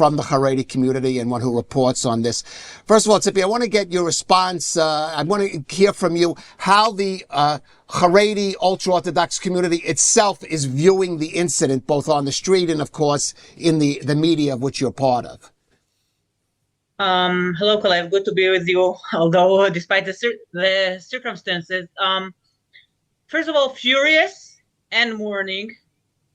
from the Haredi community and one who reports on this. First of all, Tzipi, I want to get your response. I want to hear from you how the Haredi ultra-Orthodox community itself is viewing the incident, both on the street and, of course, in the media of which you're part of. Hello, Kalev. Good to be with you, although despite the circumstances. First of all, furious and mourning.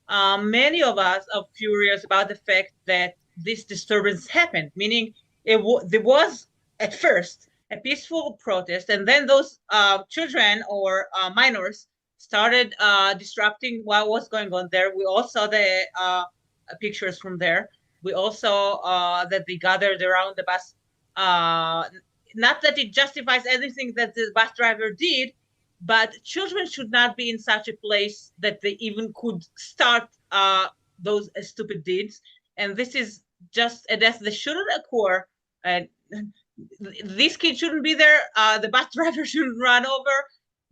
Many of us are furious about the fact that this disturbance happened, meaning there was at first a peaceful protest, and then those children or minors started disrupting what was going on there. We all saw the pictures from there. We also that they gathered around the bus. Not that it justifies anything that the bus driver did, but children should not be in such a place that they even could start those stupid deeds. And this is just a death that shouldn't occur. And these kids shouldn't be there. The bus driver shouldn't run over.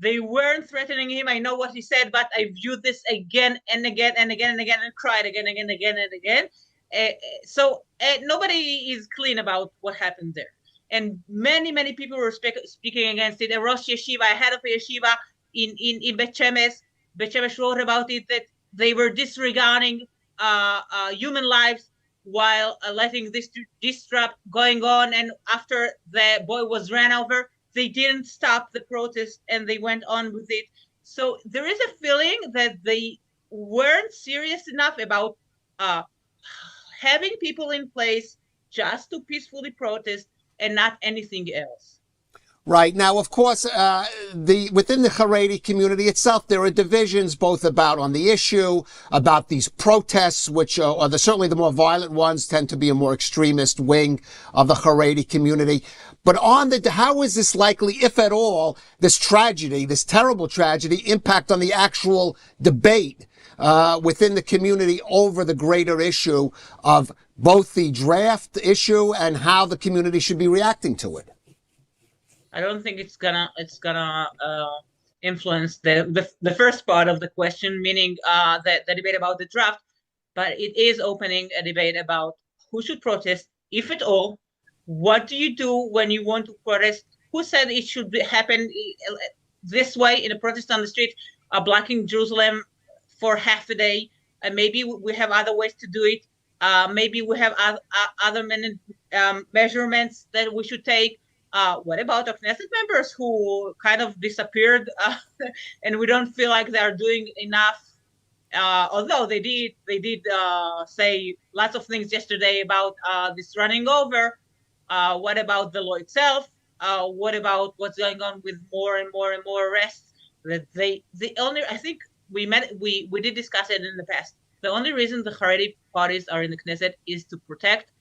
They weren't threatening him. I know what he said, but I viewed this again and again and again and again and cried again and again and again. So nobody is clean about what happened there. And many people were speaking against it. A Rosh Yeshiva, a head of a yeshiva in Bet Shemesh wrote about it, that they were disregarding human lives while letting this disrupt going on. And after the boy was ran over, they didn't stop the protest and they went on with it. So there is a feeling that they weren't serious enough about having people in place just to peacefully protest and not anything else. Right. Now, of course, within the Haredi community itself, there are divisions both about on the issue, about these protests, which are certainly the more violent ones, tend to be a more extremist wing of the Haredi community. But how is this likely, if at all, this tragedy, this terrible tragedy, impact on the actual debate within the community over the greater issue of both the draft issue and how the community should be reacting to it? I don't think it's gonna influence the first part of the question, meaning the debate about the draft, but it is opening a debate about who should protest, if at all. What do you do when you want to protest? Who said it should happen this way in a protest on the street, blocking Jerusalem for half a day? And maybe we have other ways to do it. Maybe we have other measurements that we should take. What about our Knesset members who kind of disappeared and we don't feel like they're doing enough? Although they did say lots of things yesterday about this running over. What about the law itself? What about what's going on with more and more and more arrests? I think we did discuss it in the past. The only reason the Haredi parties are in the Knesset is to protect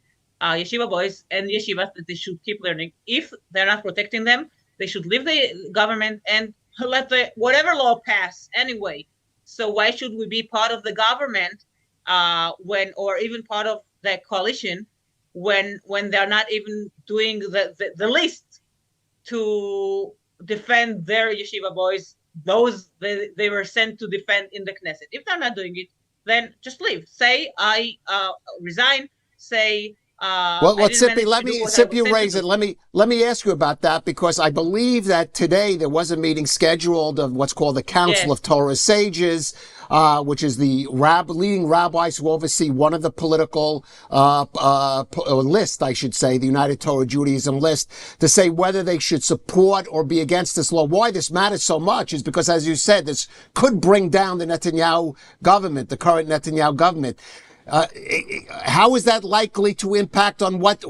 yeshiva boys and yeshivas, that they should keep learning. If they're not protecting them, they should leave the government and let whatever law pass anyway. So why should we be part of the government or even part of the coalition when they're not even doing the least to defend their yeshiva boys, those they were sent to defend in the Knesset? If they're not doing it, then just leave. Say I resign. Say. Well, Tzipi, you raise it. Let me ask you about that, because I believe that today there was a meeting scheduled of what's called the Council of Torah Sages, which is the leading rabbis who oversee one of the political list, I should say, the United Torah Judaism list, to say whether they should support or be against this law. Why this matters so much is because, as you said, this could bring down the Netanyahu government, the current Netanyahu government. How is that likely to impact on what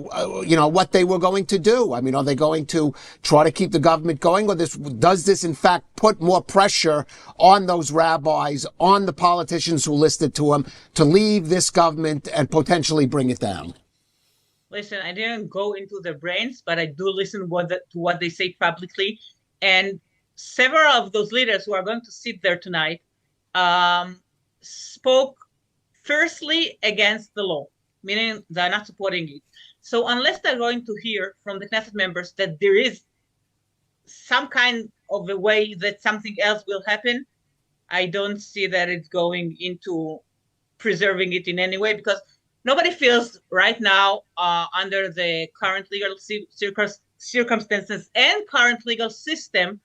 they were going to do? I mean, are they going to try to keep the government going, or does this in fact put more pressure on those rabbis, on the politicians who listed to them, to leave this government and potentially bring it down? Listen, I didn't go into their brains, but I do listen to what they say publicly. And several of those leaders who are going to sit there tonight spoke firstly against the law, meaning they're not supporting it. So unless they're going to hear from the Knesset members that there is some kind of a way that something else will happen, I don't see that it's going into preserving it in any way, because nobody feels right now under the current legal circumstances and current legal system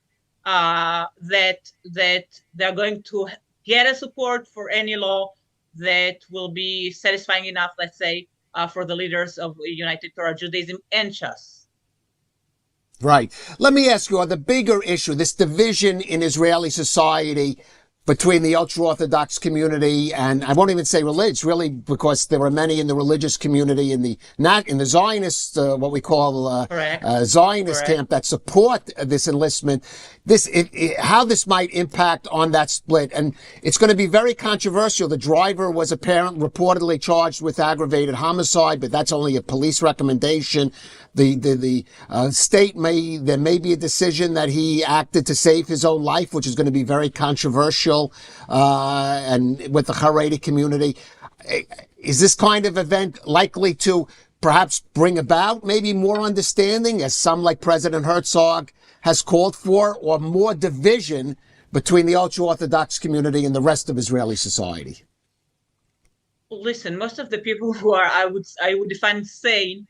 that they're going to get a support for any law that will be satisfying enough, let's say, for the leaders of United Torah Judaism and Shas. Right. Let me ask you, on the bigger issue, this division in Israeli society between the ultra-Orthodox community and I won't even say religious, really, because there are many in the religious community in the Zionist, what we call Zionist camp that support this enlistment. How this might impact on that split, and it's going to be very controversial. The driver was reportedly charged with aggravated homicide, but that's only a police recommendation. The state there may be a decision that he acted to save his own life, which is going to be very controversial, and with the Haredi community. Is this kind of event likely to perhaps bring about maybe more understanding, as some like President Herzog has called for, or more division between the ultra-Orthodox community and the rest of Israeli society? Listen, most of the people who are, I would define sane,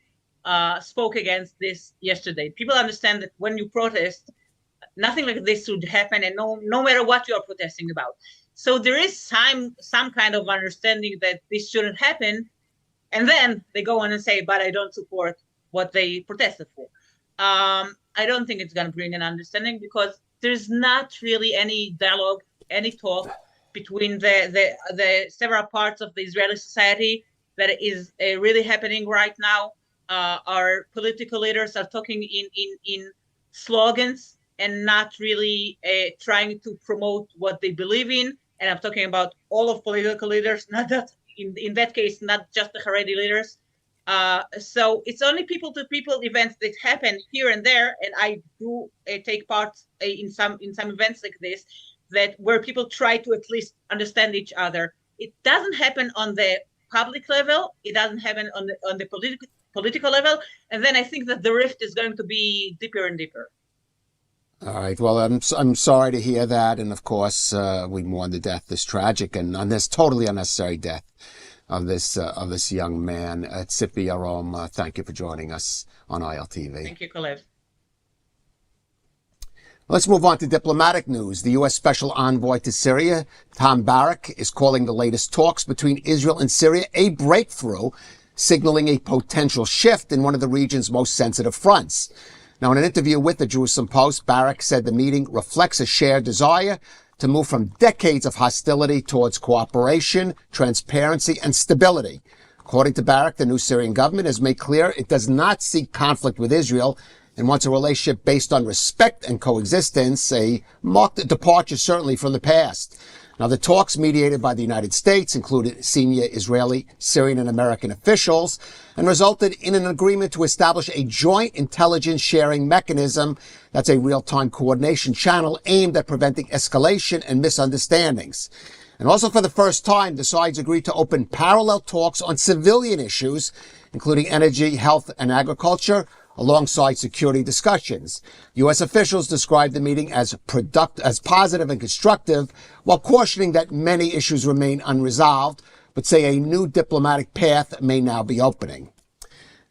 spoke against this yesterday. People understand that when you protest, nothing like this should happen, and no matter what you are protesting about. So there is some kind of understanding that this shouldn't happen, and then they go on and say, but I don't support what they protested for. I don't think it's going to bring an understanding, because there's not really any dialogue, any talk between the several parts of the Israeli society that is really happening right now. Our political leaders are talking in slogans and not really trying to promote what they believe in. And I'm talking about all of political leaders, not that in that case, not just the Haredi leaders. So it's only people-to-people events that happen here and there, and I do take part in some events like this, that where people try to at least understand each other. It doesn't happen on the public level. It doesn't happen on the political level, and then I think that the rift is going to be deeper and deeper. All right. Well, I'm sorry to hear that, and of course, we mourn the death, this tragic and totally unnecessary death of this young man. Tzipi Yarom, thank you for joining us on ILTV. Thank you, Kalev. Let's move on to diplomatic news. The U.S. Special Envoy to Syria, Tom Barrack, is calling the latest talks between Israel and Syria a breakthrough, signaling a potential shift in one of the region's most sensitive fronts. Now, in an interview with the Jerusalem Post, Barrack said the meeting reflects a shared desire to move from decades of hostility towards cooperation, transparency, and stability. According to Barrack, the new Syrian government has made clear it does not seek conflict with Israel and wants a relationship based on respect and coexistence, a marked departure certainly from the past. Now, the talks mediated by the United States included senior Israeli, Syrian, and American officials and resulted in an agreement to establish a joint intelligence sharing mechanism that's a real-time coordination channel aimed at preventing escalation and misunderstandings. And also for the first time, the sides agreed to open parallel talks on civilian issues, including energy, health, and agriculture, alongside security discussions. U.S. officials described the meeting as positive and constructive, while cautioning that many issues remain unresolved, but say a new diplomatic path may now be opening.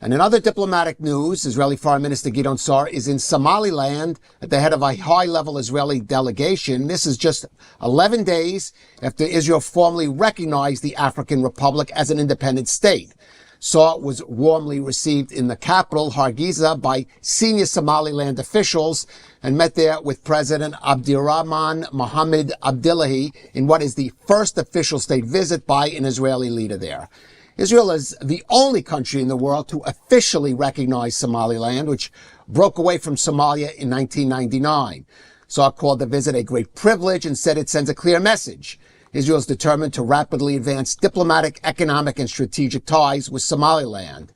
And in other diplomatic news, Israeli Foreign Minister Gideon Sa'ar is in Somaliland at the head of a high-level Israeli delegation. This is just 11 days after Israel formally recognized the African Republic as an independent state. Sa'ar was warmly received in the capital, Hargeisa, by senior Somaliland officials and met there with President Abdirahman Mohammed Abdullahi in what is the first official state visit by an Israeli leader there. Israel is the only country in the world to officially recognize Somaliland, which broke away from Somalia in 1999. Sa'ar called the visit a great privilege and said it sends a clear message. Israel is determined to rapidly advance diplomatic, economic, and strategic ties with Somaliland.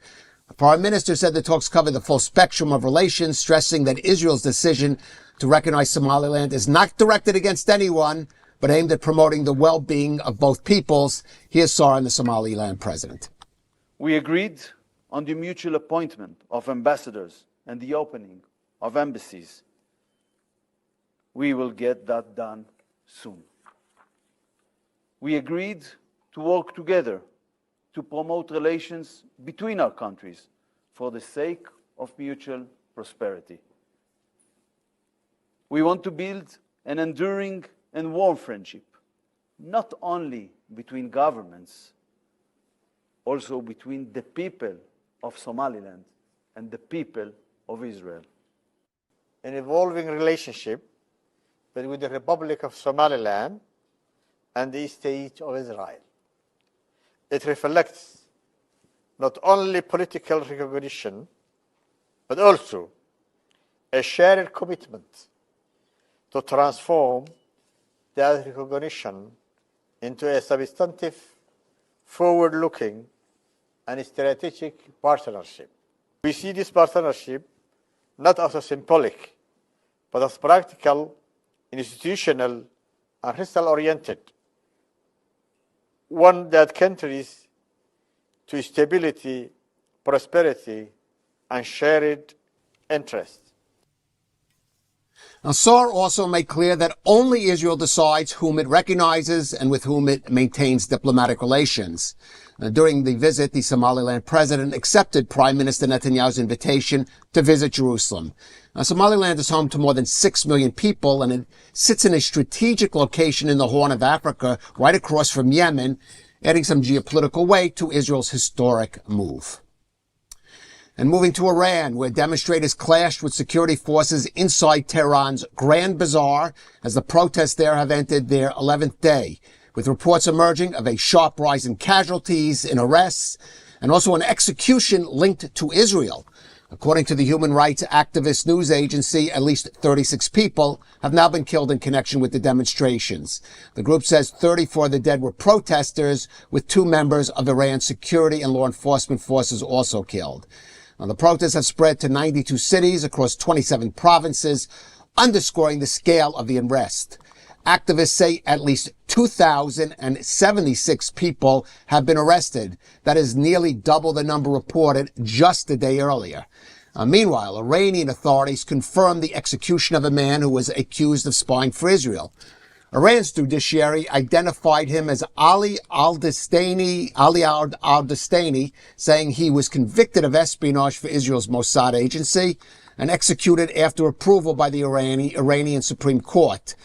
The Foreign Minister said the talks cover the full spectrum of relations, stressing that Israel's decision to recognize Somaliland is not directed against anyone, but aimed at promoting the well-being of both peoples. Here's Sa'ar and the Somaliland president. We agreed on the mutual appointment of ambassadors and the opening of embassies. We will get that done soon. We agreed to work together to promote relations between our countries for the sake of mutual prosperity. We want to build an enduring and warm friendship, not only between governments, also between the people of Somaliland and the people of Israel. An evolving relationship between the Republic of Somaliland and the State of Israel. It reflects not only political recognition, but also a shared commitment to transform that recognition into a substantive, forward-looking, and strategic partnership. We see this partnership not as a symbolic, but as practical, institutional, and result-oriented, one that contributes to stability, prosperity, and shared interest. Now, Saar also made clear that only Israel decides whom it recognizes and with whom it maintains diplomatic relations. During the visit, the Somaliland president accepted Prime Minister Netanyahu's invitation to visit Jerusalem. Somaliland is home to more than 6 million people, and it sits in a strategic location in the Horn of Africa, right across from Yemen, adding some geopolitical weight to Israel's historic move. And moving to Iran, where demonstrators clashed with security forces inside Tehran's Grand Bazaar as the protests there have entered their 11th day, with reports emerging of a sharp rise in casualties, in arrests, and also an execution linked to Israel. According to the human rights activist news agency, at least 36 people have now been killed in connection with the demonstrations. The group says 34 of the dead were protesters, with 2 members of Iran's security and law enforcement forces also killed. Now, the protests have spread to 92 cities across 27 provinces, underscoring the scale of the unrest. Activists say at least 2,076 people have been arrested. That is nearly double the number reported just a day earlier. Meanwhile, Iranian authorities confirmed the execution of a man who was accused of spying for Israel. Iran's judiciary identified him as Ali al-Dastani, saying he was convicted of espionage for Israel's Mossad agency and executed after approval by the Iranian Supreme Court.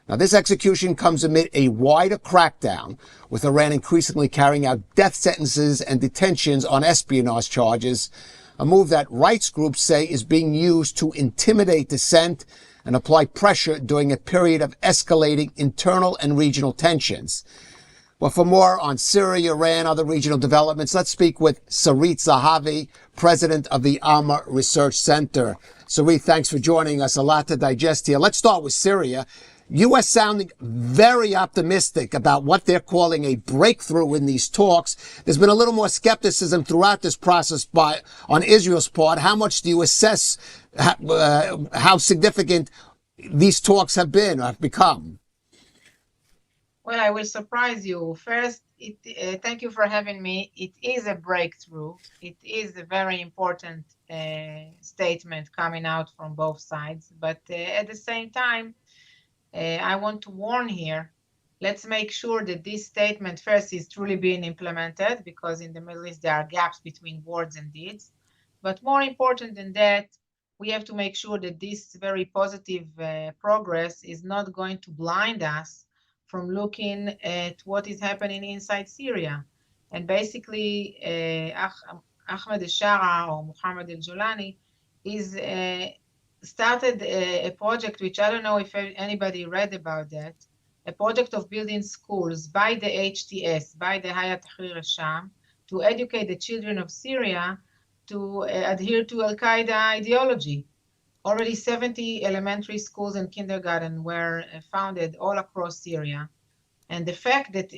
Now, this execution comes amid a wider crackdown, with Iran increasingly carrying out death sentences and detentions on espionage charges, a move that rights groups say is being used to intimidate dissent and apply pressure during a period of escalating internal and regional tensions. Well, for more on Syria, Iran, other regional developments, let's speak with Sarit Zahavi, president of the Alma Research Center. Sarit, thanks for joining us. A lot to digest here. Let's start with Syria. U.S. sounding very optimistic about what they're calling a breakthrough in these talks. There's been a little more skepticism throughout this process on Israel's part. How much do you assess how significant these talks have been or have become? Well, I will surprise you. First, thank you for having me. It is a breakthrough. It is a very important statement coming out from both sides. But at the same time, I want to warn here, let's make sure that this statement first is truly being implemented, because in the Middle East there are gaps between words and deeds. But more important than that, we have to make sure that this very positive progress is not going to blind us from looking at what is happening inside Syria. And basically, Ahmed al-Shara or Mohammed al-Julani is started a project, which I don't know if anybody read about that, a project of building schools by the HTS, by the Hayat Tahrir al-Sham, to educate the children of Syria to adhere to Al-Qaeda ideology. Already 70 elementary schools and kindergarten were founded all across Syria. And the fact that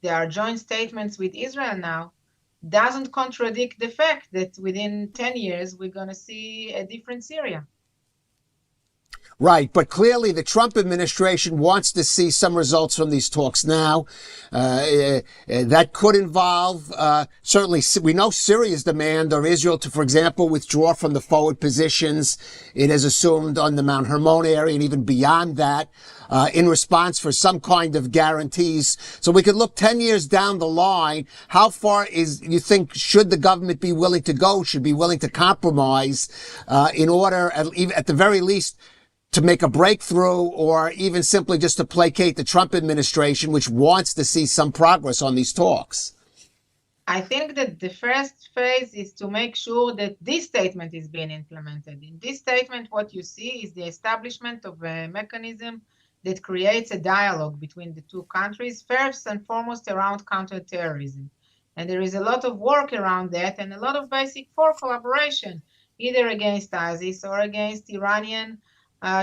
there are joint statements with Israel now doesn't contradict the fact that within 10 years, we're going to see a different Syria. Right, but clearly the Trump administration wants to see some results from these talks now. That could involve, certainly, we know Syria's demand of Israel to, for example, withdraw from the forward positions it has assumed on the Mount Hermon area and even beyond that, in response for some kind of guarantees. So we could look 10 years down the line. How far you think should the government be willing to go, should be willing to compromise, in order, at the very least, to make a breakthrough, or even simply just to placate the Trump administration, which wants to see some progress on these talks? I think that the first phase is to make sure that this statement is being implemented. In this statement, what you see is the establishment of a mechanism that creates a dialogue between the two countries, first and foremost around counterterrorism. And there is a lot of work around that and a lot of basic for collaboration, either against ISIS or against Iranian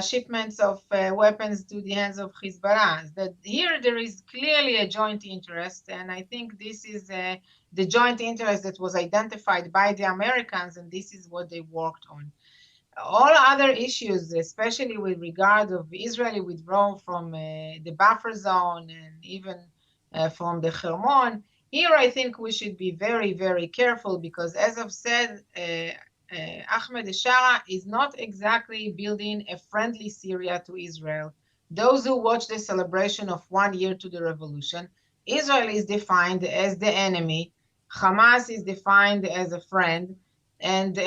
shipments of weapons to the hands of Hezbollah. That here there is clearly a joint interest, and I think this is the joint interest that was identified by the Americans, and this is what they worked on. All other issues, especially with regard of Israeli withdrawal from the buffer zone and even from the Hermon, here I think we should be very, very careful because, as I've said, Ahmed Shara is not exactly building a friendly Syria to Israel. Those who watch the celebration of 1 year to the revolution, Israel is defined as the enemy, Hamas is defined as a friend, and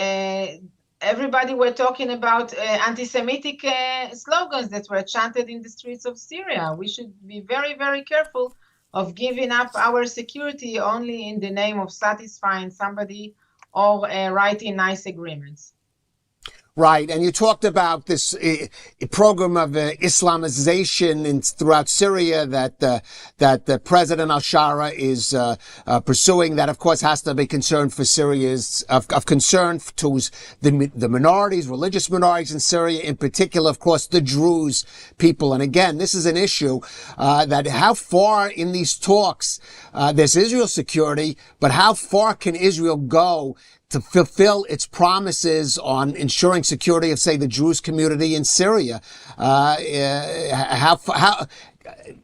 everybody were talking about anti-Semitic slogans that were chanted in the streets of Syria. We should be very, very careful of giving up our security only in the name of satisfying somebody or writing nice agreements. Right, and you talked about this program of Islamization throughout Syria that President al-Shara is pursuing. That, of course, has to be concern for Syria's of concern to the minorities, religious minorities in Syria, in particular, of course, the Druze people. And again, this is an issue that how far in these talks there's Israel's security, but how far can Israel go to fulfill its promises on ensuring security of, say, the Druze community in Syria?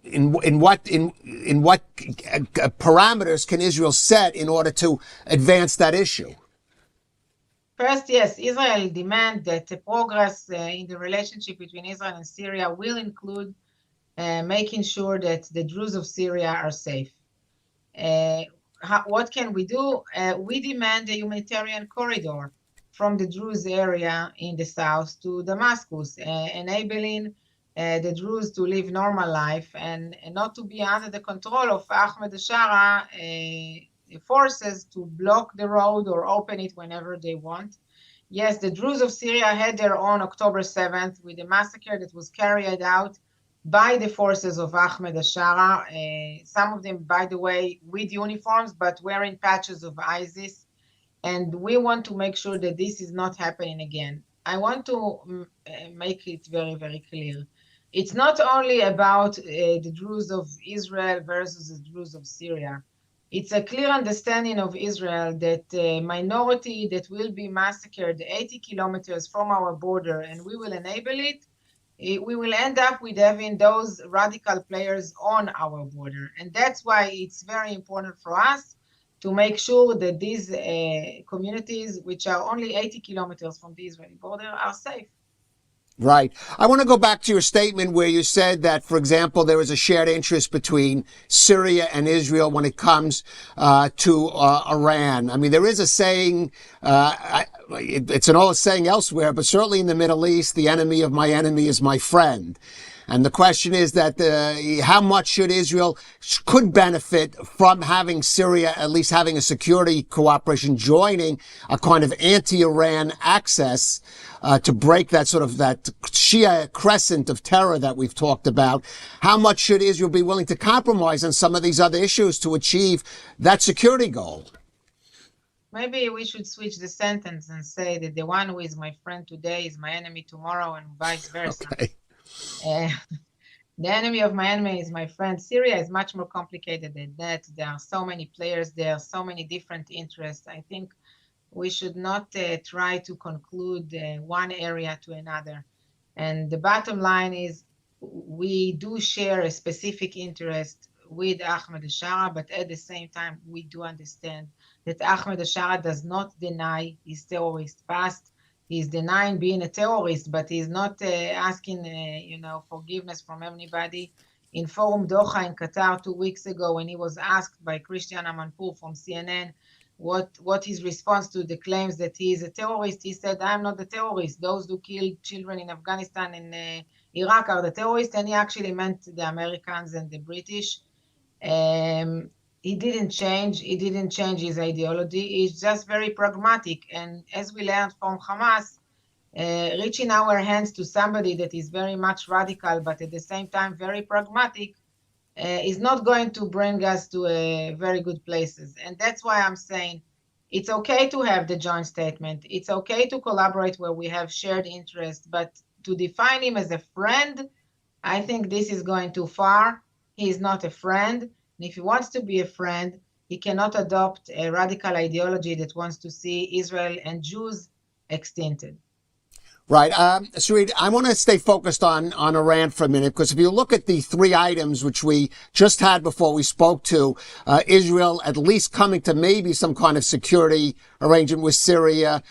In what parameters can Israel set in order to advance that issue? First, yes, Israel demands that the progress in the relationship between Israel and Syria will include making sure that the Druze of Syria are safe. What can we do? We demand a humanitarian corridor from the Druze area in the south to Damascus, enabling the Druze to live normal life and not to be under the control of Ahmed Shara forces to block the road or open it whenever they want. Yes, the Druze of Syria had their own October 7th with a massacre that was carried out by the forces of Ahmed Shara, some of them, by the way, with uniforms, but wearing patches of ISIS. And we want to make sure that this is not happening again. I want to make it very, very clear. It's not only about the Druze of Israel versus the Druze of Syria. It's a clear understanding of Israel that a minority that will be massacred 80 kilometers from our border, and we will enable it, we will end up with having those radical players on our border. And that's why it's very important for us to make sure that these communities, which are only 80 kilometers from the Israeli border, are safe. Right. I want to go back to your statement where you said that, for example, there is a shared interest between Syria and Israel when it comes to Iran. I mean, there is a saying, it's an old saying elsewhere, but certainly in the Middle East, the enemy of my enemy is my friend. And the question is that how much should Israel could benefit from having Syria at least having a security cooperation, joining a kind of anti-Iran access to break that sort of that Shia crescent of terror that we've talked about. How much should Israel be willing to compromise on some of these other issues to achieve that security goal? Maybe we should switch the sentence and say that the one who is my friend today is my enemy tomorrow, and vice versa. Okay. The enemy of my enemy is my friend. Syria is much more complicated than that. There are so many players there, so many different interests. I think we should not try to conclude one area to another. And the bottom line is we do share a specific interest with Ahmed al-Shara, but at the same time, we do understand that Ahmed al-Shara does not deny his terrorist past. He's denying being a terrorist, but he's not asking, forgiveness from anybody. In Forum Doha in Qatar 2 weeks ago, when he was asked by Christian Amanpour from CNN what his response to the claims that he is a terrorist, he said, "I'm not the terrorist. Those who killed children in Afghanistan and Iraq are the terrorists," and he actually meant the Americans and the British. He didn't change. He didn't change his ideology. He's just very pragmatic. And as we learned from Hamas, reaching our hands to somebody that is very much radical, but at the same time very pragmatic, is not going to bring us to very good places. And that's why I'm saying it's okay to have the joint statement. It's okay to collaborate where we have shared interests, but to define him as a friend, I think this is going too far. He is not a friend. And if he wants to be a friend, he cannot adopt a radical ideology that wants to see Israel and Jews extincted. Right. Sarit, I want to stay focused on Iran for a minute, because if you look at the three items which we just had before we spoke to, Israel at least coming to maybe some kind of security arrangement with Syria,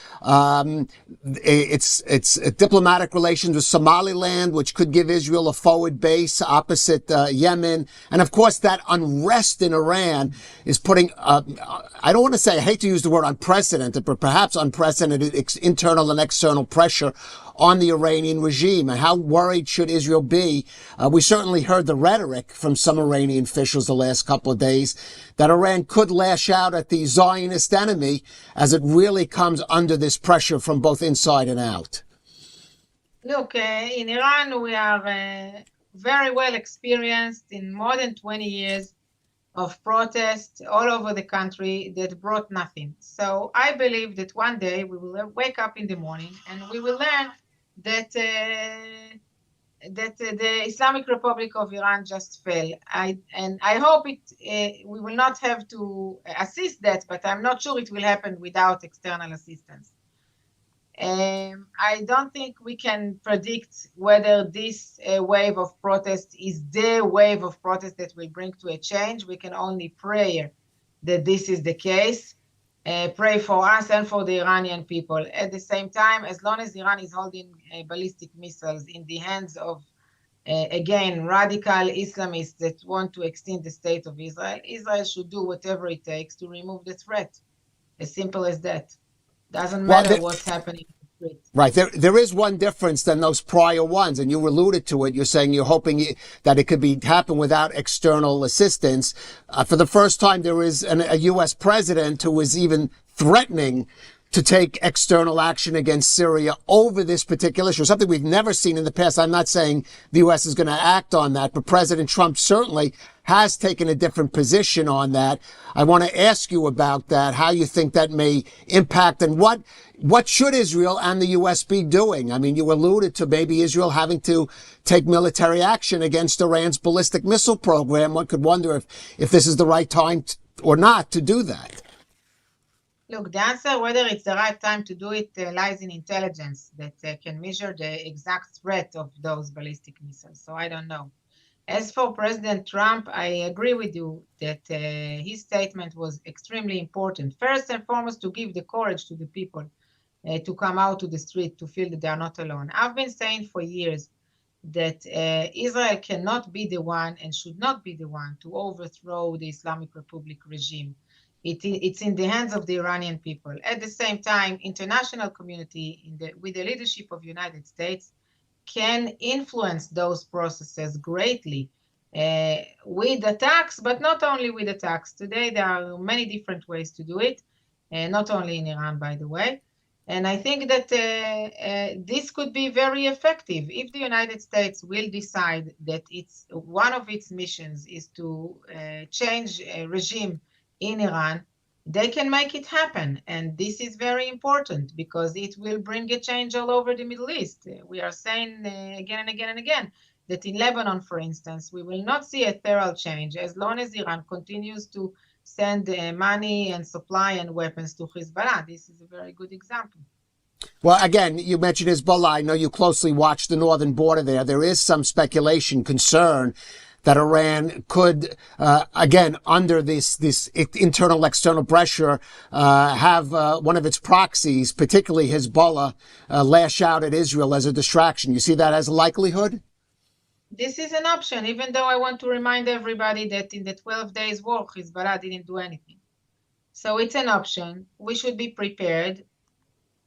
it's diplomatic relations with Somaliland, which could give Israel a forward base opposite Yemen. And of course, that unrest in Iran is putting, I don't want to say, I hate to use the word unprecedented, but perhaps unprecedented internal and external pressure on the Iranian regime. And how worried should Israel be? We certainly heard the rhetoric from some Iranian officials the last couple of days that Iran could lash out at the Zionist enemy as it really comes under this pressure from both inside and out. Look, in Iran, we are very well experienced in more than 20 years of protests all over the country that brought nothing. So I believe that one day we will wake up in the morning and we will learn that the Islamic Republic of Iran just fell. I hope we will not have to assist that, but I'm not sure it will happen without external assistance. I don't think we can predict whether this wave of protest is the wave of protest that will bring to a change. We can only pray that this is the case. Pray for us and for the Iranian people. At the same time, as long as Iran is holding ballistic missiles in the hands of, again, radical Islamists that want to extend the state of Israel, Israel should do whatever it takes to remove the threat. As simple as that. Doesn't matter what's happening in the street. Right. There is one difference than those prior ones, and you alluded to it. You're saying you're hoping that it could happen without external assistance. For the first time, there is a U.S. president who is even threatening to take external action against Syria over this particular issue, something we've never seen in the past. I'm not saying the U.S. is going to act on that, but President Trump certainly has taken a different position on that. I want to ask you about that, how you think that may impact, and what should Israel and the U.S. be doing? I mean, you alluded to maybe Israel having to take military action against Iran's ballistic missile program. One could wonder if this is the right time or not to do that. Look, the answer whether it's the right time to do it lies in intelligence that can measure the exact threat of those ballistic missiles. So I don't know. As for President Trump, I agree with you that his statement was extremely important. First and foremost, to give the courage to the people to come out to the street to feel that they are not alone. I've been saying for years that Israel cannot be the one and should not be the one to overthrow the Islamic Republic regime. It's in the hands of the Iranian people. At the same time, international community with the leadership of the United States can influence those processes greatly with attacks, but not only with attacks. Today, there are many different ways to do it, not only in Iran, by the way. And I think that this could be very effective if the United States will decide that one of its missions is to change a regime in Iran. They can make it happen. And this is very important because it will bring a change all over the Middle East. We are saying again and again and again that in Lebanon, for instance, we will not see a thorough change as long as Iran continues to send money and supply and weapons to Hezbollah. This is a very good example. Well, again, you mentioned Hezbollah. I know you closely watch the northern border there. There is some speculation, concern that Iran could, again, under this internal, external pressure, have one of its proxies, particularly Hezbollah, lash out at Israel as a distraction. You see that as a likelihood? This is an option, even though I want to remind everybody that in the 12 days war, Hezbollah didn't do anything. So it's an option. We should be prepared.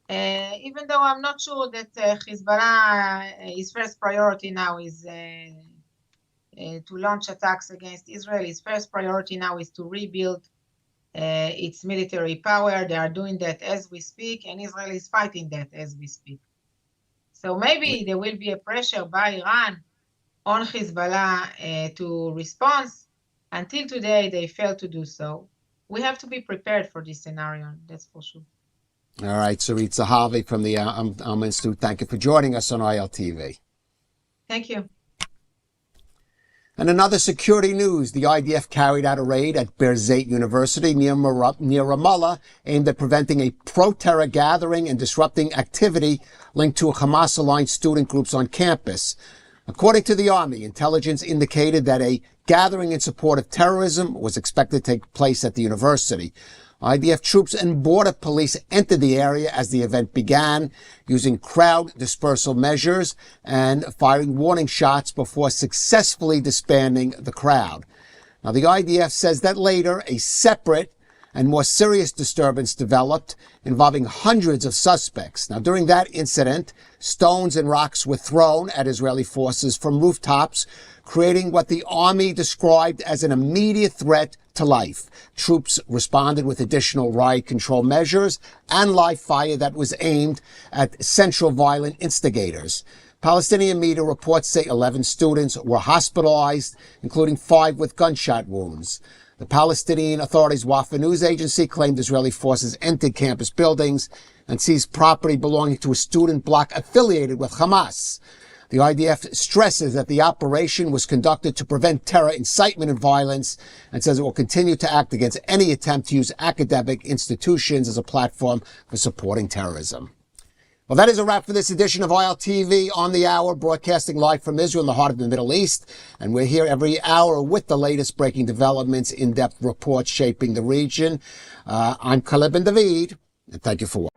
Even though I'm not sure that Hezbollah, his first priority now is to launch attacks against Israel. His first priority now is to rebuild its military power. They are doing that as we speak, and Israel is fighting that as we speak. So maybe there will be a pressure by Iran on Hezbollah to respond. Until today, they failed to do so. We have to be prepared for this scenario, that's for sure. All right, Sarit Zahavi from the Institute, thank you for joining us on ILTV. Thank you. And another security news, the IDF carried out a raid at Birzeit University near Ramallah aimed at preventing a pro-terror gathering and disrupting activity linked to Hamas-aligned student groups on campus. According to the Army, intelligence indicated that a gathering in support of terrorism was expected to take place at the university. IDF troops and border police entered the area as the event began, using crowd dispersal measures and firing warning shots before successfully disbanding the crowd. Now, the IDF says that later a separate and more serious disturbance developed involving hundreds of suspects. Now, during that incident, stones and rocks were thrown at Israeli forces from rooftops, creating what the Army described as an immediate threat to life. Troops responded with additional riot control measures and live fire that was aimed at central violent instigators. Palestinian media reports say 11 students were hospitalized, including 5 with gunshot wounds. The Palestinian Authority's Wafa news agency claimed Israeli forces entered campus buildings and seized property belonging to a student bloc affiliated with Hamas. The IDF stresses that the operation was conducted to prevent terror, incitement, and violence, and says it will continue to act against any attempt to use academic institutions as a platform for supporting terrorism. Well, that is a wrap for this edition of ILTV on the Hour, broadcasting live from Israel in the heart of the Middle East. And we're here every hour with the latest breaking developments, in-depth reports shaping the region. I'm Caleb Ben David, and thank you for watching.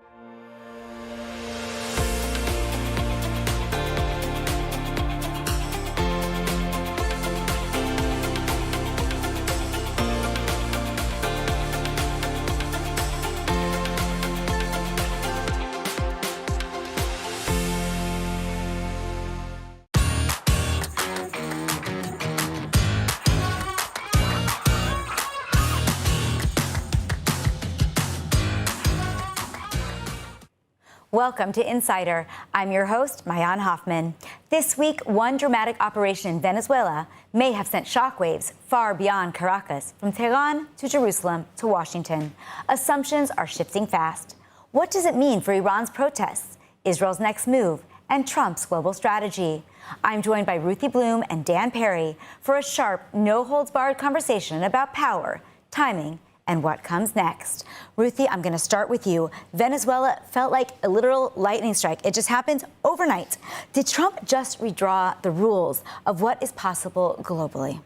Welcome to Insider. I'm your host, Mayan Hoffman. This week, one dramatic operation in Venezuela may have sent shockwaves far beyond Caracas, from Tehran to Jerusalem to Washington. Assumptions are shifting fast. What does it mean for Iran's protests, Israel's next move, and Trump's global strategy? I'm joined by Ruthie Bloom and Dan Perry for a sharp, no-holds-barred conversation about power, timing, and what comes next. Ruthie, I'm going to start with you. Venezuela felt like a literal lightning strike. It just happened overnight. Did Trump just redraw the rules of what is possible globally?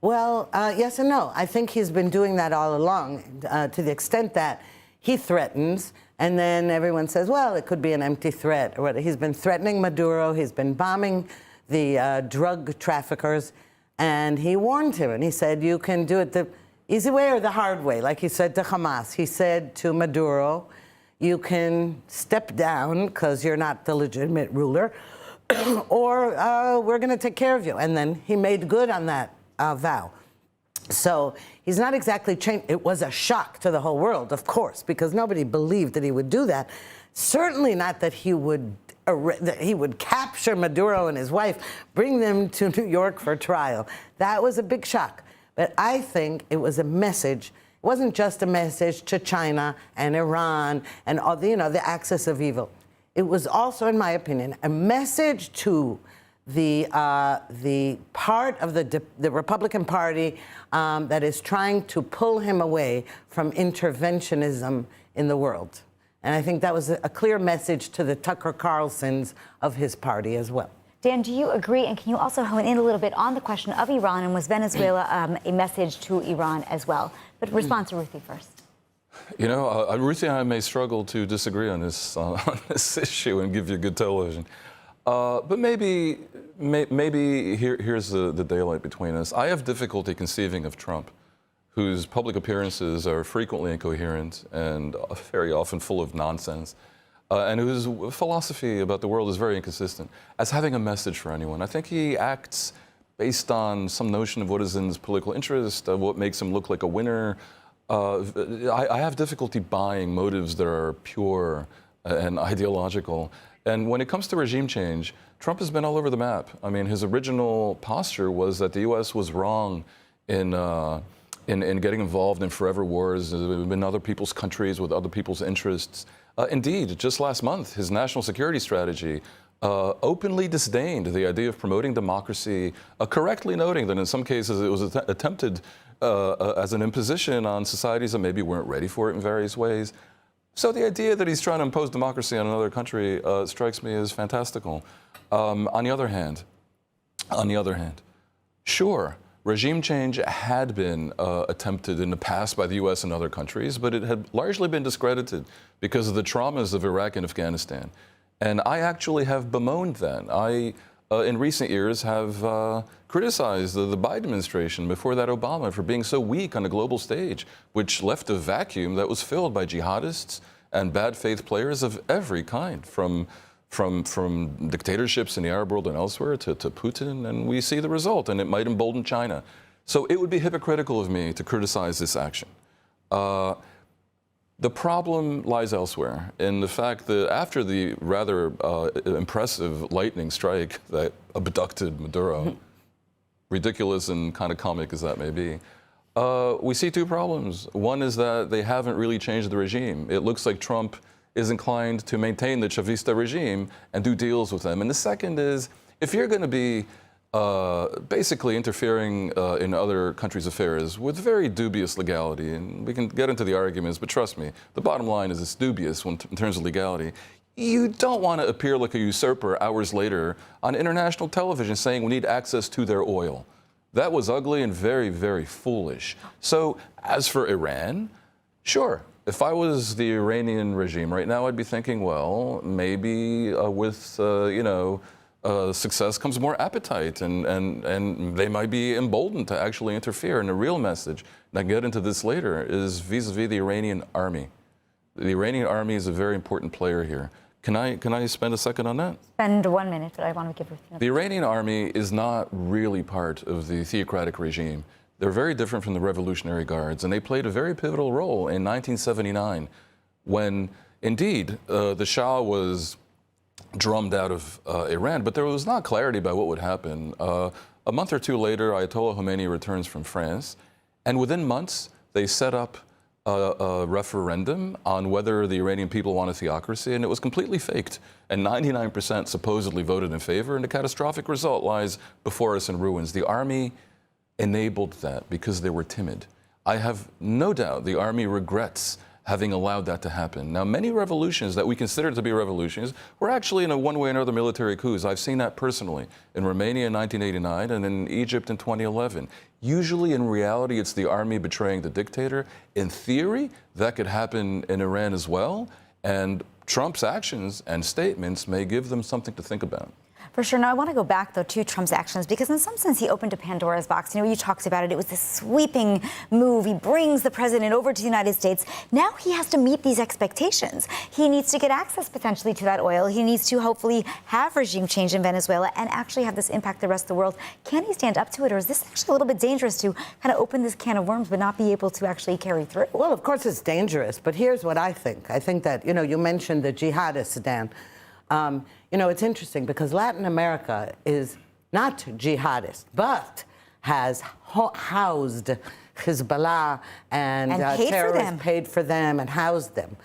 Well, yes and no. I think he's been doing that all along, to the extent that he threatens, and then everyone says, well, it could be an empty threat. He's been threatening Maduro. He's been bombing the drug traffickers, and he warned him, and he said, you can do it the easy way or the hard way, like he said to Hamas. He said to Maduro, you can step down because you're not the legitimate ruler, or we're going to take care of you. And then he made good on that vow. So he's not exactly changed. It was a shock to the whole world, of course, because nobody believed that he would do that. Certainly not that he would capture Maduro and his wife, bring them to New York for trial. That was a big shock. But I think it was a message. It wasn't just a message to China and Iran and all the, the axis of evil. It was also, in my opinion, a message to the part of the Republican Party that is trying to pull him away from interventionism in the world. And I think that was a clear message to the Tucker Carlsons of his party as well. Dan, do you agree? And can you also hone in a little bit on the question of Iran? And was Venezuela a message to Iran as well? But respond to Ruthie first. You know, Ruthie and I may struggle to disagree on this issue and give you good television. But maybe here's the daylight between us. I have difficulty conceiving of Trump, whose public appearances are frequently incoherent and very often full of nonsense, and whose philosophy about the world is very inconsistent, as having a message for anyone. I think he acts based on some notion of what is in his political interest, of what makes him look like a winner. I have difficulty buying motives that are pure and ideological. And when it comes to regime change, Trump has been all over the map. I mean, his original posture was that the U.S. was wrong in getting involved in forever wars in other people's countries with other people's interests. Indeed, just last month, his national security strategy openly disdained the idea of promoting democracy, correctly noting that in some cases it was attempted as an imposition on societies that maybe weren't ready for it in various ways. So the idea that he's trying to impose democracy on another country strikes me as fantastical. On the other hand, sure, regime change had been attempted in the past by the U.S. and other countries, but it had largely been discredited because of the traumas of Iraq and Afghanistan. And I actually have bemoaned that. I, in recent years, have criticized the Biden administration, before that Obama, for being so weak on the global stage, which left a vacuum that was filled by jihadists and bad faith players of every kind, from dictatorships in the Arab world and elsewhere to Putin, and we see the result, and it might embolden China. So it would be hypocritical of me to criticize this action. The problem lies elsewhere in the fact that after the rather impressive lightning strike that abducted Maduro, ridiculous and kind of comic as that may be, we see two problems. One is that they haven't really changed the regime. It looks like Trump is inclined to maintain the Chavista regime and do deals with them. And the second is, if you're going to be basically interfering in other countries' affairs with very dubious legality, and we can get into the arguments, but trust me, the bottom line is it's dubious in terms of legality. You don't want to appear like a usurper hours later on international television saying we need access to their oil. That was ugly and very, very foolish. So as for Iran, sure. If I was the Iranian regime right now, I'd be thinking, well, maybe with, success comes more appetite, and they might be emboldened to actually interfere. And the real message, and I can get into this later, is vis-a-vis the Iranian army. The Iranian army is a very important player here. Can I spend a second on that? Spend 1 minute, but I want to give Ruthie. The Iranian army is not really part of the theocratic regime. They're very different from the Revolutionary Guards, and they played a very pivotal role in 1979 when, indeed, the Shah was drummed out of Iran, but there was not clarity about what would happen. A month or two later, Ayatollah Khomeini returns from France, and within months, they set up a referendum on whether the Iranian people want a theocracy, and it was completely faked. And 99% supposedly voted in favor, and the catastrophic result lies before us in ruins. The army enabled that because they were timid. I have no doubt the army regrets having allowed that to happen. Now, many revolutions that we consider to be revolutions were actually in a one way or another military coups. I've seen that personally in Romania in 1989 and in Egypt in 2011. Usually, in reality, it's the army betraying the dictator. In theory, that could happen in Iran as well, and Trump's actions and statements may give them something to think about. For sure. Now, I want to go back, though, to Trump's actions, because in some sense he opened a Pandora's box. You know, you talked about it. It was this sweeping move. He brings the president over to the United States. Now he has to meet these expectations. He needs to get access potentially to that oil. He needs to hopefully have regime change in Venezuela and actually have this impact the rest of the world. Can he stand up to it, or is this actually a little bit dangerous to kind of open this can of worms but not be able to actually carry through? Well, of course it's dangerous, but here's what I think. I think that, you mentioned the jihadists, Dan. It's interesting because Latin America is not jihadist, but has housed Hezbollah and terrorists, paid for them and housed them.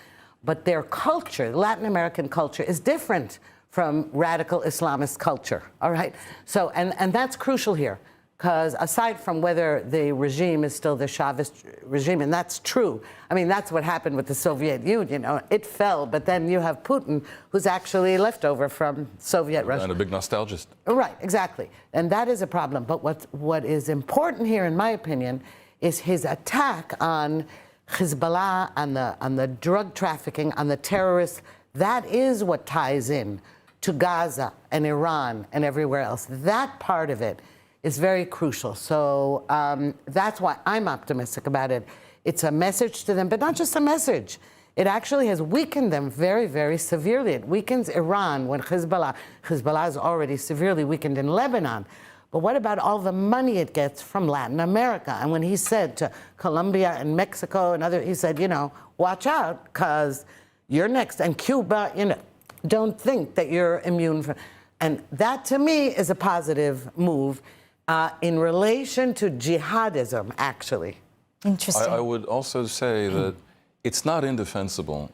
But their culture, Latin American culture, is different from radical Islamist culture, all right? So, and that's crucial here. Because aside from whether the regime is still the Chavist regime, and that's true, I mean, that's what happened with the Soviet Union. It fell, but then you have Putin, who's actually left over from Soviet Russia. And a big nostalgist. Right, exactly. And that is a problem. But what is important here, in my opinion, is his attack on Hezbollah, on the drug trafficking, on the terrorists. That is what ties in to Gaza and Iran and everywhere else. That part of it is very crucial. So that's why I'm optimistic about it. It's a message to them, but not just a message. It actually has weakened them very, very severely. It weakens Iran when Hezbollah is already severely weakened in Lebanon. But what about all the money it gets from Latin America? And when he said to Colombia and Mexico and he said, watch out, because you're next. And Cuba, don't think that you're immune from. And that, to me, is a positive move in relation to jihadism, actually. Interesting. I would also say that it's not indefensible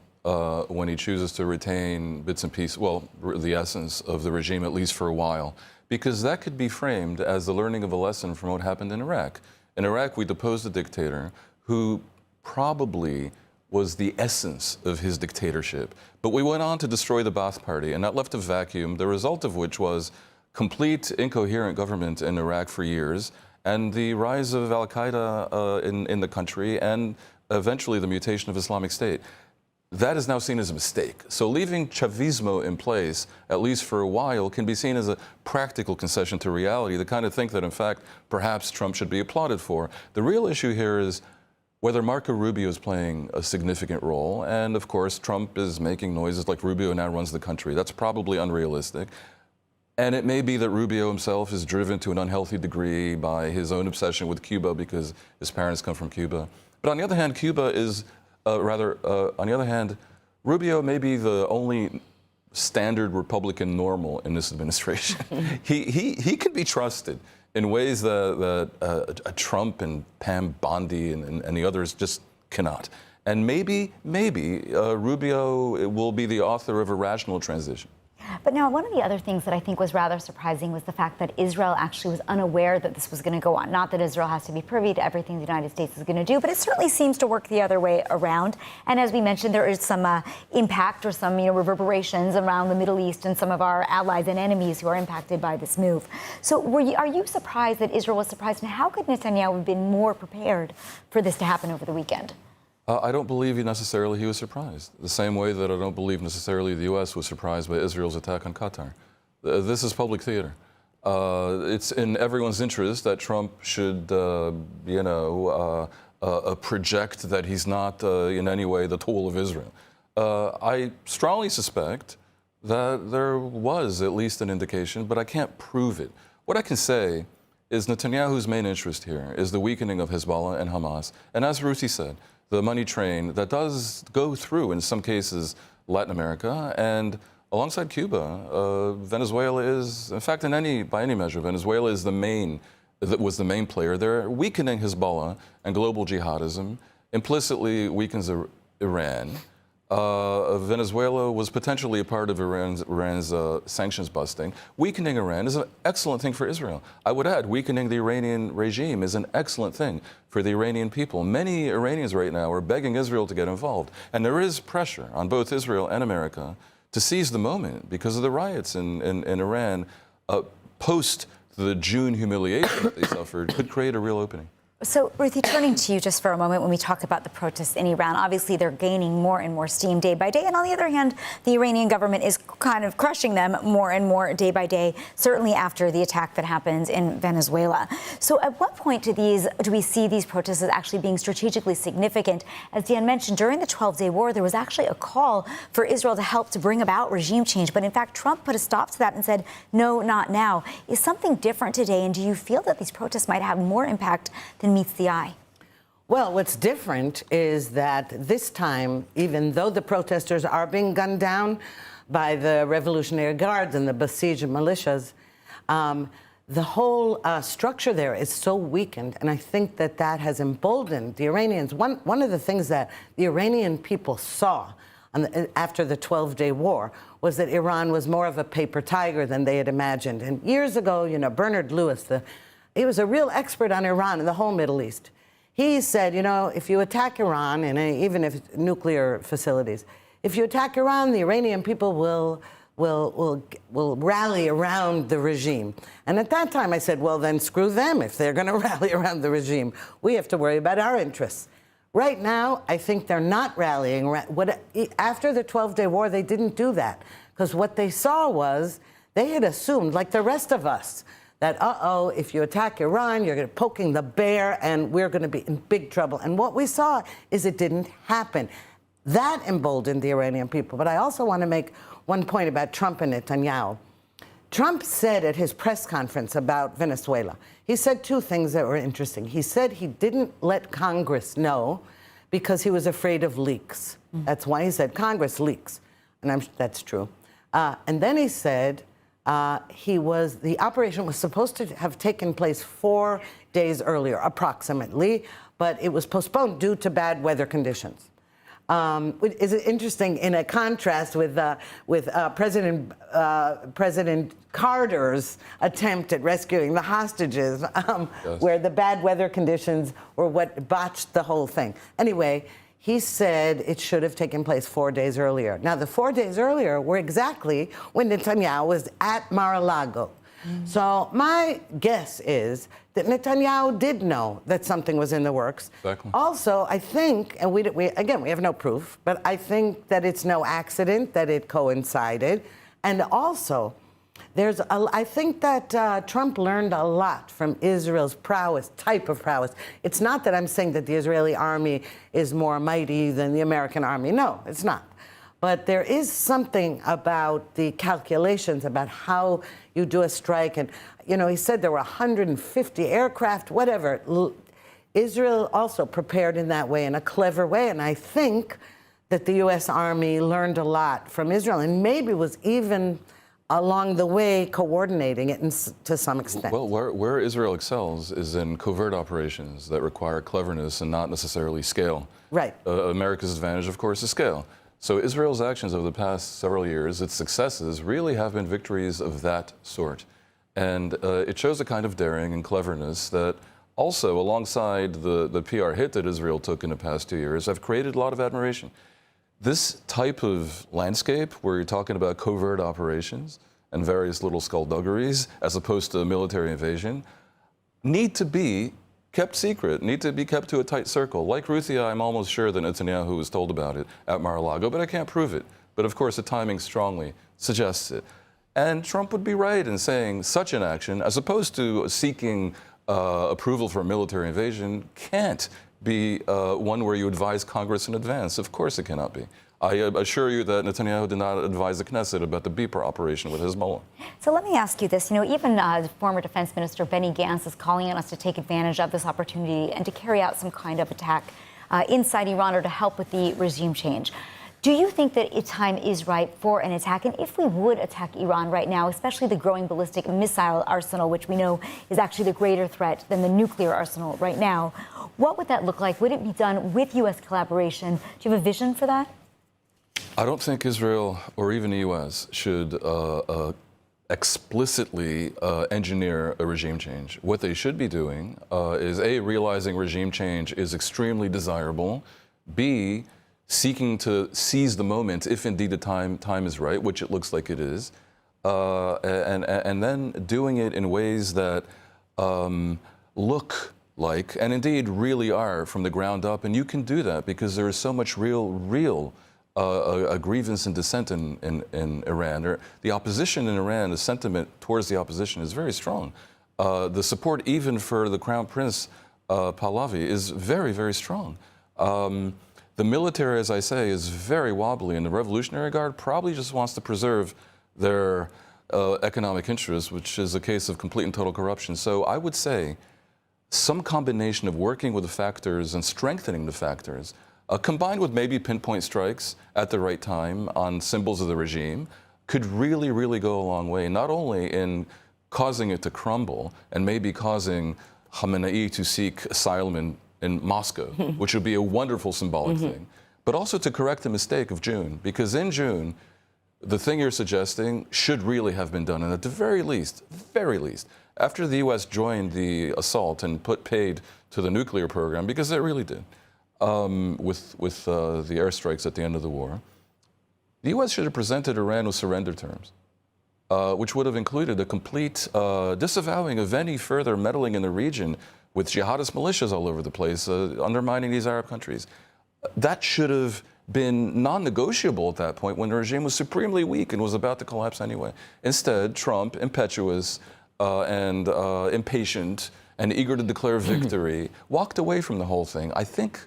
when he chooses to retain bits and pieces, well, the essence of the regime, at least for a while, because that could be framed as the learning of a lesson from what happened in Iraq. In Iraq, we deposed a dictator who probably was the essence of his dictatorship. But we went on to destroy the Ba'ath Party, and that left a vacuum, the result of which was complete incoherent government in Iraq for years, and the rise of al-Qaeda in the country, and eventually the mutation of Islamic State. That is now seen as a mistake. So leaving Chavismo in place, at least for a while, can be seen as a practical concession to reality, the kind of thing that, in fact, perhaps Trump should be applauded for. The real issue here is whether Marco Rubio is playing a significant role, and of course, Trump is making noises like Rubio now runs the country. That's probably unrealistic. And it may be that Rubio himself is driven to an unhealthy degree by his own obsession with Cuba because his parents come from Cuba. But on the other hand, Cuba is, on the other hand, Rubio may be the only standard Republican normal in this administration. he can be trusted in ways that Trump and Pam Bondi and the others just cannot. And maybe Rubio will be the author of a rational transition. But now, one of the other things that I think was rather surprising was the fact that Israel actually was unaware that this was going to go on. Not that Israel has to be privy to everything the United States is going to do, but it certainly seems to work the other way around. And as we mentioned, there is some impact or some reverberations around the Middle East and some of our allies and enemies who are impacted by this move. So are you surprised that Israel was surprised? And how could Netanyahu have been more prepared for this to happen over the weekend? I don't believe he was surprised. The same way that I don't believe necessarily the U.S. was surprised by Israel's attack on Qatar. This is public theater. It's in everyone's interest that Trump should, project that he's not in any way the tool of Israel. I strongly suspect that there was at least an indication, but I can't prove it. What I can say is Netanyahu's main interest here is the weakening of Hezbollah and Hamas. And as Ruthie said, the money train that does go through, in some cases, Latin America, and alongside Cuba, Venezuela is, in fact, by any measure, Venezuela is was the main player. They're weakening Hezbollah and global jihadism, implicitly weakens Iran. Venezuela was potentially a part of Iran's sanctions busting. Weakening Iran is an excellent thing for Israel. I would add, weakening the Iranian regime is an excellent thing for the Iranian people. Many Iranians right now are begging Israel to get involved. And there is pressure on both Israel and America to seize the moment because of the riots in Iran post the June humiliation that they suffered could create a real opening. So, Ruthie, turning to you just for a moment when we talk about the protests in Iran, obviously they're gaining more and more steam day by day. And on the other hand, the Iranian government is kind of crushing them more and more day by day, certainly after the attack that happens in Venezuela. So at what point do we see these protests as actually being strategically significant? As Dan mentioned, during the 12-day war, there was actually a call for Israel to help to bring about regime change. But in fact, Trump put a stop to that and said, no, not now. Is something different today? And do you feel that these protests might have more impact than meets the eye? Well, what's different is that this time, even though the protesters are being gunned down by the Revolutionary Guards and the Basij militias, the whole structure there is so weakened, and I think that has emboldened the Iranians. One of the things that the Iranian people saw after the 12-day war was that Iran was more of a paper tiger than they had imagined. And years ago, Bernard Lewis, the he was a real expert on Iran and the whole Middle East. He said, you know, if you attack Iran, and even if nuclear facilities, if you attack Iran, the Iranian people will rally around the regime. And at that time I said, well, then screw them if they're going to rally around the regime. We have to worry about our interests. Right now, I think they're not rallying around. After the 12-day war, they didn't do that. Because what they saw was, they had assumed, like the rest of us, that, uh-oh, if you attack Iran, you're poking the bear, and we're going to be in big trouble. And what we saw is it didn't happen. That emboldened the Iranian people. But I also want to make one point about Trump and Netanyahu. Trump said at his press conference about Venezuela, he said two things that were interesting. He said he didn't let Congress know because he was afraid of leaks. That's why he said Congress leaks. And that's true. And then he said the operation was supposed to have taken place 4 days earlier, approximately, but it was postponed due to bad weather conditions. Is it interesting in a contrast with President Carter's attempt at rescuing the hostages, yes, where the bad weather conditions were what botched the whole thing. Anyway, he said it should have taken place 4 days earlier. Now, the 4 days earlier were exactly when Netanyahu was at Mar-a-Lago. So my guess is that Netanyahu did know that something was in the works. Exactly. Also, I think, and we have no proof, but I think that it's no accident that it coincided. And also, I think that Trump learned a lot from Israel's type of prowess. It's not that I'm saying that the Israeli army is more mighty than the American army. No, it's not. But there is something about the calculations about how you do a strike. And, you know, he said there were 150 aircraft, whatever. Israel also prepared in that way, in a clever way. And I think that the U.S. Army learned a lot from Israel and maybe was even along the way coordinating it to some extent. Well, where Israel excels is in covert operations that require cleverness and not necessarily scale. Right. America's advantage, of course, is scale. So Israel's actions over the past several years, its successes, really have been victories of that sort. And it shows a kind of daring and cleverness that also, alongside the PR hit that Israel took in the past 2 years, have created a lot of admiration. This type of landscape, where you're talking about covert operations and various little skullduggeries, as opposed to military invasion, need to be kept secret, need to be kept to a tight circle. Like Ruthie, I'm almost sure that Netanyahu was told about it at Mar-a-Lago, but I can't prove it. But of course, the timing strongly suggests it. And Trump would be right in saying such an action, as opposed to seeking approval for a military invasion, can't be one where you advise Congress in advance. Of course it cannot be. I assure you that Netanyahu did not advise the Knesset about the beeper operation with Hezbollah. So let me ask you this. You know, even former Defense Minister Benny Gantz is calling on us to take advantage of this opportunity and to carry out some kind of attack inside Iran or to help with the regime change. Do you think that time is right for an attack? And if we would attack Iran right now, especially the growing ballistic missile arsenal, which we know is actually the greater threat than the nuclear arsenal right now, what would that look like? Would it be done with U.S. collaboration? Do you have a vision for that? I don't think Israel or even the U.S. should explicitly engineer a regime change. What they should be doing is A, realizing regime change is extremely desirable, B, seeking to seize the moment if indeed the time is right, which it looks like it is, and then doing it in ways that look like, and indeed really are, from the ground up. And you can do that because there is so much real a grievance and dissent in Iran. Or the opposition in Iran, the sentiment towards the opposition is very strong. The support even for the Crown Prince Pahlavi is very, very strong. The military, as I say, is very wobbly, and the Revolutionary Guard probably just wants to preserve their economic interests, which is a case of complete and total corruption. So I would say some combination of working with the factors and strengthening the factors, combined with maybe pinpoint strikes at the right time on symbols of the regime, could really, really go a long way, not only in causing it to crumble and maybe causing Khamenei to seek asylum in Moscow, which would be a wonderful symbolic thing, but also to correct the mistake of June, because in June, the thing you're suggesting should really have been done, and at the very least, After the U.S. joined the assault and paid to the nuclear program, because it really did, with the airstrikes at the end of the war, the U.S. should have presented Iran with surrender terms, which would have included a complete disavowing of any further meddling in the region with jihadist militias all over the place, undermining these Arab countries. That should have been non-negotiable at that point when the regime was supremely weak and was about to collapse anyway. Instead, Trump, impetuous and impatient and eager to declare victory, walked away from the whole thing. I think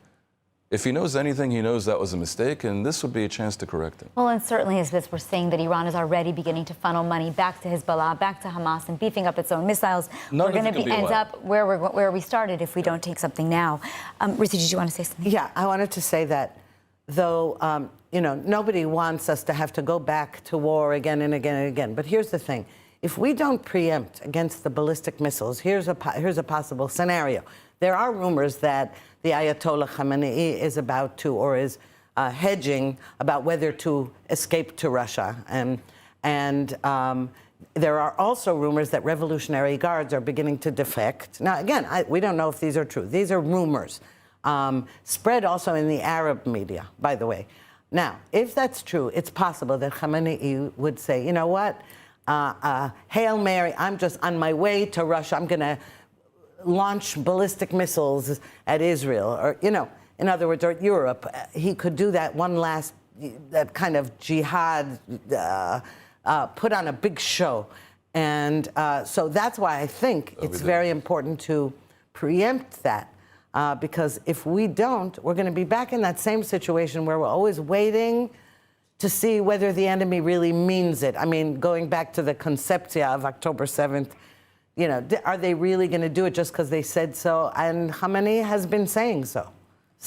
if he knows anything, he knows that was a mistake, and this would be a chance to correct it. Well, and certainly as we're seeing that Iran is already beginning to funnel money back to Hezbollah, back to Hamas, and beefing up its own missiles. We're going to end up where we started if we don't take something now. Ruthie, did you want to say something? Yeah, I wanted to say that though, you know, nobody wants us to have to go back to war again and again and again. But here's the thing. If we don't preempt against the ballistic missiles, here's a possible scenario. There are rumors that the Ayatollah Khamenei is about to, or is hedging about whether to escape to Russia. And there are also rumors that Revolutionary Guards are beginning to defect. Now, again, we don't know if these are true. These are rumors. Spread also in the Arab media, by the way. Now, if that's true, it's possible that Khamenei would say, you know what, Hail Mary, I'm just on my way to Russia. I'm going to launch ballistic missiles at Israel, or, you know, in other words, or at Europe. He could do that one last, that kind of jihad, put on a big show. And so that's why I think it's very important to preempt that. Because if we don't, we're going to be back in that same situation where we're always waiting to see whether the enemy really means it. I mean, going back to the conceptia of October 7th, you know, are they really going to do it just because they said so? And Khamenei has been saying so.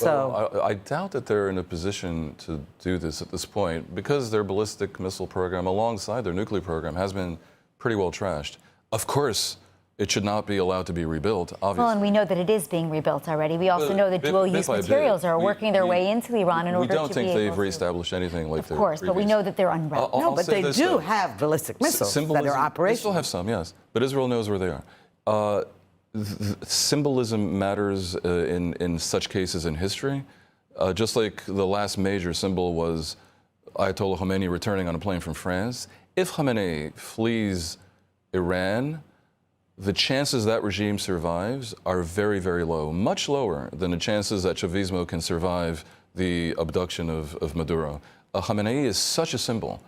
Well, I doubt that they're in a position to do this at this point because their ballistic missile program, alongside their nuclear program, has been pretty well trashed. Of course, it should not be allowed to be rebuilt, obviously. Well, and we know that it is being rebuilt already. We also know that dual-use materials are working their way into Iran in order to be able to... We don't think they've reestablished anything like that. Of course, but we know that they're unraveled. No, but they do have ballistic missiles that are operational. They still have some, yes. But Israel knows where they are. Symbolism matters in such cases in history. Just like the last major symbol was Ayatollah Khomeini returning on a plane from France. If Khomeini flees Iran, the chances that regime survives are very, very low, much lower than the chances that Chavismo can survive the abduction of Maduro. Khamenei is such a symbol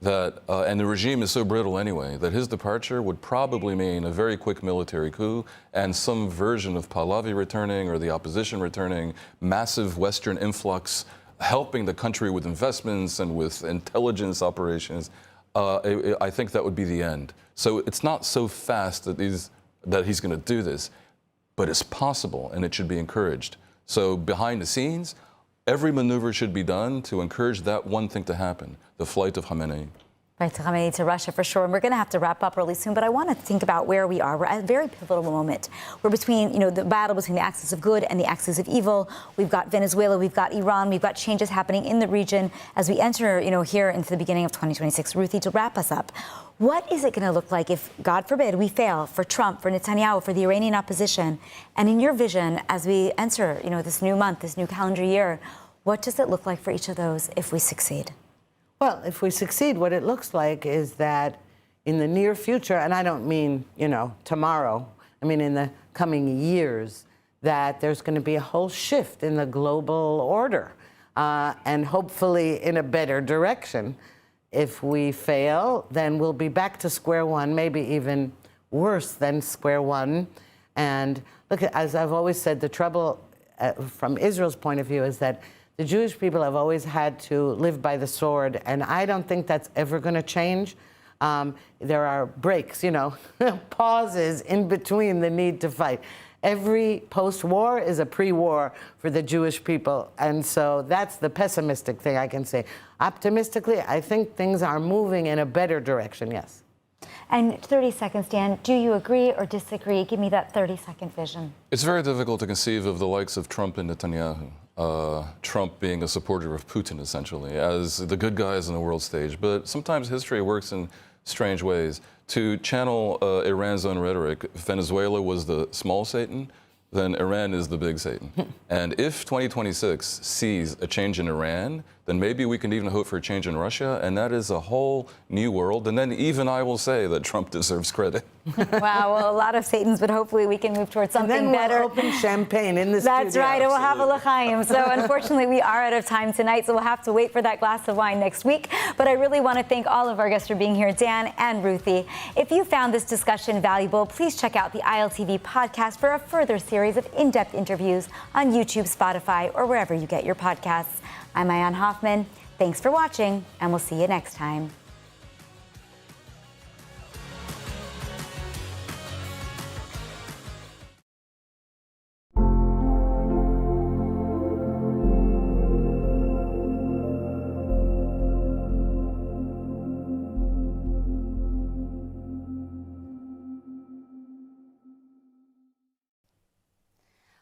that, and the regime is so brittle anyway, that his departure would probably mean a very quick military coup and some version of Pahlavi returning or the opposition returning, massive Western influx, helping the country with investments and with intelligence operations. I think that would be the end. So it's not so fast that he's going to do this, but it's possible and it should be encouraged. So behind the scenes, every maneuver should be done to encourage that one thing to happen, the flight of Khamenei. Right, to Khamenei, to Russia, for sure. And we're going to have to wrap up really soon, but I want to think about where we are. We're at a very pivotal moment. We're between, you know, the battle between the axis of good and the axis of evil. We've got Venezuela, we've got Iran, we've got changes happening in the region as we enter, you know, here into the beginning of 2026. Ruthie, to wrap us up, what is it going to look like if, God forbid, we fail for Trump, for Netanyahu, for the Iranian opposition? And in your vision, as we enter, you know, this new month, this new calendar year, what does it look like for each of those if we succeed? Well, if we succeed, what it looks like is that in the near future, and I don't mean, you know, tomorrow, I mean in the coming years, that there's going to be a whole shift in the global order, and hopefully in a better direction. If we fail, then we'll be back to square one, maybe even worse than square one. And look, as I've always said, the trouble from Israel's point of view is that the Jewish people have always had to live by the sword, and I don't think that's ever going to change. There are breaks, you know, pauses in between the need to fight. Every post-war is a pre-war for the Jewish people, and so that's the pessimistic thing I can say. Optimistically, I think things are moving in a better direction, yes. And 30 seconds, Dan, do you agree or disagree? Give me that 30-second vision. It's very difficult to conceive of the likes of Trump and Netanyahu. Trump being a supporter of Putin, essentially, as the good guys on the world stage. But sometimes history works in strange ways. to channel Iran's own rhetoric, if Venezuela was the small Satan, then Iran is the big Satan. And if 2026 sees a change in Iran, then maybe we can even hope for a change in Russia, and that is a whole new world. And then even I will say that Trump deserves credit. Wow, well, a lot of Satans, but hopefully we can move towards something and then better. We'll open champagne in the studio. That's right, and we'll have a l'chaim. So unfortunately, we are out of time tonight, so we'll have to wait for that glass of wine next week. But I really want to thank all of our guests for being here, Dan and Ruthie. If you found this discussion valuable, please check out the ILTV podcast for a further series of in-depth interviews on YouTube, Spotify, or wherever you get your podcasts. I'm Ayan Hoffman. Thanks for watching, and we'll see you next time.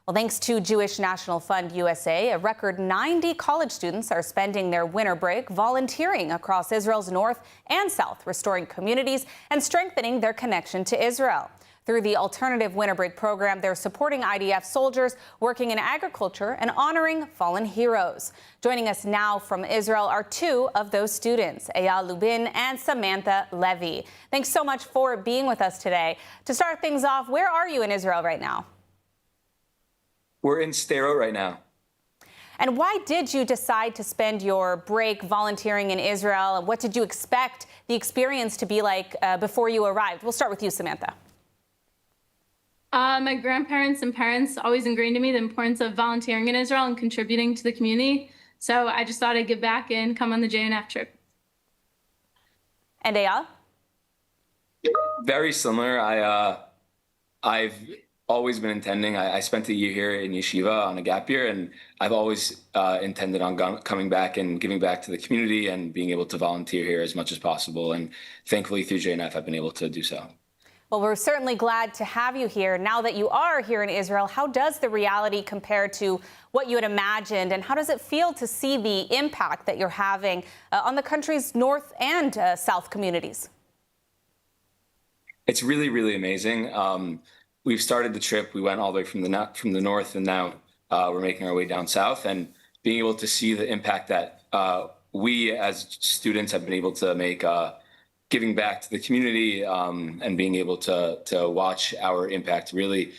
Well, thanks to Jewish National Fund USA, a record 90 college students are spending their winter break volunteering across Israel's north and south, restoring communities and strengthening their connection to Israel. Through the Alternative Winter Break program, they're supporting IDF soldiers working in agriculture and honoring fallen heroes. Joining us now from Israel are two of those students, Eyal Lubin and Samantha Levy. Thanks so much for being with us today. To start things off, where are you in Israel right now? We're in Sderot right now. And why did you decide to spend your break volunteering in Israel? And what did you expect the experience to be like before you arrived? We'll start with you, Samantha. My grandparents and parents always ingrained in me the importance of volunteering in Israel and contributing to the community. So I just thought I'd give back and come on the JNF trip. And Eyal? Very similar. I've always been intending. I spent a year here in yeshiva on a gap year, and I've always intended on coming back and giving back to the community and being able to volunteer here as much as possible. And thankfully, through JNF, I've been able to do so. Well, we're certainly glad to have you here. Now that you are here in Israel, how does the reality compare to what you had imagined, and how does it feel to see the impact that you're having on the country's north and south communities? It's really, really amazing. We've started the trip. We went all the way from the north, and now we're making our way down south. And being able to see the impact that we as students have been able to make, giving back to the community, and being able to watch our impact really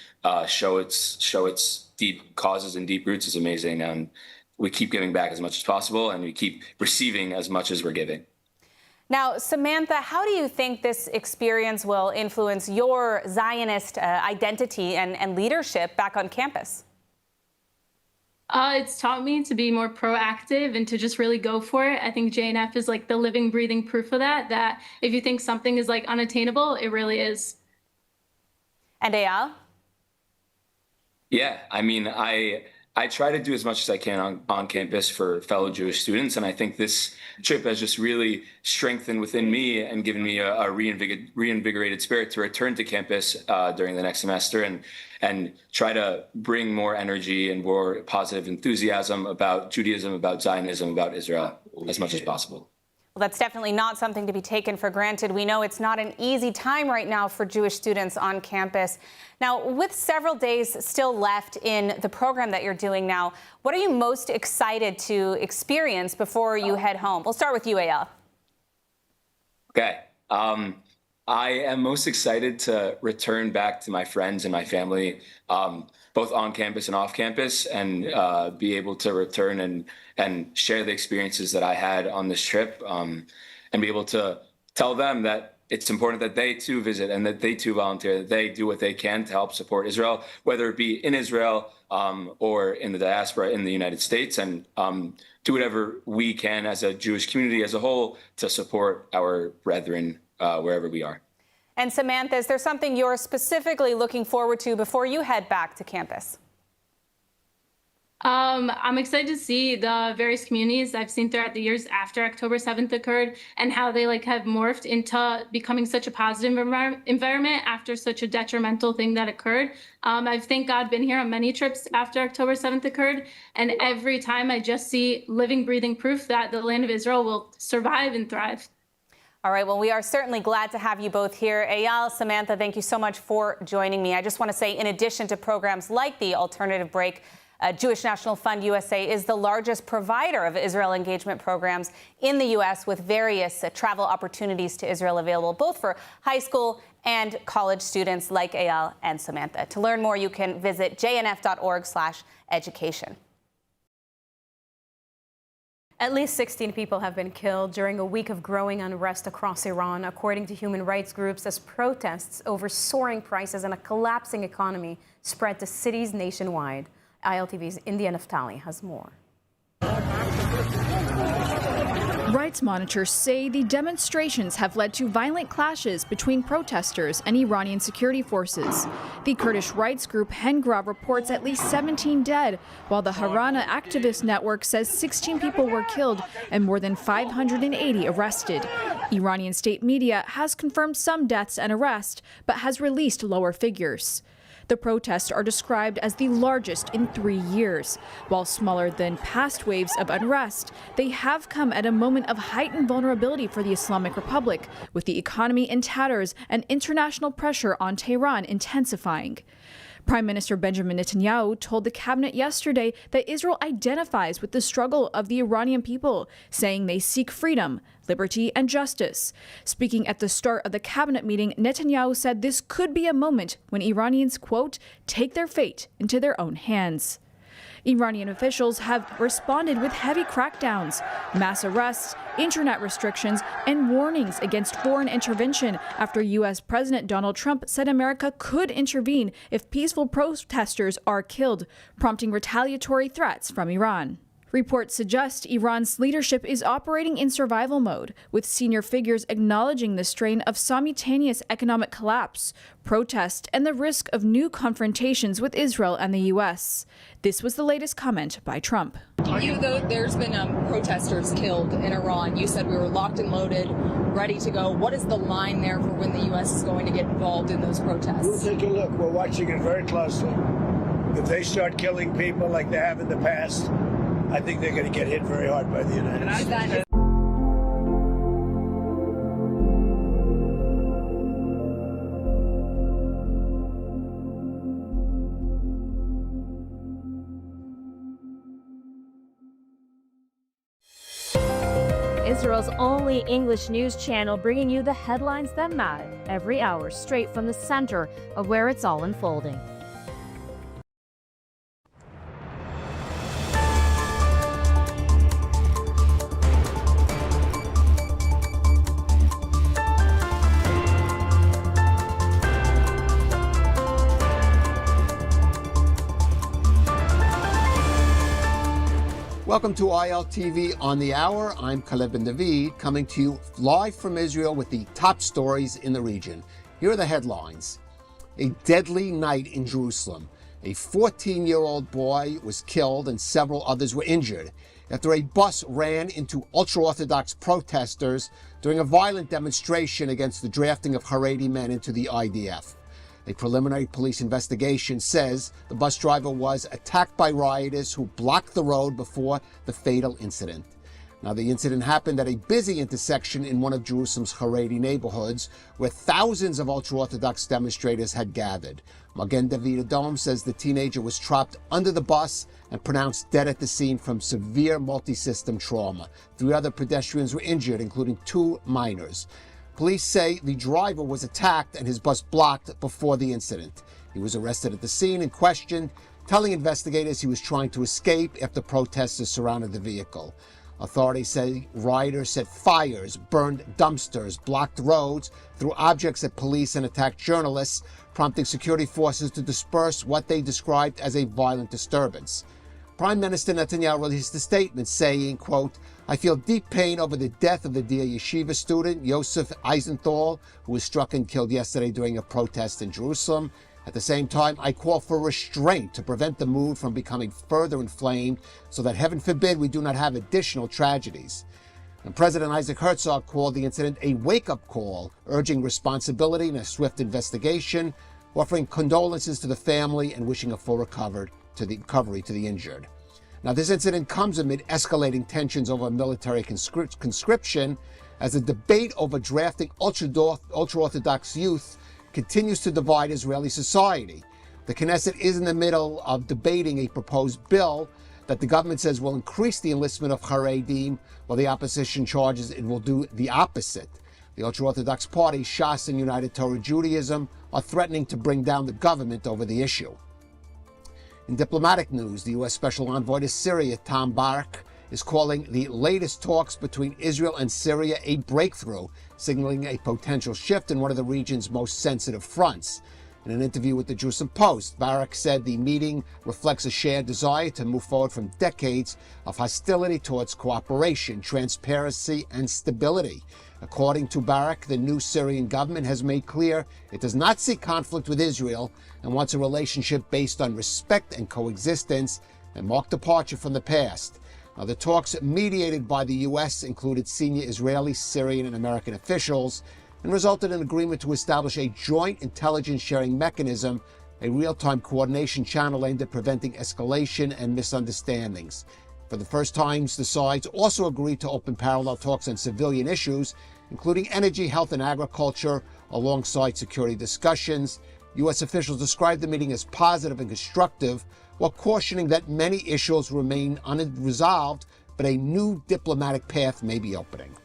show its deep causes and deep roots is amazing. And we keep giving back as much as possible, and we keep receiving as much as we're giving. Now, Samantha, how do you think this experience will influence your Zionist identity and leadership back on campus? It's taught me to be more proactive and to just really go for it. I think JNF is like the living, breathing proof of that if you think something is like unattainable, it really is. And Eyal? Yeah, I mean, I try to do as much as I can on campus for fellow Jewish students, and I think this trip has just really strengthened within me and given me a reinvigorated spirit to return to campus during the next semester and try to bring more energy and more positive enthusiasm about Judaism, about Zionism, about Israel as much as possible. Well, that's definitely not something to be taken for granted. We know it's not an easy time right now for Jewish students on campus. Now, with several days still left in the program that you're doing now, what are you most excited to experience before you head home? We'll start with you, Eyal. Okay. I am most excited to return back to my friends and my family, both on campus and off campus, and be able to return and share the experiences that I had on this trip, and be able to tell them that it's important that they too visit and that they too volunteer, that they do what they can to help support Israel, whether it be in Israel or in the diaspora in the United States, and do whatever we can as a Jewish community as a whole to support our brethren wherever we are. And Samantha, is there something you're specifically looking forward to before you head back to campus? I'm excited to see the various communities I've seen throughout the years after October 7th occurred and how they have morphed into becoming such a positive environment after such a detrimental thing that occurred. I've, thank God, been here on many trips after October 7th occurred, and every time I just see living, breathing proof that the land of Israel will survive and thrive. All right, well, we are certainly glad to have you both here. Eyal, Samantha, thank you so much for joining me. I just want to say, in addition to programs like the Alternative Break, Jewish National Fund USA is the largest provider of Israel engagement programs in the U.S., with various travel opportunities to Israel available, both for high school and college students like Eyal and Samantha. To learn more, you can visit jnf.org/education. At least 16 people have been killed during a week of growing unrest across Iran, according to human rights groups, as protests over soaring prices and a collapsing economy spread to cities nationwide. ILTV's India Naftali has more. Rights monitors say the demonstrations have led to violent clashes between protesters and Iranian security forces. The Kurdish rights group Hengra reports at least 17 dead, while the Harana activist network says 16 people were killed and more than 580 arrested. Iranian state media has confirmed some deaths and arrests, but has released lower figures. The protests are described as the largest in 3 years. While smaller than past waves of unrest, they have come at a moment of heightened vulnerability for the Islamic Republic, with the economy in tatters and international pressure on Tehran intensifying. Prime Minister Benjamin Netanyahu told the cabinet yesterday that Israel identifies with the struggle of the Iranian people, saying they seek freedom, liberty, and justice. Speaking at the start of the cabinet meeting, Netanyahu said this could be a moment when Iranians, quote, take their fate into their own hands. Iranian officials have responded with heavy crackdowns, mass arrests, internet restrictions, and warnings against foreign intervention after U.S. President Donald Trump said America could intervene if peaceful protesters are killed, prompting retaliatory threats from Iran. Reports suggest Iran's leadership is operating in survival mode, with senior figures acknowledging the strain of simultaneous economic collapse, protest, and the risk of new confrontations with Israel and the U.S. This was the latest comment by Trump. You, though, there's been protesters killed in Iran. You said we were locked and loaded, ready to go. What is the line there for when the U.S. is going to get involved in those protests? We'll take a look. We're watching it very closely. If they start killing people like they have in the past, I think they're going to get hit very hard by the United States. Israel's only English news channel, bringing you the headlines that matter every hour, straight from the center of where it's all unfolding. Welcome to ILTV on the Hour. I'm Caleb Ben David, coming to you live from Israel with the top stories in the region. Here are the headlines. A deadly night in Jerusalem. A 14-year-old boy was killed and several others were injured after a bus ran into ultra-Orthodox protesters during a violent demonstration against the drafting of Haredi men into the IDF. A preliminary police investigation says the bus driver was attacked by rioters who blocked the road before the fatal incident. Now, the incident happened at a busy intersection in one of Jerusalem's Haredi neighborhoods, where thousands of ultra-Orthodox demonstrators had gathered. Magen David Adom says the teenager was trapped under the bus and pronounced dead at the scene from severe multi-system trauma. 3 other pedestrians were injured, including 2 minors. Police say the driver was attacked and his bus blocked before the incident. He was arrested at the scene and questioned, telling investigators he was trying to escape after protesters surrounded the vehicle. Authorities say rioters set fires, burned dumpsters, blocked roads, threw objects at police and attacked journalists, prompting security forces to disperse what they described as a violent disturbance. Prime Minister Netanyahu released a statement saying, quote, I feel deep pain over the death of the Deir Yeshiva student, Yosef Eisenthal, who was struck and killed yesterday during a protest in Jerusalem. At the same time, I call for restraint to prevent the mood from becoming further inflamed so that, heaven forbid, we do not have additional tragedies. And President Isaac Herzog called the incident a wake-up call, urging responsibility and a swift investigation, offering condolences to the family and wishing a full recovery to the injured. Now, this incident comes amid escalating tensions over military conscription. as the debate over drafting ultra-Orthodox youth continues to divide Israeli society. The Knesset is in the middle of debating a proposed bill that the government says will increase the enlistment of Haredim, while the opposition charges it will do the opposite. The ultra-Orthodox party, Shas and United Torah Judaism, are threatening to bring down the government over the issue. In diplomatic news, the U.S. Special Envoy to Syria, Tom Barak, is calling the latest talks between Israel and Syria a breakthrough, signaling a potential shift in one of the region's most sensitive fronts. In an interview with the Jerusalem Post, Barak said the meeting reflects a shared desire to move forward from decades of hostility towards cooperation, transparency, and stability. According to Barak, the new Syrian government has made clear it does not seek conflict with Israel and wants a relationship based on respect and coexistence, a marked departure from the past. Now, the talks mediated by the U.S. included senior Israeli, Syrian, and American officials and resulted in agreement to establish a joint intelligence sharing mechanism, a real-time coordination channel aimed at preventing escalation and misunderstandings. For the first time, the sides also agreed to open parallel talks on civilian issues, including energy, health, and agriculture, alongside security discussions. U.S. officials described the meeting as positive and constructive, while cautioning that many issues remain unresolved, but a new diplomatic path may be opening.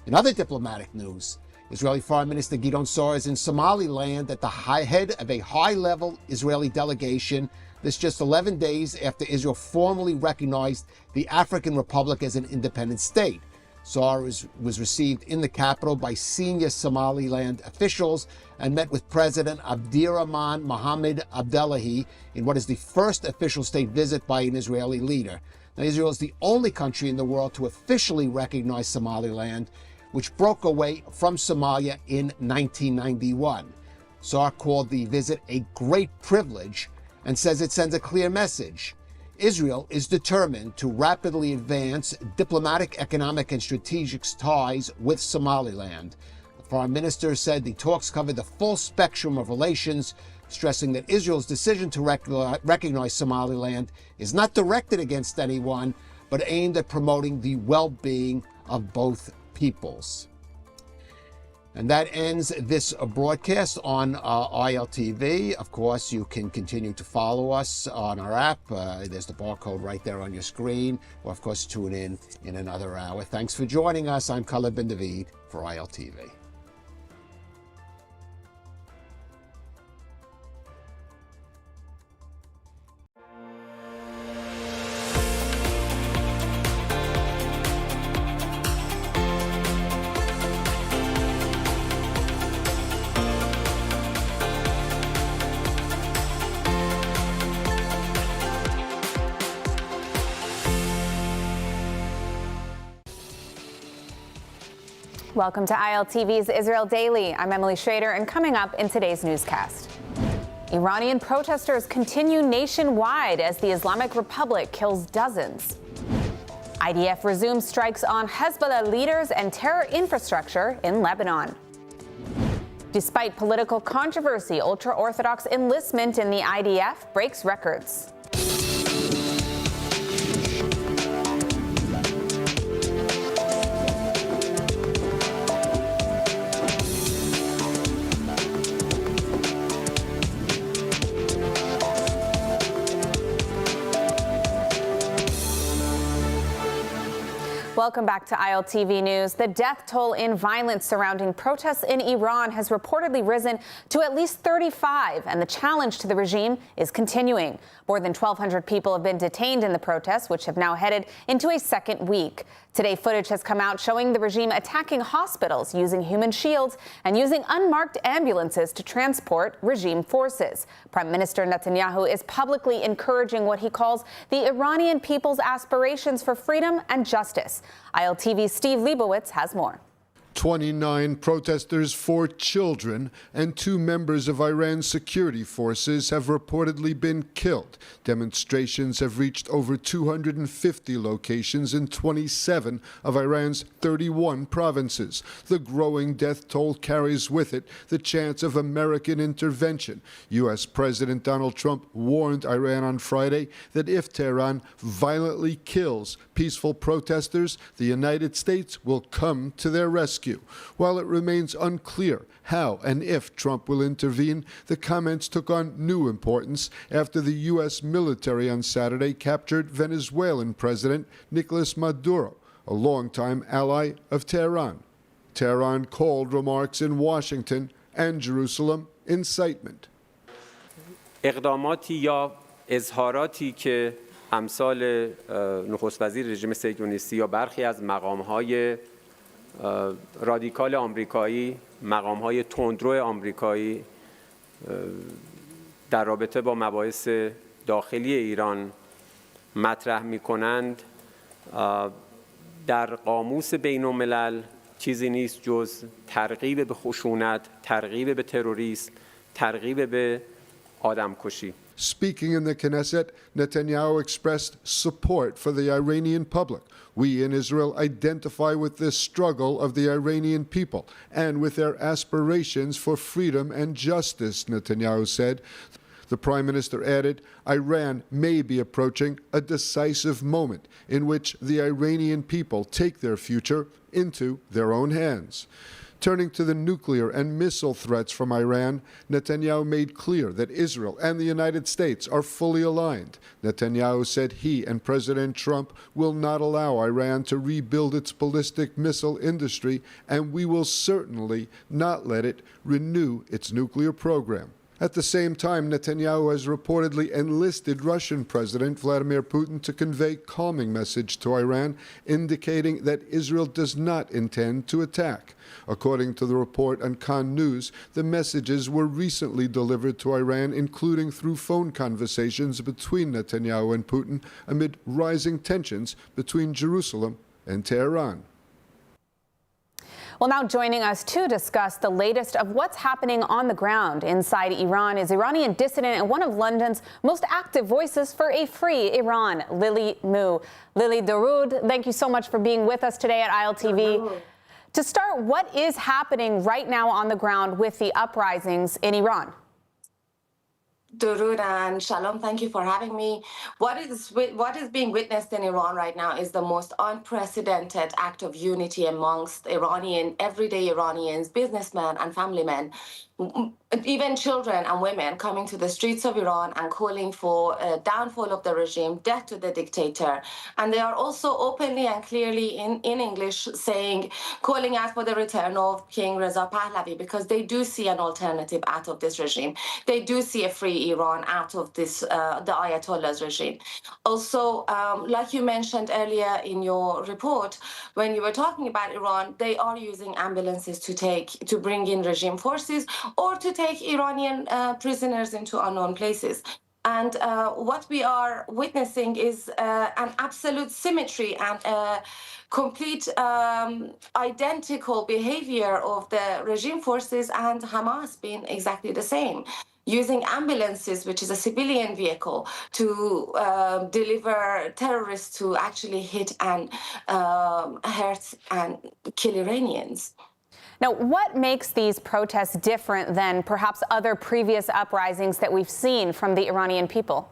In other diplomatic news, Israeli Foreign Minister Gideon Sa'ar is in Somaliland at the head of a high-level Israeli delegation. This just 11 days after Israel formally recognized the African Republic as an independent state. Sa'ar was received in the capital by senior Somaliland officials and met with President Abdirahman Mohamed Abdullahi in what is the first official state visit by an Israeli leader. Now, Israel is the only country in the world to officially recognize Somaliland, which broke away from Somalia in 1991. Sa'ar called the visit a great privilege and says it sends a clear message. Israel is determined to rapidly advance diplomatic, economic, and strategic ties with Somaliland. The foreign minister said the talks covered the full spectrum of relations, stressing that Israel's decision to recognize Somaliland is not directed against anyone, but aimed at promoting the well-being of both peoples. And that ends this broadcast on ILTV. Of course, you can continue to follow us on our app. There's the barcode right there on your screen. Or, of course, tune in another hour. Thanks for joining us. I'm Khaled Ben David for ILTV. Welcome to ILTV's Israel Daily. I'm Emily Schrader, and coming up in today's newscast, Iranian protesters continue nationwide as the Islamic Republic kills dozens. IDF resumes strikes on Hezbollah leaders and terror infrastructure in Lebanon. Despite political controversy, ultra-Orthodox enlistment in the IDF breaks records. Welcome back to ILTV News. The death toll in violence surrounding protests in Iran has reportedly risen to at least 35, and the challenge to the regime is continuing. More than 1,200 people have been detained in the protests, which have now headed into a second week. Today, footage has come out showing the regime attacking hospitals, using human shields, and using unmarked ambulances to transport regime forces. Prime Minister Netanyahu is publicly encouraging what he calls the Iranian people's aspirations for freedom and justice. ILTV's Steve Leibowitz has more. 29 protesters, 4 children, and 2 members of Iran's security forces have reportedly been killed. Demonstrations have reached over 250 locations in 27 of Iran's 31 provinces. The growing death toll carries with it the chance of American intervention. U.S. President Donald Trump warned Iran on Friday that if Tehran violently kills peaceful protesters, the United States will come to their rescue. While it remains unclear how and if Trump will intervene, the comments took on new importance after the U.S. military on Saturday captured Venezuelan President Nicolas Maduro, a longtime ally of Tehran. Tehran called remarks in Washington and Jerusalem incitement. اقداماتی یا اظهاراتی که امثال نخست وزیر رژیم صهیونیستی یا برخی از مقام‌های رادیکال آمریکایی، مقام‌های تندرو آمریکایی در رابطه با مباحث داخلی ایران مطرح می‌کنند در قاموس بین‌الملل چیزی نیست جز ترغیب به خشونت، ترغیب به تروریسم، ترغیب به آدمکشی. Speaking in the Knesset, Netanyahu expressed support for the Iranian public. We in Israel identify with this struggle of the Iranian people and with their aspirations for freedom and justice, Netanyahu said. The Prime Minister added, Iran may be approaching a decisive moment in which the Iranian people take their future into their own hands. Turning to the nuclear and missile threats from Iran, Netanyahu made clear that Israel and the United States are fully aligned. Netanyahu said he and President Trump will not allow Iran to rebuild its ballistic missile industry, and we will certainly not let it renew its nuclear program. At the same time, Netanyahu has reportedly enlisted Russian President Vladimir Putin to convey calming message to Iran, indicating that Israel does not intend to attack. According to the report on Khan News, the messages were recently delivered to Iran, including through phone conversations between Netanyahu and Putin amid rising tensions between Jerusalem and Tehran. Well, now joining us to discuss the latest of what's happening on the ground inside Iran is Iranian dissident and one of London's most active voices for a free Iran, Lily Mu. Lily Daroud, thank you so much for being with us today at ILTV. To start, what is happening right now on the ground with the uprisings in Iran? Durud and Shalom, thank you for having me. What is being witnessed in Iran right now is the most unprecedented act of unity amongst everyday Iranians, businessmen and family men, even children and women coming to the streets of Iran and calling for a downfall of the regime, death to the dictator. And they are also openly and clearly in English calling out for the return of King Reza Pahlavi, because they do see an alternative out of this regime. They do see a free Iran out of this, the Ayatollah's regime. Also, like you mentioned earlier in your report, when you were talking about Iran, they are using ambulances to bring in regime forces or to take Iranian prisoners into unknown places. And what we are witnessing is an absolute symmetry and complete identical behavior of the regime forces and Hamas being exactly the same, using ambulances, which is a civilian vehicle, to deliver terrorists to actually hit and hurt and kill Iranians. Now, what makes these protests different than perhaps other previous uprisings that we've seen from the Iranian people?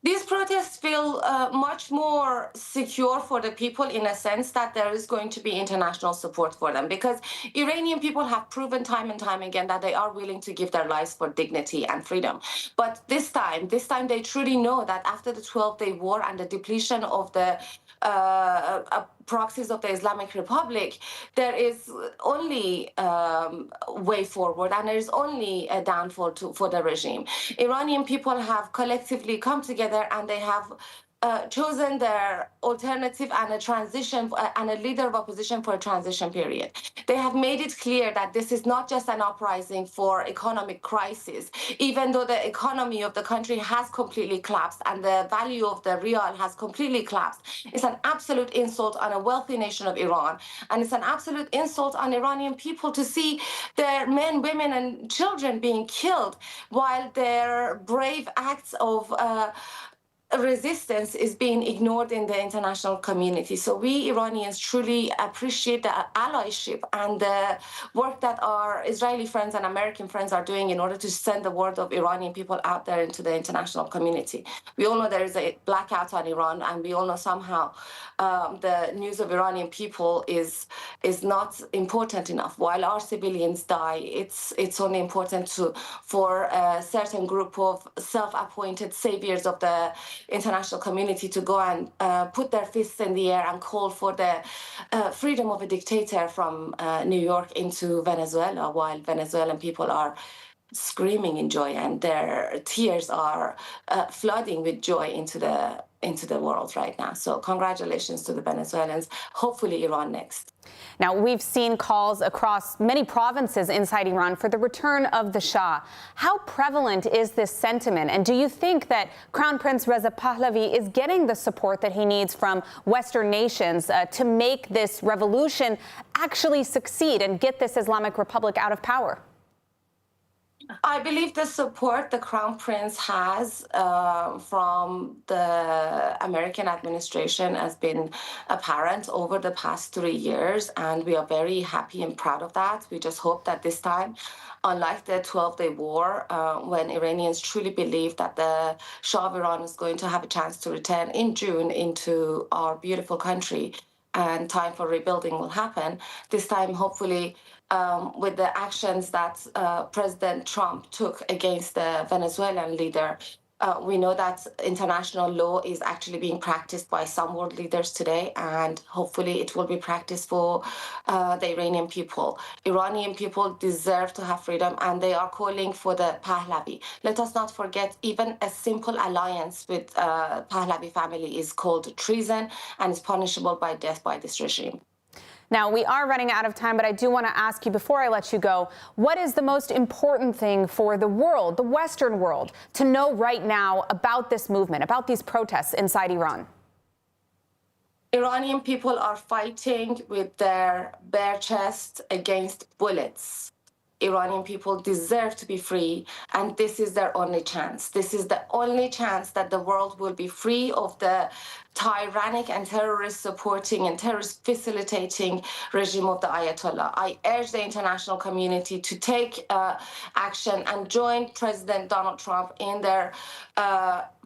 These protests feel much more secure for the people in a sense that there is going to be international support for them, because Iranian people have proven time and time again that they are willing to give their lives for dignity and freedom. But this time they truly know that after the 12-day war and the depletion of the proxies of the Islamic Republic, there is only way forward and there is only a downfall for the regime. Iranian people have collectively come together and they have chosen their alternative and a transition and a leader of opposition for a transition period. They have made it clear that this is not just an uprising for economic crisis, even though the economy of the country has completely collapsed and the value of the real has completely collapsed. It's an absolute insult on a wealthy nation of Iran, and it's an absolute insult on Iranian people to see their men, women, and children being killed while their brave acts of resistance is being ignored in the international community. So we Iranians truly appreciate the allyship and the work that our Israeli friends and American friends are doing in order to send the word of Iranian people out there into the international community. We all know there is a blackout on Iran, and we all know somehow the news of Iranian people is not important enough. While our civilians die, it's only important for a certain group of self-appointed saviors of the international community to go and put their fists in the air and call for the freedom of a dictator from New York into Venezuela, while Venezuelan people are screaming in joy and their tears are flooding with joy into the world right now. So congratulations to the Venezuelans. Hopefully Iran next. Now, we've seen calls across many provinces inside Iran for the return of the Shah. How prevalent is this sentiment? And do you think that Crown Prince Reza Pahlavi is getting the support that he needs from Western nations to make this revolution actually succeed and get this Islamic Republic out of power? I believe the support the Crown Prince has from the American administration has been apparent over the past 3 years, and we are very happy and proud of that. We just hope that this time, unlike the 12-day war, when Iranians truly believe that the Shah of Iran is going to have a chance to return in June into our beautiful country and time for rebuilding will happen, this time hopefully with the actions that President Trump took against the Venezuelan leader, we know that international law is actually being practiced by some world leaders today, and hopefully it will be practiced for the Iranian people. Iranian people deserve to have freedom, and they are calling for the Pahlavi. Let us not forget, even a simple alliance with Pahlavi family is called treason and is punishable by death by this regime. Now, we are running out of time, but I do want to ask you before I let you go, what is the most important thing for the world, the Western world, to know right now about this movement, about these protests inside Iran? Iranian people are fighting with their bare chest against bullets. Iranian people deserve to be free, and this is their only chance. This is the only chance that the world will be free of the tyrannic and terrorist-supporting and terrorist-facilitating regime of the Ayatollah. I urge the international community to take action and join President Donald Trump in their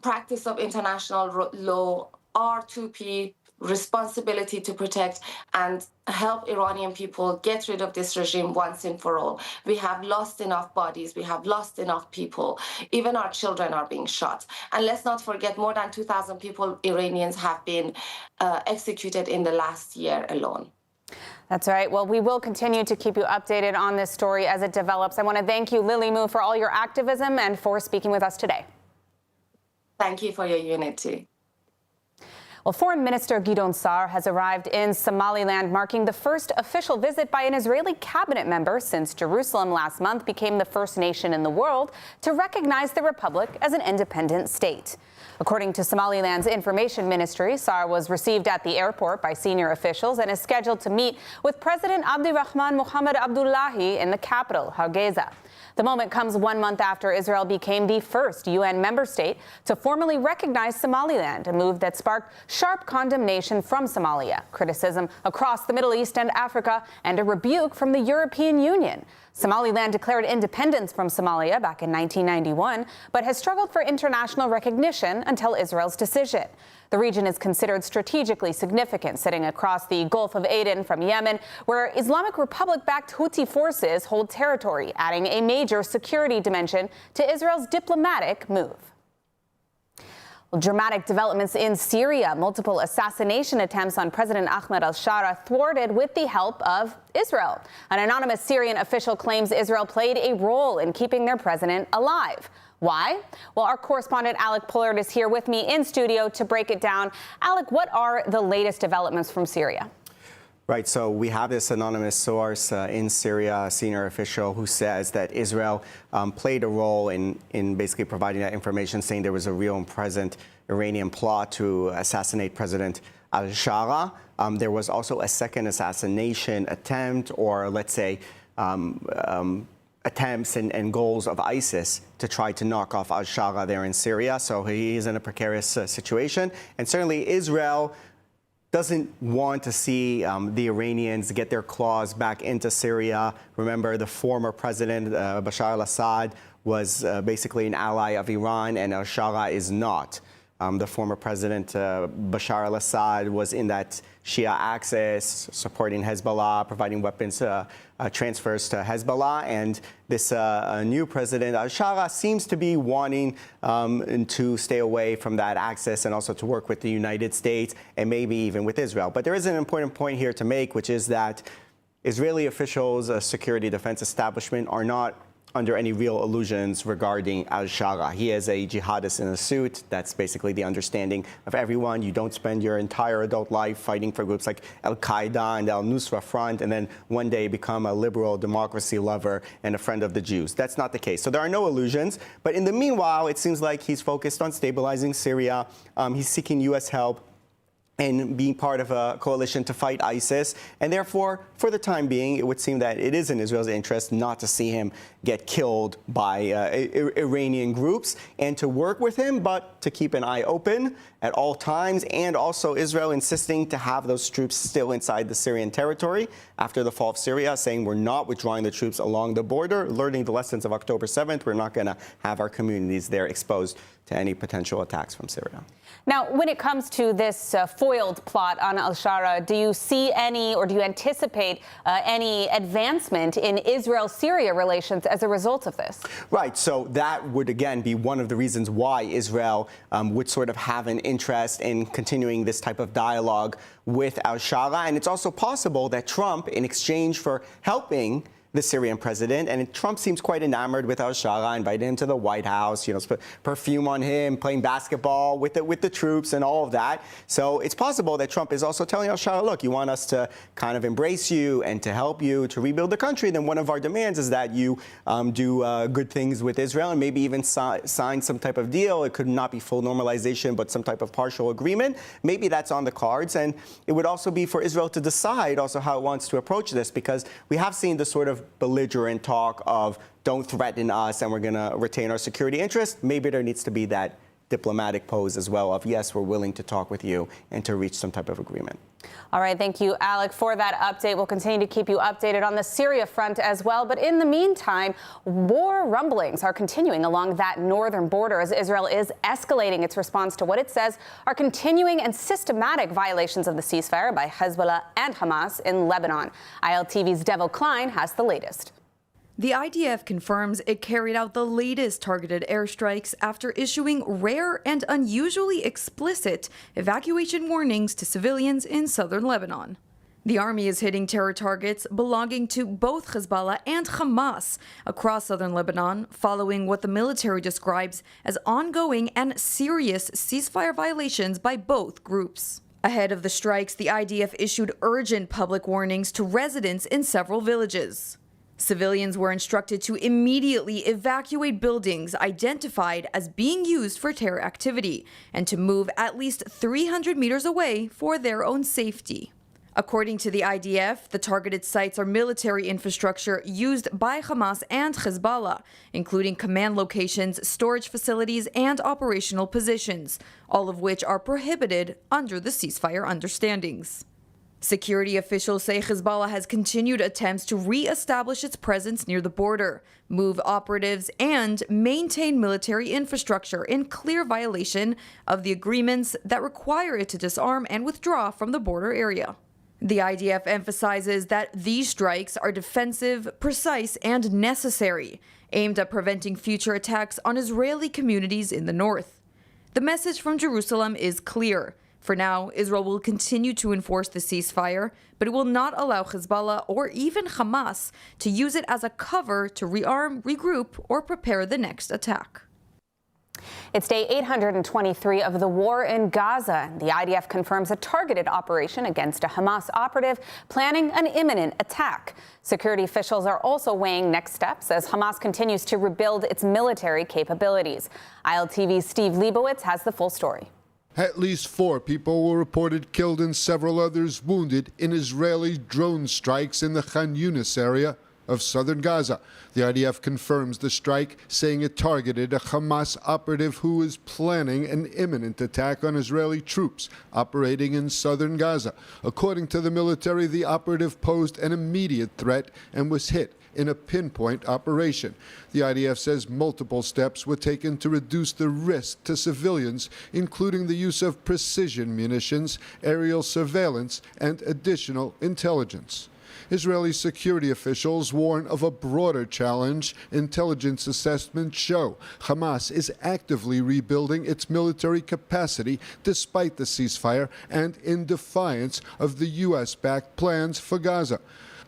practice of international law, R2P, responsibility to protect and help Iranian people get rid of this regime once and for all. We have lost enough bodies, we have lost enough people, even our children are being shot. And let's not forget, more than 2,000 people, Iranians, have been executed in the last year alone. That's right. Well, we will continue to keep you updated on this story as it develops. I want to thank you, Lily Mu, for all your activism and for speaking with us today. Thank you for your unity. Well, Foreign Minister Gideon Sa'ar has arrived in Somaliland, marking the first official visit by an Israeli cabinet member since Jerusalem last month became the first nation in the world to recognize the republic as an independent state. According to Somaliland's information ministry, Sa'ar was received at the airport by senior officials and is scheduled to meet with President Abdirahman Mohamed Abdullahi in the capital, Hargeisa. The moment comes 1 month after Israel became the first UN member state to formally recognize Somaliland, a move that sparked sharp condemnation from Somalia, criticism across the Middle East and Africa, and a rebuke from the European Union. Somaliland declared independence from Somalia back in 1991, but has struggled for international recognition until Israel's decision. The region is considered strategically significant, sitting across the Gulf of Aden from Yemen, where Islamic Republic-backed Houthi forces hold territory, adding a major security dimension to Israel's diplomatic move. Well, dramatic developments in Syria. Multiple assassination attempts on President Ahmed al-Shara thwarted with the help of Israel. An anonymous Syrian official claims Israel played a role in keeping their president alive. Why? Well, our correspondent Alec Pollard is here with me in studio to break it down. Alec, what are the latest developments from Syria? Right, so we have this anonymous source in Syria, a senior official, who says that Israel played a role in basically providing that information, saying there was a real and present Iranian plot to assassinate President al-Shara. There was also a second assassination attempt, or let's say attempts and goals of ISIS to try to knock off al-Shara there in Syria. So he is in a precarious situation. And certainly Israel doesn't want to see the Iranians get their claws back into Syria. Remember, the former president, Bashar al-Assad, was basically an ally of Iran, and al-Shara is not. The former president, Bashar al-Assad, was in that Shia axis, supporting Hezbollah, providing weapons transfers to Hezbollah. And this new president, al-Shara, seems to be wanting to stay away from that axis and also to work with the United States and maybe even with Israel. But there is an important point here to make, which is that Israeli officials, security defense establishment, are not under any real illusions regarding al-Shara. He is a jihadist in a suit. That's basically the understanding of everyone. You don't spend your entire adult life fighting for groups like Al-Qaeda and Al-Nusra Front and then one day become a liberal democracy lover and a friend of the Jews. That's not the case. So there are no illusions. But in the meanwhile, it seems like he's focused on stabilizing Syria. He's seeking U.S. help and being part of a coalition to fight ISIS. And therefore, for the time being, it would seem that it is in Israel's interest not to see him get killed by Iranian groups and to work with him, but to keep an eye open at all times. And also Israel insisting to have those troops still inside the Syrian territory after the fall of Syria, saying we're not withdrawing the troops along the border, learning the lessons of October 7th. We're not going to have our communities there exposed to any potential attacks from Syria. Now, when it comes to this foiled plot on al-Shara, do you see any, or do you anticipate any advancement in Israel-Syria relations as a result of this? Right. So that would, again, be one of the reasons why Israel would sort of have an interest in continuing this type of dialogue with al-Shara. And it's also possible that Trump, in exchange for helping the Syrian president, and Trump seems quite enamored with al-Shara, invited him to the White House, put perfume on him, playing basketball with the troops and all of that. So it's possible that Trump is also telling al-Shara, look, you want us to kind of embrace you and to help you to rebuild the country, then one of our demands is that you do good things with Israel and maybe even sign some type of deal. It could not be full normalization, but some type of partial agreement. Maybe that's on the cards. And it would also be for Israel to decide also how it wants to approach this, because we have seen the sort of belligerent talk of don't threaten us and we're going to retain our security interests. Maybe there needs to be that diplomatic pose as well of, yes, we're willing to talk with you and to reach some type of agreement. All right. Thank you, Alec, for that update. We'll continue to keep you updated on the Syria front as well. But in the meantime, war rumblings are continuing along that northern border as Israel is escalating its response to what it says are continuing and systematic violations of the ceasefire by Hezbollah and Hamas in Lebanon. ILTV's Devil Klein has the latest. The IDF confirms it carried out the latest targeted airstrikes after issuing rare and unusually explicit evacuation warnings to civilians in southern Lebanon. The army is hitting terror targets belonging to both Hezbollah and Hamas across southern Lebanon, following what the military describes as ongoing and serious ceasefire violations by both groups. Ahead of the strikes, the IDF issued urgent public warnings to residents in several villages. Civilians were instructed to immediately evacuate buildings identified as being used for terror activity and to move at least 300 meters away for their own safety. According to the IDF, the targeted sites are military infrastructure used by Hamas and Hezbollah, including command locations, storage facilities, and operational positions, all of which are prohibited under the ceasefire understandings. Security officials say Hezbollah has continued attempts to re-establish its presence near the border, move operatives, and maintain military infrastructure in clear violation of the agreements that require it to disarm and withdraw from the border area. The IDF emphasizes that these strikes are defensive, precise, and necessary, aimed at preventing future attacks on Israeli communities in the north. The message from Jerusalem is clear. For now, Israel will continue to enforce the ceasefire, but it will not allow Hezbollah or even Hamas to use it as a cover to rearm, regroup, or prepare the next attack. It's day 823 of the war in Gaza. The IDF confirms a targeted operation against a Hamas operative planning an imminent attack. Security officials are also weighing next steps as Hamas continues to rebuild its military capabilities. ILTV's Steve Leibowitz has the full story. At least 4 people were reported killed and several others wounded in Israeli drone strikes in the Khan Yunis area of southern Gaza. The IDF confirms the strike, saying it targeted a Hamas operative who is planning an imminent attack on Israeli troops operating in southern Gaza. According to the military, the operative posed an immediate threat and was hit in a pinpoint operation. The IDF says multiple steps were taken to reduce the risk to civilians, including the use of precision munitions, aerial surveillance, and additional intelligence. Israeli security officials warn of a broader challenge. Intelligence assessments show Hamas is actively rebuilding its military capacity despite the ceasefire and in defiance of the U.S.-backed plans for Gaza.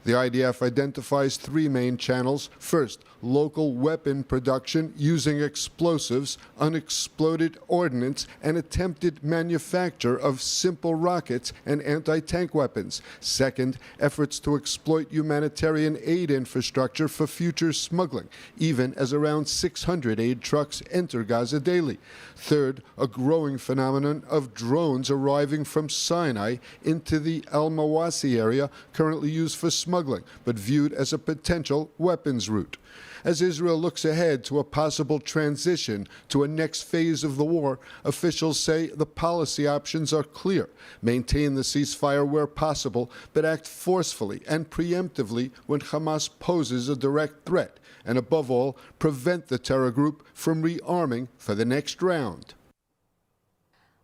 The IDF identifies 3 main channels. First, local weapon production using explosives, unexploded ordnance, and attempted manufacture of simple rockets and anti-tank weapons. Second, efforts to exploit humanitarian aid infrastructure for future smuggling, even as around 600 aid trucks enter Gaza daily. Third, a growing phenomenon of drones arriving from Sinai into the Al-Mawasi area, currently used for smuggling, but viewed as a potential weapons route. As Israel looks ahead to a possible transition to a next phase of the war, officials say the policy options are clear. Maintain the ceasefire where possible, but act forcefully and preemptively when Hamas poses a direct threat, and above all, prevent the terror group from rearming for the next round.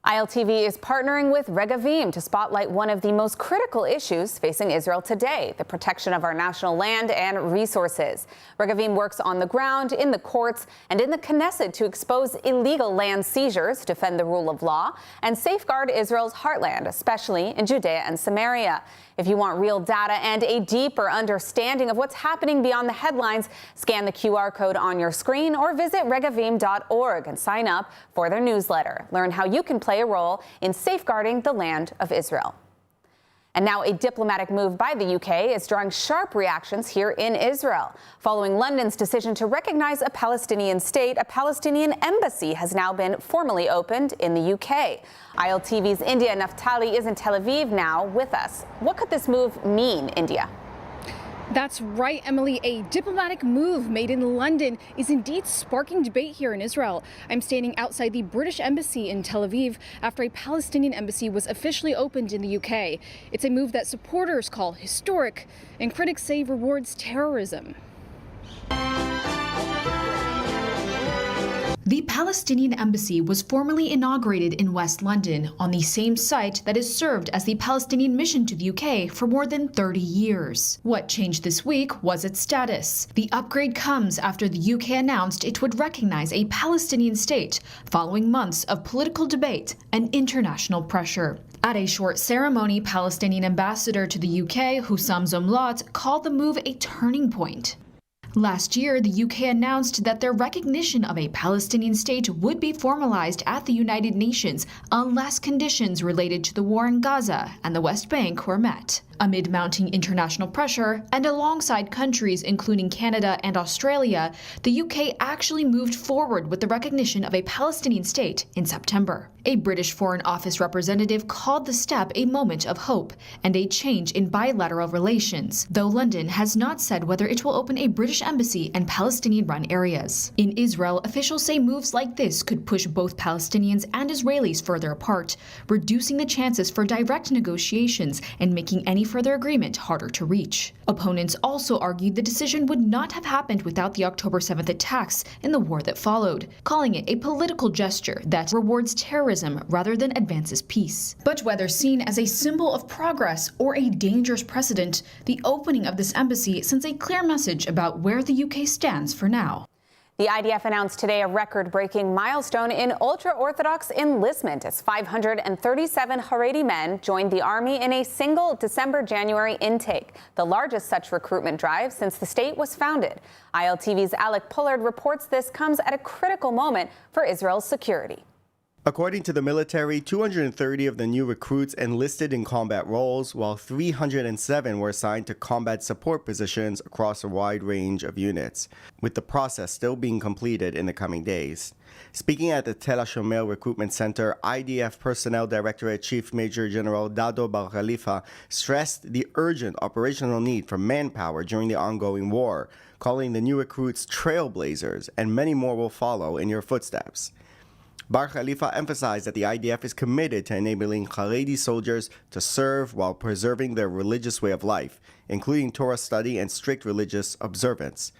ILTV is partnering with Regavim to spotlight one of the most critical issues facing Israel today, the protection of our national land and resources. Regavim works on the ground, in the courts, and in the Knesset to expose illegal land seizures, defend the rule of law, and safeguard Israel's heartland, especially in Judea and Samaria. If you want real data and a deeper understanding of what's happening beyond the headlines, scan the QR code on your screen or visit regavim.org and sign up for their newsletter. Learn how you can play a role in safeguarding the land of Israel. And now a diplomatic move by the UK is drawing sharp reactions here in Israel. Following London's decision to recognize a Palestinian state, a Palestinian embassy has now been formally opened in the UK. ILTV's India Naftali is in Tel Aviv now with us. What could this move mean, India? That's right, Emily. A diplomatic move made in London is indeed sparking debate here in Israel. I'm standing outside the British Embassy in Tel Aviv after a Palestinian embassy was officially opened in the UK. It's a move that supporters call historic and critics say rewards terrorism. The Palestinian embassy was formally inaugurated in West London on the same site that has served as the Palestinian mission to the UK for more than 30 years. What changed this week was its status. The upgrade comes after the UK announced it would recognize a Palestinian state following months of political debate and international pressure. At a short ceremony, Palestinian ambassador to the UK, Hussam Zomlot, called the move a turning point. Last year, the UK announced that their recognition of a Palestinian state would be formalized at the United Nations unless conditions related to the war in Gaza and the West Bank were met. Amid mounting international pressure, and alongside countries including Canada and Australia, the UK actually moved forward with the recognition of a Palestinian state in September. A British Foreign Office representative called the step a moment of hope and a change in bilateral relations, though London has not said whether it will open a British embassy in Palestinian-run areas. In Israel, officials say moves like this could push both Palestinians and Israelis further apart, reducing the chances for direct negotiations and making any further agreement harder to reach. Opponents also argued the decision would not have happened without the October 7th attacks in the war that followed, calling it a political gesture that rewards terrorism rather than advances peace. But whether seen as a symbol of progress or a dangerous precedent, the opening of this embassy sends a clear message about where the UK stands for now. The IDF announced today a record-breaking milestone in ultra-Orthodox enlistment as 537 Haredi men joined the army in a single December-January intake, the largest such recruitment drive since the state was founded. ILTV's Alec Pullard reports this comes at a critical moment for Israel's security. According to the military, 230 of the new recruits enlisted in combat roles, while 307 were assigned to combat support positions across a wide range of units, with the process still being completed in the coming days. Speaking at the Tel HaShomer Recruitment Center, IDF Personnel Directorate Chief Major General Dado Bar Khalifa stressed the urgent operational need for manpower during the ongoing war, calling the new recruits trailblazers, and many more will follow in your footsteps. Bar Khalifa emphasized that the IDF is committed to enabling Haredi soldiers to serve while preserving their religious way of life, including Torah study and strict religious observance.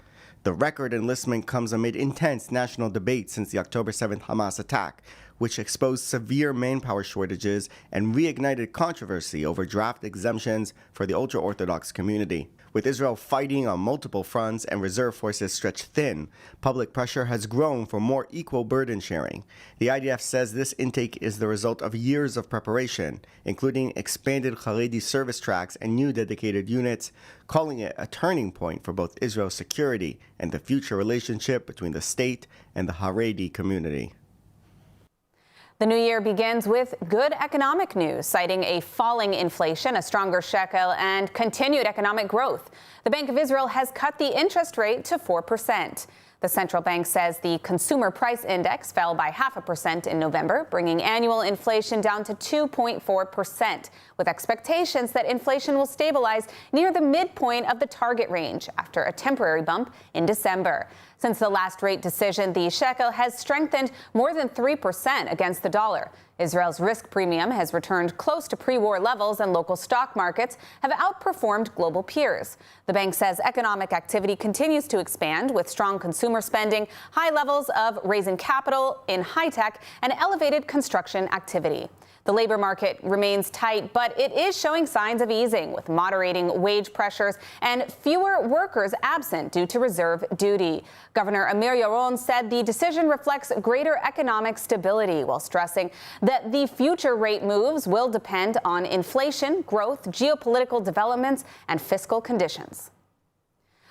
The record enlistment comes amid intense national debate since the October 7th Hamas attack, which exposed severe manpower shortages and reignited controversy over draft exemptions for the ultra-Orthodox community. With Israel fighting on multiple fronts and reserve forces stretched thin, public pressure has grown for more equal burden sharing. The IDF says this intake is the result of years of preparation, including expanded Haredi service tracks and new dedicated units, calling it a turning point for both Israel's security and the future relationship between the state and the Haredi community. The new year begins with good economic news, citing a falling inflation, a stronger shekel, and continued economic growth. The Bank of Israel has cut the interest rate to 4%. The central bank says the consumer price index fell by 0.5% in November, bringing annual inflation down to 2.4%, with expectations that inflation will stabilize near the midpoint of the target range after a temporary bump in December. Since the last rate decision, the shekel has strengthened more than 3% against the dollar. Israel's risk premium has returned close to pre-war levels, and local stock markets have outperformed global peers. The bank says economic activity continues to expand with strong consumer spending, high levels of raising capital in high tech, and elevated construction activity. The labor market remains tight, but it is showing signs of easing, with moderating wage pressures and fewer workers absent due to reserve duty. Governor Amir Yaron said the decision reflects greater economic stability, while stressing that the future rate moves will depend on inflation, growth, geopolitical developments, and fiscal conditions.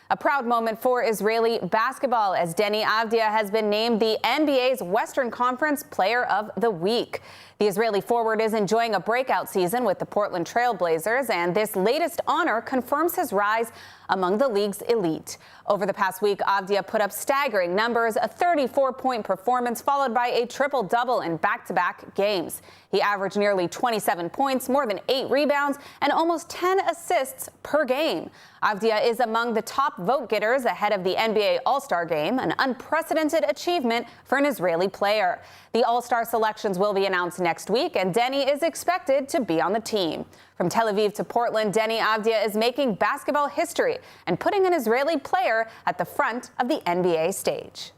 A proud moment for Israeli basketball as Deni Avdia has been named the NBA's Western Conference Player of the Week. The Israeli forward is enjoying a breakout season with the Portland Trail Blazers, and this latest honor confirms his rise among the league's elite. Over the past week, Avdia put up staggering numbers, a 34-point performance followed by a triple-double in back-to-back games. He averaged nearly 27 points, more than 8 rebounds, and almost 10 assists per game. Avdia is among the top vote-getters ahead of the NBA All-Star Game, an unprecedented achievement for an Israeli player. The All-Star selections will be announced next week, and Deni is expected to be on the team. From Tel Aviv to Portland, Deni Avdia is making basketball history and putting an Israeli player at the front of the NBA stage.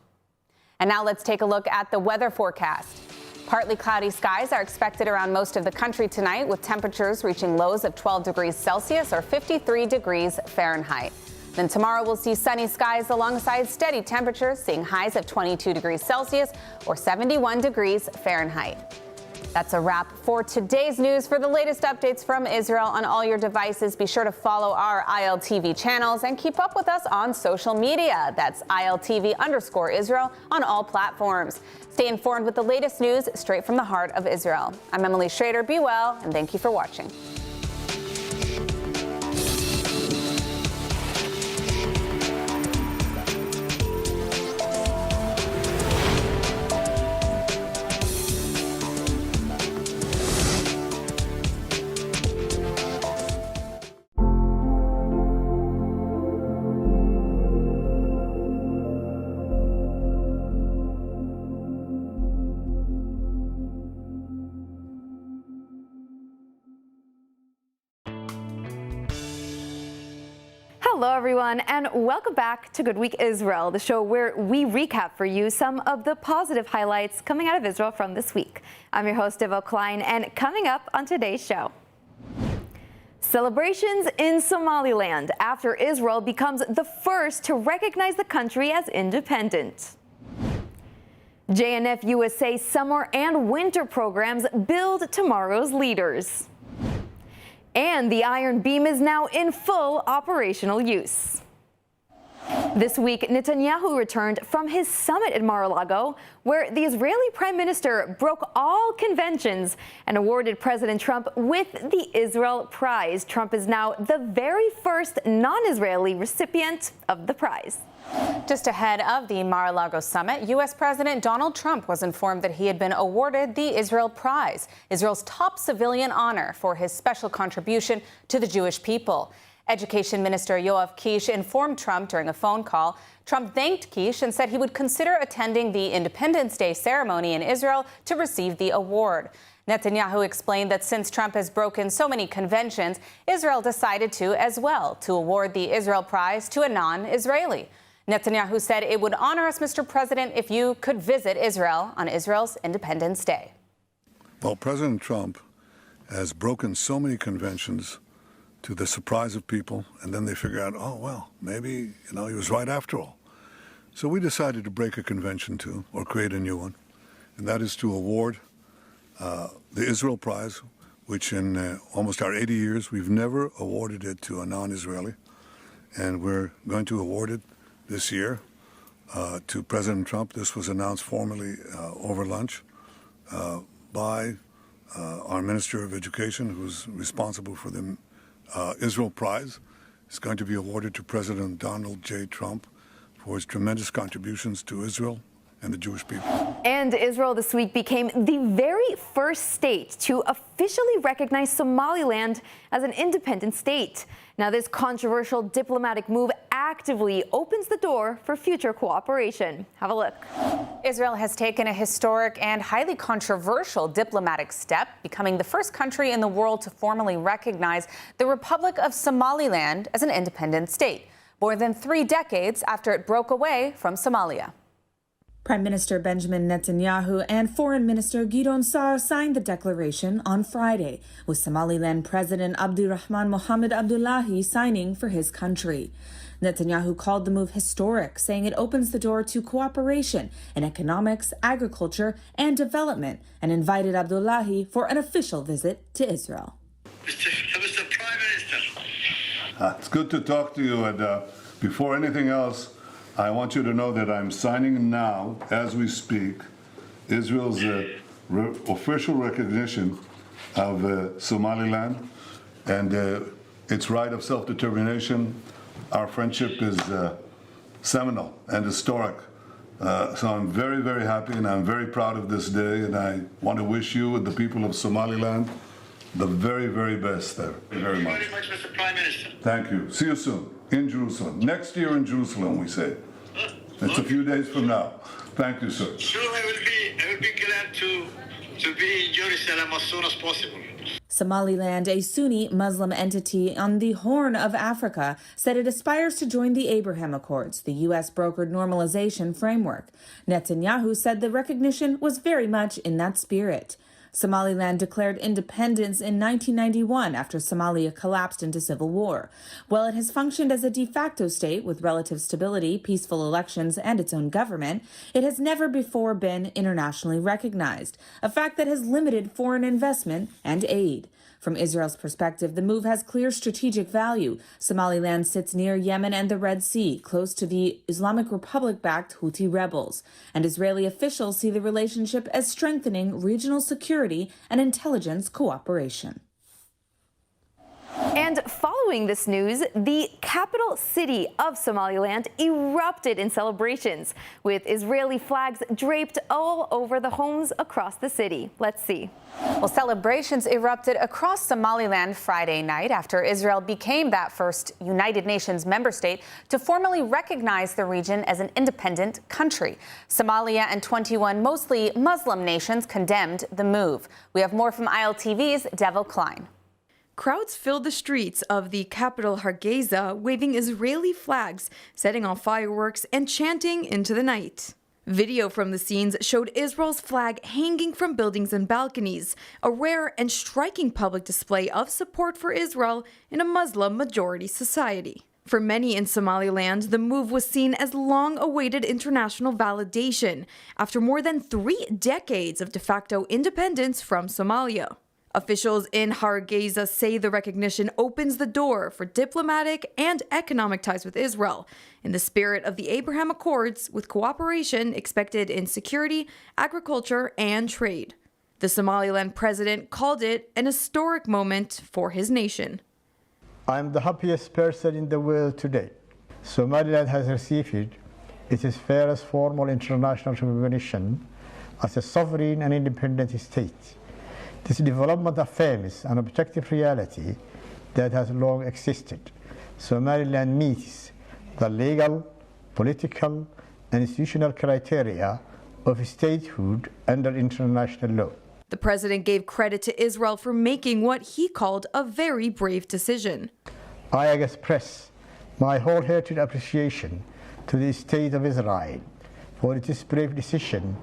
And now let's take a look at the weather forecast. Partly cloudy skies are expected around most of the country tonight, with temperatures reaching lows of 12 degrees Celsius or 53 degrees Fahrenheit. Then tomorrow we'll see sunny skies alongside steady temperatures, seeing highs of 22 degrees Celsius or 71 degrees Fahrenheit. That's a wrap for today's news. For the latest updates from Israel on all your devices, be sure to follow our ILTV channels and keep up with us on social media. That's ILTV_Israel on all platforms. Stay informed with the latest news straight from the heart of Israel. I'm Emily Schrader. Be well, and thank you for watching. Hello, everyone, and welcome back to Good Week Israel, the show where we recap for you some of the positive highlights coming out of Israel from this week. I'm your host, Devo Klein, and coming up on today's show. Celebrations in Somaliland after Israel becomes the first to recognize the country as independent. JNF USA summer and winter programs build tomorrow's leaders. And the Iron Beam is now in full operational use. This week, Netanyahu returned from his summit in Mar-a-Lago, where the Israeli prime minister broke all conventions and awarded President Trump with the Israel Prize. Trump is now the very first non-Israeli recipient of the prize. Just ahead of the Mar-a-Lago summit, U.S. President Donald Trump was informed that he had been awarded the Israel Prize, Israel's top civilian honor for his special contribution to the Jewish people. Education Minister Yoav Kish informed Trump during a phone call. Trump thanked Kish and said he would consider attending the Independence Day ceremony in Israel to receive the award. Netanyahu explained that since Trump has broken so many conventions, Israel decided to as well, to award the Israel Prize to a non-Israeli. Netanyahu said it would honor us, Mr. President, if you could visit Israel on Israel's Independence Day. Well, President Trump has broken so many conventions to the surprise of people, and then they figure out, oh, well, maybe, he was right after all. So we decided to break a convention too, or create a new one, and that is to award the Israel Prize, which in almost our 80 years, we've never awarded it to a non-Israeli, and we're going to award it this year to President Trump. This was announced formally over lunch by our Minister of Education, who's responsible for the Israel Prize. Is going to be awarded to President Donald J. Trump for his tremendous contributions to Israel and the Jewish people. And Israel this week became the very first state to officially recognize Somaliland as an independent state. Now, this controversial diplomatic move actively opens the door for future cooperation. Have a look. Israel has taken a historic and highly controversial diplomatic step, becoming the first country in the world to formally recognize the Republic of Somaliland as an independent state, more than 3 decades after it broke away from Somalia. Prime Minister Benjamin Netanyahu and Foreign Minister Gideon Saar signed the declaration on Friday, with Somaliland President Abdirahman Mohamed Abdullahi signing for his country. Netanyahu called the move historic, saying it opens the door to cooperation in economics, agriculture, and development, and invited Abdullahi for an official visit to Israel. Mr. Prime Minister. It's good to talk to you, and before anything else, I want you to know that I'm signing now, as we speak, Israel's official recognition of Somaliland and its right of self-determination. Our friendship is seminal and historic. So I'm very, very happy, and I'm very proud of this day, and I want to wish you and the people of Somaliland the very, very best there. Very much. Thank you very much, Mr. Prime Minister. Thank you. See you soon in Jerusalem. Next year in Jerusalem, we say. It's a few days from now. Thank you, sir. Sure, I will be glad to be in Jerusalem as soon as possible. Somaliland, a Sunni Muslim entity on the Horn of Africa, said it aspires to join the Abraham Accords, the U.S. brokered normalization framework. Netanyahu said the recognition was very much in that spirit. Somaliland declared independence in 1991 after Somalia collapsed into civil war. While it has functioned as a de facto state with relative stability, peaceful elections, and its own government, it has never before been internationally recognized, a fact that has limited foreign investment and aid. From Israel's perspective, the move has clear strategic value. Somaliland sits near Yemen and the Red Sea, close to the Islamic Republic-backed Houthi rebels. And Israeli officials see the relationship as strengthening regional security and intelligence cooperation. And following this news, the capital city of Somaliland erupted in celebrations, with Israeli flags draped all over the homes across the city. Let's see. Well, celebrations erupted across Somaliland Friday night after Israel became that first United Nations member state to formally recognize the region as an independent country. Somalia and 21 mostly Muslim nations condemned the move. We have more from ILTV's Devil Klein. Crowds filled the streets of the capital Hargeisa, waving Israeli flags, setting off fireworks, and chanting into the night. Video from the scenes showed Israel's flag hanging from buildings and balconies, a rare and striking public display of support for Israel in a Muslim-majority society. For many in Somaliland, the move was seen as long-awaited international validation after more than 3 decades of de facto independence from Somalia. Officials in Hargeisa say the recognition opens the door for diplomatic and economic ties with Israel in the spirit of the Abraham Accords, with cooperation expected in security, agriculture, and trade. The Somaliland president called it an historic moment for his nation. I'm the happiest person in the world today. Somaliland has received its first formal international recognition as a sovereign and independent state. This development affirms an objective reality that has long existed. Somaliland meets the legal, political, and institutional criteria of statehood under international law. The president gave credit to Israel for making what he called a very brave decision. I express my wholehearted appreciation to the State of Israel for its brave decision,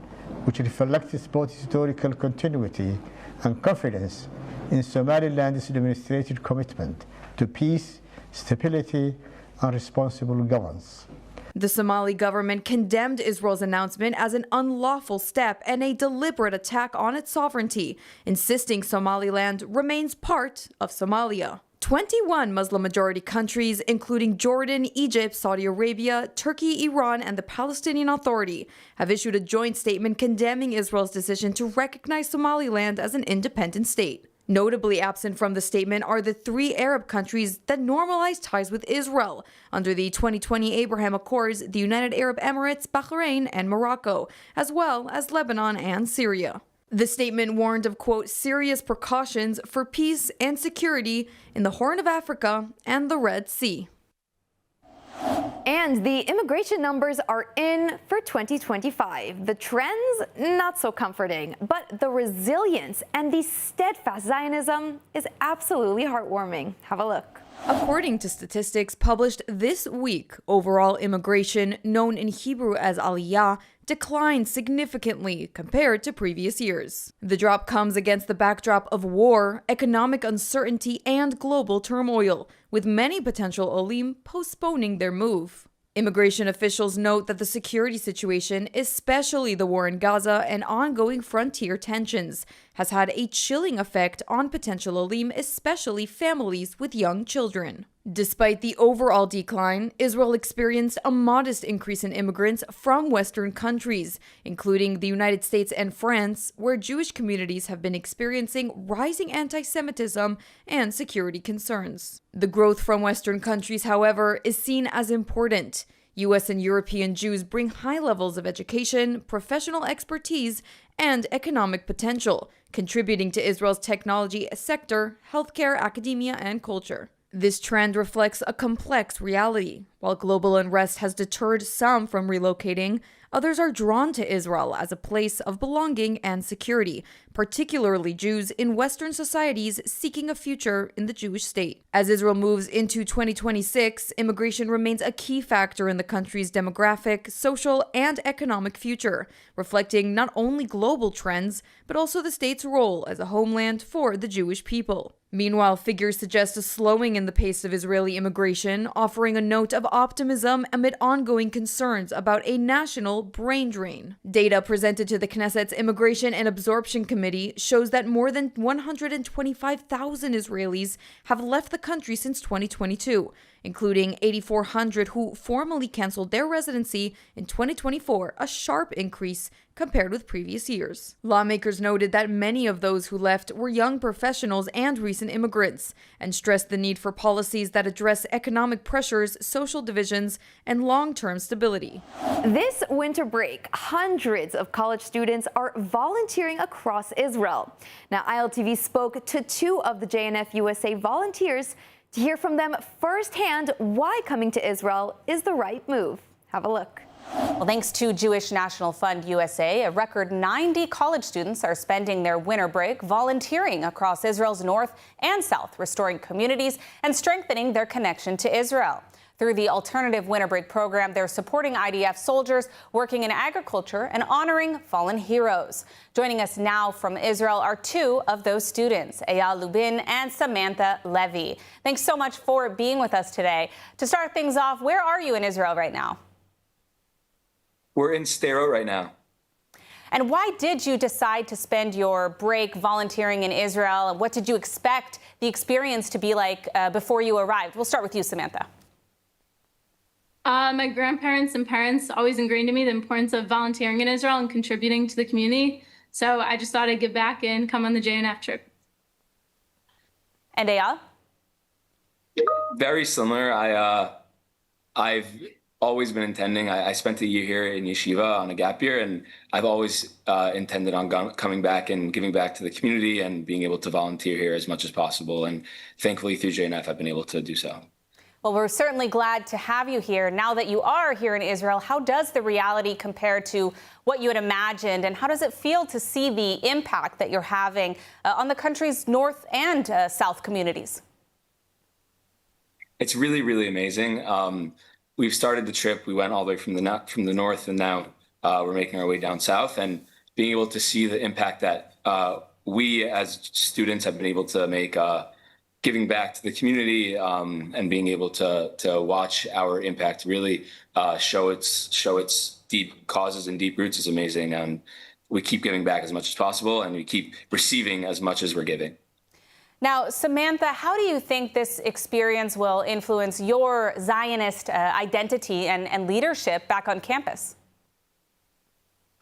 which reflects both historical continuity and confidence in Somaliland's demonstrated commitment to peace, stability, and responsible governance. The Somali government condemned Israel's announcement as an unlawful step and a deliberate attack on its sovereignty, insisting Somaliland remains part of Somalia. 21 Muslim-majority countries, including Jordan, Egypt, Saudi Arabia, Turkey, Iran, and the Palestinian Authority, have issued a joint statement condemning Israel's decision to recognize Somaliland as an independent state. Notably absent from the statement are the 3 Arab countries that normalized ties with Israel under the 2020 Abraham Accords: the United Arab Emirates, Bahrain, and Morocco, as well as Lebanon and Syria. The statement warned of, quote, serious precautions for peace and security in the Horn of Africa and the Red Sea. And the immigration numbers are in for 2025. The trends, not so comforting, but the resilience and the steadfast Zionism is absolutely heartwarming. Have a look. According to statistics published this week, overall immigration, known in Hebrew as Aliyah, declined significantly compared to previous years. The drop comes against the backdrop of war, economic uncertainty, and global turmoil, with many potential Olim postponing their move. Immigration officials note that the security situation, especially the war in Gaza and ongoing frontier tensions, has had a chilling effect on potential Olim, especially families with young children. Despite the overall decline, Israel experienced a modest increase in immigrants from Western countries, including the United States and France, where Jewish communities have been experiencing rising anti-Semitism and security concerns. The growth from Western countries, however, is seen as important. U.S. and European Jews bring high levels of education, professional expertise, and economic potential, contributing to Israel's technology sector, healthcare, academia, and culture. This trend reflects a complex reality. While global unrest has deterred some from relocating, others are drawn to Israel as a place of belonging and security, particularly Jews in Western societies seeking a future in the Jewish state. As Israel moves into 2026, immigration remains a key factor in the country's demographic, social, and economic future, reflecting not only global trends, but also the state's role as a homeland for the Jewish people. Meanwhile, figures suggest a slowing in the pace of Israeli immigration, offering a note of optimism amid ongoing concerns about a national brain drain. Data presented to the Knesset's Immigration and Absorption Committee shows that more than 125,000 Israelis have left the country since 2022, including 8,400 who formally canceled their residency in 2024, a sharp increase compared with previous years. Lawmakers noted that many of those who left were young professionals and recent immigrants, and stressed the need for policies that address economic pressures, social divisions, and long-term stability. This winter break, hundreds of college students are volunteering across Israel. Now, ILTV spoke to 2 of the JNF USA volunteers to hear from them firsthand why coming to Israel is the right move. Have a look. Well, thanks to Jewish National Fund USA, a record 90 college students are spending their winter break volunteering across Israel's north and south, restoring communities and strengthening their connection to Israel. Through the alternative winter break program, they're supporting IDF soldiers working in agriculture and honoring fallen heroes. Joining us now from Israel are two of those students, Eyal Lubin and Samantha Levy. Thanks so much for being with us today. To start things off, where are you in Israel right now? We're in Sderot right now. And why did you decide to spend your break volunteering in Israel? And what did you expect the experience to be like before you arrived? We'll start with you, Samantha. My grandparents and parents always ingrained in me the importance of volunteering in Israel and contributing to the community. So I just thought I'd give back and come on the JNF trip. And Eyal? Very similar. I've always been intending. I spent a year here in yeshiva on a gap year, and I've always intended on coming back and giving back to the community and being able to volunteer here as much as possible. And thankfully, through JNF, I've been able to do so. Well, we're certainly glad to have you here. Now that you are here in Israel, how does the reality compare to what you had imagined, and how does it feel to see the impact that you're having on the country's north and south communities? It's really, really amazing. We've started the trip. We went all the way from the north, and now we're making our way down south. And being able to see the impact that we as students have been able to make, giving back to the community, and being able to watch our impact really show its deep causes and deep roots is amazing. And we keep giving back as much as possible, and we keep receiving as much as we're giving. Now, Samantha, how do you think this experience will influence your Zionist identity and leadership back on campus?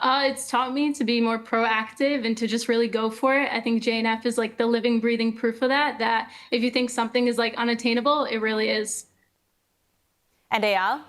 It's taught me to be more proactive and to just really go for it. I think JNF is like the living, breathing proof of that if you think something is like unattainable, it really is. And Eyal?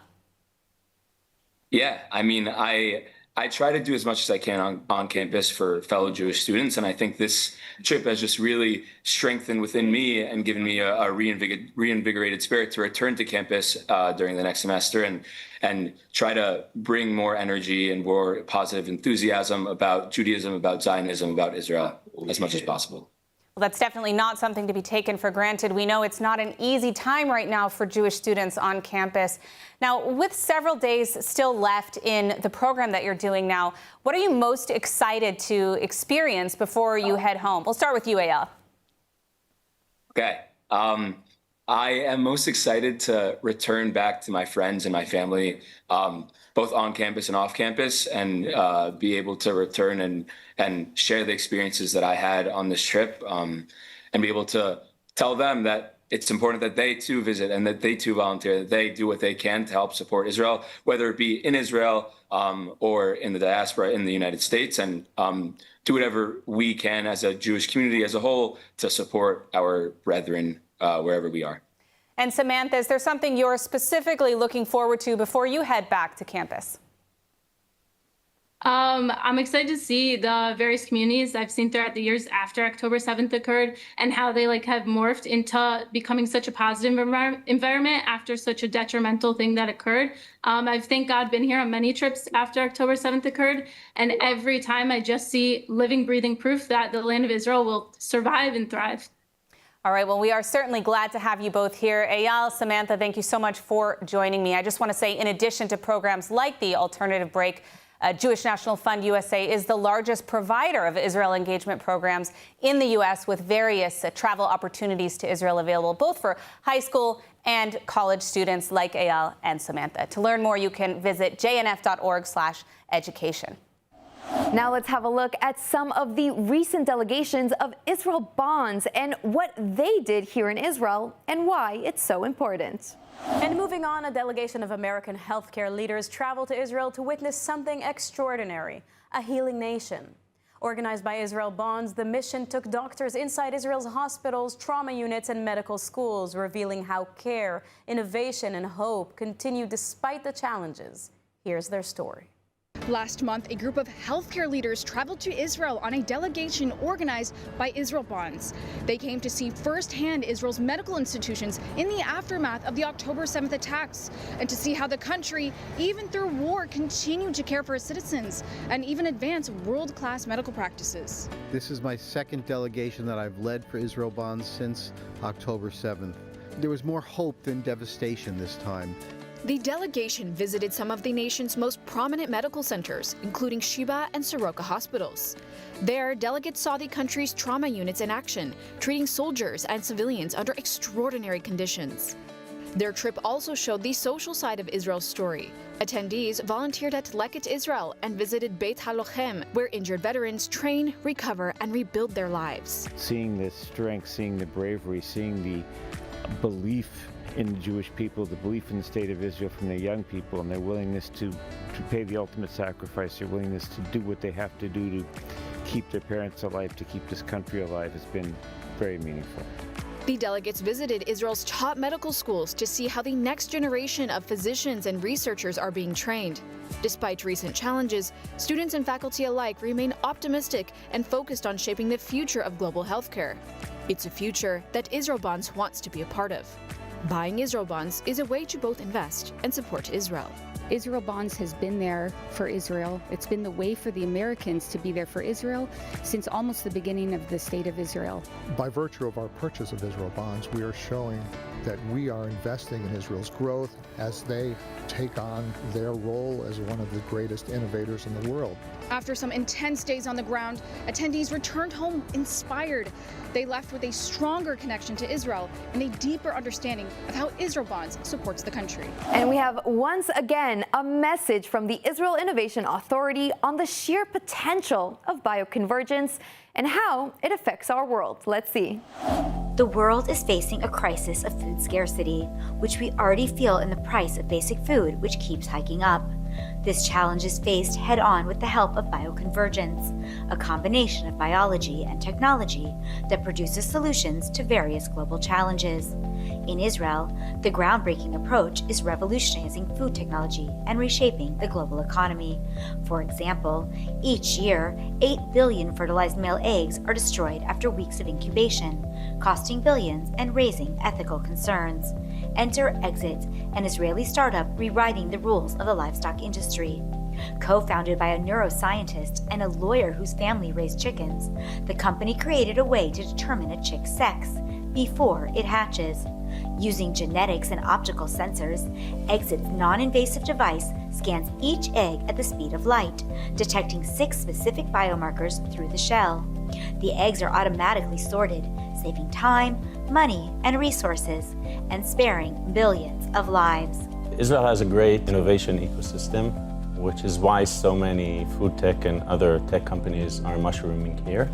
Yeah, I mean, I try to do as much as I can on campus for fellow Jewish students. And I think this trip has just really strengthened within me and given me a reinvigorated spirit to return to campus during the next semester and try to bring more energy and more positive enthusiasm about Judaism, about Zionism, about Israel as much as possible. Well, that's definitely not something to be taken for granted. We know it's not an easy time right now for Jewish students on campus. Now, with several days still left in the program that you're doing now, what are you most excited to experience before you head home? We'll start with you, Eyal. Okay. I am most excited to return back to my friends and my family, both on campus and off campus, and be able to return and share the experiences that I had on this trip, and be able to tell them that it's important that they too visit and that they too volunteer, that they do what they can to help support Israel, whether it be in Israel or in the diaspora in the United States, and do whatever we can as a Jewish community as a whole to support our brethren wherever we are. And Samantha, is there something you're specifically looking forward to before you head back to campus? I'm excited to see the various communities I've seen throughout the years after October 7th occurred and how they have morphed into becoming such a positive environment after such a detrimental thing that occurred. I've, thank God, been here on many trips after October 7th occurred, and every time I just see living, breathing proof that the land of Israel will survive and thrive. All right, well, we are certainly glad to have you both here. Eyal, Samantha, thank you so much for joining me. I just want to say, in addition to programs like the Alternative Break, Jewish National Fund USA is the largest provider of Israel engagement programs in the U.S., with various travel opportunities to Israel available, both for high school and college students like Eyal and Samantha. To learn more, you can visit jnf.org/education. Now let's have a look at some of the recent delegations of Israel bonds and what they did here in Israel and why it's so important. And moving on, a delegation of American healthcare leaders traveled to Israel to witness something extraordinary, a healing nation. Organized by Israel Bonds, the mission took doctors inside Israel's hospitals, trauma units, and medical schools, revealing how care, innovation, and hope continue despite the challenges. Here's their story. Last month, a group of healthcare leaders traveled to Israel on a delegation organized by Israel Bonds. They came to see firsthand Israel's medical institutions in the aftermath of the October 7th attacks, and to see how the country, even through war, continued to care for its citizens and even advance world-class medical practices. This is my second delegation that I've led for Israel Bonds since October 7th. there was more hope than devastation this time. The delegation visited some of the nation's most prominent medical centers, including Sheba and Soroka hospitals. There, delegates saw the country's trauma units in action, treating soldiers and civilians under extraordinary conditions. Their trip also showed the social side of Israel's story. Attendees volunteered at Leket Israel and visited Beit HaLochem, where injured veterans train, recover, and rebuild their lives. Seeing the strength, seeing the bravery, seeing the belief in the Jewish people, the belief in the state of Israel from their young people, and their willingness to pay the ultimate sacrifice, their willingness to do what they have to do to keep their parents alive, to keep this country alive, has been very meaningful. The delegates visited Israel's top medical schools to see how the next generation of physicians and researchers are being trained. Despite recent challenges, students and faculty alike remain optimistic and focused on shaping the future of global healthcare. It's a future that Israel Bonds wants to be a part of. Buying Israel Bonds is a way to both invest and support Israel. Israel Bonds has been there for Israel. It's been the way for the Americans to be there for Israel since almost the beginning of the State of Israel. By virtue of our purchase of Israel Bonds, we are showing that we are investing in Israel's growth as they take on their role as one of the greatest innovators in the world. After some intense days on the ground, attendees returned home inspired. They left with a stronger connection to Israel and a deeper understanding of how Israel Bonds supports the country. And we have once again a message from the Israel Innovation Authority on the sheer potential of bioconvergence and how it affects our world. Let's see. The world is facing a crisis of food scarcity, which we already feel in the price of basic food, which keeps hiking up. This challenge is faced head-on with the help of bioconvergence, a combination of biology and technology that produces solutions to various global challenges. In Israel, the groundbreaking approach is revolutionizing food technology and reshaping the global economy. For example, each year, 8 billion fertilized male eggs are destroyed after weeks of incubation, costing billions and raising ethical concerns. Enter Exit, an Israeli startup rewriting the rules of the livestock industry. Co-founded by a neuroscientist and a lawyer whose family raised chickens, the company created a way to determine a chick's sex before it hatches. Using genetics and optical sensors, Exit's non-invasive device scans each egg at the speed of light, detecting 6 specific biomarkers through the shell. The eggs are automatically sorted, saving time, money, and resources, and sparing billions of lives. Israel has a great innovation ecosystem, which is why so many food tech and other tech companies are mushrooming here.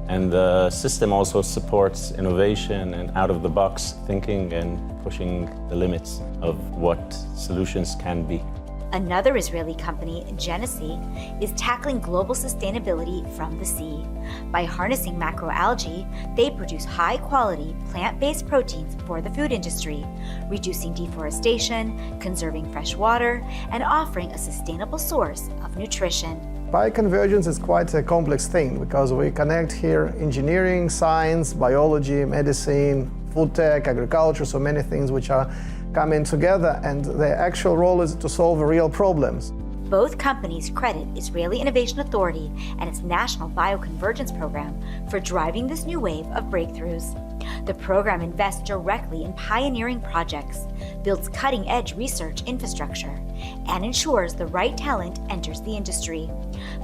And the system also supports innovation and out-of-the-box thinking and pushing the limits of what solutions can be. Another Israeli company, Genesee, is tackling global sustainability from the sea. By harnessing macroalgae, they produce high-quality plant-based proteins for the food industry, reducing deforestation, conserving fresh water, and offering a sustainable source of nutrition. Bioconvergence is quite a complex thing because we connect here engineering, science, biology, medicine, food tech, agriculture, so many things which are coming together, and the actual role is to solve real problems. Both companies credit Israeli Innovation Authority and its National Bioconvergence Program for driving this new wave of breakthroughs. The program invests directly in pioneering projects, builds cutting-edge research infrastructure, and ensures the right talent enters the industry.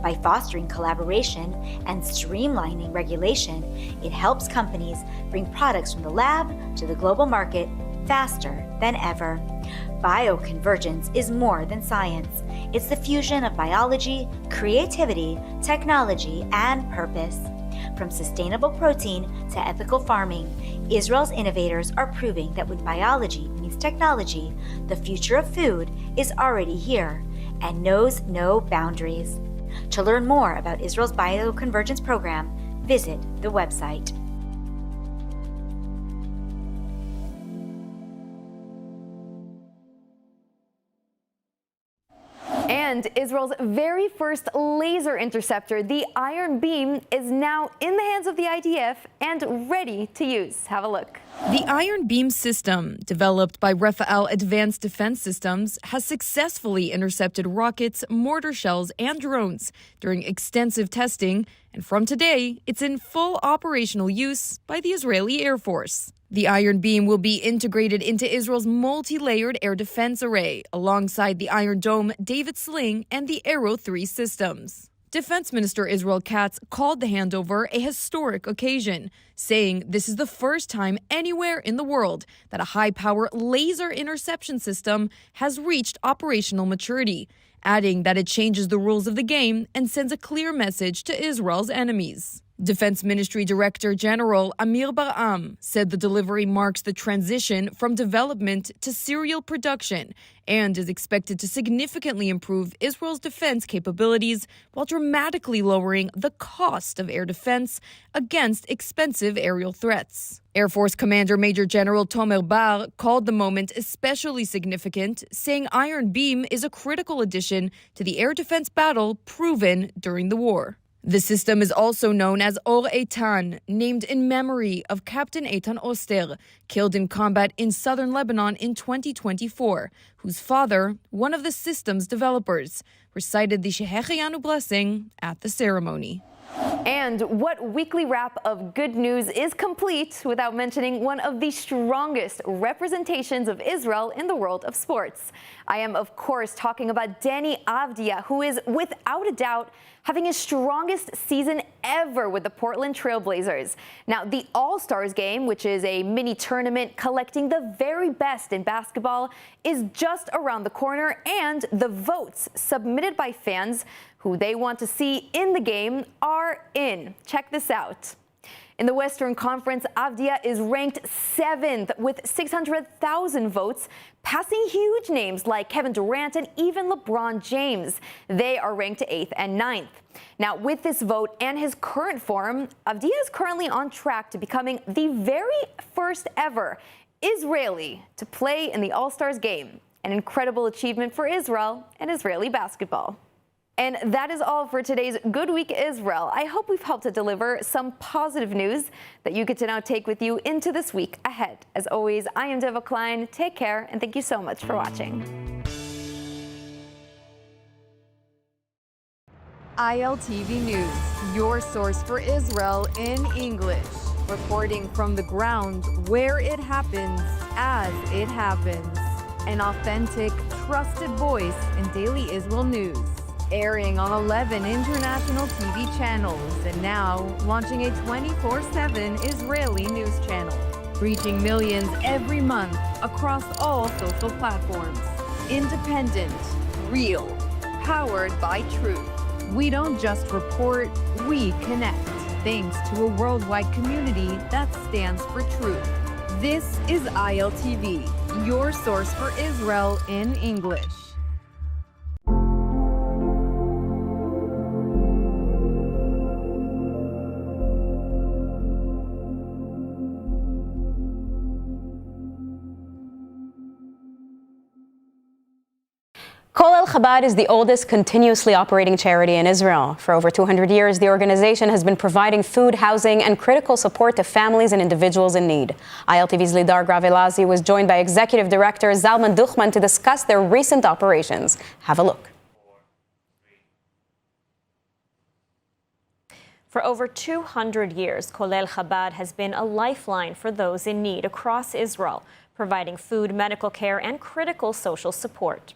By fostering collaboration and streamlining regulation, it helps companies bring products from the lab to the global market faster than ever. Bioconvergence is more than science. It's the fusion of biology, creativity, technology, and purpose. From sustainable protein to ethical farming, Israel's innovators are proving that when biology meets technology, the future of food is already here and knows no boundaries. To learn more about Israel's Bioconvergence program, visit the website. And Israel's very first laser interceptor, the Iron Beam, is now in the hands of the IDF and ready to use. Have a look. The Iron Beam system, developed by Rafael Advanced Defense Systems, has successfully intercepted rockets, mortar shells, and drones during extensive testing, and from today, it's in full operational use by the Israeli Air Force. The Iron Beam will be integrated into Israel's multi-layered air defense array, alongside the Iron Dome, David Sling, and the Arrow 3 systems. Defense Minister Israel Katz called the handover a historic occasion, saying this is the first time anywhere in the world that a high-power laser interception system has reached operational maturity, adding that it changes the rules of the game and sends a clear message to Israel's enemies. Defense Ministry Director General Amir Bar'am said the delivery marks the transition from development to serial production and is expected to significantly improve Israel's defense capabilities while dramatically lowering the cost of air defense against expensive aerial threats. Air Force Commander Major General Tomer Bar called the moment especially significant, saying Iron Beam is a critical addition to the air defense battle proven during the war. The system is also known as Or Eitan, named in memory of Captain Eitan Oster, killed in combat in southern Lebanon in 2024, whose father, one of the system's developers, recited the Shehecheyanu blessing at the ceremony. And what weekly wrap of good news is complete without mentioning one of the strongest representations of Israel in the world of sports? I am, of course, talking about Dani Avdija, who is, without a doubt, having his strongest season ever with the Portland Trail Blazers. Now, the All-Stars game, which is a mini tournament collecting the very best in basketball, is just around the corner, and the votes submitted by fans who they want to see in the game are in. Check this out. In the Western Conference, Avdija is ranked 7th with 600,000 votes, passing huge names like Kevin Durant and even LeBron James. They are ranked 8th and 9th. Now, with this vote and his current form, Avdija is currently on track to becoming the very first ever Israeli to play in the All-Stars game. An incredible achievement for Israel and Israeli basketball. And that is all for today's Good Week Israel. I hope we've helped to deliver some positive news that you get to now take with you into this week ahead. As always, I am Deva Klein. Take care, and thank you so much for watching. ILTV News, your source for Israel in English. Reporting from the ground where it happens, as it happens. An authentic, trusted voice in daily Israel news. Airing on 11 international TV channels and now launching a 24/7 Israeli news channel. Reaching millions every month across all social platforms. Independent, real, powered by truth. We don't just report, we connect. Thanks to a worldwide community that stands for truth. This is ILTV, your source for Israel in English. Kolel Chabad is the oldest continuously operating charity in Israel. For over 200 years, the organization has been providing food, housing, and critical support to families and individuals in need. ILTV's Lidar Gravelazi was joined by Executive Director Zalman Duchman to discuss their recent operations. Have a look. For over 200 years, Kolel Chabad has been a lifeline for those in need across Israel, providing food, medical care, and critical social support.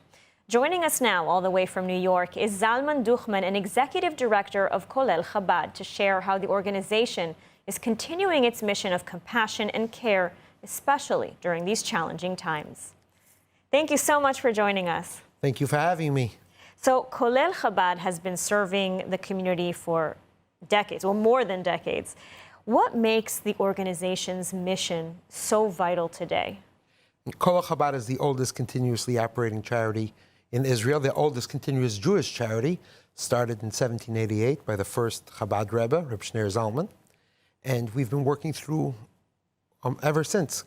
Joining us now all the way from New York is Zalman Duchman, an executive director of Kolel Chabad, to share how the organization is continuing its mission of compassion and care, especially during these challenging times. Thank you so much for joining us. Thank you for having me. So Kolel Chabad has been serving the community for decades, well, more than decades. What makes the organization's mission so vital today? Kolel Chabad is the oldest continuously operating charity in Israel, the oldest continuous Jewish charity, started in 1788 by the first Chabad Rebbe, Reb Shneur Zalman. And we've been working through ever since,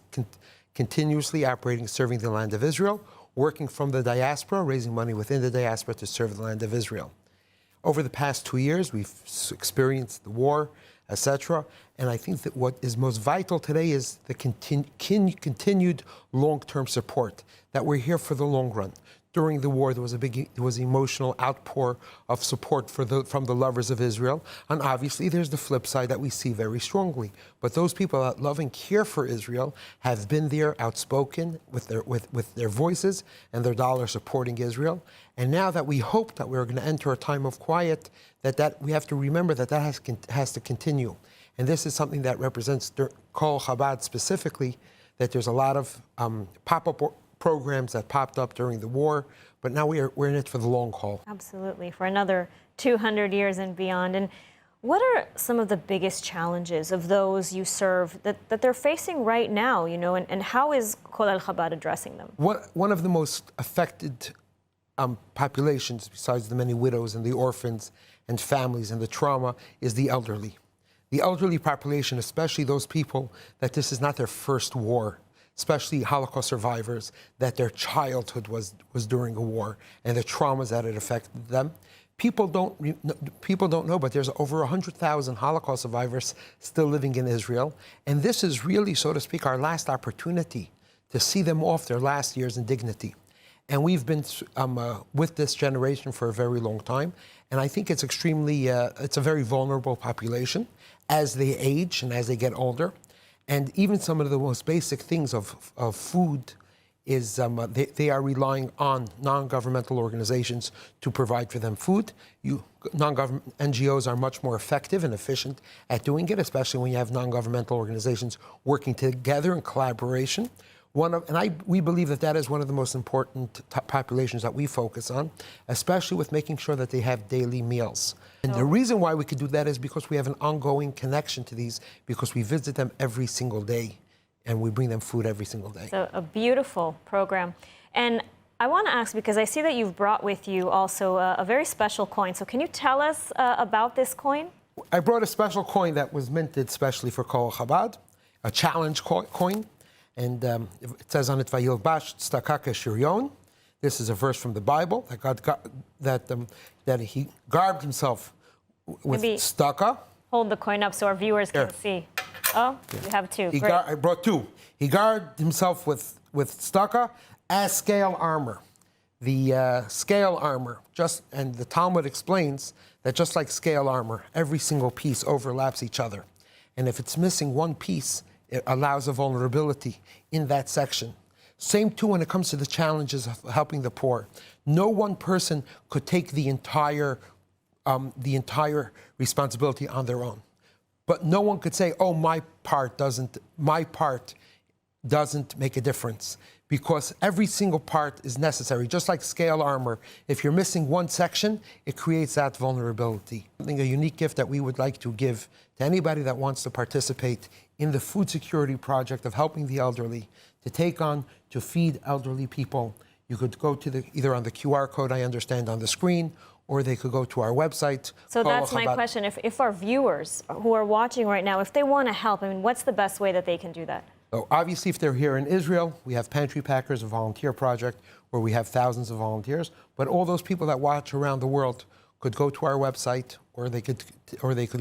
continuously operating, serving the land of Israel, working from the diaspora, raising money within the diaspora to serve the land of Israel. Over the past 2 years, we've experienced the war, etc. And I think that what is most vital today is the continued long-term support, that we're here for the long run. during the war, there was emotional outpour of support from the lovers of Israel. And obviously, there's the flip side that we see very strongly. But those people that love and care for Israel have been there, outspoken with their voices and their dollar supporting Israel. And now that we hope that we're going to enter a time of quiet, that we have to remember that has to continue. And this is something that represents Kol Chabad specifically, that there's a lot of pop-up programs that popped up during the war, but now we're in it for the long haul. Absolutely, for another 200 years and beyond. And what are some of the biggest challenges of those you serve that they're facing right now, you know, and how is Kolel Chabad addressing them? One of the most affected populations, besides the many widows and the orphans and families and the trauma, is the elderly. The elderly population, especially those people that this is not their first war, especially Holocaust survivors, that their childhood was during a war and the traumas that it affected them. People don't know, but there's over 100,000 Holocaust survivors still living in Israel. And this is really, so to speak, our last opportunity to see them off their last years in dignity. And we've been with this generation for a very long time. And I think it's it's a very vulnerable population as they age and as they get older. And even some of the most basic things of food is they are relying on non-governmental organizations to provide for them food. Non-government NGOs are much more effective and efficient at doing it, especially when you have non-governmental organizations working together in collaboration. We believe that is one of the most important populations that we focus on, especially with making sure that they have daily meals. And the reason why we could do that is because we have an ongoing connection to these, because we visit them every single day, and we bring them food every single day. So a beautiful program. And I want to ask, because I see that you've brought with you also a very special coin. So can you tell us about this coin? I brought a special coin that was minted specially for Kol Chabad, a challenge coin. And it says on it, "Vayilbash tzedakah keshiryon." This is a verse from the Bible that he garbed himself with tzedakah. Hold the coin up so our viewers can see. Oh, you have two. I brought two. He garbed himself with tzedakah as scale armor. The scale armor, and the Talmud explains that just like scale armor, every single piece overlaps each other. And if it's missing one piece, it allows a vulnerability in that section. Same too when it comes to the challenges of helping the poor. No one person could take the entire responsibility on their own. But no one could say, oh, my part doesn't make a difference, because every single part is necessary. Just like scale armor, if you're missing one section, it creates that vulnerability. I think a unique gift that we would like to give to anybody that wants to participate in the food security project of helping the elderly, to feed elderly people. You could go to either on the QR code, I understand, on the screen, or they could go to our website. So that's my question. If our viewers who are watching right now, if they want to help, what's the best way that they can do that? So obviously, if they're here in Israel, we have Pantry Packers, a volunteer project where we have thousands of volunteers. But all those people that watch around the world could go to our website, or they could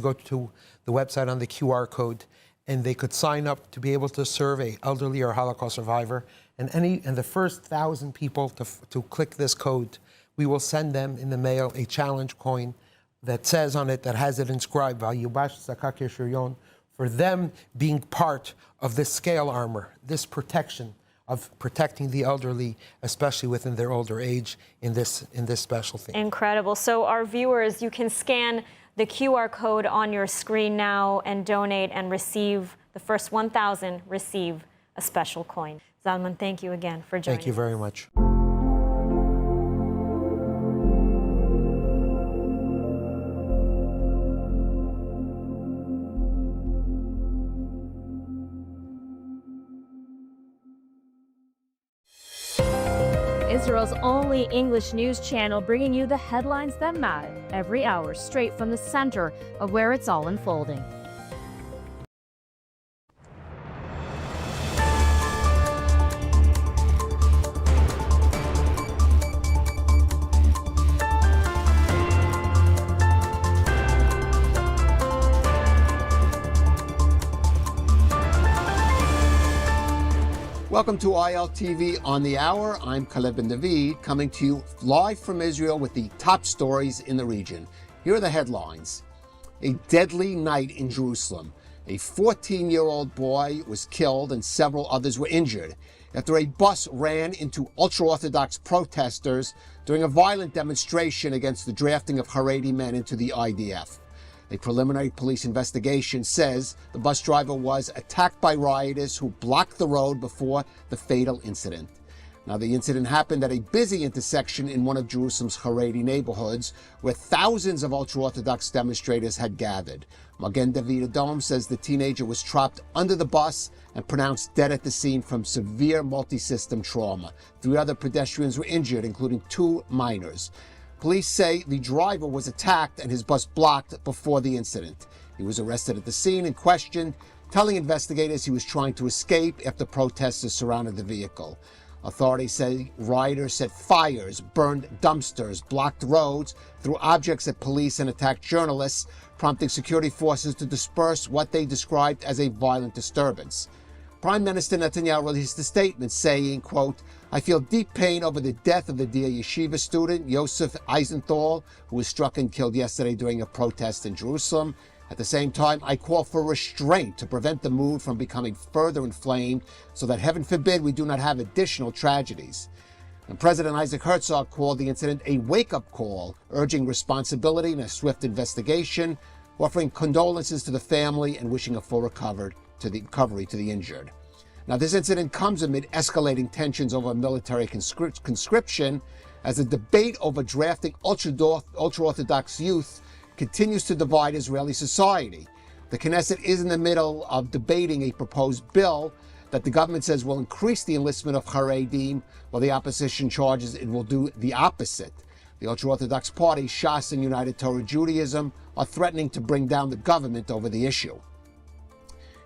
go to the website on the QR code, and they could sign up to be able to serve an elderly or Holocaust survivor. And the first 1,000 people to click this code, we will send them in the mail a challenge coin that says on it, that has it inscribed, "Vayilbash tzedakah keshiryon," for them being part of this scale armor, this protection of protecting the elderly, especially within their older age, in this special thing. Incredible. So our viewers, you can scan the QR code on your screen now and donate and receive, the first 1,000 receive a special coin. Zalman, thank you again for joining us. Thank you very much. Israel's only English news channel, bringing you the headlines that matter every hour, straight from the center of where it's all unfolding. Welcome to ILTV on the Hour. I'm Caleb Ben David, coming to you live from Israel with the top stories in the region. Here are the headlines. A deadly night in Jerusalem. A 14-year-old boy was killed and several others were injured after a bus ran into ultra-Orthodox protesters during a violent demonstration against the drafting of Haredi men into the IDF. A preliminary police investigation says the bus driver was attacked by rioters who blocked the road before the fatal incident. Now, the incident happened at a busy intersection in one of Jerusalem's Haredi neighborhoods, where thousands of ultra-Orthodox demonstrators had gathered. Magen David Adom says the teenager was trapped under the bus and pronounced dead at the scene from severe multi-system trauma. 3 other pedestrians were injured, including 2 minors. Police say the driver was attacked and his bus blocked before the incident. He was arrested at the scene and questioned, telling investigators he was trying to escape after protesters surrounded the vehicle. Authorities say rioters set fires, burned dumpsters, blocked roads, threw objects at police and attacked journalists, prompting security forces to disperse what they described as a violent disturbance. Prime Minister Netanyahu released a statement saying, quote, "I feel deep pain over the death of the dear yeshiva student, Yosef Eisenthal, who was struck and killed yesterday during a protest in Jerusalem. At the same time, I call for restraint to prevent the mood from becoming further inflamed so that, heaven forbid, we do not have additional tragedies." And President Isaac Herzog called the incident a wake-up call, urging responsibility and a swift investigation, offering condolences to the family and wishing a full recovery to the injured. Now, this incident comes amid escalating tensions over military conscription as the debate over drafting ultra-Orthodox youth continues to divide Israeli society. The Knesset is in the middle of debating a proposed bill that the government says will increase the enlistment of Haredim, while the opposition charges it will do the opposite. The ultra-Orthodox party, Shas and United Torah Judaism, are threatening to bring down the government over the issue.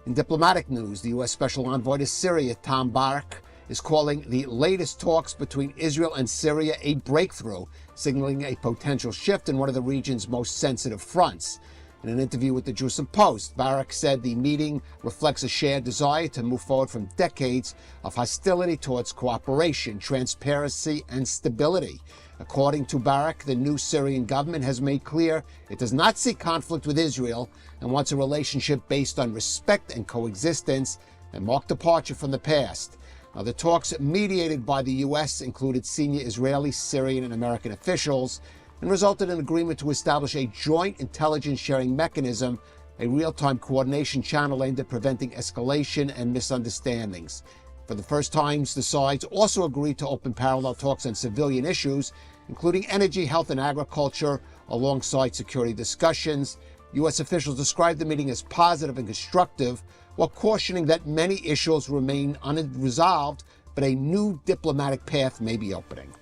In diplomatic news, the U.S. Special Envoy to Syria, Tom Barak, is calling the latest talks between Israel and Syria a breakthrough, signaling a potential shift in one of the region's most sensitive fronts. In an interview with the Jerusalem Post, Barak said the meeting reflects a shared desire to move forward from decades of hostility towards cooperation, transparency, and stability. According to Barak, the new Syrian government has made clear it does not seek conflict with Israel and wants a relationship based on respect and coexistence, a marked departure from the past. Now, the talks mediated by the U.S. included senior Israeli, Syrian, and American officials and resulted in agreement to establish a joint intelligence sharing mechanism, a real-time coordination channel aimed at preventing escalation and misunderstandings. For the first time, the sides also agreed to open parallel talks on civilian issues, including energy, health, and agriculture, alongside security discussions. U.S. officials described the meeting as positive and constructive, while cautioning that many issues remain unresolved, but a new diplomatic path may be opening.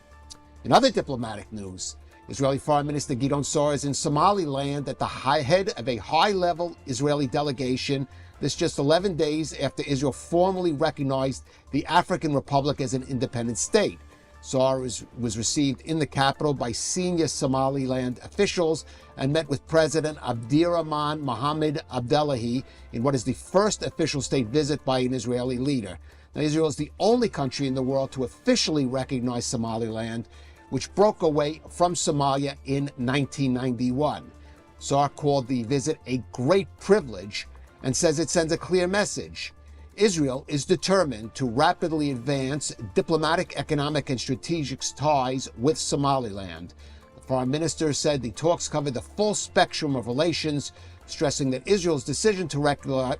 In other diplomatic news, Israeli Foreign Minister Gideon Sa'ar is in Somaliland at the head of a high-level Israeli delegation. This just 11 days after Israel formally recognized the African Republic as an independent state. Sa'ar was received in the capital by senior Somaliland officials and met with President Abdirahman Mohamed Abdullahi in what is the first official state visit by an Israeli leader. Now, Israel is the only country in the world to officially recognize Somaliland, which broke away from Somalia in 1991. Sa'ar called the visit a great privilege and says it sends a clear message. Israel is determined to rapidly advance diplomatic, economic, and strategic ties with Somaliland. The foreign minister said the talks covered the full spectrum of relations, stressing that Israel's decision to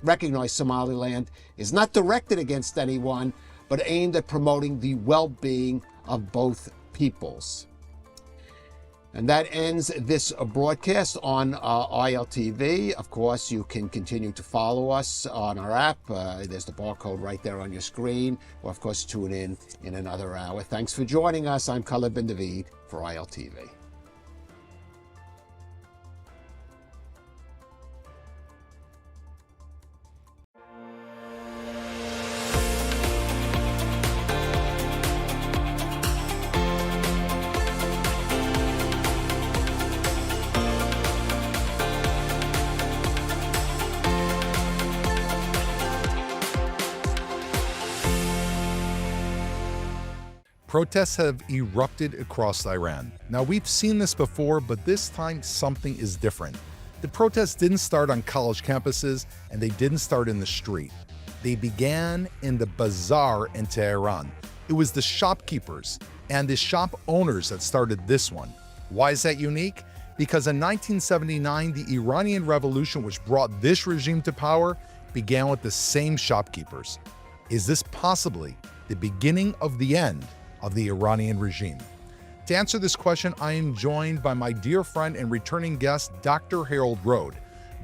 recognize Somaliland is not directed against anyone, but aimed at promoting the well-being of both peoples. And that ends this broadcast on ILTV. Of course, you can continue to follow us on our app. There's the barcode right there on your screen. Or, of course, tune in another hour. Thanks for joining us. I'm Caleb Ben David for ILTV. Protests have erupted across Iran. Now, we've seen this before, but this time something is different. The protests didn't start on college campuses, and they didn't start in the street. They began in the bazaar in Tehran. It was the shopkeepers and the shop owners that started this one. Why is that unique? Because in 1979, the Iranian Revolution, which brought this regime to power, began with the same shopkeepers. Is this possibly the beginning of the end of the Iranian regime? To answer this question, I am joined by my dear friend and returning guest, Dr. Harold Rode.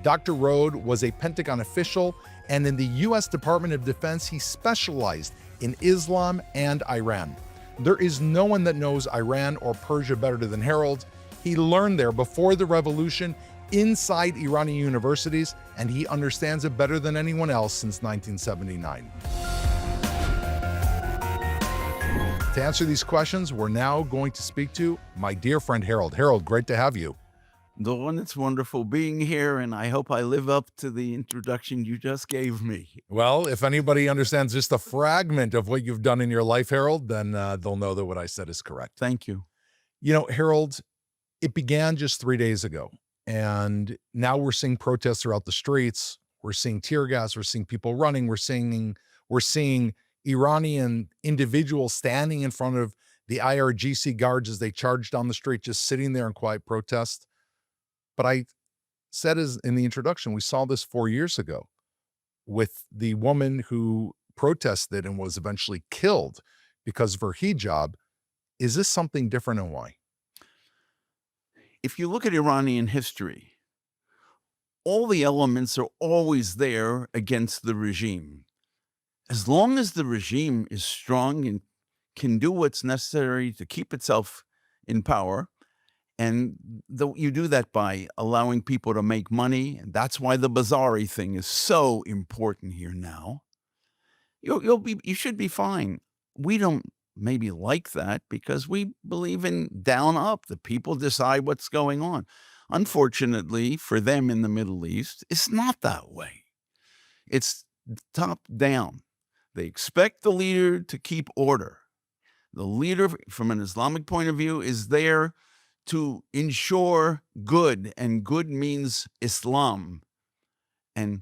Dr. Rode was a Pentagon official, and in the U.S. Department of Defense, he specialized in Islam and Iran. There is no one that knows Iran or Persia better than Harold. He learned there before the revolution inside Iranian universities, and he understands it better than anyone else since 1979. To answer these questions, we're now going to speak to my dear friend Harold. Harold, great to have you. Doron, it's wonderful being here, and I hope I live up to the introduction you just gave me. Well, if anybody understands just a fragment of what you've done in your life, Harold, then they'll know that what I said is correct. Thank you. You know, Harold, it began just 3 days ago, and now we're seeing protests throughout the streets. We're seeing tear gas. We're seeing people running. We're seeing Iranian individuals standing in front of the IRGC guards as they charge down the street, just sitting there in quiet protest. But I said as in the introduction, we saw this 4 years ago with the woman who protested and was eventually killed because of her hijab. Is this something different, and why? If you look at Iranian history, all the elements are always there against the regime. As long as the regime is strong and can do what's necessary to keep itself in power, and you do that by allowing people to make money, and that's why the Bazari thing is so important here now. You should be fine. We don't maybe like that because we believe in down up. The people decide what's going on. Unfortunately for them in the Middle East, it's not that way. It's top down. They expect the leader to keep order. The leader, from an Islamic point of view, is there to ensure good, and good means Islam, and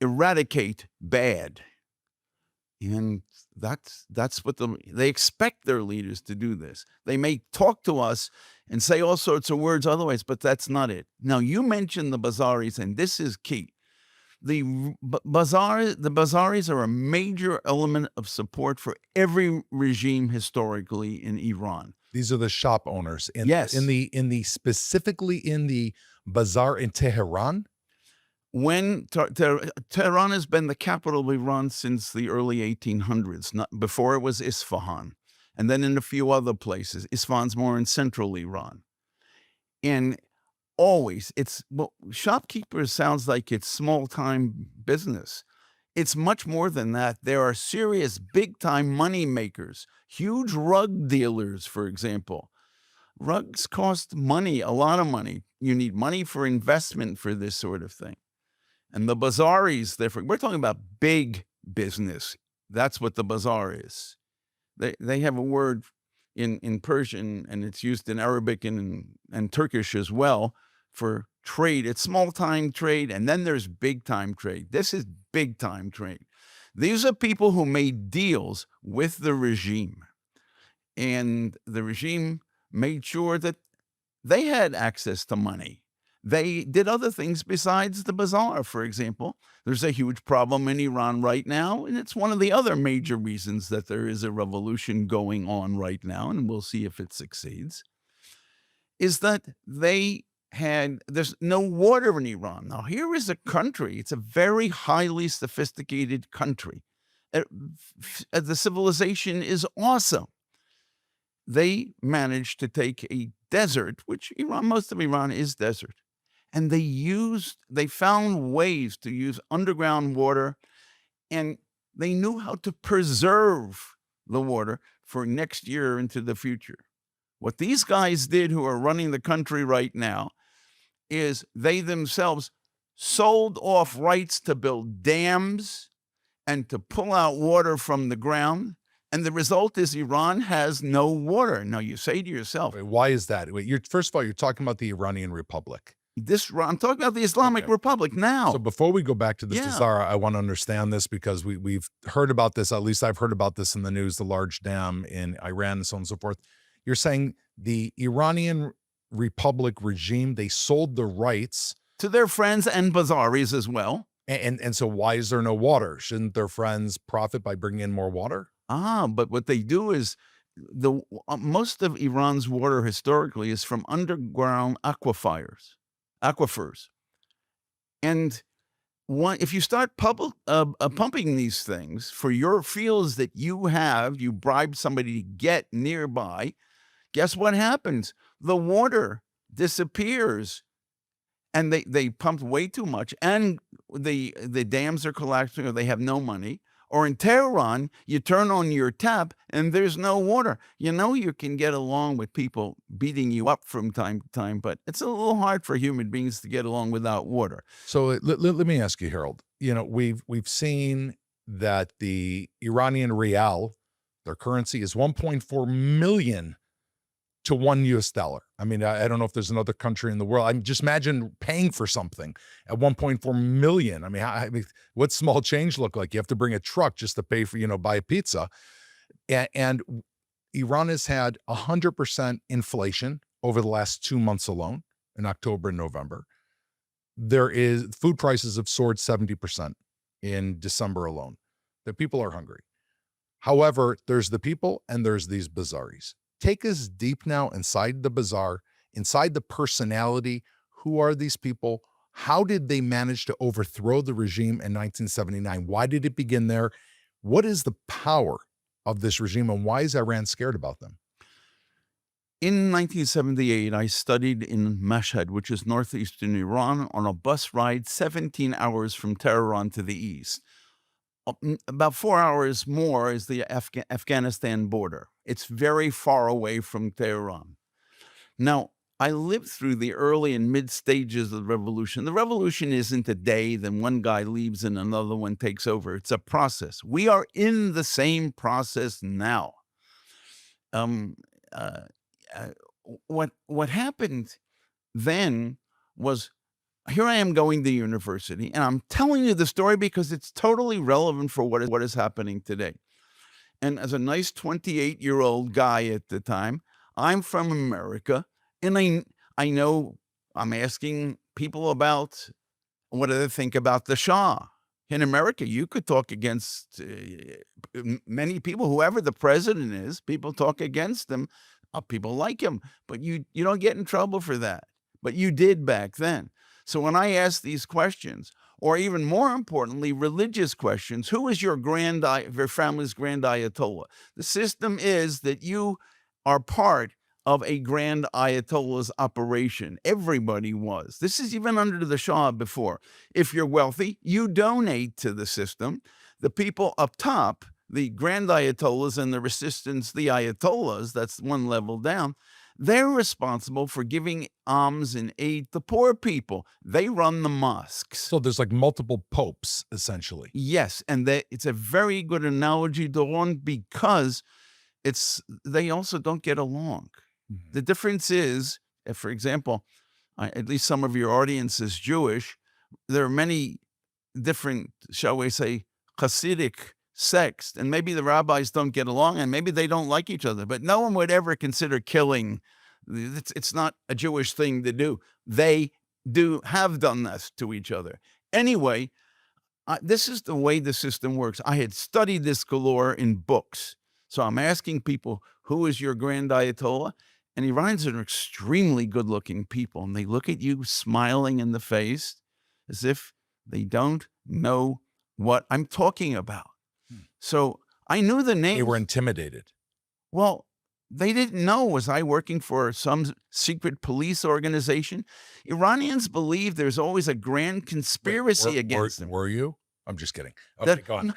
eradicate bad. And that's what they expect their leaders to do this. They may talk to us and say all sorts of words otherwise, but that's not it. Now, you mentioned the Bazaris, and this is key. The Bazaris are a major element of support for every regime historically in Iran. These are the shop owners. Yes. Specifically in the bazaar in Tehran? When Tehran has been the capital of Iran since the early 1800s, before it was Isfahan, and then in a few other places. Isfahan's more in central Iran. And always, shopkeepers sounds like it's small-time business. It's much more than that. There are serious big-time money makers, huge rug dealers, for example. Rugs cost money, a lot of money. You need money for investment for this sort of thing. And the Bazaris, we're talking about big business. That's what the bazaar is. They have a word in Persian, and it's used in Arabic and Turkish as well, for trade. It's small-time trade, and then there's big-time trade. This is big-time trade. These are people who made deals with the regime, and the regime made sure that they had access to money. They did other things besides the bazaar, for example. There's a huge problem in Iran right now, and it's one of the other major reasons that there is a revolution going on right now, and we'll see if it succeeds, is that there's no water in Iran. Now, here is a country, it's a very highly sophisticated country. The civilization is awesome. They managed to take a desert, which most of Iran is desert, and they found ways to use underground water, and they knew how to preserve the water for next year into the future. What these guys did who are running the country right now is they themselves sold off rights to build dams and to pull out water from the ground, And the result is Iran has no water. Now, you say to yourself, Wait, why is that? Wait, first of all, you're talking about the Iranian Republic. I'm talking about the Islamic Republic now. So before we go back to this disaster, I want to understand this because we've heard about this, at least I've heard about this in the news, the large dam in Iran and so on and so forth. You're saying the Iranian Republic regime, they sold the rights to their friends and bazaris as well. And so why is there no water? Shouldn't their friends profit by bringing in more water? But what they do is most of Iran's water historically is from underground aquifers. And if you start pumping these things for your fields that you bribe somebody to get nearby, guess what happens? The water disappears. And they pumped way too much, and the dams are collapsing, or they have no money. Or in Tehran, you turn on your tap and there's no water. You know, you can get along with people beating you up from time to time, but it's a little hard for human beings to get along without water. So let me ask you, Harold. You know, we've seen that the Iranian rial, their currency, is 1.4 million to $1 US. I mean, I don't know if there's another country in the world. I mean, just imagine paying for something at 1.4 million. I mean, what's small change look like? You have to bring a truck just to pay for, buy a pizza. And Iran has had 100% inflation over the last 2 months alone, in October and November. Food prices have soared 70% in December alone. The people are hungry. However, there's the people and there's these bazaris. Take us deep now inside the bazaar, inside the personality. Who are these people? How did they manage to overthrow the regime in 1979? Why did it begin there? What is the power of this regime, and why is Iran scared about them? In 1978, I studied in Mashhad, which is northeastern Iran, on a bus ride 17 hours from Tehran to the east. About 4 hours more is the Afghanistan border. It's very far away from Tehran. Now, I lived through the early and mid stages of the revolution. The revolution isn't a day, then one guy leaves and another one takes over. It's a process. We are in the same process now. What happened then was, here I am going to university, and I'm telling you the story because it's totally relevant for what is happening today. And as a nice 28-year-old guy at the time, I'm from America, and I know I'm asking people about what do they think about the Shah. In America, you could talk against many people, whoever the president is, people talk against him. People like him, but you don't get in trouble for that. But you did back then. So when I ask these questions, or even more importantly, religious questions, who is your family's grand ayatollah? The system is that you are part of a grand ayatollah's operation. Everybody was. This is even under the Shah before. If you're wealthy, you donate to the system. The people up top, the grand ayatollahs and the resistance, the ayatollahs, that's one level down, they're responsible for giving alms and aid to poor people. They run the mosques. So there's like multiple popes, essentially. Yes, and it's a very good analogy, Doron, because they also don't get along. Mm-hmm. The difference is, if, for example, at least some of your audience is Jewish, there are many different, shall we say, Hasidic sects, and maybe the rabbis don't get along, and maybe they don't like each other, but no one would ever consider killing. It's not a Jewish thing to do. They have done this to each other. Anyway, this is the way the system works. I had studied this galore in books. So I'm asking people, who is your grand ayatollah? And Iranians are extremely good-looking people, and they look at you smiling in the face as if they don't know what I'm talking about. So I knew the names. They were intimidated. Well, they didn't know. Was I working for some secret police organization? Iranians believe there's always a grand conspiracy against them. Were you? I'm just kidding. Okay, go on.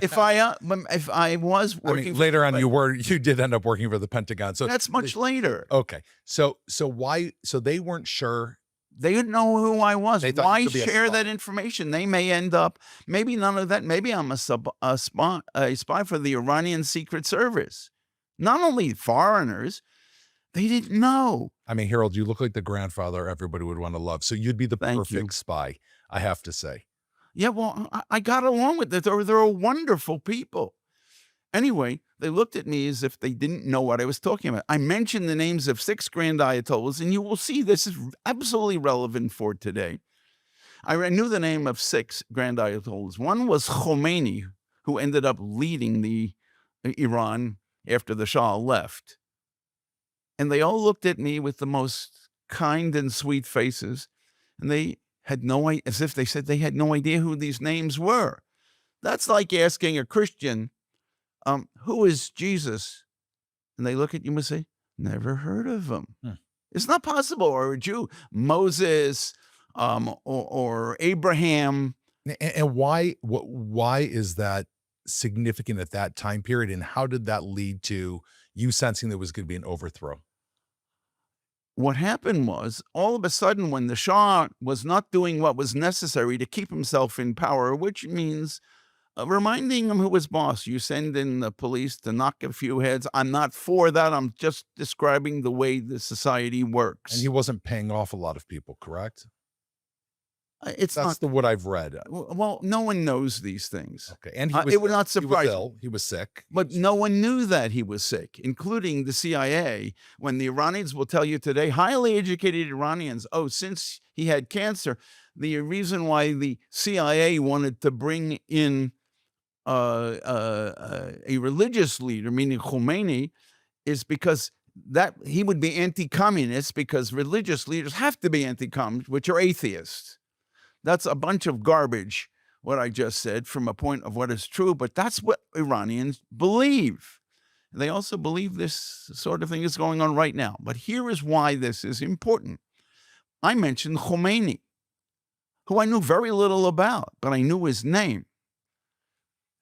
If I was working, I mean, later on, you did end up working for the Pentagon. So that's much later. Okay, so why? So they weren't sure They didn't know who I was. They thought Why you could be a share spy. that information? They may end up, maybe none of that. Maybe I'm a spy for the Iranian Secret Service. Not only foreigners, they didn't know. I mean, Harold, you look like the grandfather everybody would want to love. So you'd be the perfect spy, I have to say. Yeah, well, I got along with it. They're wonderful people. Anyway, they looked at me as if they didn't know what I was talking about. I mentioned the names of 6 grand ayatollahs, and you will see this is absolutely relevant for today. I knew the name of 6 grand ayatollahs. One was Khomeini, who ended up leading the Iran after the Shah left. And they all looked at me with the most kind and sweet faces, and they had no idea, as if they said they had no idea who these names were. That's like asking a Christian, who is Jesus? And they look at you and say, never heard of him. It's not possible. Or a Jew, Moses, or Abraham. And why is that significant at that time period? And how did that lead to you sensing there was going to be an overthrow? What happened was, all of a sudden, when the Shah was not doing what was necessary to keep himself in power, which means reminding him who was boss. You send in the police to knock a few heads. I'm not for that. I'm just describing the way the society works. And he wasn't paying off a lot of people, correct? That's what I've read. Well, no one knows these things. Okay, and it would not surprise He was ill. He was sick. But no one knew that he was sick, including the CIA. When the Iranians will tell you today, highly educated Iranians, since he had cancer, the reason why the CIA wanted to bring in a religious leader, meaning Khomeini, is because that he would be anti-communist, because religious leaders have to be anti-communist, which are atheists. That's a bunch of garbage, what I just said, from a point of what is true, but that's what Iranians believe. They also believe this sort of thing is going on right now. But here is why this is important. I mentioned Khomeini, who I knew very little about, but I knew his name.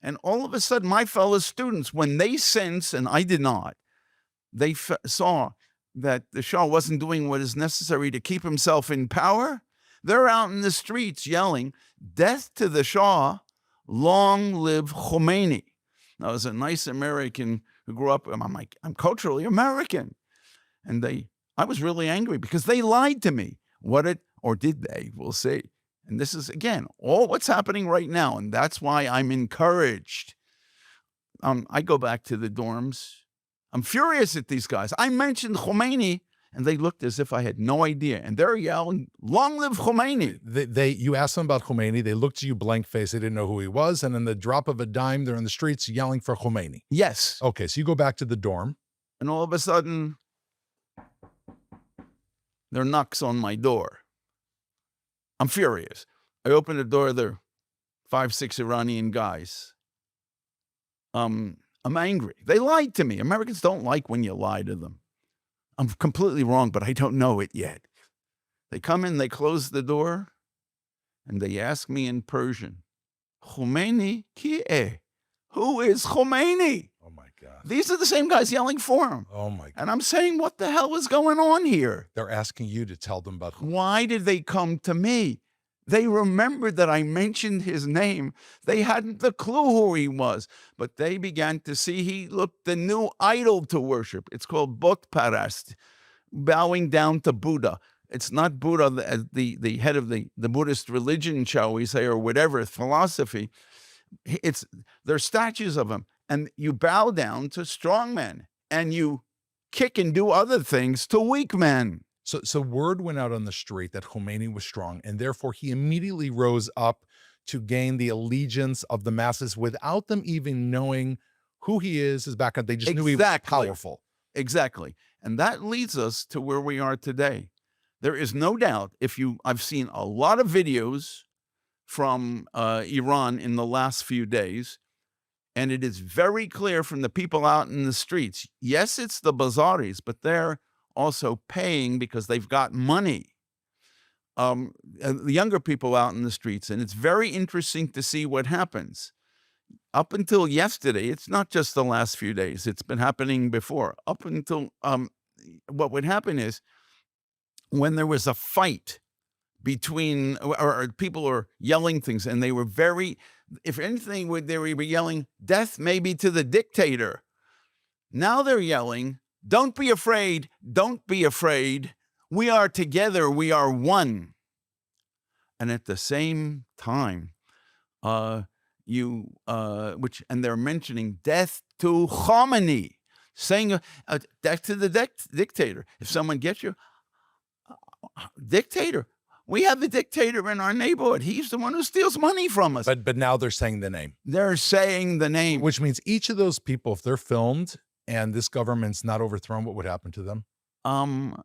And all of a sudden, my fellow students, when they sense, and I did not, they saw that the Shah wasn't doing what is necessary to keep himself in power, they're out in the streets yelling, "Death to the Shah, long live Khomeini." Now, as a nice American who grew up, I'm culturally American. And I was really angry because they lied to me. Or did they? We'll see. And this is, again, all what's happening right now. And that's why I'm encouraged. I go back to the dorms. I'm furious at these guys. I mentioned Khomeini, and they looked as if I had no idea. And they're yelling, "Long live Khomeini." You asked them about Khomeini. They looked at you blank face. They didn't know who he was. And in the drop of a dime, they're in the streets yelling for Khomeini. Yes. Okay, so you go back to the dorm. And all of a sudden, there are knocks on my door. I'm furious. I open the door. There are 5, 6 Iranian guys. I'm angry. They lied to me. Americans don't like when you lie to them. I'm completely wrong, but I don't know it yet. They come in, they close the door, and they ask me in Persian, "Khomeini ki hai?" Who is Khomeini? Oh my God. These are the same guys yelling for him. Oh my God. And I'm saying, what the hell is going on here? They're asking you to tell them about Khomeini. Why did they come to me? They remembered that I mentioned his name. They hadn't a clue who he was, but they began to see he looked the new idol to worship. It's called Bot Parast, bowing down to Buddha. It's not Buddha, the head of the Buddhist religion, shall we say, or whatever, philosophy. They're statues of him. And you bow down to strong men, and you kick and do other things to weak men. So word went out on the street that Khomeini was strong, and therefore he immediately rose up to gain the allegiance of the masses without them even knowing who he is, his background. They just knew he was powerful. Exactly. And that leads us to where we are today. There is no doubt, I've seen a lot of videos from Iran in the last few days, and it is very clear from the people out in the streets. Yes, it's the bazaris, but they're also paying because they've got money. The younger people out in the streets, and it's very interesting to see what happens. Up until yesterday, it's not just the last few days, it's been happening before. Up until what would happen is when there was a fight between, or people are yelling things, and they were very, if anything, they were yelling, death maybe to the dictator. Now they're yelling, don't be afraid, don't be afraid. We are together, we are one. And at the same time, and they're mentioning death to Khomeini, saying death to the dictator. If someone gets you, dictator. We have the dictator in our neighborhood. He's the one who steals money from us. But now they're saying the name. They're saying the name. Which means each of those people, if they're filmed and this government's not overthrown, what would happen to them? Well,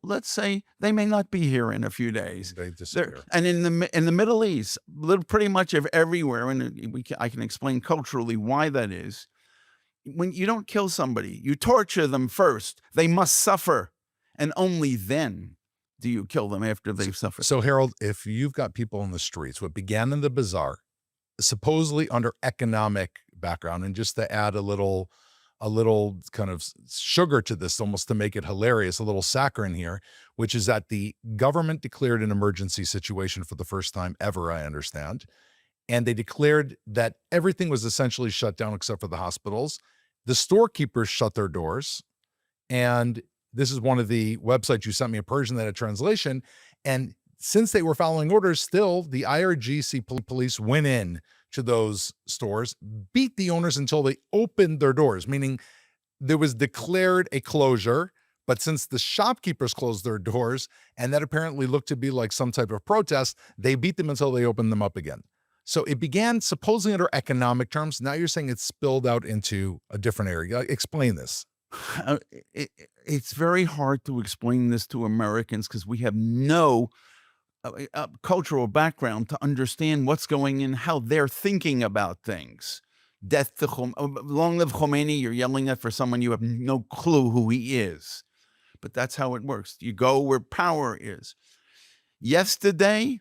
let's say they may not be here in a few days. They disappear. And in the Middle East, pretty much everywhere, and I can explain culturally why that is. When you don't kill somebody, you torture them first. They must suffer, and only then do you kill them after they've suffered. So, Harold, if you've got people in the streets, what began in the bazaar, supposedly under economic background, and just to add a little kind of sugar to this, almost to make it hilarious, a little saccharine here, which is that the government declared an emergency situation for the first time ever, I understand. And they declared that everything was essentially shut down except for the hospitals. The storekeepers shut their doors. And this is one of the websites you sent me in Persian that had translation. And since they were following orders, still the IRGC police went in to those stores, beat the owners until they opened their doors, meaning there was declared a closure. But since the shopkeepers closed their doors, and that apparently looked to be like some type of protest, they beat them until they opened them up again. So it began supposedly under economic terms. Now you're saying it's spilled out into a different area. Explain this. It's very hard to explain this to Americans because we have no cultural background to understand what's going in, how they're thinking about things. Death to long live Khomeini, you're yelling at for someone you have no clue who he is. But that's how it works. You go where power is. Yesterday,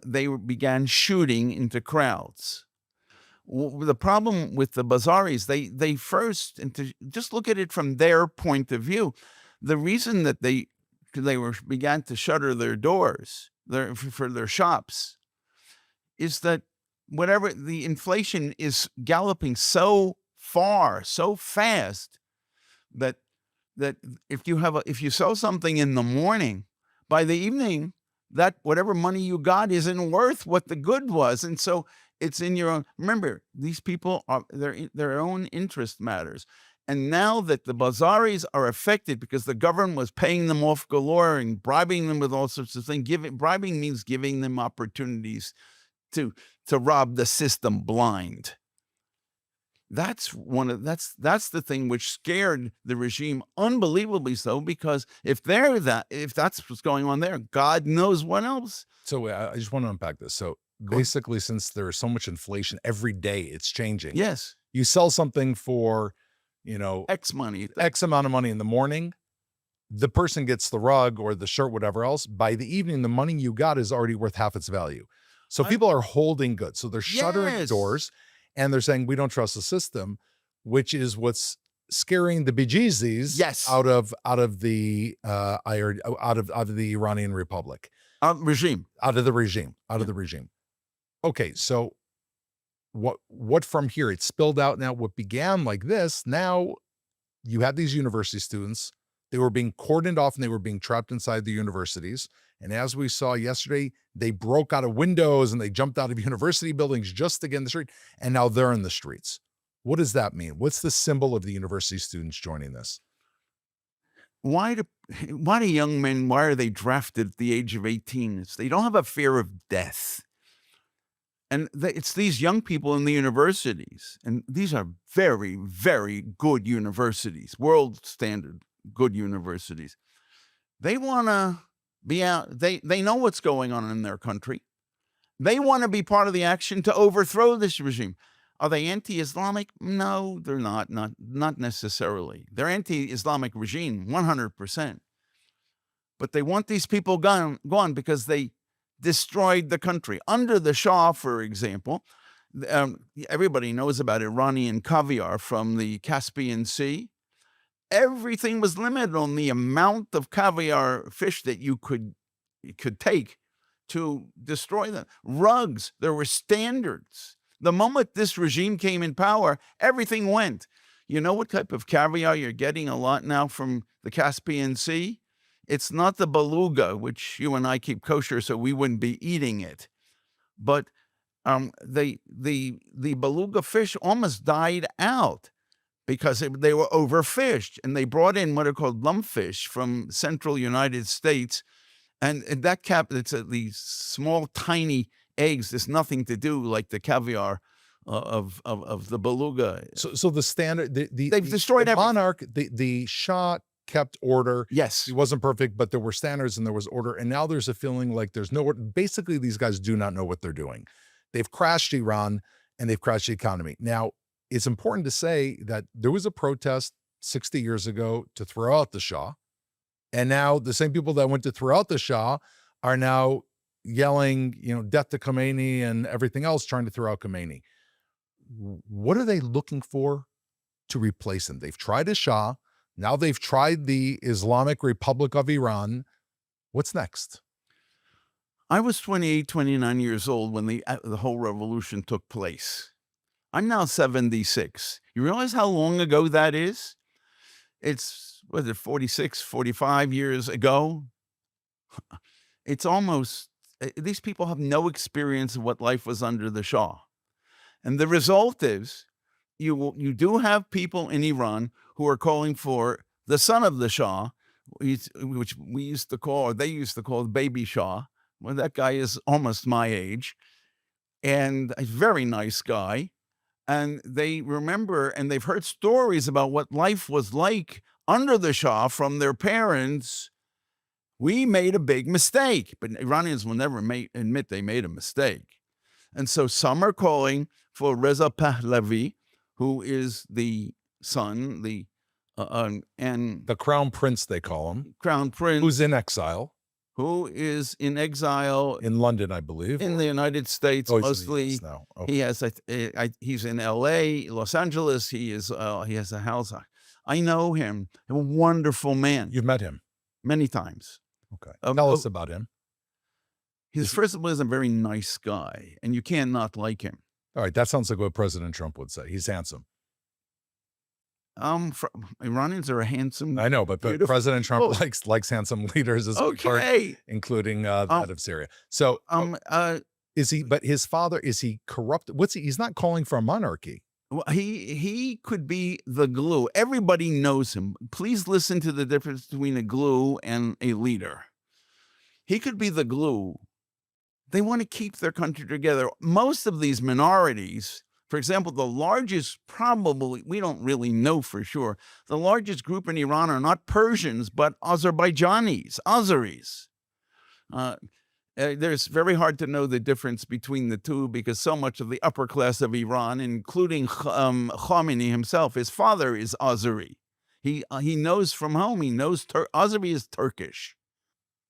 they began shooting into crowds. The problem with the bazaris, they first, and to just look at it from their point of view, the reason that they began to shutter their doors for their shops is that whatever the inflation is galloping so far, so fast that if you sell something in the morning, by the evening, that whatever money you got isn't worth what the good was. And so it's in your own, remember, these people are, their own interest matters. And now that the bazaris are affected because the government was paying them off galore and bribing them with all sorts of things, bribing means giving them opportunities to rob the system blind. That's the thing which scared the regime unbelievably so, because if that's what's going on there, God knows what else. So I just want to unpack this. So basically, since there is so much inflation every day, it's changing. Yes. You sell something for, X amount of money in the morning, the person gets the rug or the shirt, whatever else. By the evening, the money you got is already worth half its value. So people are holding goods. So they're shuttering doors. And they're saying we don't trust the system, which is what's scaring the bejesus out of the Iranian Republic regime, out of the regime. Okay, so what from here? It spilled out. Now what began like this, now you had these university students. They were being cordoned off and they were being trapped inside the universities. And as we saw yesterday, they broke out of windows and they jumped out of university buildings just to get in the street. And now they're in the streets. What does that mean? What's the symbol of the university students joining this? Why do young men, why are they drafted at the age of 18? They don't have a fear of death. And it's these young people in the universities. And these are very, very good universities, world standard good universities. They want to be out. They know what's going on in their country. They want to be part of the action to overthrow this regime. Are they anti-Islamic? No, they're not necessarily. They're anti-Islamic regime, 100%. But they want these people gone because they destroyed the country. Under the Shah, for example, everybody knows about Iranian caviar from the Caspian Sea. everything was limited on the amount of caviar fish that you could take to destroy them. Rugs, there were standards. The moment this regime came in power, everything went. You know what type of caviar you're getting a lot now from the Caspian Sea? It's not the beluga, which you and I keep kosher, so we wouldn't be eating it. But the beluga fish almost died out because they were overfished, and they brought in what are called lumpfish from central United States, and that it's these small, tiny eggs. There's nothing to do like the caviar of the beluga. So the standard, they've destroyed the everything. monarch, the Shah kept order. Yes, he wasn't perfect, but there were standards and there was order. And now there's a feeling like there's no. Basically, these guys do not know what they're doing. They've crashed Iran and they've crashed the economy. Now, it's important to say that there was a protest 60 years ago to throw out the Shah. And now the same people that went to throw out the Shah are now yelling, death to Khomeini and everything else, trying to throw out Khomeini. What are they looking for to replace him? They've tried a Shah. Now they've tried the Islamic Republic of Iran. What's next? I was 28, 29 years old when the whole revolution took place. I'm now 76. You realize how long ago that is? It's, 46, 45 years ago? It's almost, these people have no experience of what life was under the Shah. And the result is you do have people in Iran who are calling for the son of the Shah, which we used to call, or they used to call, Baby Shah. Well, that guy is almost my age, and a very nice guy. And they remember, and they've heard stories about what life was like under the Shah from their parents. We made a big mistake, but Iranians will never admit they made a mistake. And so some are calling for Reza Pahlavi, who is the son, and the crown prince, they call him. Crown prince. Who's in exile. Who is in exile. In London, I believe. In the United States, mostly. Now. Okay. He has, he's in L.A., Los Angeles. He has a house. I know him. A wonderful man. You've met him? Many times. Okay. Tell us about him. First of all, he's a very nice guy, and you can't not like him. All right, that sounds like what President Trump would say. He's handsome. Iranians are handsome. I know, but President Trump likes handsome leaders, as including that of Syria. So, is he? But his father, is he corrupt? He's not calling for a monarchy. Well, he could be the glue. Everybody knows him. Please listen to the difference between a glue and a leader. He could be the glue. They want to keep their country together. Most of these minorities, for example, the largest, probably, we don't really know for sure, the largest group in Iran are not Persians, but Azerbaijanis, Azeris. There's very hard to know the difference between the two because so much of the upper class of Iran, including Khomeini himself, his father is Azeri. He knows from home, he knows Azeri is Turkish.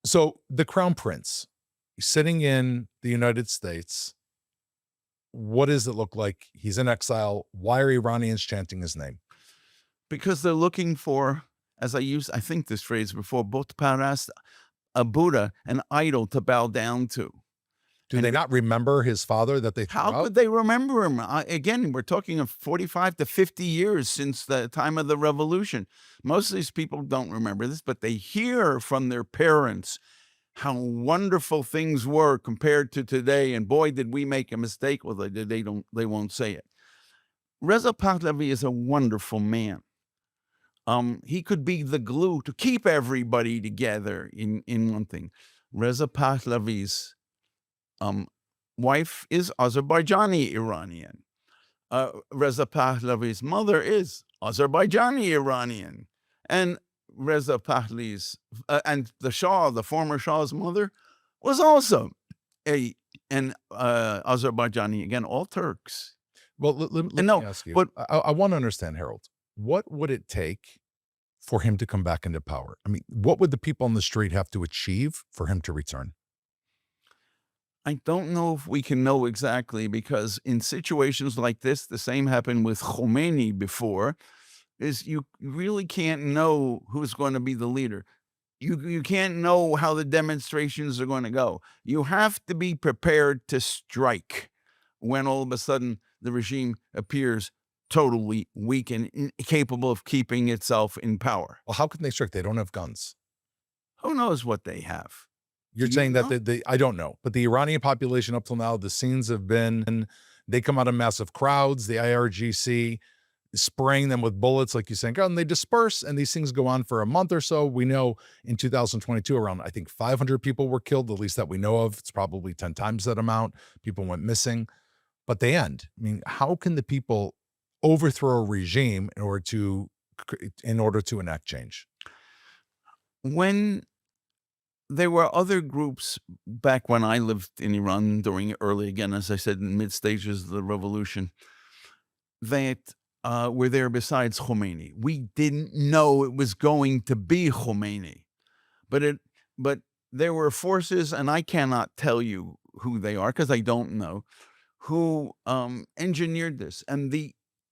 So the crown prince, sitting in the United States, what does it look like? He's in exile. Why are Iranians chanting his name? Because they're looking for, as I think this phrase before, Bot Parast, a Buddha, an idol to bow down to. Do they not remember his father that they threw out? How could they remember him? Again, we're talking of 45 to 50 years since the time of the revolution. Most of these people don't remember this, but they hear from their parents how wonderful things were compared to today. And boy, did we make a mistake. Well, they won't say it. Reza Pahlavi is a wonderful man. He could be the glue to keep everybody together in one thing. Reza Pahlavi's wife is Azerbaijani Iranian. Reza Pahlavi's mother is Azerbaijani Iranian. And Reza Pahlavi's, and the Shah, the former Shah's mother, was also an Azerbaijani. Again, all Turks. Well, let me ask you. But I want to understand, Harold. What would it take for him to come back into power? I mean, what would the people on the street have to achieve for him to return? I don't know if we can know exactly, because in situations like this, the same happened with Khomeini before. is you really can't know who's going to be the leader. You can't know how the demonstrations are going to go. You have to be prepared to strike when all of a sudden the regime appears totally weak and incapable of keeping itself in power. Well, how can they strike? They don't have guns. Who knows what they have? You're saying that I don't know, but the Iranian population up till now, the scenes have been, they come out in massive crowds, the IRGC spraying them with bullets, like you're saying, and they disperse, and these things go on for a month or so. We know in 2022, around, I think, 500 people were killed, at least that we know of. It's probably 10 times that amount. People went missing, but they end. I mean, how can the people overthrow a regime in order to enact change? When there were other groups back when I lived in Iran during early, again, as I said, in mid stages of the revolution, that were there besides Khomeini. We didn't know it was going to be Khomeini, but there were forces, and I cannot tell you who they are because I don't know, who engineered this. And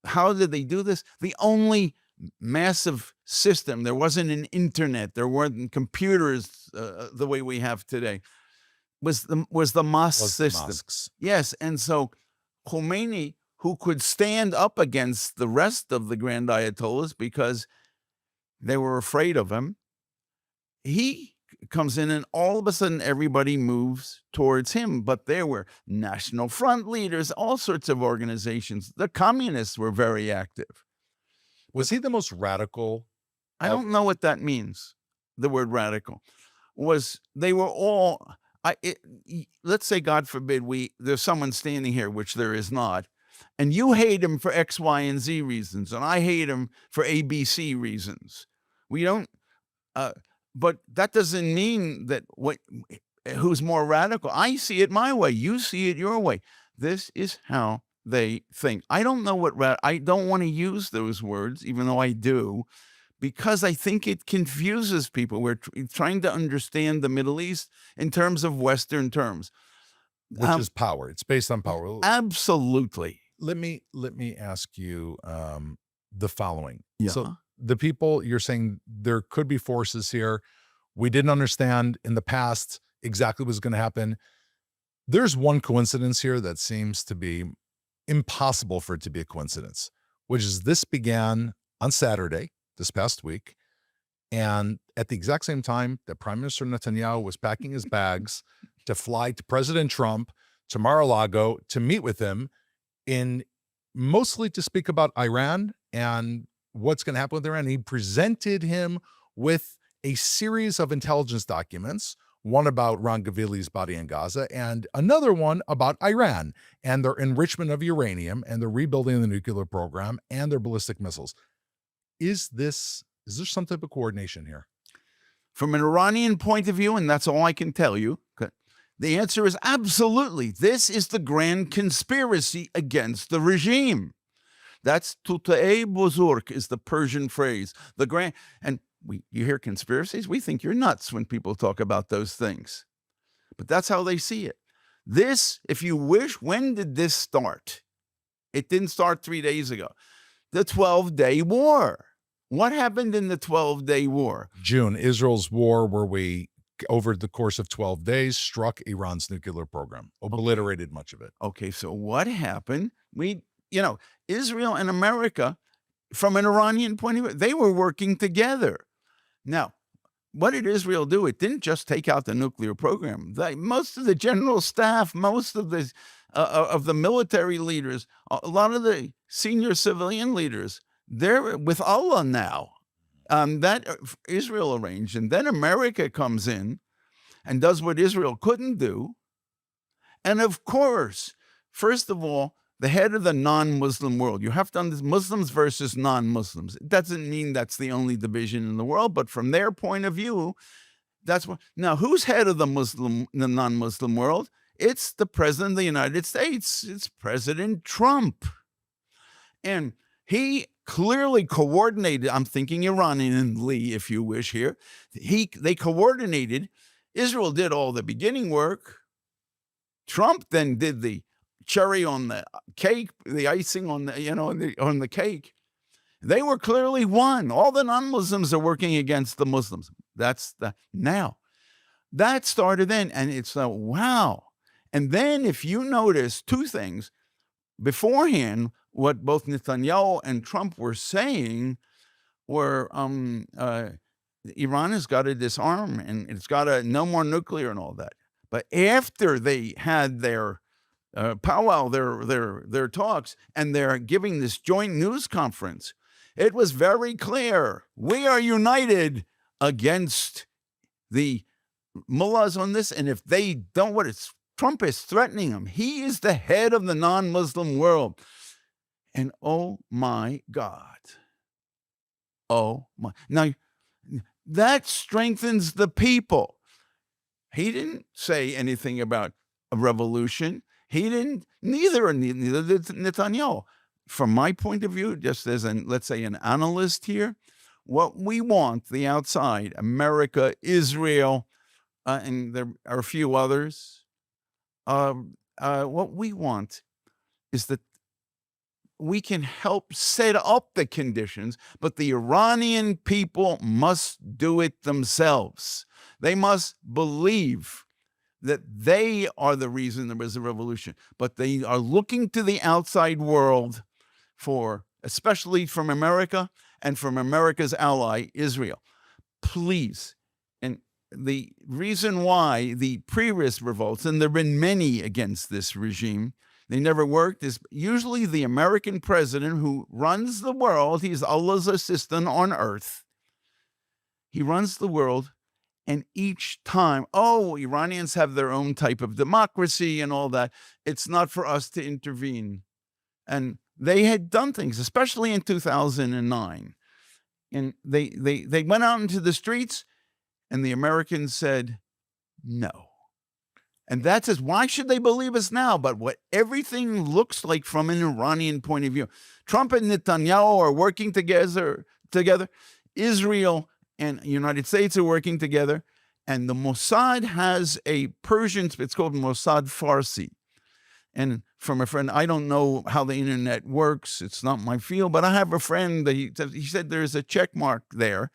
how did they do this? The only massive system, there wasn't an internet, there weren't computers the way we have today, was the mosque system. Mosques. Yes, and so Khomeini, who could stand up against the rest of the grand ayatollahs because they were afraid of him, he comes in and all of a sudden everybody moves towards him. But there were National Front leaders, all sorts of organizations. The communists were very active. Was he the most radical? I don't know what that means, the word radical. They were all, let's say, God forbid, there's someone standing here, which there is not, and you hate him for X, Y, and Z reasons, and I hate him for A, B, C reasons. We don't, but that doesn't mean that who's more radical. I see it my way. You see it your way. This is how they think. I don't know I don't want to use those words, even though I do, because I think it confuses people. We're trying to understand the Middle East in terms of Western terms. Which is power. It's based on power. Absolutely. Let me ask you the following. Yeah. So the people, you're saying there could be forces here. We didn't understand in the past exactly what was going to happen. There's one coincidence here that seems to be impossible for it to be a coincidence, which is this began on Saturday, this past week. And at the exact same time that Prime Minister Netanyahu was packing his bags to fly to President Trump to Mar-a-Lago to meet with him, mostly to speak about Iran and what's going to happen with Iran. He presented him with a series of intelligence documents, one about Ron Gavili's body in Gaza and another one about Iran and their enrichment of uranium and the rebuilding of the nuclear program and their ballistic missiles. Is there some type of coordination here? From an Iranian point of view, and that's all I can tell you, the answer is absolutely. This is the grand conspiracy against the regime. That's tuta'e bozorg is the Persian phrase. You hear conspiracies, we think you're nuts when people talk about those things. But that's how they see it. This, if you wish, when did this start? It didn't start 3 days ago. The 12-day war. What happened in the 12-day war? June, Israel's war, where we, over the course of 12 days, struck Iran's nuclear program, obliterated much of it. Okay, so what happened? Israel and America, from an Iranian point of view, they were working together. Now, what did Israel do? It didn't just take out the nuclear program. Most of the general staff, most of the military leaders, a lot of the senior civilian leaders, they're with Allah now. That Israel arranged. And then America comes in and does what Israel couldn't do. And of course, first of all, the head of the non-Muslim world. You have to understand Muslims versus non-Muslims. It doesn't mean that's the only division in the world, but from their point of view, that's what. Now, who's head of the non-Muslim world? It's the President of the United States. It's President Trump. And he clearly coordinated, I'm thinking Iranianly, if you wish here. They coordinated. Israel did all the beginning work. Trump then did the cherry on the cake, the icing on the, on the cake. They were clearly one. All the non-Muslims are working against the Muslims. That's the now. That started then, and it's wow. And then if you notice two things, beforehand, what both Netanyahu and Trump were saying were Iran has got to disarm and it's got to no more nuclear and all that. But after they had their powwow, their talks, and they're giving this joint news conference, it was very clear. We are united against the mullahs on this, and if they don't, Trump is threatening them. He is the head of the non-Muslim world. And oh my God. Oh my. Now, that strengthens the people. He didn't say anything about a revolution. He didn't, neither did Netanyahu. From my point of view, just as let's say an analyst here, what we want, the outside, America, Israel, and there are a few others, what we want is that we can help set up the conditions, but the Iranian people must do it themselves. They must believe that they are the reason there was a revolution, but they are looking to the outside world for, especially from America and from America's ally, Israel. Please. And the reason why the previous revolts, and there have been many against this regime, they never worked, is usually the American president who runs the world, he's Allah's assistant on earth. He runs the world, and each time, Iranians have their own type of democracy and all that. It's not for us to intervene. And they had done things, especially in 2009. And they went out into the streets, and the Americans said, no. And that says, why should they believe us now? But what everything looks like from an Iranian point of view. Trump and Netanyahu are working together. Israel and the United States are working together. And the Mossad has a Persian, it's called Mossad Farsi. And from a friend, I don't know how the internet works. It's not my field, but I have a friend that he said there's a check mark there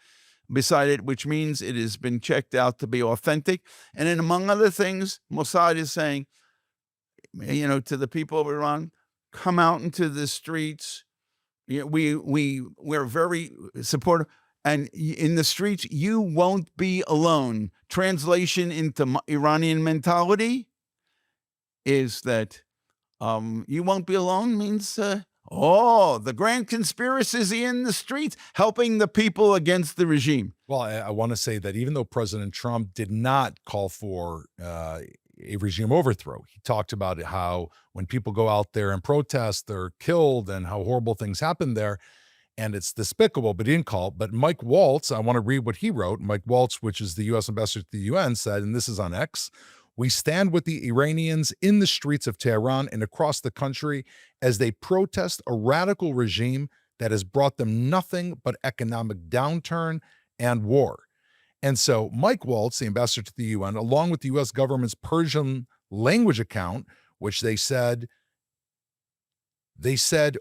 beside it, which means it has been checked out to be authentic. And then among other things, Mossad is saying, to the people of Iran, come out into the streets. We're very supportive. And in the streets, you won't be alone. Translation into Iranian mentality is that you won't be alone means, the grand conspiracy in the streets, helping the people against the regime. Well, I want to say that even though President Trump did not call for a regime overthrow, he talked about how when people go out there and protest, they're killed and how horrible things happen there. And it's despicable, but he didn't call it. But Mike Waltz, I want to read what he wrote. Mike Waltz, which is the U.S. ambassador to the UN, said, and this is on X, "We stand with the Iranians in the streets of Tehran and across the country as they protest a radical regime that has brought them nothing but economic downturn and war." And so Mike Waltz, the ambassador to the UN, along with the U.S. government's Persian language account, which they said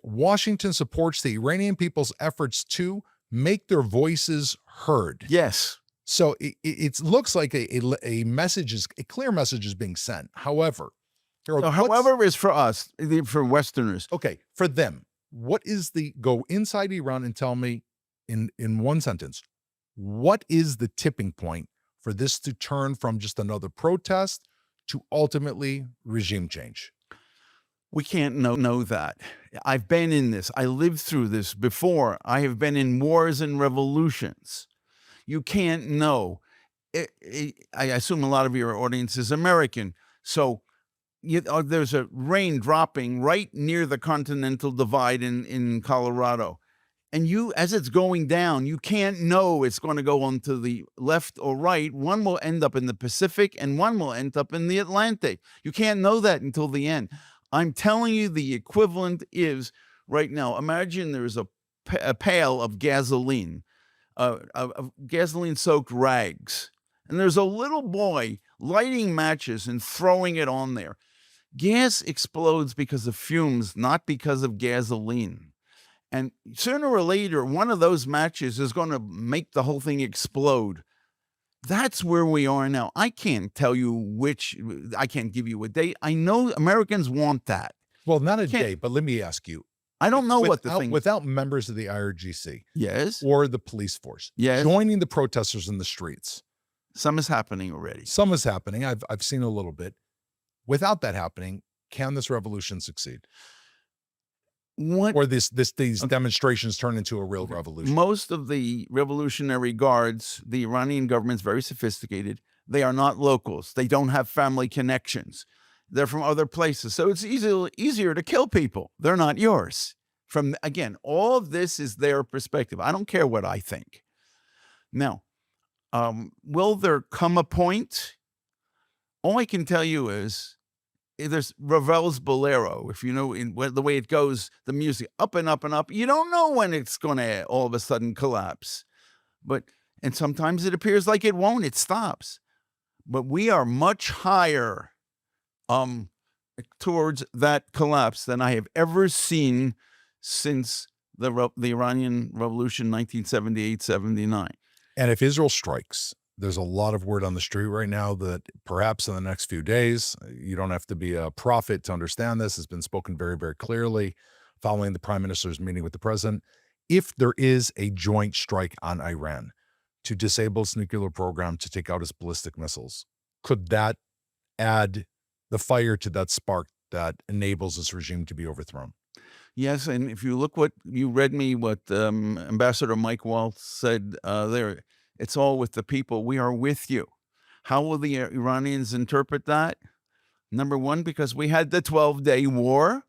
Washington supports the Iranian people's efforts to make their voices heard. Yes. So it looks like a clear message is being sent. However, however is for us, for Westerners. Okay, for them, what is go inside Iran and tell me in one sentence, what is the tipping point for this to turn from just another protest to ultimately regime change? We can't know that. I've been in this. I lived through this before. I have been in wars and revolutions. You can't know. I assume a lot of your audience is American. So there's a rain dropping right near the Continental Divide in Colorado. And as it's going down, you can't know it's going to go onto the left or right. One will end up in the Pacific and one will end up in the Atlantic. You can't know that until the end. I'm telling you, the equivalent is right now. Imagine there's a pail of gasoline, of gasoline-soaked rags, and there's a little boy lighting matches and throwing it on there. Gas explodes because of fumes, not because of gasoline. And sooner or later, one of those matches is going to make the whole thing explode. That's where we are now. I can't tell you which, I can't give you a date. I know Americans want that. Well, not a date, but let me ask you. I don't know what the thing without members of the IRGC, yes, or the police force, yes, joining the protesters in the streets. Some is happening already. Some is happening. I've seen a little bit. Without that happening, can this revolution succeed? What? Or these demonstrations turn into a real revolution? Most of the Revolutionary Guards, the Iranian government's very sophisticated. They are not locals. They don't have family connections. They're from other places. So it's easier to kill people. They're not yours. Again, all of this is their perspective. I don't care what I think. Now, will there come a point? All I can tell you is, there's Ravel's Bolero. If you know the way it goes, the music up and up and up, you don't know when it's going to all of a sudden collapse. And sometimes it appears like it won't, it stops. But we are much higher towards that collapse than I have ever seen since the Iranian Revolution, 1978-79. And if Israel strikes, there's a lot of word on the street right now that perhaps in the next few days, you don't have to be a prophet to understand this. It's been spoken very, very clearly following the prime minister's meeting with the president. If there is a joint strike on Iran to disable its nuclear program, to take out its ballistic missiles, could that add the fire to that spark that enables this regime to be overthrown? Yes, and if you look what Ambassador Mike Waltz said there, it's all with the people. We are with you. How will the Iranians interpret that? Number one, because we had the 12-day war.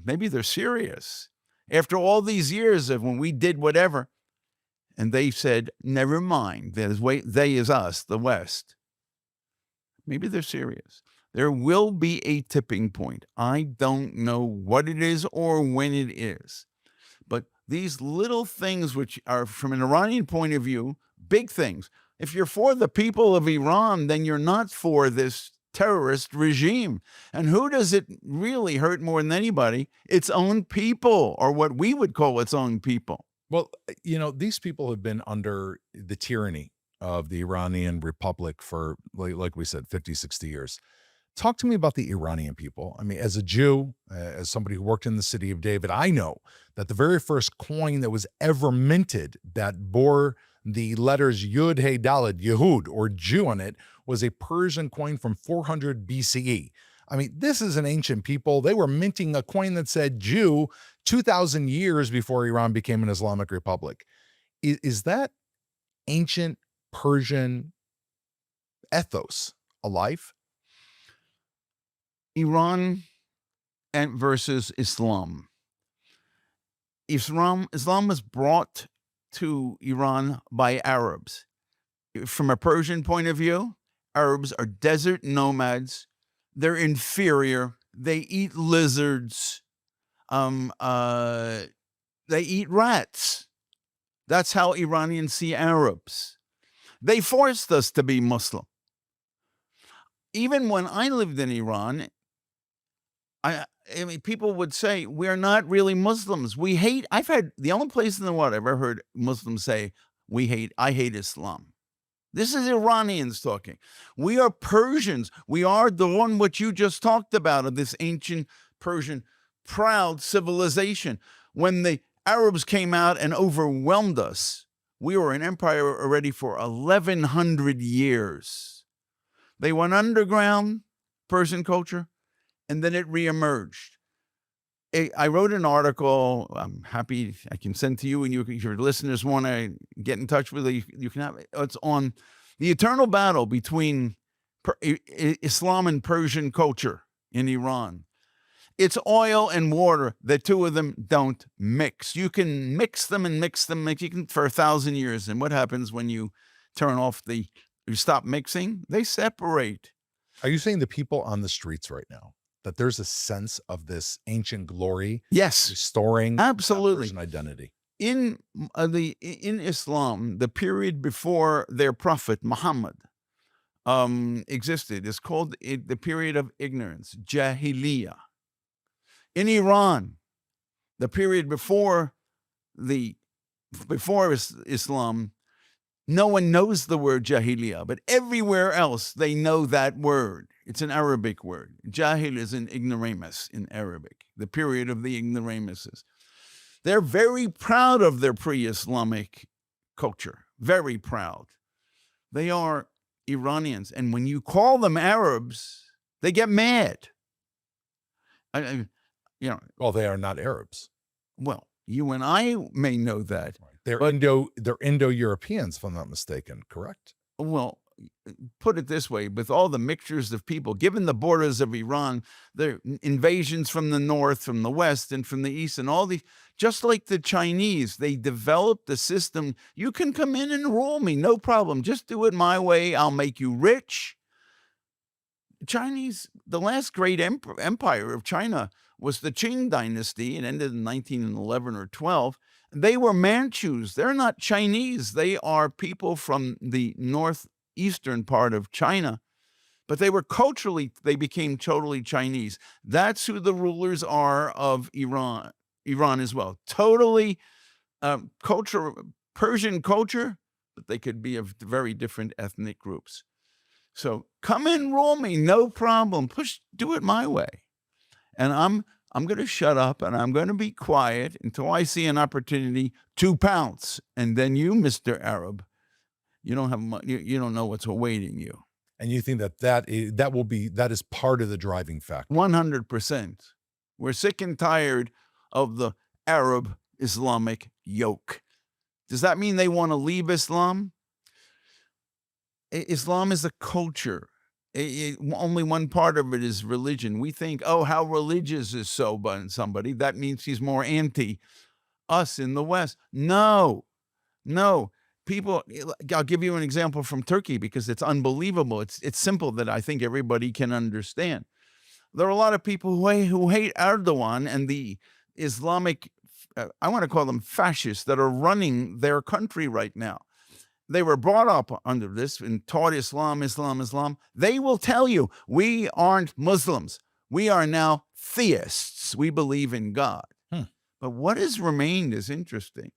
Maybe they're serious. After all these years of when we did whatever, and they said, never mind, they is us, the West. Maybe they're serious. There will be a tipping point. I don't know what it is or when it is. But these little things, which are from an Iranian point of view, big things. If you're for the people of Iran, then you're not for this terrorist regime. And who does it really hurt more than anybody? Its own people, or what we would call its own people. Well, you know, these people have been under the tyranny of the Iranian Republic for, like we said, 50, 60 years. Talk to me about the Iranian people. I mean, as a Jew, as somebody who worked in the city of David, I know that the very first coin that was ever minted that bore the letters Yud, Hey, Daled, Yehud, or Jew on it, was a Persian coin from 400 BCE. I mean, this is an ancient people. They were minting a coin that said Jew 2,000 years before Iran became an Islamic republic. Is that ancient Persian ethos alive? Iran versus Islam. Islam was brought to Iran by Arabs. From a Persian point of view, Arabs are desert nomads. They're inferior. They eat lizards. They eat rats. That's how Iranians see Arabs. They forced us to be Muslim. Even when I lived in Iran, I mean, people would say, we're not really Muslims. We hate, the only place in the world I've ever heard Muslims say, I hate Islam. This is Iranians talking. We are Persians. We are the one what you just talked about, of this ancient Persian proud civilization. When the Arabs came out and overwhelmed us, we were an empire already for 1,100 years. They went underground, Persian culture, and then it reemerged. I wrote an article. I'm happy I can send to you, and if your listeners want to get in touch with it, you can have it. It's on the eternal battle between Islam and Persian culture in Iran. It's oil and water. The two of them don't mix. You can mix them for 1,000 years. And what happens when you turn off you stop mixing? They separate. Are you saying the people on the streets right now, that there's a sense of this ancient glory? Yes. Restoring absolutely Persian identity. In Islam, the period before their prophet Muhammad existed is called the period of ignorance, Jahiliyyah. In Iran, the period before Islam, no one knows the word jahiliyyah, but everywhere else they know that word. It's an Arabic word. Jahil is an ignoramus in Arabic, the period of the ignoramuses. They're very proud of their pre-Islamic culture, very proud. They are Iranians, and when you call them Arabs, they get mad. Well, they are not Arabs. Well, you and I may know that. They're Indo-Europeans, if I'm not mistaken, correct? Well, put it this way, with all the mixtures of people, given the borders of Iran, there are invasions from the north, from the west, and from the east, and all these, just like the Chinese, they developed a system. You can come in and rule me, no problem. Just do it my way. I'll make you rich. Chinese, the last great empire of China was the Qing dynasty. It ended in 1911 or 12. They were Manchus. They're not Chinese. They are people from the northeastern part of China. But they were culturally, they became totally Chinese. That's who the rulers are of Iran as well. Totally Persian culture, but they could be of very different ethnic groups. So come in, rule me, no problem. Do it my way. And I'm going to shut up and I'm going to be quiet until I see an opportunity to pounce. And then you, Mr. Arab, you don't have you don't know what's awaiting you. And you think that is part of the driving factor? 100%. We're sick and tired of the Arab Islamic yoke. Does that mean they want to leave Islam? Islam is a culture. Only one part of it is religion. We think, oh, how religious is somebody. That means he's more anti us in the West. No. People, I'll give you an example from Turkey because it's unbelievable. It's simple that I think everybody can understand. There are a lot of people who hate Erdogan and the Islamic, I want to call them fascists, that are running their country right now. They were brought up under this and taught Islam. They will tell you, we aren't Muslims. We are now theists. We believe in God. But what has remained is interesting.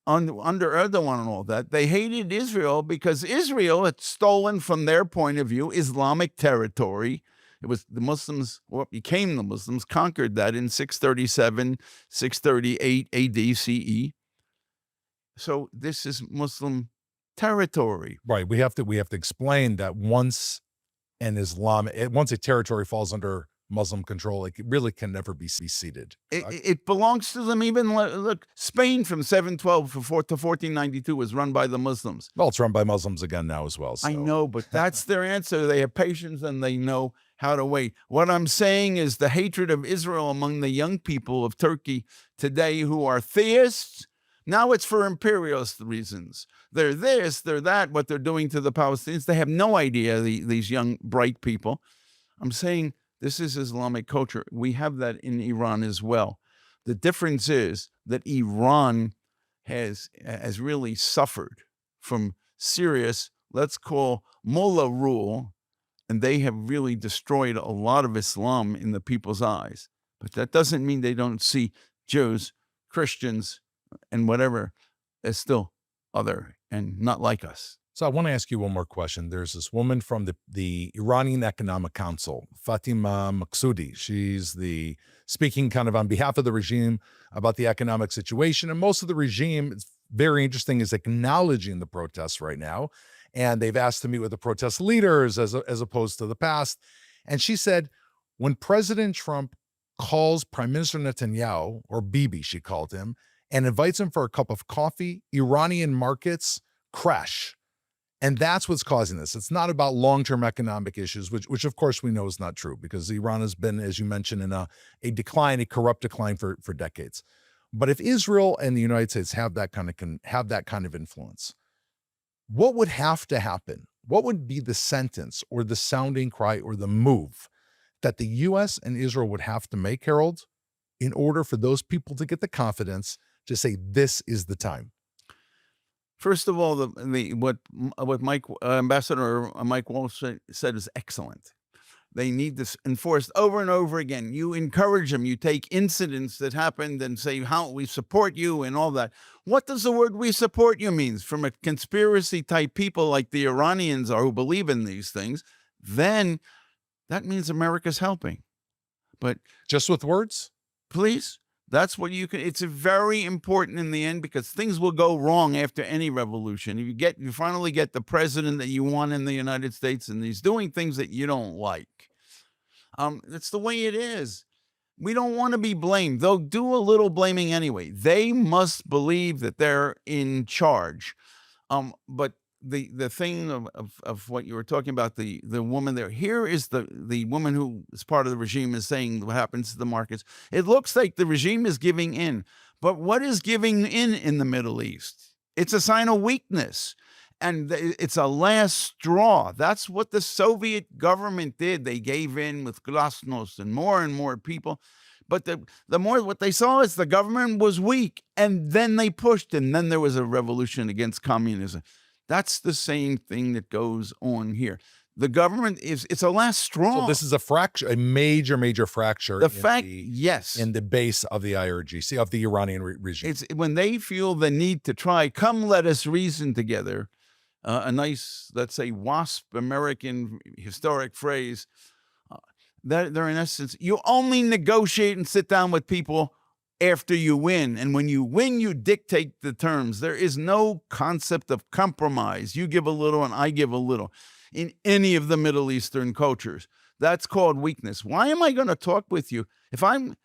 Under Erdogan and all that, they hated Israel because Israel had stolen, from their point of view, Islamic territory. It was the Muslims, what became the Muslims, conquered that in 637, 638 AD CE. So this is Muslim territory. Right. We have to explain that once a territory falls under Muslim control, it really can never be ceded. It belongs to them. Even look, Spain from 712 to 1492 was run by the Muslims. Well, it's run by Muslims again now as well. So. I know, but that's their answer. They have patience and they know how to wait. What I'm saying is the hatred of Israel among the young people of Turkey today who are theists. Now it's for imperialist reasons. They're this, they're that, what they're doing to the Palestinians. They have no idea, these young, bright people. I'm saying this is Islamic culture. We have that in Iran as well. The difference is that Iran has really suffered from serious, let's call mullah rule, and they have really destroyed a lot of Islam in the people's eyes. But that doesn't mean they don't see Jews, Christians, and whatever is still other and not like us. So I want to ask you one more question. There's this woman from the Iranian Economic Council, Fatima Maksudi. She's speaking kind of on behalf of the regime about the economic situation. And most of the regime, it's very interesting, is acknowledging the protests right now. And they've asked to meet with the protest leaders as opposed to the past. And she said, when President Trump calls Prime Minister Netanyahu, or Bibi, she called him, and invites him for a cup of coffee, Iranian markets crash. And that's what's causing this. It's not about long-term economic issues, which of course we know is not true, because Iran has been, as you mentioned, in a corrupt decline for decades. But if Israel and the United States have that kind of influence, what would have to happen? What would be the sentence or the sounding cry or the move that the U.S. and Israel would have to make, Harold, in order for those people to get the confidence to say this is the time? First of all, what Ambassador Mike Waltz said is excellent. They need this enforced over and over again. You encourage them. You take incidents that happened and say, how we support you and all that. What does the word "we support you" means? From a conspiracy type people like the Iranians are who believe in these things, then that means America's helping. But just with words? Please. That's what you can. It's very important in the end, because things will go wrong after any revolution. If you finally get the president that you want in the United States, and he's doing things that you don't like. That's the way it is. We don't want to be blamed. They'll do a little blaming anyway. They must believe that they're in charge. But the thing of what you were talking about, the woman there, here is the woman who is part of the regime is saying what happens to the markets. It looks like the regime is giving in. But what is giving in the Middle East? It's a sign of weakness. And it's a last straw. That's what the Soviet government did. They gave in with glasnost and more people. But the more what they saw is the government was weak. And then they pushed, and then there was a revolution against communism. That's the same thing that goes on here. The government it's a last straw. So this is a fracture, a major fracture. Yes. In the base of the IRGC, of the Iranian regime. It's when they feel the need to try, come let us reason together. A nice, let's say, WASP American historic phrase. That they're in essence, you only negotiate and sit down with people after you win. And when you win, you dictate the terms. There is no concept of compromise. You give a little and I give a little in any of the Middle Eastern cultures. That's called weakness. Why am I going to talk with you? If I'm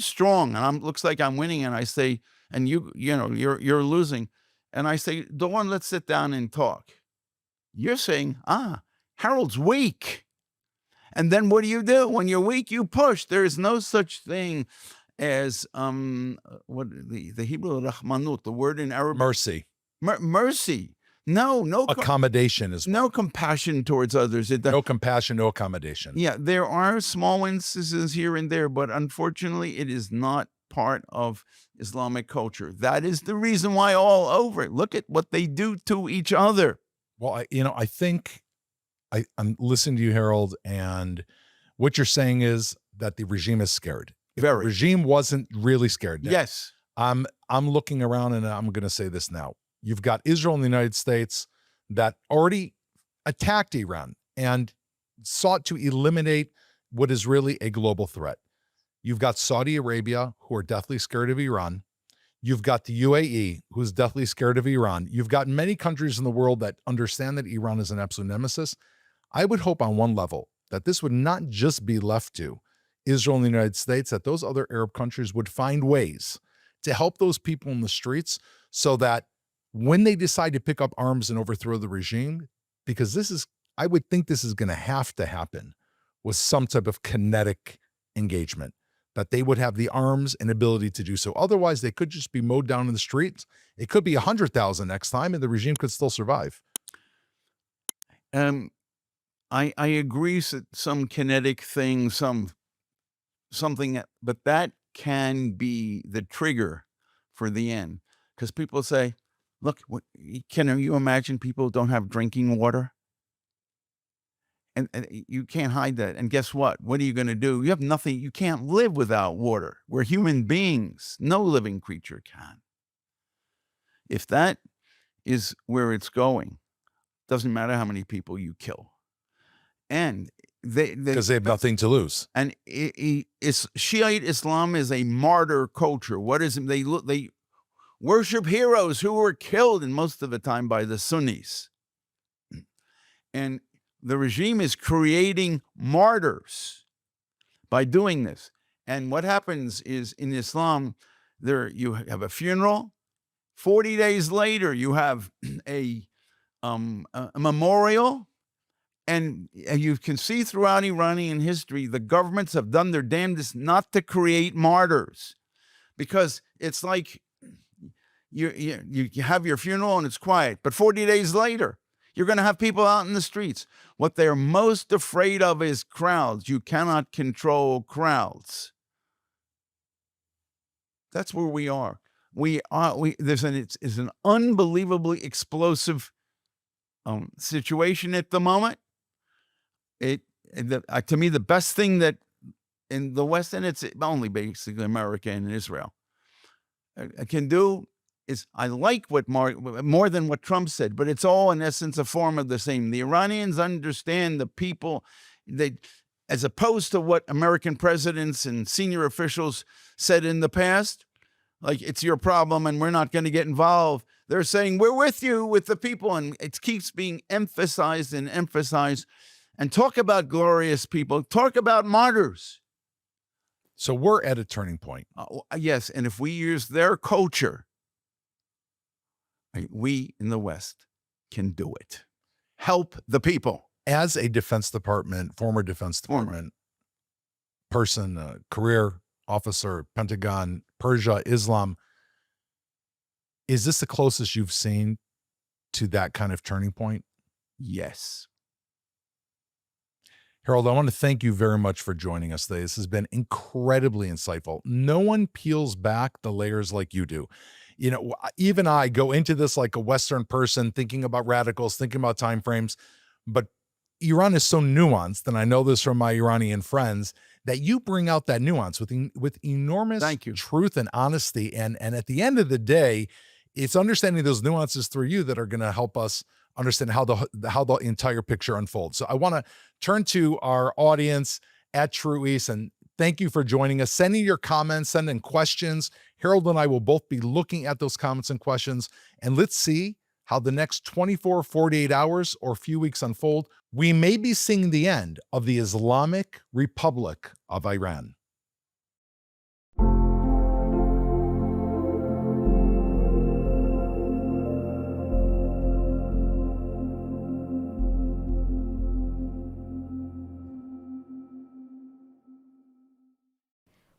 strong and looks like I'm winning, and I say, and you're losing, and I say, Dawn, let's sit down and talk. You're saying, Harold's weak. And then what do? When you're weak, you push. There is no such thing as what the Hebrew rahmanut, the word in Arabic. Mercy. Mercy. No accommodation is no compassion towards others. No compassion, no accommodation. Yeah, there are small instances here and there, but unfortunately, it is not part of Islamic culture. That is the reason why all over. Look at what they do to each other. Well, I think I'm listening to you, Harold, and what you're saying is that the regime is scared. The regime wasn't really scared. Yes. I'm looking around, and I'm going to say this now. You've got Israel and the United States that already attacked Iran and sought to eliminate what is really a global threat. You've got Saudi Arabia, who are deathly scared of Iran. You've got the UAE, who's deathly scared of Iran. You've got many countries in the world that understand that Iran is an absolute nemesis. I would hope on one level that this would not just be left to Israel and the United States, that those other Arab countries would find ways to help those people in the streets so that when they decide to pick up arms and overthrow the regime, because I would think this is going to happen with some type of kinetic engagement, that they would have the arms and ability to do so. Otherwise, they could just be mowed down in the streets. It could be 100,000 next time, and the regime could still survive. I agree, some kinetic thing, something, but that can be the trigger for the end. Because people say, look, can you imagine people don't have drinking water? And you can't hide that. And guess what? What are you going to do? You have nothing. You can't live without water. We're human beings. No living creature can. If that is where it's going, doesn't matter how many people you kill. And because they have nothing to lose. And Shiite Islam is a martyr culture. What is it? They worship heroes who were killed, and most of the time by the Sunnis. And the regime is creating martyrs by doing this. And what happens is in Islam, you have a funeral. 40 days later, you have a memorial. And you can see throughout Iranian history, the governments have done their damnedest not to create martyrs, because it's like you have your funeral and it's quiet, but 40 days later, you're going to have people out in the streets. What they're most afraid of is crowds. You cannot control crowds. That's where we are. It's an unbelievably explosive situation at the moment. To me, the best thing that in the West, and it's only basically America and Israel, can do is, I like what more than what Trump said, but it's all in essence a form of the same. The Iranians understand the people, as opposed to what American presidents and senior officials said in the past, like, it's your problem and we're not going to get involved. They're saying, we're with you, with the people, and it keeps being emphasized and emphasized. And talk about glorious people, talk about martyrs. So we're at a turning point. Yes, and if we use their culture, we in the West can do it. Help the people. As a former Defense Department person, career officer, Pentagon, Persia, Islam, is this the closest you've seen to that kind of turning point? Yes. Harold, I want to thank you very much for joining us today. This has been incredibly insightful. No one peels back the layers like you do. You know, even I go into this like a Western person, thinking about radicals, thinking about timeframes, but Iran is so nuanced, and I know this from my Iranian friends, that you bring out that nuance with enormous truth and honesty. And at the end of the day, it's understanding those nuances through you that are going to help us understand how the entire picture unfolds. So I want to turn to our audience at True East, and thank you for joining us. Send in your comments, send in questions. Harold and I will both be looking at those comments and questions, and let's see how the next 24, 48 hours or few weeks unfold. We may be seeing the end of the Islamic Republic of Iran.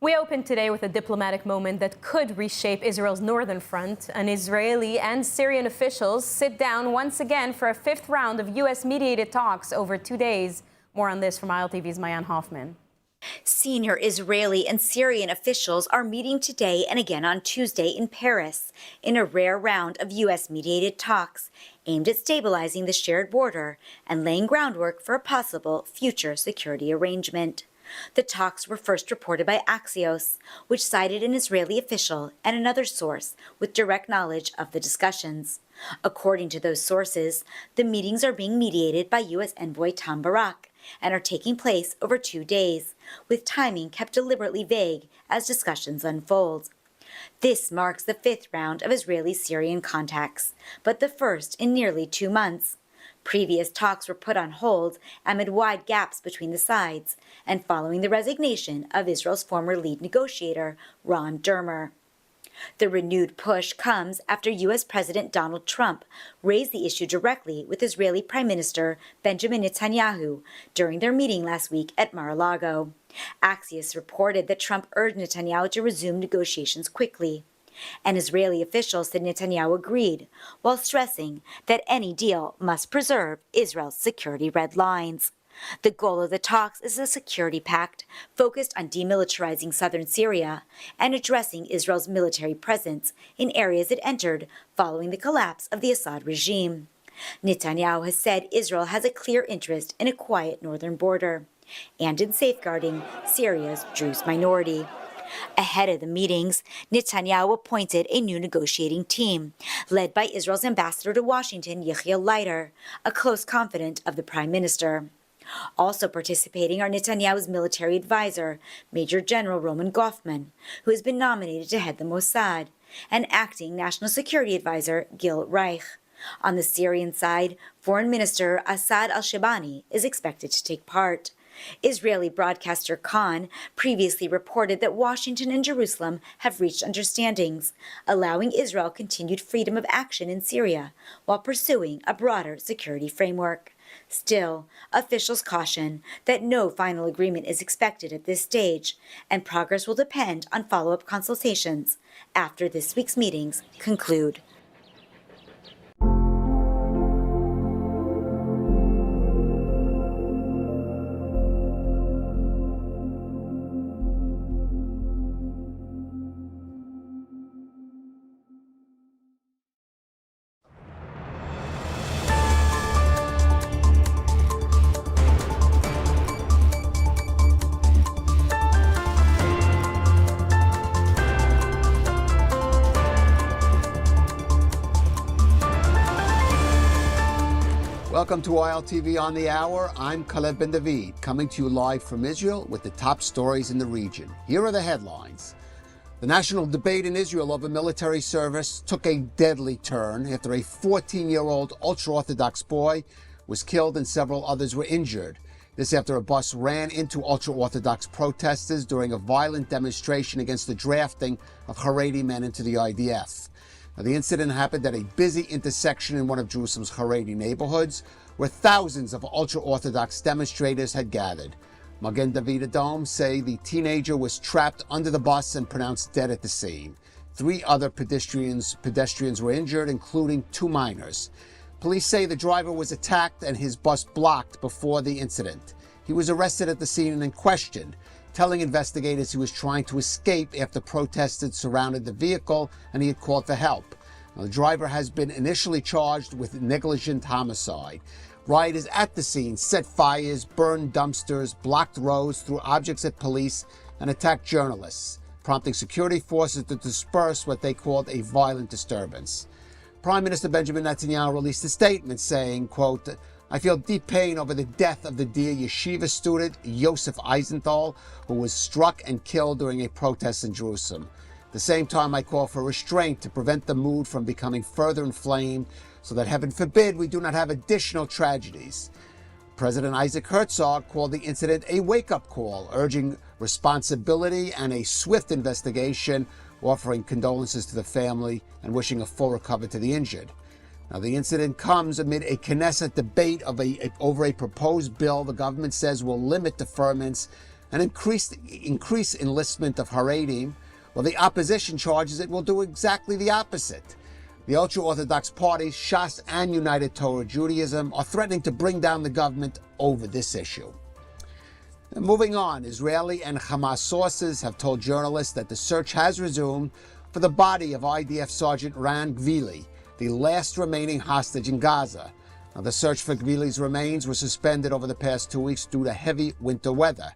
We opened today with a diplomatic moment that could reshape Israel's northern front. An Israeli and Syrian officials sit down once again for a fifth round of U.S.-mediated talks over 2 days. More on this from ILTV's Mayan Hoffman. Senior Israeli and Syrian officials are meeting today and again on Tuesday in Paris in a rare round of U.S.-mediated talks aimed at stabilizing the shared border and laying groundwork for a possible future security arrangement. The talks were first reported by Axios, which cited an Israeli official and another source with direct knowledge of the discussions. According to those sources, the meetings are being mediated by U.S. envoy Tom Barak and are taking place over 2 days, with timing kept deliberately vague as discussions unfold. This marks the fifth round of Israeli-Syrian contacts, but the first in nearly 2 months. Previous talks were put on hold amid wide gaps between the sides and following the resignation of Israel's former lead negotiator, Ron Dermer. The renewed push comes after U.S. President Donald Trump raised the issue directly with Israeli Prime Minister Benjamin Netanyahu during their meeting last week at Mar-a-Lago. Axios reported that Trump urged Netanyahu to resume negotiations quickly. An Israeli official said Netanyahu agreed, while stressing that any deal must preserve Israel's security red lines. The goal of the talks is a security pact focused on demilitarizing southern Syria and addressing Israel's military presence in areas it entered following the collapse of the Assad regime. Netanyahu has said Israel has a clear interest in a quiet northern border and in safeguarding Syria's Druze minority. Ahead of the meetings, Netanyahu appointed a new negotiating team, led by Israel's ambassador to Washington, Yechiel Leiter, a close confidant of the prime minister. Also participating are Netanyahu's military advisor, Major General Roman Goffman, who has been nominated to head the Mossad, and acting National Security Advisor Gil Reich. On the Syrian side, Foreign Minister Assad al-Shebani is expected to take part. Israeli broadcaster Khan previously reported that Washington and Jerusalem have reached understandings, allowing Israel continued freedom of action in Syria while pursuing a broader security framework. Still, officials caution that no final agreement is expected at this stage, and progress will depend on follow-up consultations after this week's meetings conclude. Welcome to ILTV on the Hour. I'm Caleb Ben David, coming to you live from Israel with the top stories in the region. Here are the headlines. The national debate in Israel over military service took a deadly turn after a 14-year-old ultra-Orthodox boy was killed and several others were injured. This after a bus ran into ultra-Orthodox protesters during a violent demonstration against the drafting of Haredi men into the IDF. Now, the incident happened at a busy intersection in one of Jerusalem's Haredi neighborhoods, where thousands of ultra-Orthodox demonstrators had gathered. Magen David Adom say the teenager was trapped under the bus and pronounced dead at the scene. 3 other pedestrians were injured, including 2 minors. Police say the driver was attacked and his bus blocked before the incident. He was arrested at the scene and questioned, telling investigators he was trying to escape after protesters surrounded the vehicle and he had called for help. Now, the driver has been initially charged with negligent homicide. Rioters at the scene set fires, burned dumpsters, blocked roads, threw objects at police, and attacked journalists, prompting security forces to disperse what they called a violent disturbance. Prime Minister Benjamin Netanyahu released a statement saying, quote, "I feel deep pain over the death of the dear yeshiva student Yosef Eisenthal, who was struck and killed during a protest in Jerusalem. At the same time, I call for restraint to prevent the mood from becoming further inflamed so that, heaven forbid, we do not have additional tragedies." President Isaac Herzog called the incident a wake-up call, urging responsibility and a swift investigation, offering condolences to the family and wishing a full recovery to the injured. Now, the incident comes amid a Knesset debate over a proposed bill the government says will limit deferments and increase enlistment of Haredim, while the opposition charges it will do exactly the opposite. The ultra-Orthodox parties, Shas and United Torah Judaism, are threatening to bring down the government over this issue. And moving on, Israeli and Hamas sources have told journalists that the search has resumed for the body of IDF Sergeant Ran Gvili, the last remaining hostage in Gaza. Now, the search for Gvili's remains was suspended over the past 2 weeks due to heavy winter weather.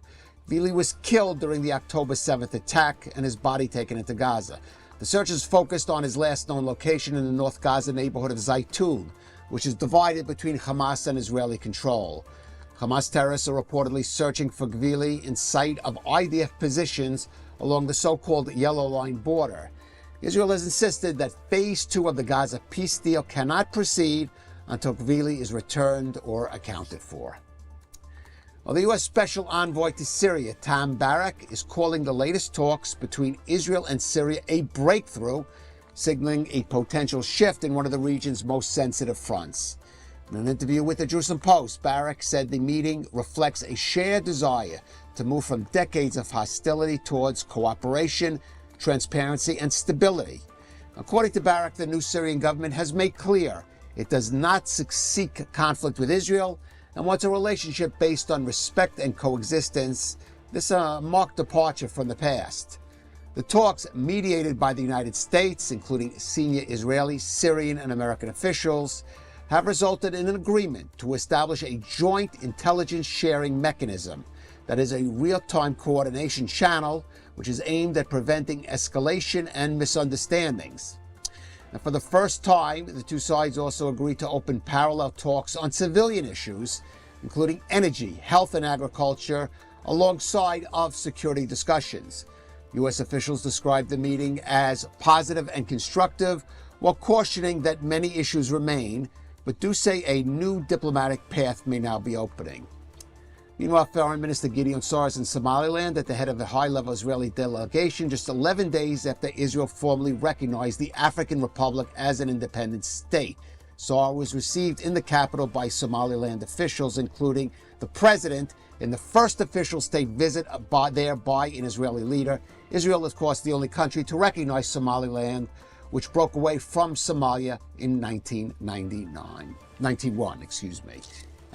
Gvili was killed during the October 7th attack and his body taken into Gaza. The search is focused on his last known location in the North Gaza neighborhood of Zaytun, which is divided between Hamas and Israeli control. Hamas terrorists are reportedly searching for Gvili in sight of IDF positions along the so-called Yellow Line border. Israel has insisted that Phase 2 of the Gaza peace deal cannot proceed until Gvili is returned or accounted for. Well, the U.S. Special Envoy to Syria, Tom Barak, is calling the latest talks between Israel and Syria a breakthrough, signaling a potential shift in one of the region's most sensitive fronts. In an interview with the Jerusalem Post, Barak said the meeting reflects a shared desire to move from decades of hostility towards cooperation, transparency, and stability. According to Barak, the new Syrian government has made clear it does not seek conflict with Israel and wants a relationship based on respect and coexistence. This is a marked departure from the past. The talks, mediated by the United States, including senior Israeli, Syrian, and American officials, have resulted in an agreement to establish a joint intelligence sharing mechanism that is a real-time coordination channel which is aimed at preventing escalation and misunderstandings. And for the first time, the two sides also agreed to open parallel talks on civilian issues, including energy, health, and agriculture, alongside of security discussions. U.S. officials described the meeting as positive and constructive, while cautioning that many issues remain, but do say a new diplomatic path may now be opening. Meanwhile, Foreign Minister Gideon Saar is in Somaliland at the head of a high-level Israeli delegation just 11 days after Israel formally recognized the African Republic as an independent state. Saar was received in the capital by Somaliland officials, including the president, in the first official state visit there by an Israeli leader. Israel is, of course, the only country to recognize Somaliland, which broke away from Somalia in 1991.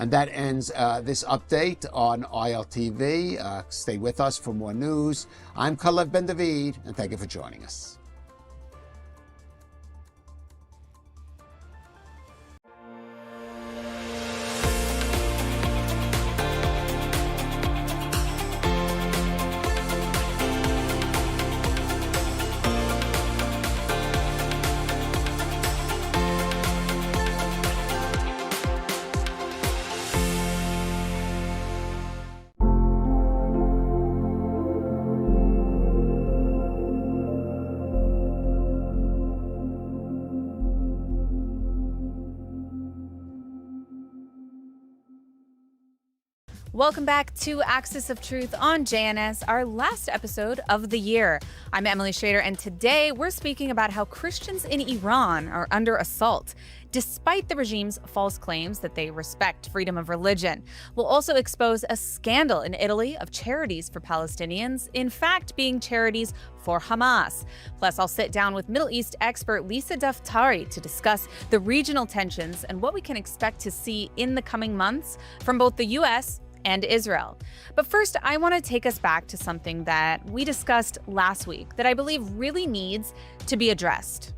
And that ends this update on ILTV. Stay with us for more news. I'm Caleb Ben David, and thank you for joining us. Welcome back to Axis of Truth on JNS, our last episode of the year. I'm Emily Schrader, and today we're speaking about how Christians in Iran are under assault, despite the regime's false claims that they respect freedom of religion. We'll also expose a scandal in Italy of charities for Palestinians, in fact being charities for Hamas. Plus, I'll sit down with Middle East expert Lisa Daftari to discuss the regional tensions and what we can expect to see in the coming months from both the U.S. and Israel. But first, I want to take us back to something that we discussed last week that I believe really needs to be addressed.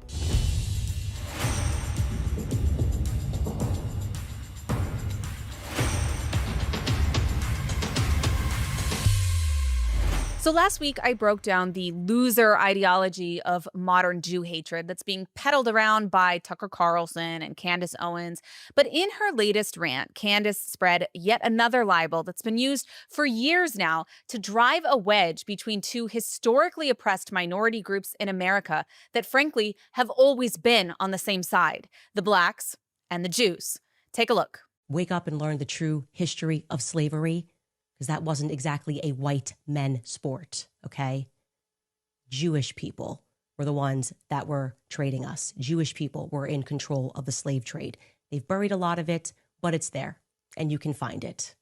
So last week, I broke down the loser ideology of modern Jew hatred that's being peddled around by Tucker Carlson and Candace Owens. But in her latest rant, Candace spread yet another libel that's been used for years now to drive a wedge between two historically oppressed minority groups in America that, frankly, have always been on the same side: the blacks and the Jews. Take a look. Wake up and learn the true history of slavery, because that wasn't exactly a white men sport, okay? Jewish people were the ones that were trading us. Jewish people were in control of the slave trade. They've buried a lot of it, but it's there, and you can find it.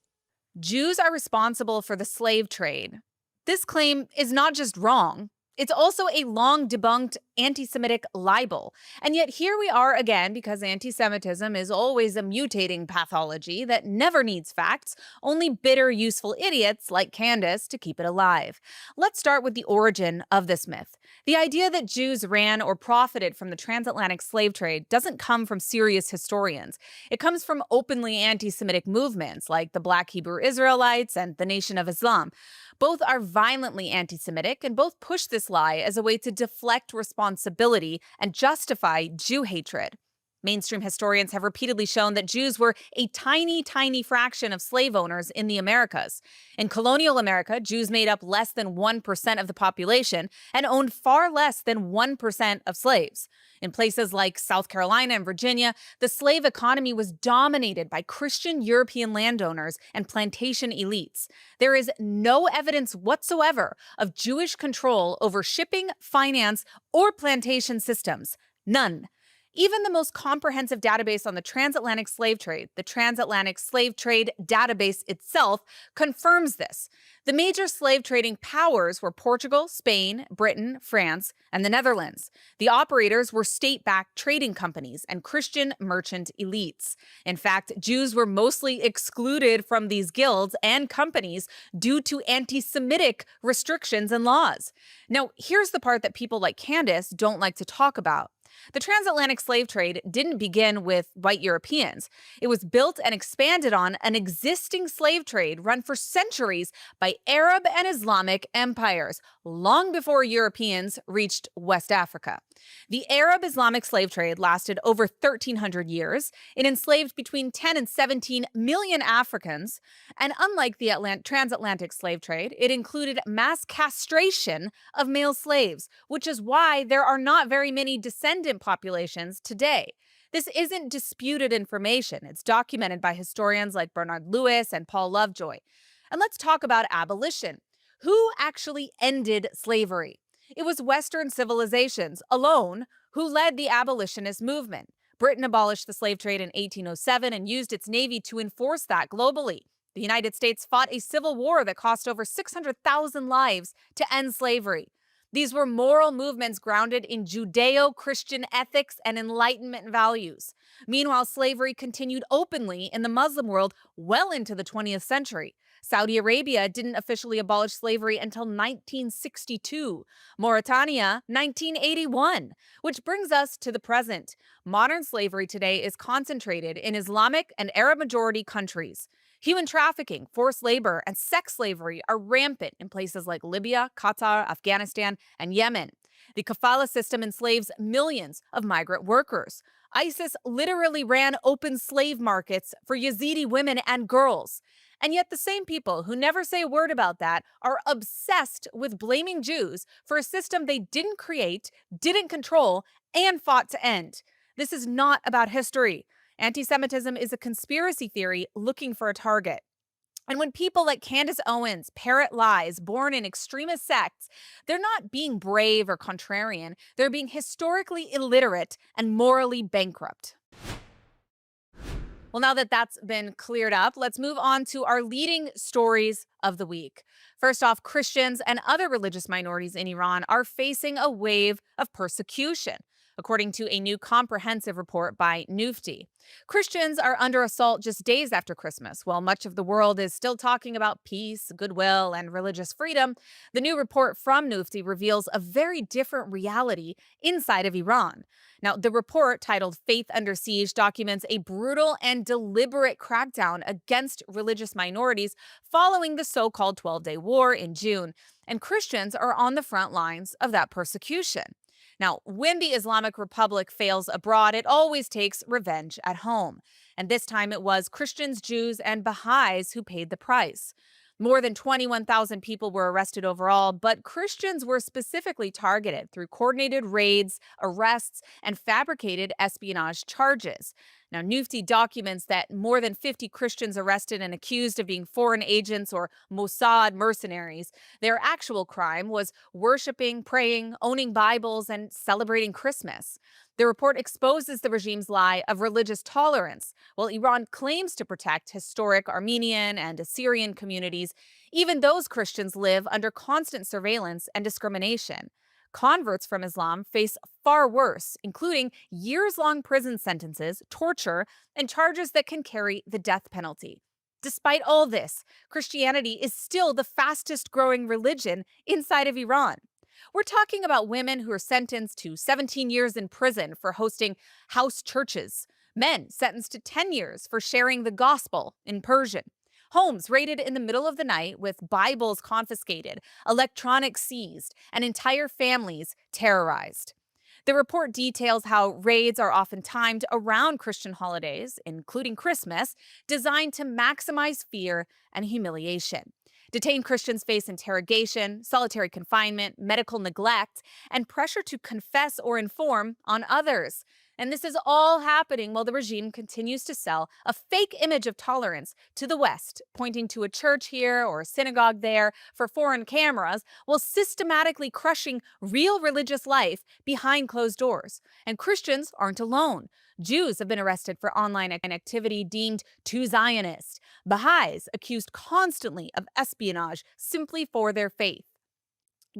Jews are responsible for the slave trade. This claim is not just wrong, it's also a long debunked anti-Semitic libel. And yet here we are again, because anti-Semitism is always a mutating pathology that never needs facts, only bitter, useful idiots like Candace to keep it alive. Let's start with the origin of this myth. The idea that Jews ran or profited from the transatlantic slave trade doesn't come from serious historians. It comes from openly anti-Semitic movements like the Black Hebrew Israelites and the Nation of Islam. Both are violently anti-Semitic, and both push this lie as a way to deflect responsibility and justify Jew hatred. Mainstream historians have repeatedly shown that Jews were a tiny, tiny fraction of slave owners in the Americas. In colonial America, Jews made up less than 1% of the population and owned far less than 1% of slaves. In places like South Carolina and Virginia, the slave economy was dominated by Christian European landowners and plantation elites. There is no evidence whatsoever of Jewish control over shipping, finance, or plantation systems. None. Even the most comprehensive database on the transatlantic slave trade, the Transatlantic Slave Trade Database itself, confirms this. The major slave trading powers were Portugal, Spain, Britain, France, and the Netherlands. The operators were state-backed trading companies and Christian merchant elites. In fact, Jews were mostly excluded from these guilds and companies due to anti-Semitic restrictions and laws. Now, here's the part that people like Candace don't like to talk about. The transatlantic slave trade didn't begin with white Europeans. It was built and expanded on an existing slave trade run for centuries by Arab and Islamic empires, long before Europeans reached West Africa. The Arab-Islamic slave trade lasted over 1,300 years. It enslaved between 10 and 17 million Africans. And unlike the transatlantic slave trade, it included mass castration of male slaves, which is why there are not very many descendant populations today. This isn't disputed information. It's documented by historians like Bernard Lewis and Paul Lovejoy. And let's talk about abolition. Who actually ended slavery? It was Western civilizations alone who led the abolitionist movement. Britain abolished the slave trade in 1807 and used its navy to enforce that globally. The United States fought a civil war that cost over 600,000 lives to end slavery. These were moral movements grounded in Judeo-Christian ethics and Enlightenment values. Meanwhile, slavery continued openly in the Muslim world well into the 20th century. Saudi Arabia didn't officially abolish slavery until 1962. Mauritania, 1981. Which brings us to the present. Modern slavery today is concentrated in Islamic and Arab-majority countries. Human trafficking, forced labor, and sex slavery are rampant in places like Libya, Qatar, Afghanistan, and Yemen. The kafala system enslaves millions of migrant workers. ISIS literally ran open slave markets for Yazidi women and girls. And yet the same people who never say a word about that are obsessed with blaming Jews for a system they didn't create, didn't control, and fought to end. This is not about history. Anti-Semitism is a conspiracy theory looking for a target. And when people like Candace Owens parrot lies born in extremist sects, they're not being brave or contrarian. They're being historically illiterate and morally bankrupt. Well, now that that's been cleared up, let's move on to our leading stories of the week. First off, Christians and other religious minorities in Iran are facing a wave of persecution, according to a new comprehensive report by Nufti. Christians are under assault just days after Christmas. While much of the world is still talking about peace, goodwill, and religious freedom, the new report from Nufti reveals a very different reality inside of Iran. Now, the report, titled Faith Under Siege, documents a brutal and deliberate crackdown against religious minorities following the so-called 12-day war in June, and Christians are on the front lines of that persecution. Now, when the Islamic Republic fails abroad, it always takes revenge at home. And this time it was Christians, Jews, and Baha'is who paid the price. More than 21,000 people were arrested overall, but Christians were specifically targeted through coordinated raids, arrests, and fabricated espionage charges. Now, Nufti documents that more than 50 Christians arrested and accused of being foreign agents or Mossad mercenaries. Their actual crime was worshiping, praying, owning Bibles, and celebrating Christmas. The report exposes the regime's lie of religious tolerance. While Iran claims to protect historic Armenian and Assyrian communities, even those Christians live under constant surveillance and discrimination. Converts from Islam face far worse, including years-long prison sentences, torture, and charges that can carry the death penalty. Despite all this, Christianity is still the fastest-growing religion inside of Iran. We're talking about women who are sentenced to 17 years in prison for hosting house churches, men sentenced to 10 years for sharing the gospel in Persian, homes raided in the middle of the night with Bibles confiscated, electronics seized, and entire families terrorized. The report details how raids are often timed around Christian holidays, including Christmas, designed to maximize fear and humiliation. Detained Christians face interrogation, solitary confinement, medical neglect, and pressure to confess or inform on others. And this is all happening while the regime continues to sell a fake image of tolerance to the West, pointing to a church here or a synagogue there for foreign cameras, while systematically crushing real religious life behind closed doors. And Christians aren't alone. Jews have been arrested for online activity deemed too Zionist. Baha'is accused constantly of espionage simply for their faith.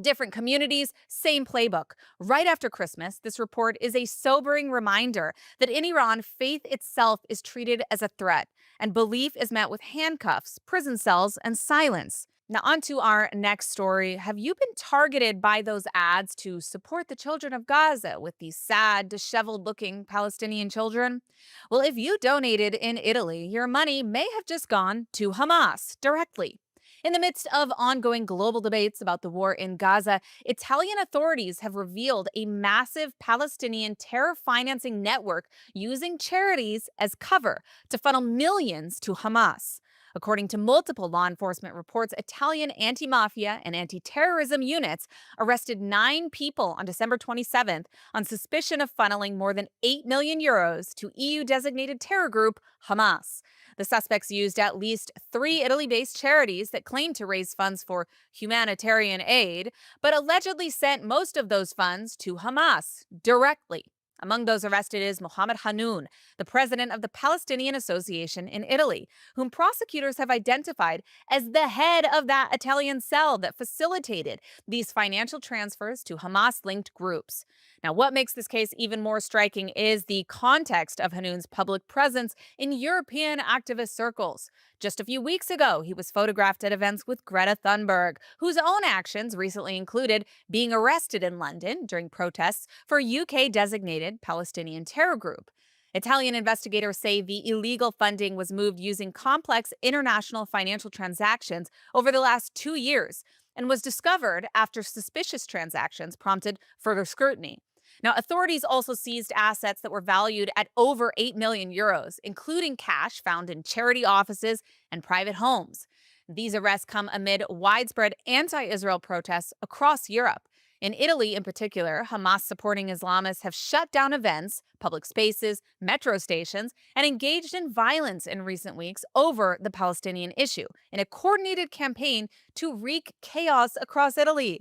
Different communities, same playbook. Right after Christmas, this report is a sobering reminder that in Iran, faith itself is treated as a threat, and belief is met with handcuffs, prison cells, and silence. Now, on to our next story. Have you been targeted by those ads to support the children of Gaza with these sad, disheveled-looking Palestinian children? Well, if you donated in Italy, your money may have just gone to Hamas directly. In the midst of ongoing global debates about the war in Gaza, Italian authorities have revealed a massive Palestinian terror financing network using charities as cover to funnel millions to Hamas. According to multiple law enforcement reports, Italian anti-mafia and anti-terrorism units arrested 9 people on December 27th on suspicion of funneling more than 8 million euros to EU-designated terror group Hamas. The suspects used at least 3 Italy-based charities that claimed to raise funds for humanitarian aid, but allegedly sent most of those funds to Hamas directly. Among those arrested is Mohammed Hanoun, the president of the Palestinian Association in Italy, whom prosecutors have identified as the head of that Italian cell that facilitated these financial transfers to Hamas-linked groups. Now, what makes this case even more striking is the context of Hanoun's public presence in European activist circles. Just a few weeks ago, he was photographed at events with Greta Thunberg, whose own actions recently included being arrested in London during protests for a UK-designated Palestinian terror group. Italian investigators say the illegal funding was moved using complex international financial transactions over the last 2 years and was discovered after suspicious transactions prompted further scrutiny. Now, authorities also seized assets that were valued at over 8 million euros, including cash found in charity offices and private homes. These arrests come amid widespread anti-Israel protests across Europe. In Italy, in particular, Hamas-supporting Islamists have shut down events, public spaces, metro stations, and engaged in violence in recent weeks over the Palestinian issue in a coordinated campaign to wreak chaos across Italy.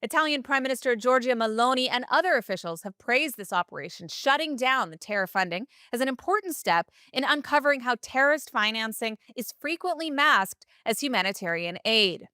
Italian Prime Minister Giorgia Meloni and other officials have praised this operation, shutting down the terror funding as an important step in uncovering how terrorist financing is frequently masked as humanitarian aid.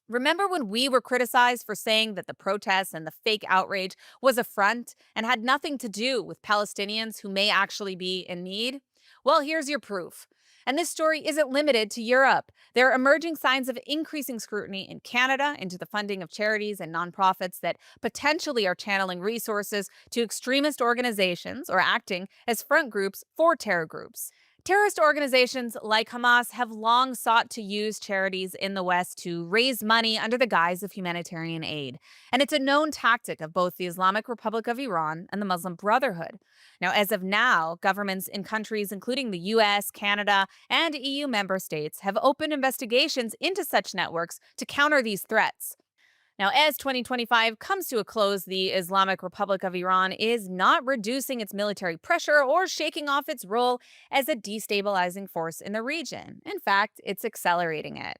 Remember when we were criticized for saying that the protests and the fake outrage was a front and had nothing to do with Palestinians who may actually be in need? Well, here's your proof. And this story isn't limited to Europe. There are emerging signs of increasing scrutiny in Canada into the funding of charities and nonprofits that potentially are channeling resources to extremist organizations or acting as front groups for terror groups. Terrorist organizations like Hamas have long sought to use charities in the West to raise money under the guise of humanitarian aid. And it's a known tactic of both the Islamic Republic of Iran and the Muslim Brotherhood. Now, as of now, governments in countries including the US, Canada, and EU member states have opened investigations into such networks to counter these threats. Now, as 2025 comes to a close, the Islamic Republic of Iran is not reducing its military pressure or shaking off its role as a destabilizing force in the region. In fact, it's accelerating it.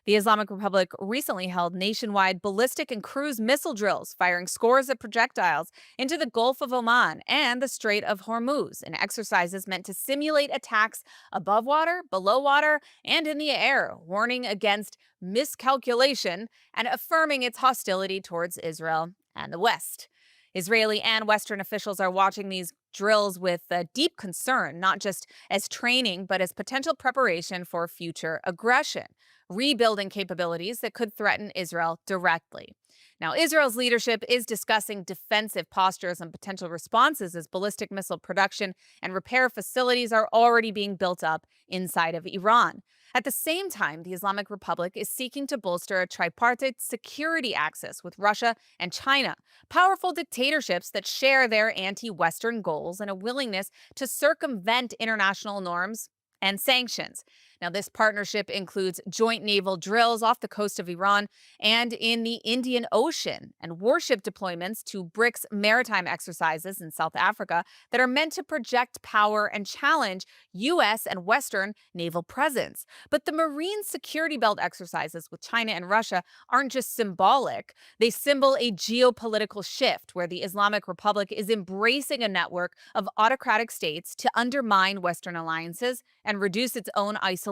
The Islamic Republic recently held nationwide ballistic and cruise missile drills, firing scores of projectiles into the Gulf of Oman and the Strait of Hormuz, in exercises meant to simulate attacks above water, below water, and in the air, warning against miscalculation and affirming its hostility towards Israel and the West. Israeli and Western officials are watching these drills with deep concern, not just as training, but as potential preparation for future aggression, rebuilding capabilities that could threaten Israel directly. Now, Israel's leadership is discussing defensive postures and potential responses as ballistic missile production and repair facilities are already being built up inside of Iran. At the same time, the Islamic Republic is seeking to bolster a tripartite security axis with Russia and China, powerful dictatorships that share their anti-Western goals and a willingness to circumvent international norms and sanctions. Now, this partnership includes joint naval drills off the coast of Iran and in the Indian Ocean, and warship deployments to BRICS maritime exercises in South Africa that are meant to project power and challenge U.S. and Western naval presence. But the marine security belt exercises with China and Russia aren't just symbolic. They symbol a geopolitical shift where the Islamic Republic is embracing a network of autocratic states to undermine Western alliances and reduce its own isolation.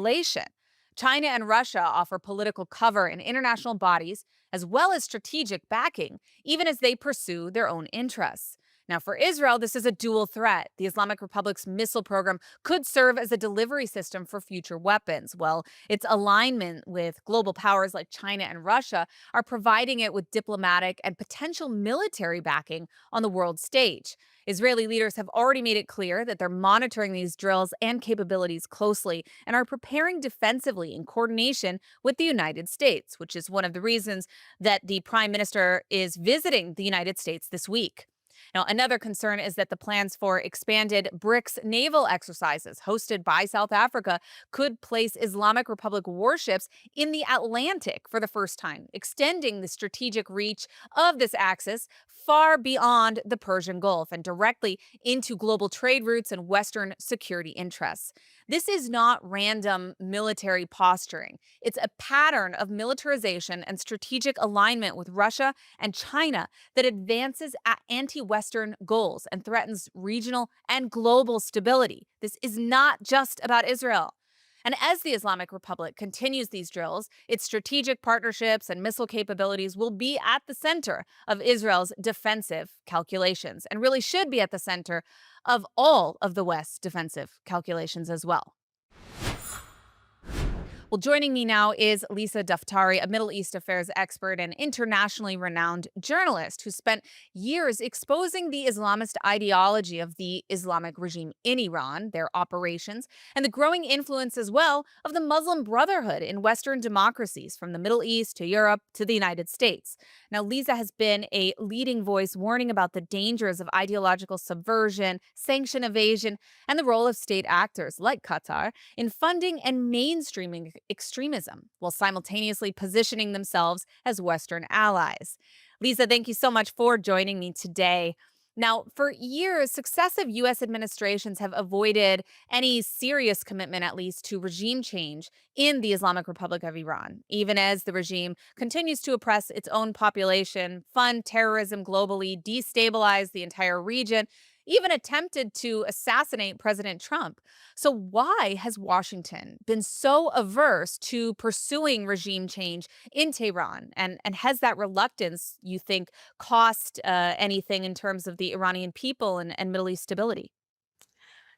China and Russia offer political cover in international bodies as well as strategic backing, even as they pursue their own interests. Now, for Israel, this is a dual threat. The Islamic Republic's missile program could serve as a delivery system for future weapons, while its alignment with global powers like China and Russia are providing it with diplomatic and potential military backing on the world stage. Israeli leaders have already made it clear that they're monitoring these drills and capabilities closely and are preparing defensively in coordination with the United States, which is one of the reasons that the Prime Minister is visiting the United States this week. Now, another concern is that the plans for expanded BRICS naval exercises hosted by South Africa could place Islamic Republic warships in the Atlantic for the first time, extending the strategic reach of this axis far beyond the Persian Gulf and directly into global trade routes and Western security interests. This is not random military posturing. It's a pattern of militarization and strategic alignment with Russia and China that advances anti-Western goals and threatens regional and global stability. This is not just about Israel. And as the Islamic Republic continues these drills, its strategic partnerships and missile capabilities will be at the center of Israel's defensive calculations and really should be at the center of all of the West's defensive calculations as well. Well, joining me now is Lisa Daftari, a Middle East affairs expert and internationally renowned journalist who spent years exposing the Islamist ideology of the Islamic regime in Iran, their operations, and the growing influence as well of the Muslim Brotherhood in Western democracies from the Middle East to Europe to the United States. Now, Lisa has been a leading voice warning about the dangers of ideological subversion, sanction evasion, and the role of state actors like Qatar in funding and mainstreaming extremism while simultaneously positioning themselves as Western allies. Lisa, thank you so much for joining me today. Now, for years, successive U.S. administrations have avoided any serious commitment, at least, to regime change in the Islamic Republic of Iran, even as the regime continues to oppress its own population, fund terrorism globally, destabilize the entire region, even attempted to assassinate President Trump. So, why has Washington been so averse to pursuing regime change in Tehran? And has that reluctance, you think, cost anything in terms of the Iranian people and Middle East stability?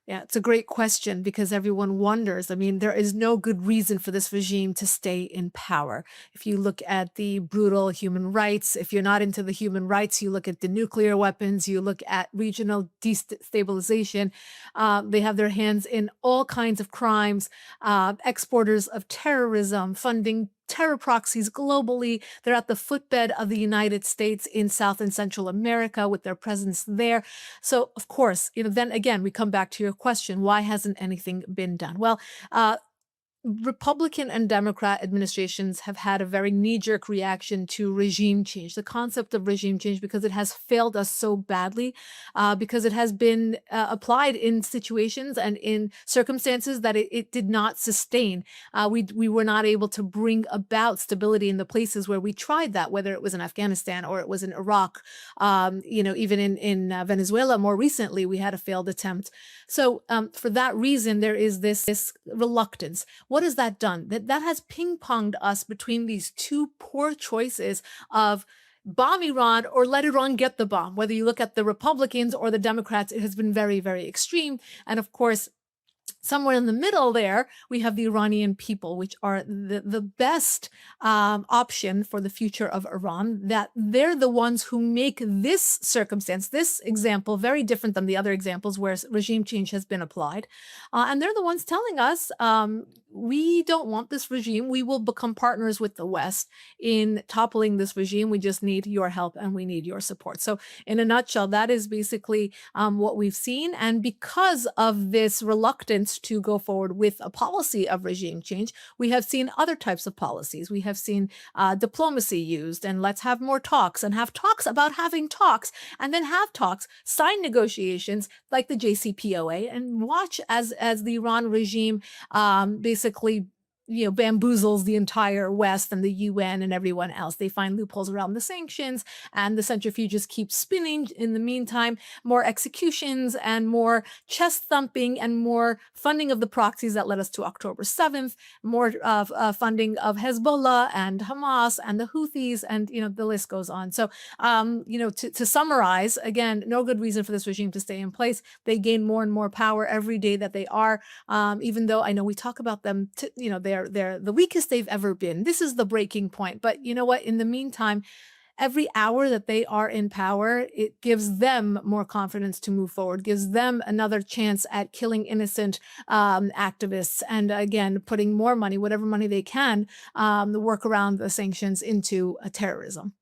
Yeah, it's a great question because everyone wonders. I mean, there is no good reason for this regime to stay in power. If you look at the brutal human rights, if you're not into the human rights, you look at the nuclear weapons, you look at regional destabilization. They have their hands in all kinds of crimes, exporters of terrorism, funding terror proxies globally. They're at the footbed of the United States in South and Central America with their presence there. So, of course, then again, we come back to your question, why hasn't anything been done? Well, Republican and Democrat administrations have had a very knee-jerk reaction to regime change, the concept of regime change, because it has failed us so badly, because it has been applied in situations and in circumstances that it did not sustain. We were not able to bring about stability in the places where we tried that, whether it was in Afghanistan or it was in Iraq, even in Venezuela more recently, we had a failed attempt. So for that reason, there is this reluctance. What has that done? That has ping-ponged us between these two poor choices of bomb Iran or let Iran get the bomb. Whether you look at the Republicans or the Democrats, it has been very, very extreme. And of course, somewhere in the middle there, we have the Iranian people, which are the best option for the future of Iran, that they're the ones who make this circumstance, this example, very different than the other examples where regime change has been applied. And they're the ones telling us, we don't want this regime. We will become partners with the West in toppling this regime. We just need your help and we need your support. So in a nutshell, that is basically what we've seen. And because of this reluctance to go forward with a policy of regime change, we have seen other types of policies. We have seen diplomacy used, and let's have more talks and have talks about having talks, and then have talks, sign negotiations like the JCPOA, and watch as the Iran regime basically bamboozles the entire West and the UN and everyone else. They find loopholes around the sanctions, and the centrifuges keep spinning. In the meantime, more executions and more chest thumping and more funding of the proxies that led us to October 7th, more funding of Hezbollah and Hamas and the Houthis, and the list goes on. So, to summarize, again, no good reason for this regime to stay in place. They gain more and more power every day that they are, even though I know we talk about them, they're the weakest they've ever been. This is the breaking point. But you know what? In the meantime, every hour that they are in power, it gives them more confidence to move forward, gives them another chance at killing innocent activists, and again, putting more money, whatever money they can, the work around the sanctions into terrorism.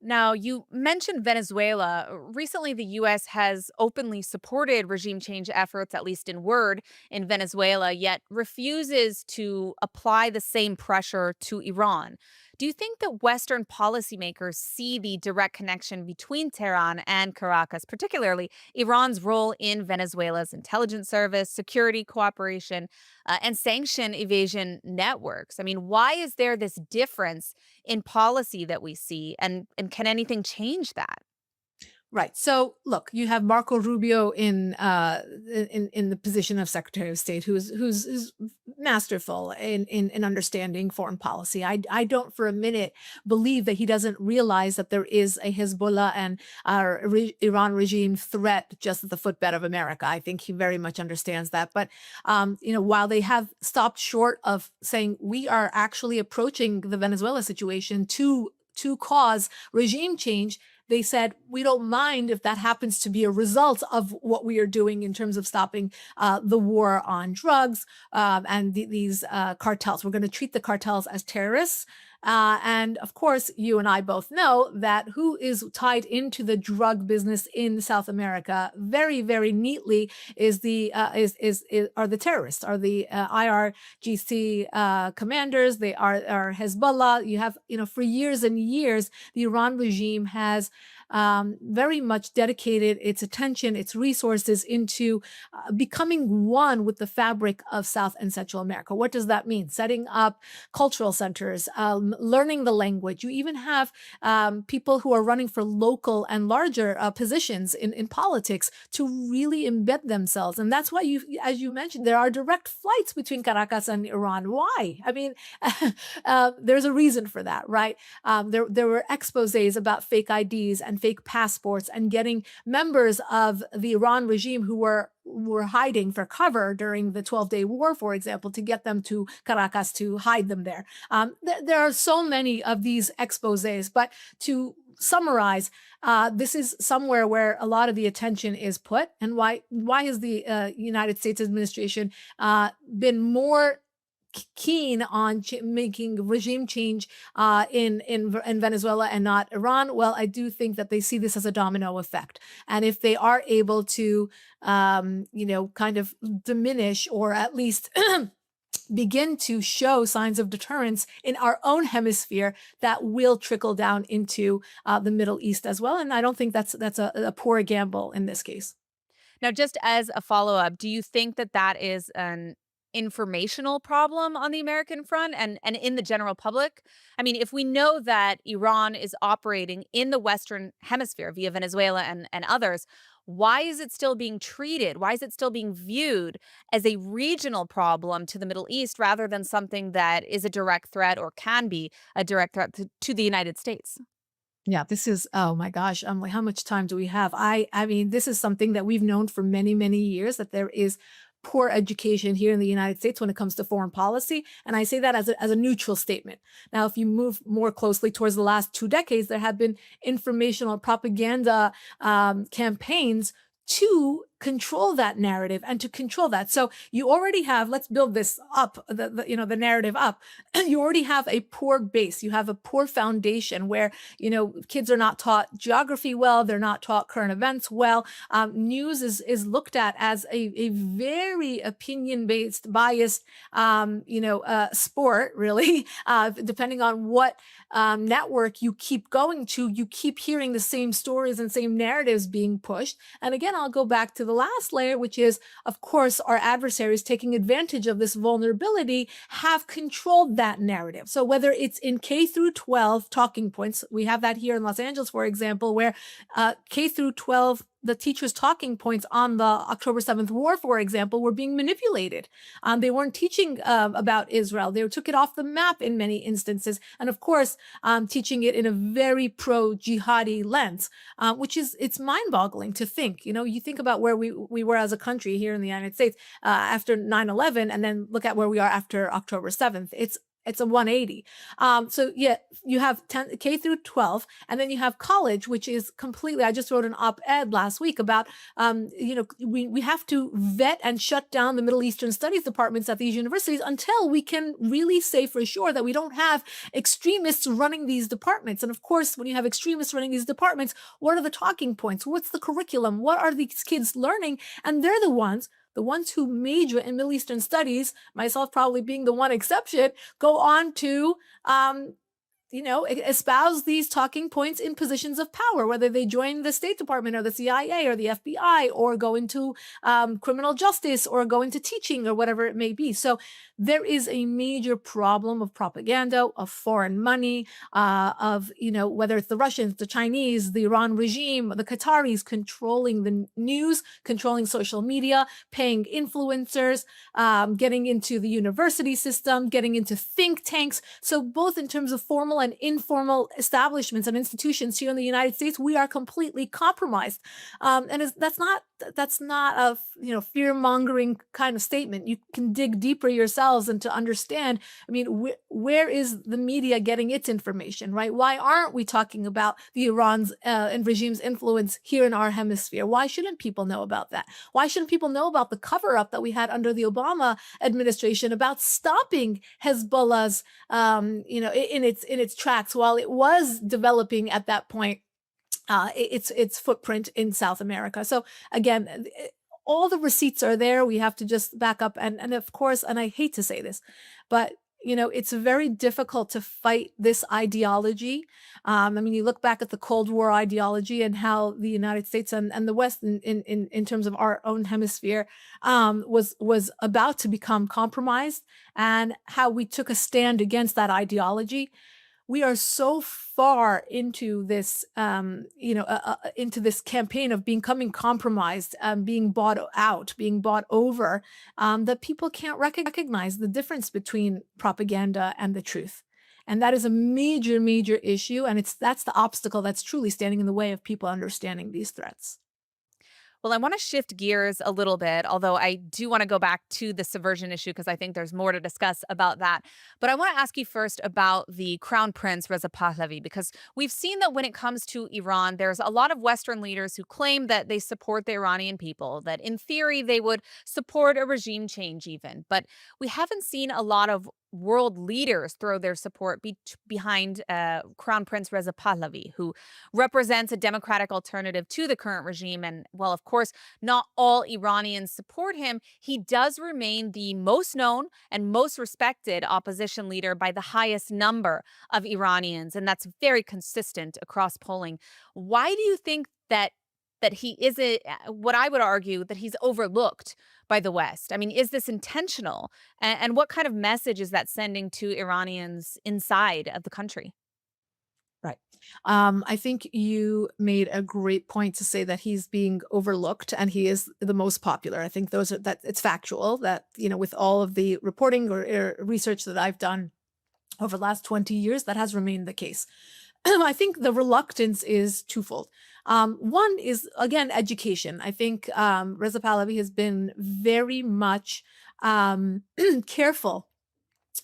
Now, you mentioned Venezuela. Recently, the U.S. has openly supported regime change efforts, at least in word, in Venezuela, yet refuses to apply the same pressure to Iran. Do you think that Western policymakers see the direct connection between Tehran and Caracas, particularly Iran's role in Venezuela's intelligence service, security cooperation, and sanction evasion networks? I mean, why is there this difference in policy that we see, and can anything change that? Right. So look, you have Marco Rubio in the position of Secretary of State, who's masterful in understanding foreign policy. I don't for a minute believe that he doesn't realize that there is a Hezbollah and Iran regime threat just at the footbed of America. I think he very much understands that. But while they have stopped short of saying we are actually approaching the Venezuela situation to cause regime change, they said, we don't mind if that happens to be a result of what we are doing in terms of stopping the war on drugs and these cartels. We're going to treat the cartels as terrorists, And of course, you and I both know that who is tied into the drug business in South America very, very neatly is are the terrorists, are the IRGC commanders. They are Hezbollah. You have, for years and years, the Iran regime has very much dedicated its attention, its resources into becoming one with the fabric of South and Central America. What does that mean? Setting up cultural centers, learning the language. You even have people who are running for local and larger positions in politics to really embed themselves. And that's why as you mentioned, there are direct flights between Caracas and Iran. Why? I mean, there's a reason for that, right? There were exposés about fake IDs and fake passports and getting members of the Iran regime who were hiding for cover during the 12-day war, for example, to get them to Caracas to hide them there. There are so many of these exposés, but to summarize, this is somewhere where a lot of the attention is put. And why has the United States administration been more keen on making regime change in Venezuela and not Iran? Well, I do think that they see this as a domino effect. And if they are able to, kind of diminish or at least begin to show signs of deterrence in our own hemisphere, that will trickle down into the Middle East as well. And I don't think that's a poor gamble in this case. Now, just as a follow-up, do you think that is an informational problem on the American front and in the general public? I mean, if we know that Iran is operating in the Western Hemisphere via Venezuela and others, why is it still being treated? Why is it still being viewed as a regional problem to the Middle East rather than something that is a direct threat or can be a direct threat to the United States? Yeah, this is, oh my gosh, I'm like, how much time do we have? I mean, this is something that we've known for many, many years, that there is poor education here in the United States when it comes to foreign policy. And I say that as a neutral statement. Now, if you move more closely towards the last 2 decades, there have been informational propaganda campaigns to control that narrative and to control that. So you already have, let's build this up, the narrative up. You already have a poor base. You have a poor foundation where, kids are not taught geography well. They're not taught current events well. News is looked at as a very opinion-based, biased, sport, really. Depending on what network you keep going to, you keep hearing the same stories and same narratives being pushed. And again, I'll go back to the last layer, which is, of course, our adversaries taking advantage of this vulnerability have controlled that narrative. So whether it's in K through 12 talking points, we have that here in Los Angeles, for example, where K through 12, the teachers' talking points on the October 7th war, for example, were being manipulated. They weren't teaching about Israel. They took it off the map in many instances. And of course, teaching it in a very pro-jihadi lens, which is, it's mind-boggling to think. You think about where we were as a country here in the United States after 9/11, and then look at where we are after October 7th. It's a 180. So yeah, you have K through 12, and then you have college, which is completely, I just wrote an op-ed last week about, we have to vet and shut down the Middle Eastern studies departments at these universities until we can really say for sure that we don't have extremists running these departments. And of course, when you have extremists running these departments, what are the talking points? What's the curriculum? What are these kids learning? And they're the ones who major in Middle Eastern studies, myself probably being the one exception, go on to espouse these talking points in positions of power, whether they join the State Department or the CIA or the FBI or go into criminal justice or go into teaching or whatever it may be. So there is a major problem of propaganda, of foreign money, whether it's the Russians, the Chinese, the Iran regime, the Qataris controlling the news, controlling social media, paying influencers, getting into the university system, getting into think tanks. So both in terms of formal and informal establishments and institutions here in the United States, we are completely compromised. And that's not that's not a fear-mongering kind of statement. You can dig deeper yourselves and to understand. I mean, where is the media getting its information, right? Why aren't we talking about the Iran's and regime's influence here in our hemisphere? Why shouldn't people know about that? Why shouldn't people know about the cover-up that we had under the Obama administration about stopping Hezbollah's, in its tracks while it was developing at that point its footprint in South America? So again, all the receipts are there. We have to just back up. And of course, and I hate to say this, but it's very difficult to fight this ideology. I mean, you look back at the Cold War ideology and how the United States and the West in terms of our own hemisphere was about to become compromised, and how we took a stand against that ideology. We are so far into this, into this campaign of becoming compromised, being bought out, being bought over, that people can't recognize the difference between propaganda and the truth. And that is a major, major issue. And that's the obstacle that's truly standing in the way of people understanding these threats. Well, I want to shift gears a little bit, although I do want to go back to the subversion issue because I think there's more to discuss about that. But I want to ask you first about the Crown Prince Reza Pahlavi, because we've seen that when it comes to Iran, there's a lot of Western leaders who claim that they support the Iranian people, that in theory they would support a regime change even. But we haven't seen a lot of world leaders throw their support behind Crown Prince Reza Pahlavi, who represents a democratic alternative to the current regime. And while, of course, not all Iranians support him, he does remain the most known and most respected opposition leader by the highest number of Iranians. And that's very consistent across polling. Why do you think that he is what I would argue that he's overlooked by the West? I mean, is this intentional? And what kind of message is that sending to Iranians inside of the country? Right. I think you made a great point to say that he's being overlooked and he is the most popular. I think that it's factual that, with all of the reporting or research that I've done over the last 20 years, that has remained the case. I think the reluctance is twofold. One is, again, education. I think Reza Pahlavi has been very much careful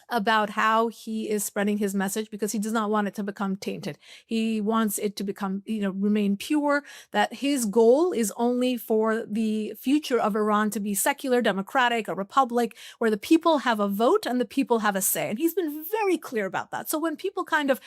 about how he is spreading his message, because he does not want it to become tainted. He wants it to become, remain pure, that his goal is only for the future of Iran to be secular, democratic, a republic where the people have a vote and the people have a say. And he's been very clear about that. So when people kind of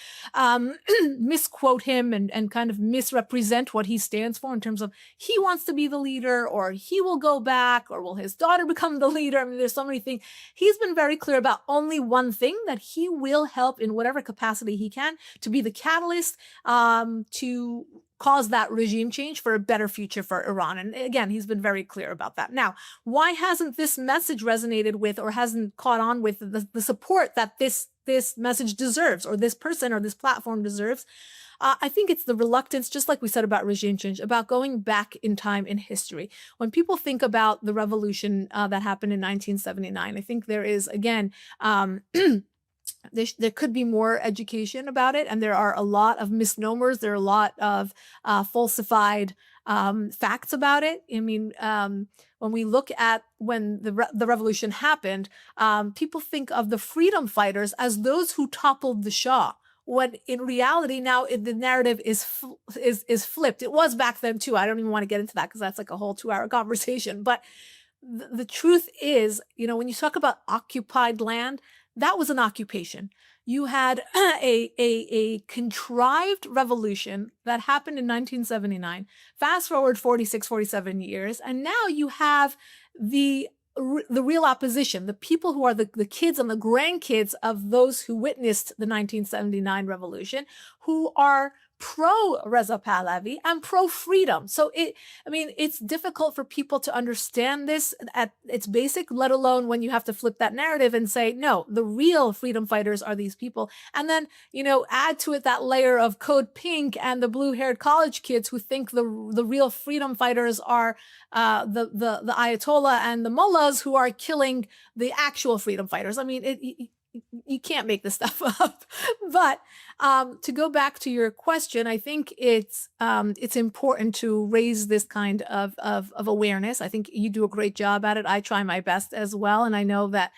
misquote him and kind of misrepresent what he stands for in terms of he wants to be the leader, or he will go back, or will his daughter become the leader? I mean, there's so many things. He's been very clear about only one thing, that he will help in whatever capacity he can to be the catalyst to cause that regime change for a better future for Iran. And again, he's been very clear about that. Now, why hasn't this message resonated with, or hasn't caught on with the support that this message deserves, or this person or this platform deserves? I think it's the reluctance, just like we said about regime change, about going back in time in history. When people think about the revolution that happened in 1979, I think there is, again, there could be more education about it. And there are a lot of misnomers. There are a lot of falsified facts about it. I mean, when we look at when the revolution happened, people think of the freedom fighters as those who toppled the Shah, when in reality now the narrative is flipped. It was back then too. I don't even want to get into that because that's like a whole 2-hour conversation. But the truth is, when you talk about occupied land, that was an occupation. You had a contrived revolution that happened in 1979. Fast forward 46, 47 years, and now you have the real opposition, the people who are the kids and the grandkids of those who witnessed the 1979 revolution, who are pro Reza Pahlavi and pro freedom. So it's difficult for people to understand this at its basic, let alone when you have to flip that narrative and say, no, the real freedom fighters are these people. And then, add to it that layer of Code Pink and the blue-haired college kids who think the real freedom fighters are the Ayatollah and the mullahs who are killing the actual freedom fighters. I mean, you can't make this stuff up. But to go back to your question, I think it's important to raise this kind of awareness. I think you do a great job at it. I try my best as well, and I know that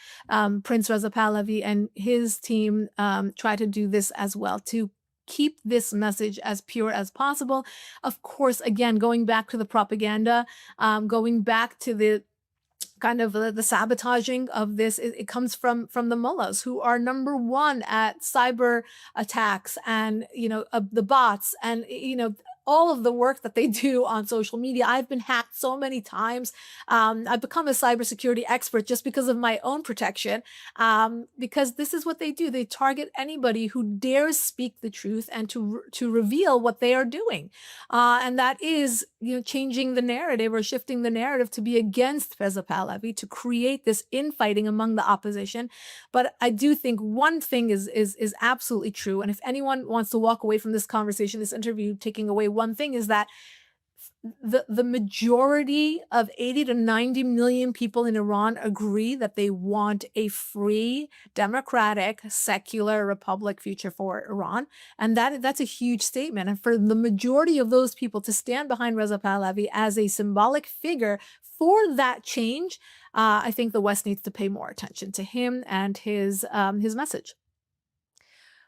Prince Reza Pahlavi and his team try to do this as well, to keep this message as pure as possible. Of course, again, going back to the propaganda, going back to the kind of the sabotaging of this, it comes from the mullahs, who are number one at cyber attacks, and the bots, and all of the work that they do on social media. I've been hacked so many times. I've become a cybersecurity expert just because of my own protection, because this is what they do. They target anybody who dares speak the truth and to reveal what they are doing. And that is, changing the narrative or shifting the narrative to be against Reza Pahlavi, to create this infighting among the opposition. But I do think one thing is absolutely true. And if anyone wants to walk away from this conversation, this interview, taking away one thing, is that the majority of 80 to 90 million people in Iran agree that they want a free, democratic, secular republic future for Iran. And that's a huge statement. And for the majority of those people to stand behind Reza Pahlavi as a symbolic figure for that change, I think the West needs to pay more attention to him and his message.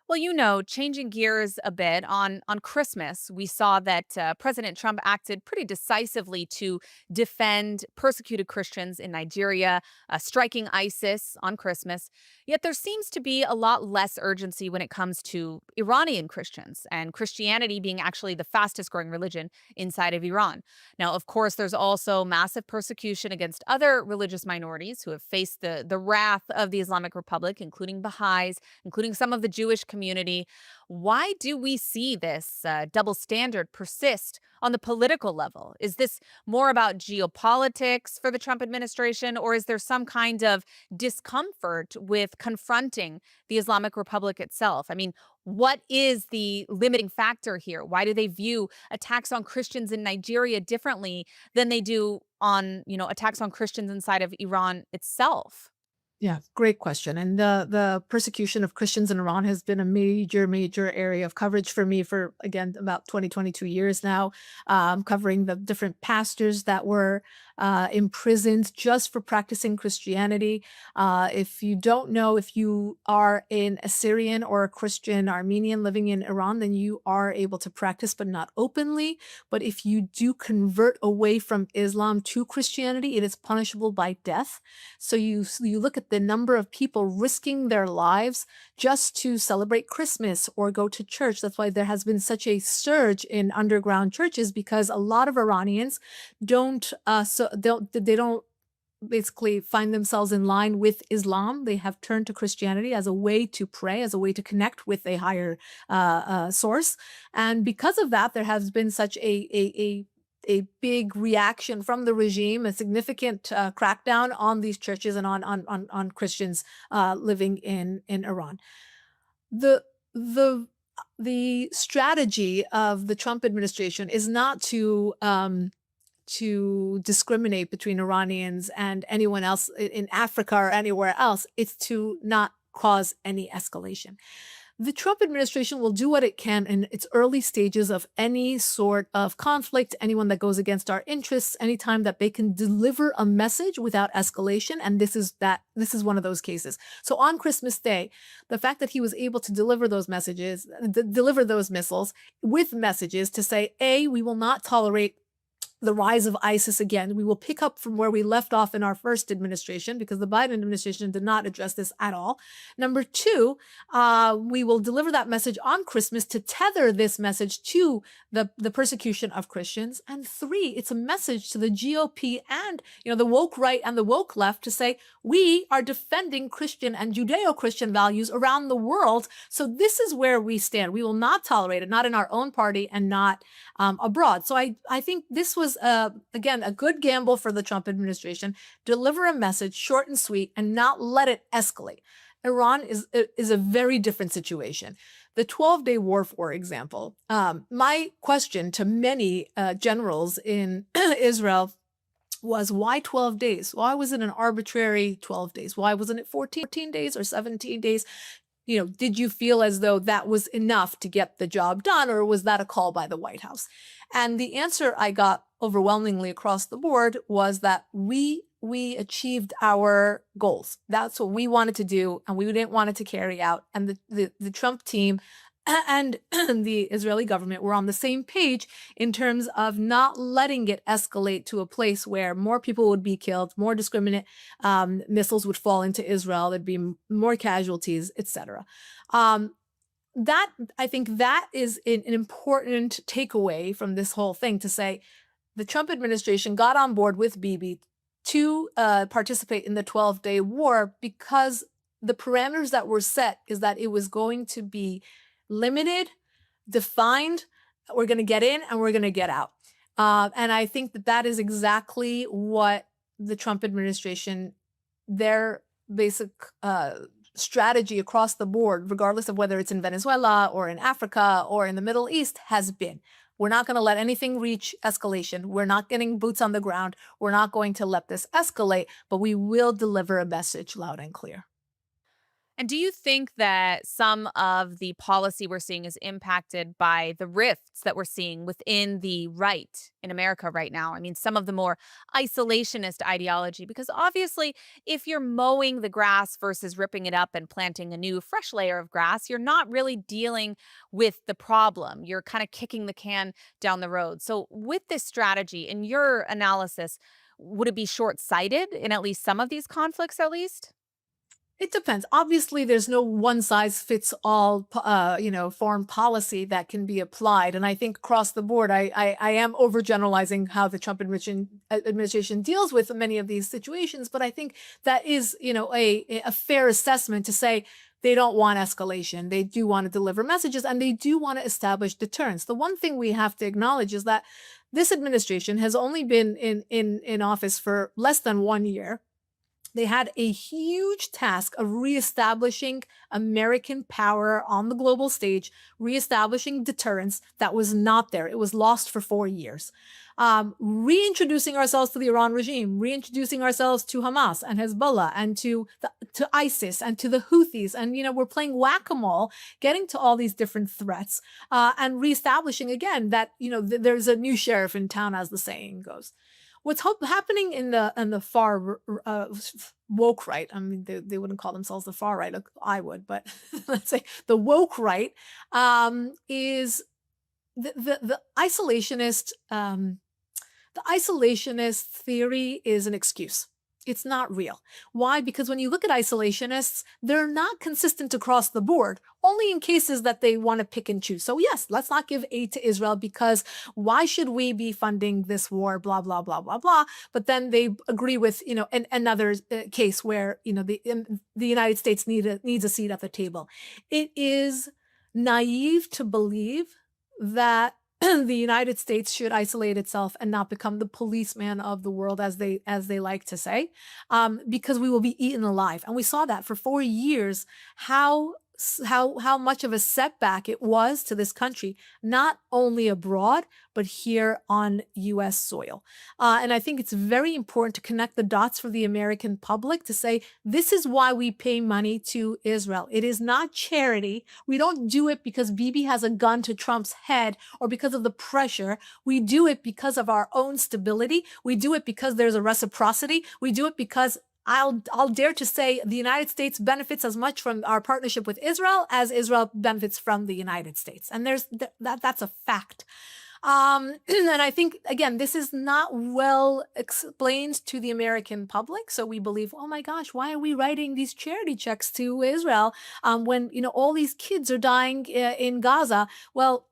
Well, changing gears a bit, on Christmas, we saw that President Trump acted pretty decisively to defend persecuted Christians in Nigeria, striking ISIS on Christmas. Yet there seems to be a lot less urgency when it comes to Iranian Christians, and Christianity being actually the fastest growing religion inside of Iran. Now, of course, there's also massive persecution against other religious minorities who have faced the wrath of the Islamic Republic, including Baha'is, including some of the Jewish community. Why do we see this double standard persist on the political level? Is this more about geopolitics for the Trump administration, or is there some kind of discomfort with confronting the Islamic Republic itself? I mean, what is the limiting factor here? Why do they view attacks on Christians in Nigeria differently than they do on, attacks on Christians inside of Iran itself? Yeah, great question. And the persecution of Christians in Iran has been a major area of coverage for me for, again, about 22 years now, covering the different pastors that were imprisoned just for practicing Christianity. If you don't know, if you are an Assyrian or a Christian Armenian living in Iran, then you are able to practice, but not openly. But if you do convert away from Islam to Christianity, it is punishable by death. So you look at the number of people risking their lives just to celebrate Christmas or go to church. That's why there has been such a surge in underground churches, because a lot of Iranians don't basically find themselves in line with Islam. They have turned to Christianity as a way to pray, as a way to connect with a higher source. And because of that, there has been such a big reaction from the regime, a significant crackdown on these churches and on Christians living in Iran. The strategy of the Trump administration is not to discriminate between Iranians and anyone else in Africa or anywhere else. It's to not cause any escalation. The Trump administration will do what it can in its early stages of any sort of conflict, anyone that goes against our interests, anytime that they can deliver a message without escalation. And this is one of those cases. So on Christmas Day, the fact that he was able to deliver those messages, deliver those missiles with messages to say, A, we will not tolerate the rise of ISIS again. We will pick up from where we left off in our first administration, because the Biden administration did not address this at all. Number two, we will deliver that message on Christmas to tether this message to the persecution of Christians. And three, it's a message to the GOP and the woke right and the woke left to say, we are defending Christian and Judeo-Christian values around the world. So this is where we stand. We will not tolerate it, not in our own party and not abroad. So I think this was, again, a good gamble for the Trump administration. Deliver a message short and sweet and not let it escalate. Iran is a very different situation. The 12-day war, for example, my question to many generals in Israel was why 12 days? Why was it an arbitrary 12 days? Why wasn't it 14 days or 17 days? Did you feel as though that was enough to get the job done, or was that a call by the White House? And the answer I got overwhelmingly across the board was that we achieved our goals. That's what we wanted to do, and we didn't want it to carry out. And the Trump team and the Israeli government were on the same page in terms of not letting it escalate to a place where more people would be killed, more discriminate missiles would fall into Israel, there'd be more casualties, etc. I think that is an important takeaway from this whole thing, to say the Trump administration got on board with Bibi to participate in the 12-day war because the parameters that were set is that it was going to be limited, defined, we're going to get in and we're going to get out. And I think that is exactly what the Trump administration, their basic strategy across the board, regardless of whether it's in Venezuela or in Africa or in the Middle East, has been. We're not going to let anything reach escalation. We're not getting boots on the ground. We're not going to let this escalate, but we will deliver a message loud and clear. And do you think that some of the policy we're seeing is impacted by the rifts that we're seeing within the right in America right now? I mean, some of the more isolationist ideology, because obviously if you're mowing the grass versus ripping it up and planting a new fresh layer of grass, you're not really dealing with the problem. You're kind of kicking the can down the road. So with this strategy, in your analysis, would it be short-sighted in at least some of these conflicts at least? It depends. Obviously, there's no one-size-fits-all, foreign policy that can be applied. And I think across the board, I am overgeneralizing how the Trump administration deals with many of these situations. But I think that is, a fair assessment to say they don't want escalation. They do want to deliver messages, and they do want to establish deterrence. The one thing we have to acknowledge is that this administration has only been in office for less than 1 year. They had a huge task of reestablishing American power on the global stage, reestablishing deterrence that was not there. It was lost for 4 years. Reintroducing ourselves to the Iran regime, reintroducing ourselves to Hamas and Hezbollah and to ISIS and to the Houthis. And, we're playing whack-a-mole, getting to all these different threats and reestablishing again that, there's a new sheriff in town, as the saying goes. What's happening in the far woke right, I mean, they wouldn't call themselves the far right, I would, but let's say the woke right, is the isolationist, the isolationist theory is an excuse. It's not real. Why? Because when you look at isolationists, they're not consistent across the board, only in cases that they want to pick and choose. So yes, let's not give aid to Israel because why should we be funding this war, blah, blah, blah, blah, blah. But then they agree with, another case where, the United States needs a seat at the table. It is naive to believe that the United States should isolate itself and not become the policeman of the world, as they like to say, because we will be eaten alive. And we saw that for 4 years, how much of a setback it was to this country, not only abroad, but here on U.S. soil. And I think it's very important to connect the dots for the American public to say, this is why we pay money to Israel. It is not charity. We don't do it because Bibi has a gun to Trump's head or because of the pressure. We do it because of our own stability. We do it because there's a reciprocity. We do it because I'll dare to say the United States benefits as much from our partnership with Israel as Israel benefits from the United States. And that's a fact. And I think, again, this is not well explained to the American public. So we believe, oh my gosh, why are we writing these charity checks to Israel when, all these kids are dying in Gaza? Well,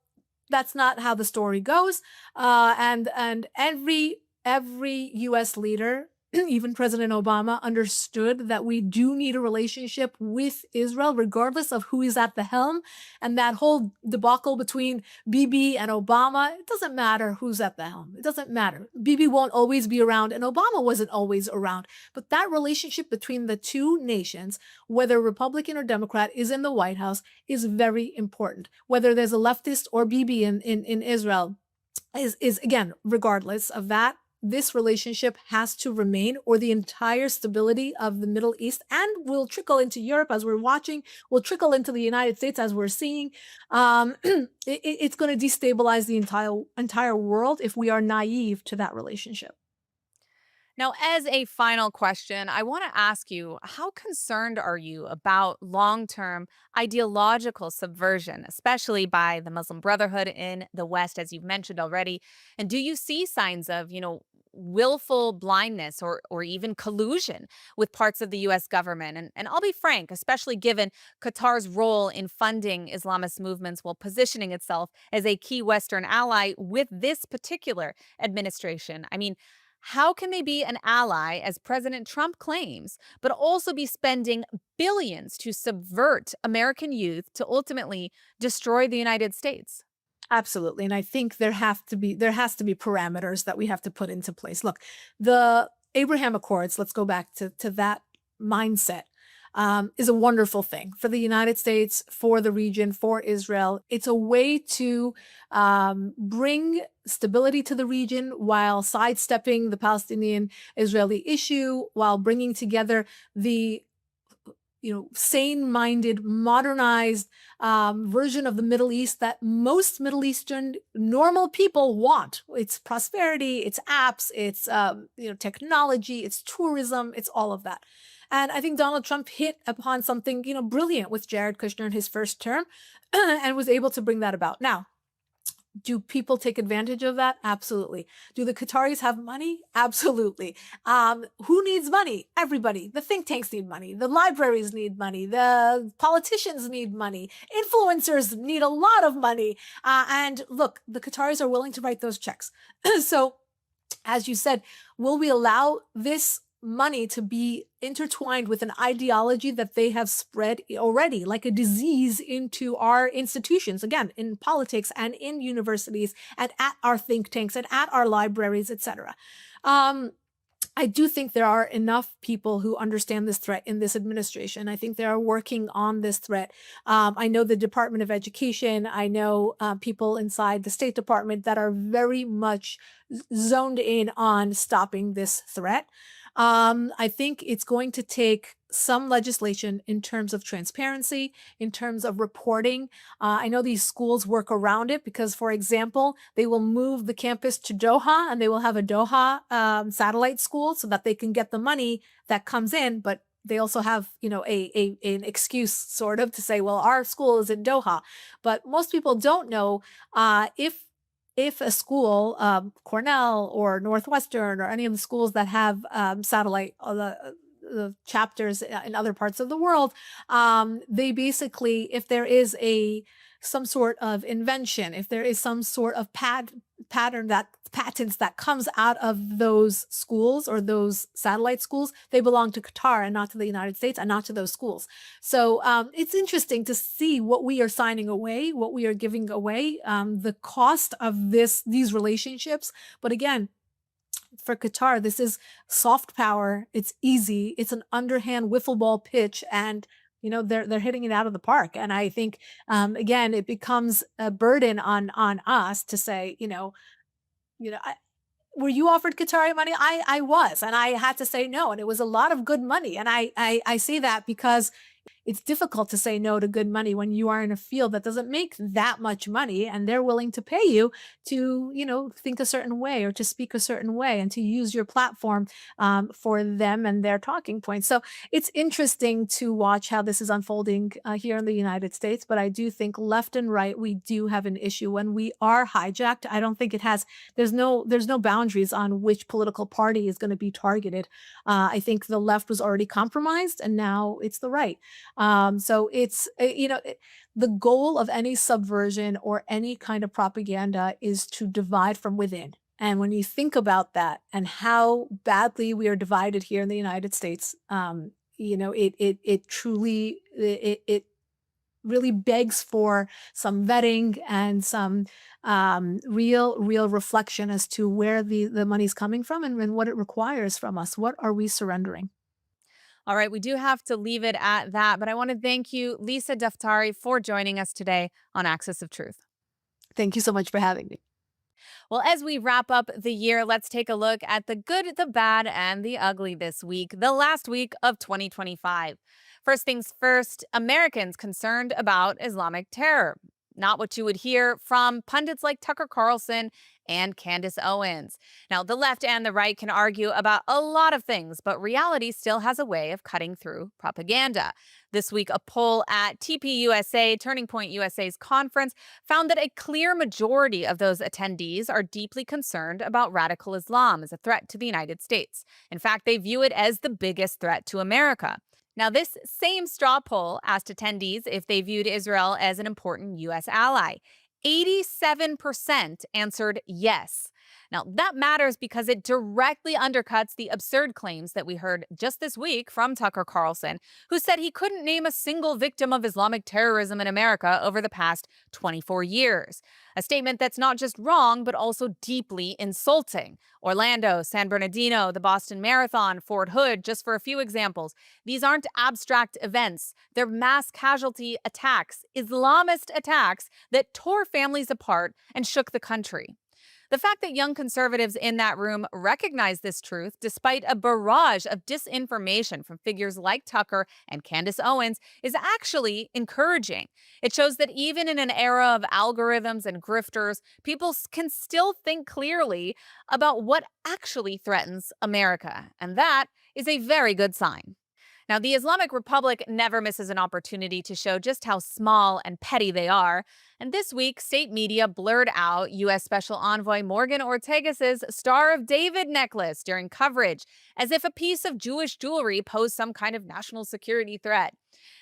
that's not how the story goes. And every U.S. leader, even President Obama, understood that we do need a relationship with Israel, regardless of who is at the helm. And that whole debacle between Bibi and Obama, it doesn't matter who's at the helm. It doesn't matter. Bibi won't always be around, and Obama wasn't always around. But that relationship between the two nations, whether Republican or Democrat, is in the White House, is very important. Whether there's a leftist or Bibi in Israel, is again, regardless of that, this relationship has to remain, or the entire stability of the Middle East, and will trickle into Europe as we're watching, will trickle into the United States as we're seeing. It's going to destabilize the entire world if we are naive to that relationship. Now, as a final question, I want to ask you, how concerned are you about long-term ideological subversion, especially by the Muslim Brotherhood in the West, as you've mentioned already? And do you see signs of, willful blindness or even collusion with parts of the US government? And I'll be frank, especially given Qatar's role in funding Islamist movements while positioning itself as a key Western ally with this particular administration. I mean, how can they be an ally, as President Trump claims, but also be spending billions to subvert American youth to ultimately destroy the United States? Absolutely. And I think there has to be parameters that we have to put into place. Look, the Abraham Accords, let's go back to that mindset, is a wonderful thing for the United States, for the region, for Israel. It's a way to bring stability to the region while sidestepping the Palestinian-Israeli issue, while bringing together the sane-minded, modernized version of the Middle East that most Middle Eastern normal people want. It's prosperity, it's apps, it's technology, it's tourism, it's all of that. And I think Donald Trump hit upon something brilliant with Jared Kushner in his first term, and was able to bring that about. Now, do people take advantage of that? Absolutely. Do the Qataris have money? Absolutely. Who needs money? Everybody. The think tanks need money. The libraries need money. The politicians need money. Influencers need a lot of money. And look, the Qataris are willing to write those checks. So, as you said, will we allow this money to be intertwined with an ideology that they have spread already like a disease into our institutions, again, in politics and in universities and at our think tanks and at our libraries, etc. I do think there are enough people who understand this threat in this administration. I think they are working on this threat. I know the Department of Education. I know people inside the State Department that are very much zoned in on stopping this threat. I think it's going to take some legislation in terms of transparency, in terms of reporting. I know these schools work around it because, for example, they will move the campus to Doha and they will have a Doha satellite school so that they can get the money that comes in, but they also have, an excuse sort of to say, well, our school is in Doha. But most people don't know if a school, Cornell or Northwestern or any of the schools that have satellite the chapters in other parts of the world, they basically, if there is some sort of invention, if there is some sort of patents that comes out of those schools or those satellite schools, they belong to Qatar and not to the United States and not to those schools. So it's interesting to see what we are signing away, what we are giving away, the cost of these relationships. But again, for Qatar, this is soft power. It's easy. It's an underhand wiffle ball pitch, and they're hitting it out of the park. And I think again, it becomes a burden on us to say, were you offered Qatari money? I was, and I had to say no, and it was a lot of good money. And I say that because it's difficult to say no to good money when you are in a field that doesn't make that much money and they're willing to pay you to, think a certain way or to speak a certain way and to use your platform for them and their talking points. So it's interesting to watch how this is unfolding here in the United States. But I do think left and right, we do have an issue when we are hijacked. I don't think there's no boundaries on which political party is going to be targeted. I think the left was already compromised and now it's the right. So it's, the goal of any subversion or any kind of propaganda is to divide from within. And when you think about that and how badly we are divided here in the United States, it truly, it really begs for some vetting and some real reflection as to where the money's coming from and what it requires from us. What are we surrendering? All right, we do have to leave it at that, but I want to thank you, Lisa Daftari, for joining us today on Axis of Truth. Thank you so much for having me. Well, as we wrap up the year, let's take a look at the good, the bad, and the ugly this week, the last week of 2025. First things first, Americans concerned about Islamic terror. Not what you would hear from pundits like Tucker Carlson and Candace Owens. Now, the left and the right can argue about a lot of things, but reality still has a way of cutting through propaganda. This week, a poll at TPUSA, Turning Point USA's conference, found that a clear majority of those attendees are deeply concerned about radical Islam as a threat to the United States. In fact, they view it as the biggest threat to America. Now, this same straw poll asked attendees if they viewed Israel as an important U.S. ally. 87% answered yes. Now, that matters because it directly undercuts the absurd claims that we heard just this week from Tucker Carlson, who said he couldn't name a single victim of Islamic terrorism in America over the past 24 years. A statement that's not just wrong, but also deeply insulting. Orlando, San Bernardino, the Boston Marathon, Fort Hood, just for a few examples. These aren't abstract events. They're mass casualty attacks, Islamist attacks that tore families apart and shook the country. The fact that young conservatives in that room recognize this truth, despite a barrage of disinformation from figures like Tucker and Candace Owens, is actually encouraging. It shows that even in an era of algorithms and grifters, people can still think clearly about what actually threatens America. And that is a very good sign. Now, the Islamic Republic never misses an opportunity to show just how small and petty they are. And this week, state media blurred out U.S. Special Envoy Morgan Ortagus' Star of David necklace during coverage, as if a piece of Jewish jewelry posed some kind of national security threat.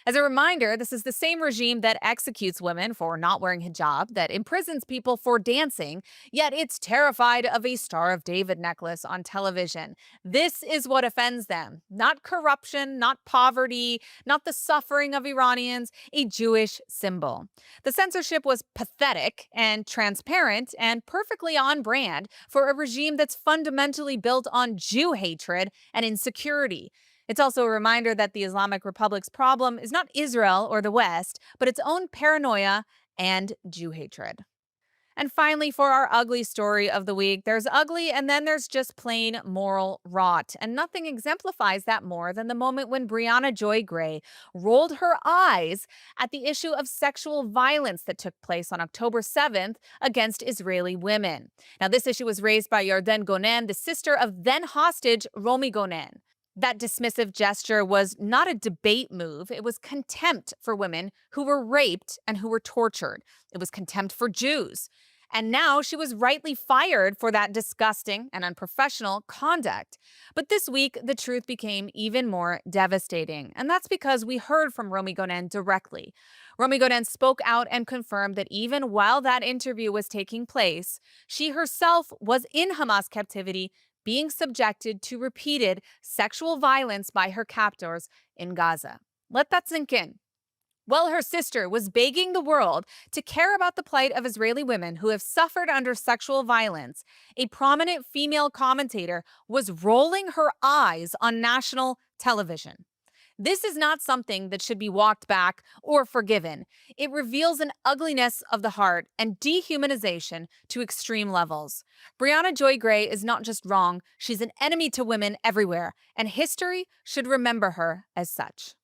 As a reminder, this is the same regime that executes women for not wearing hijab, that imprisons people for dancing, yet it's terrified of a Star of David necklace on television. This is what offends them. Not corruption, not poverty, not the suffering of Iranians, a Jewish symbol. The censorship was pathetic and transparent and perfectly on brand for a regime that's fundamentally built on Jew hatred and insecurity. It's also a reminder that the Islamic Republic's problem is not Israel or the West, but its own paranoia and Jew hatred. And finally, for our ugly story of the week, there's ugly and then there's just plain moral rot. And nothing exemplifies that more than the moment when Brianna Joy Gray rolled her eyes at the issue of sexual violence that took place on October 7th against Israeli women. Now, this issue was raised by Yarden Gonen, the sister of then hostage Romi Gonen. That dismissive gesture was not a debate move. It was contempt for women who were raped and who were tortured. It was contempt for Jews. And now she was rightly fired for that disgusting and unprofessional conduct. But this week, the truth became even more devastating. And that's because we heard from Romi Gonen directly. Romi Gonen spoke out and confirmed that even while that interview was taking place, she herself was in Hamas captivity, being subjected to repeated sexual violence by her captors in Gaza. Let that sink in. While her sister was begging the world to care about the plight of Israeli women who have suffered under sexual violence, a prominent female commentator was rolling her eyes on national television. This is not something that should be walked back or forgiven. It reveals an ugliness of the heart and dehumanization to extreme levels. Brianna Joy Gray is not just wrong, she's an enemy to women everywhere, and history should remember her as such.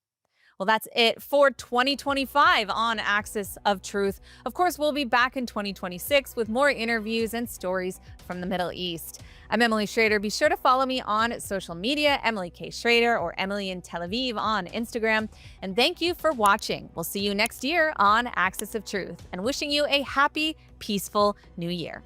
Well, that's it for 2025 on Axis of Truth. Of course, we'll be back in 2026 with more interviews and stories from the Middle East. I'm Emily Schrader. Be sure to follow me on social media, Emily K. Schrader or Emily in Tel Aviv on Instagram. And thank you for watching. We'll see you next year on Axis of Truth, and wishing you a happy, peaceful new year.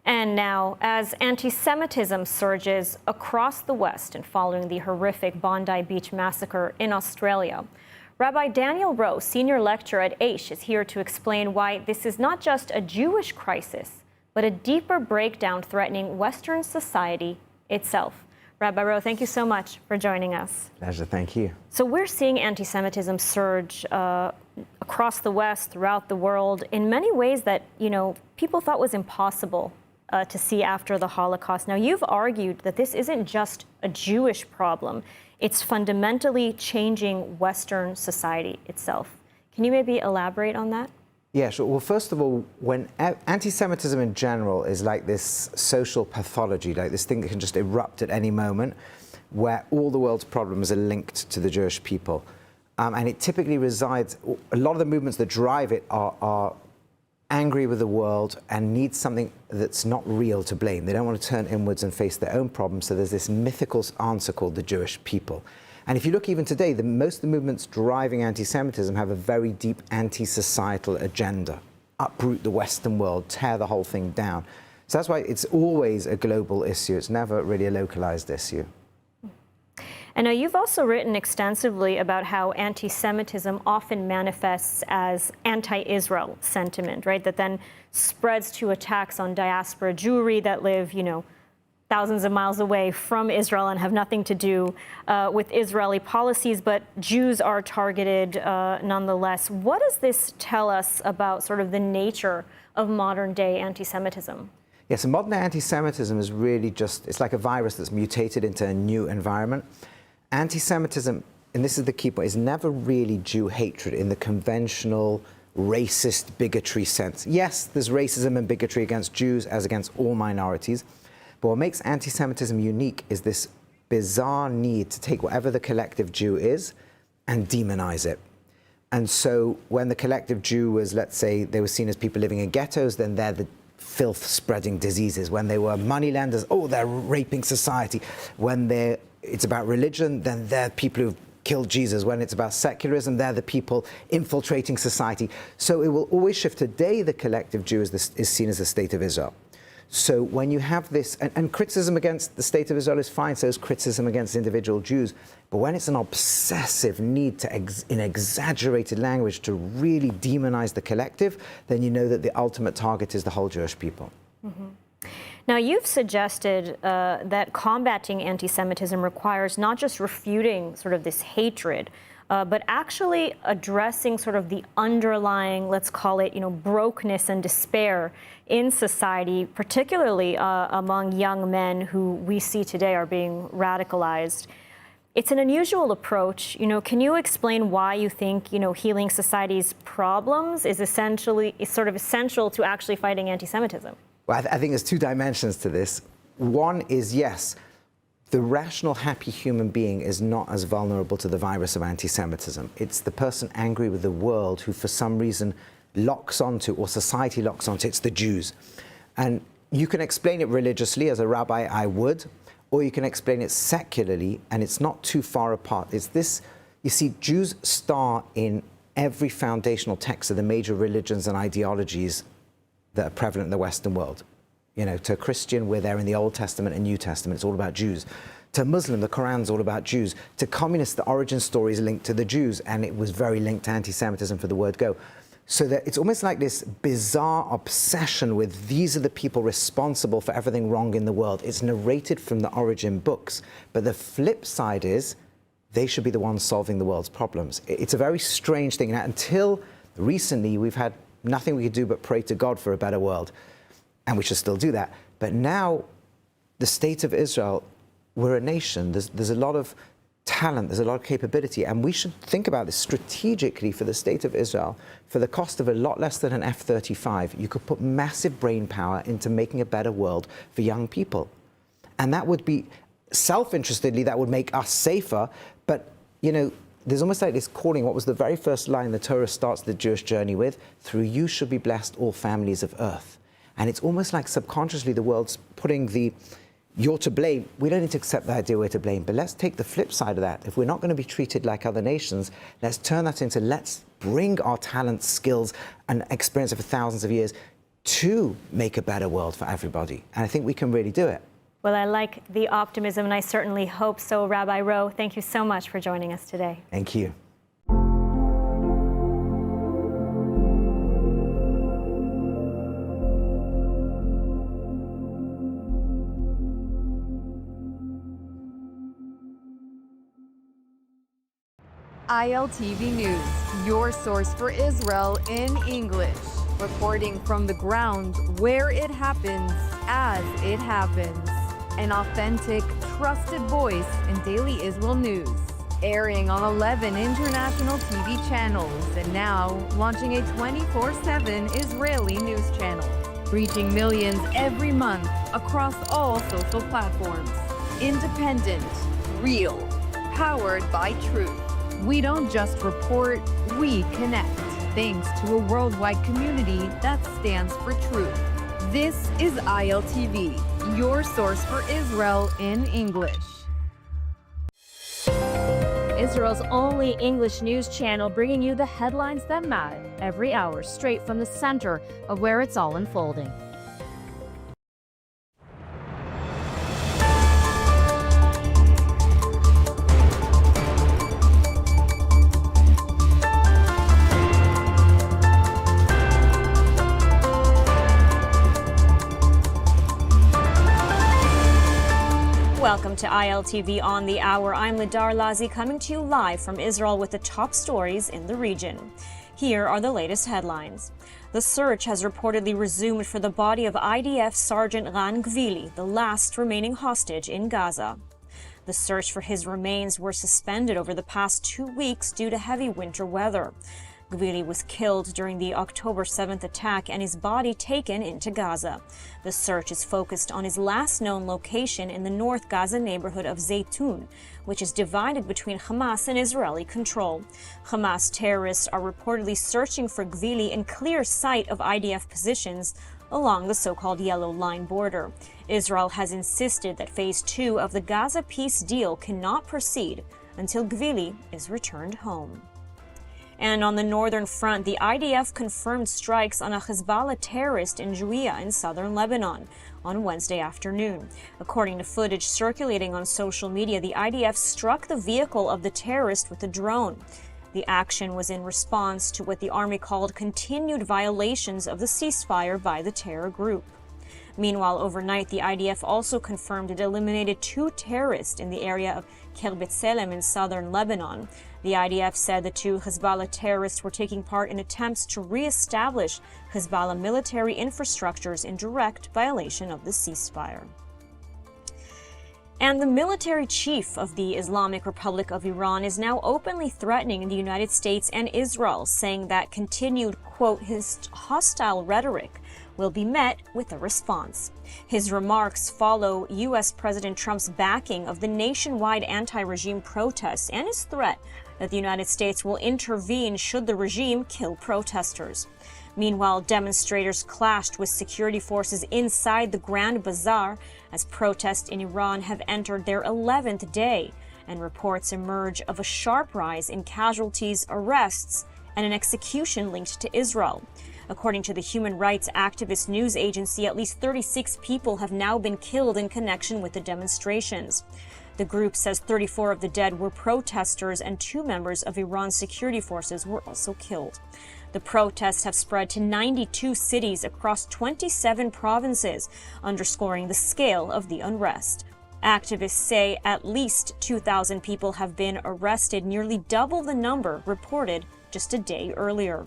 And now, as anti-Semitism surges across the West and following the horrific Bondi Beach massacre in Australia, Rabbi Daniel Rowe, senior lecturer at Aish, is here to explain why this is not just a Jewish crisis, but a deeper breakdown threatening Western society itself. Rabbi Rowe, thank you so much for joining us. Pleasure, thank you. So we're seeing anti-Semitism surge across the West, throughout the world, in many ways that, people thought was impossible to see after the Holocaust. Now, you've argued that this isn't just a Jewish problem. It's fundamentally changing Western society itself. Can you maybe elaborate on that? Yeah, sure. Well, first of all, when anti-Semitism in general is like this social pathology, like this thing that can just erupt at any moment, where all the world's problems are linked to the Jewish people. And it typically resides, a lot of the movements that drive it are angry with the world and need something that's not real to blame. They don't want to turn inwards and face their own problems, so there's this mythical answer called the Jewish people. And if you look even today, most of the movements driving anti-Semitism have a very deep anti-societal agenda. Uproot the Western world, tear the whole thing down. So that's why it's always a global issue. It's never really a localized issue. And now you've also written extensively about how anti-Semitism often manifests as anti-Israel sentiment, right? That then spreads to attacks on diaspora Jewry that live, thousands of miles away from Israel and have nothing to do with Israeli policies, but Jews are targeted nonetheless. What does this tell us about sort of the nature of modern day anti-Semitism? Yes, so modern anti-Semitism is really it's like a virus that's mutated into a new environment. Anti-Semitism, and this is the key point, is never really Jew hatred in the conventional racist bigotry sense. Yes, there's racism and bigotry against Jews as against all minorities, but what makes anti-Semitism unique is this bizarre need to take whatever the collective Jew is and demonize it. And so when the collective Jew was, let's say, they were seen as people living in ghettos, then they're the filth-spreading diseases. When they were moneylenders, they're raping society. When it's about religion, then they're people who've killed Jesus. When it's about secularism, they're the people infiltrating society. So it will always shift. Today, the collective Jew is seen as the state of Israel. So when you have this, and criticism against the state of Israel is fine, so is criticism against individual Jews. But when it's an obsessive need to, in exaggerated language, to really demonize the collective, then you know that the ultimate target is the whole Jewish people. Mm-hmm. Now, you've suggested that combating anti-Semitism requires not just refuting sort of this hatred, but actually addressing sort of the underlying, let's call it, brokenness and despair in society, particularly among young men who we see today are being radicalized. It's an unusual approach. Can you explain why you think, healing society's problems is sort of essential to actually fighting anti-Semitism? Well, I think there's two dimensions to this. One is, yes, the rational, happy human being is not as vulnerable to the virus of anti-Semitism. It's the person angry with the world who, for some reason, locks onto, or society locks onto, it's the Jews. And you can explain it religiously, as a rabbi I would, or you can explain it secularly, and it's not too far apart. It's this, you see, Jews star in every foundational text of the major religions and ideologies that are prevalent in the Western world. To a Christian, we're there in the Old Testament and New Testament. It's all about Jews. To a Muslim, the Quran's all about Jews. To communists, the origin story is linked to the Jews, and it was very linked to anti-Semitism for the word go. So that it's almost like this bizarre obsession with these are the people responsible for everything wrong in the world. It's narrated from the origin books. But the flip side is they should be the ones solving the world's problems. It's a very strange thing. Now, until recently, we've had nothing we could do but pray to God for a better world. And we should still do that. But now, the state of Israel, we're a nation. There's a lot of talent, there's a lot of capability, and we should think about this strategically for the state of Israel. For the cost of a lot less than an F-35, you could put massive brain power into making a better world for young people. And that would be, self-interestedly, that would make us safer, but, there's almost like this calling. What was the very first line the Torah starts the Jewish journey with? Through you shall be blessed all families of earth. And it's almost like subconsciously the world's putting you're to blame. We don't need to accept the idea we're to blame, but let's take the flip side of that. If we're not going to be treated like other nations, let's turn that into, let's bring our talents, skills, and experience over thousands of years to make a better world for everybody. And I think we can really do it. Well, I like the optimism, and I certainly hope so. Rabbi Rowe, thank you so much for joining us today. Thank you. ILTV News, your source for Israel in English. Reporting from the ground where it happens, as it happens. An authentic, trusted voice in Daily Israel News. Airing on 11 international TV channels and now launching a 24/7 Israeli news channel. Reaching millions every month across all social platforms. Independent, real, powered by truth. We don't just report, we connect. Thanks to a worldwide community that stands for truth. This is ILTV, your source for Israel in English. Israel's only English news channel, bringing you the headlines that matter every hour, straight from the center of where it's all unfolding. Welcome to ILTV on the Hour. I'm Lidar Lazi, coming to you live from Israel with the top stories in the region. Here are the latest headlines. The search has reportedly resumed for the body of IDF Sergeant Ran Gvili, the last remaining hostage in Gaza. The search for his remains were suspended over the past 2 weeks due to heavy winter weather. Gvili was killed during the October 7th attack and his body taken into Gaza. The search is focused on his last known location in the North Gaza neighborhood of Zaytun, which is divided between Hamas and Israeli control. Hamas terrorists are reportedly searching for Gvili in clear sight of IDF positions along the so-called Yellow Line border. Israel has insisted that Phase 2 of the Gaza peace deal cannot proceed until Gvili is returned home. And on the northern front, the IDF confirmed strikes on a Hezbollah terrorist in Juia in southern Lebanon on Wednesday afternoon. According to footage circulating on social media, the IDF struck the vehicle of the terrorist with a drone. The action was in response to what the army called continued violations of the ceasefire by the terror group. Meanwhile, overnight, the IDF also confirmed it eliminated 2 terrorists in the area of Khirbet Selem in southern Lebanon. The IDF said the 2 Hezbollah terrorists were taking part in attempts to re-establish Hezbollah military infrastructures in direct violation of the ceasefire. And the military chief of the Islamic Republic of Iran is now openly threatening the United States and Israel, saying that continued, quote, his hostile rhetoric will be met with a response. His remarks follow U.S. President Trump's backing of the nationwide anti-regime protests and his threat that the United States will intervene should the regime kill protesters. Meanwhile, demonstrators clashed with security forces inside the Grand Bazaar as protests in Iran have entered their 11th day, and reports emerge of a sharp rise in casualties, arrests, and an execution linked to Israel. According to the human rights activist news agency, at least 36 people have now been killed in connection with the demonstrations. The group says 34 of the dead were protesters and 2 members of Iran's security forces were also killed. The protests have spread to 92 cities across 27 provinces, underscoring the scale of the unrest. Activists say at least 2,000 people have been arrested, nearly double the number reported just a day earlier.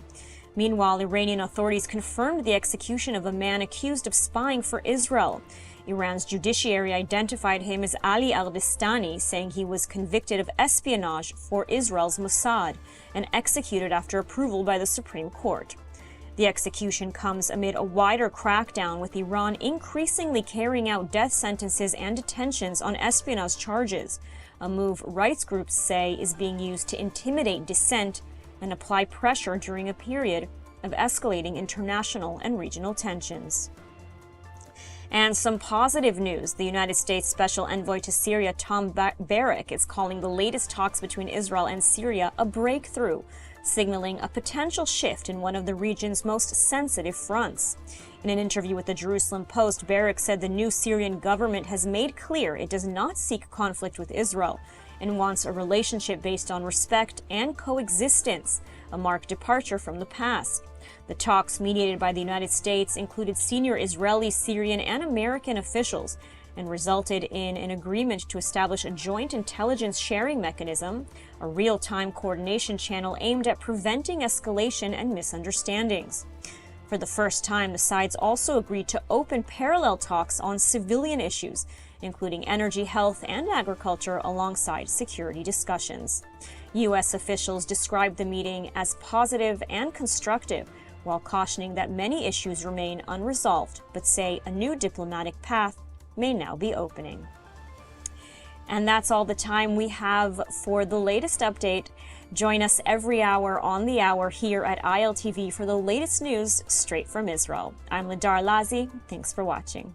Meanwhile, Iranian authorities confirmed the execution of a man accused of spying for Israel. Iran's judiciary identified him as Ali al-Bistani, saying he was convicted of espionage for Israel's Mossad and executed after approval by the Supreme Court. The execution comes amid a wider crackdown, with Iran increasingly carrying out death sentences and detentions on espionage charges, a move rights groups say is being used to intimidate dissent and apply pressure during a period of escalating international and regional tensions. And some positive news. The United States Special Envoy to Syria, Tom Barrack, is calling the latest talks between Israel and Syria a breakthrough, signaling a potential shift in one of the region's most sensitive fronts. In an interview with the Jerusalem Post, Barrack said the new Syrian government has made clear it does not seek conflict with Israel and wants a relationship based on respect and coexistence, a marked departure from the past. The talks, mediated by the United States, included senior Israeli, Syrian, and American officials and resulted in an agreement to establish a joint intelligence sharing mechanism, a real-time coordination channel aimed at preventing escalation and misunderstandings. For the first time, the sides also agreed to open parallel talks on civilian issues, including energy, health, and agriculture, alongside security discussions. U.S. officials described the meeting as positive and constructive, while cautioning that many issues remain unresolved, but say a new diplomatic path may now be opening. And that's all the time we have for the latest update. Join us every hour on the hour here at ILTV for the latest news straight from Israel. I'm Ladar Lazi. Thanks for watching.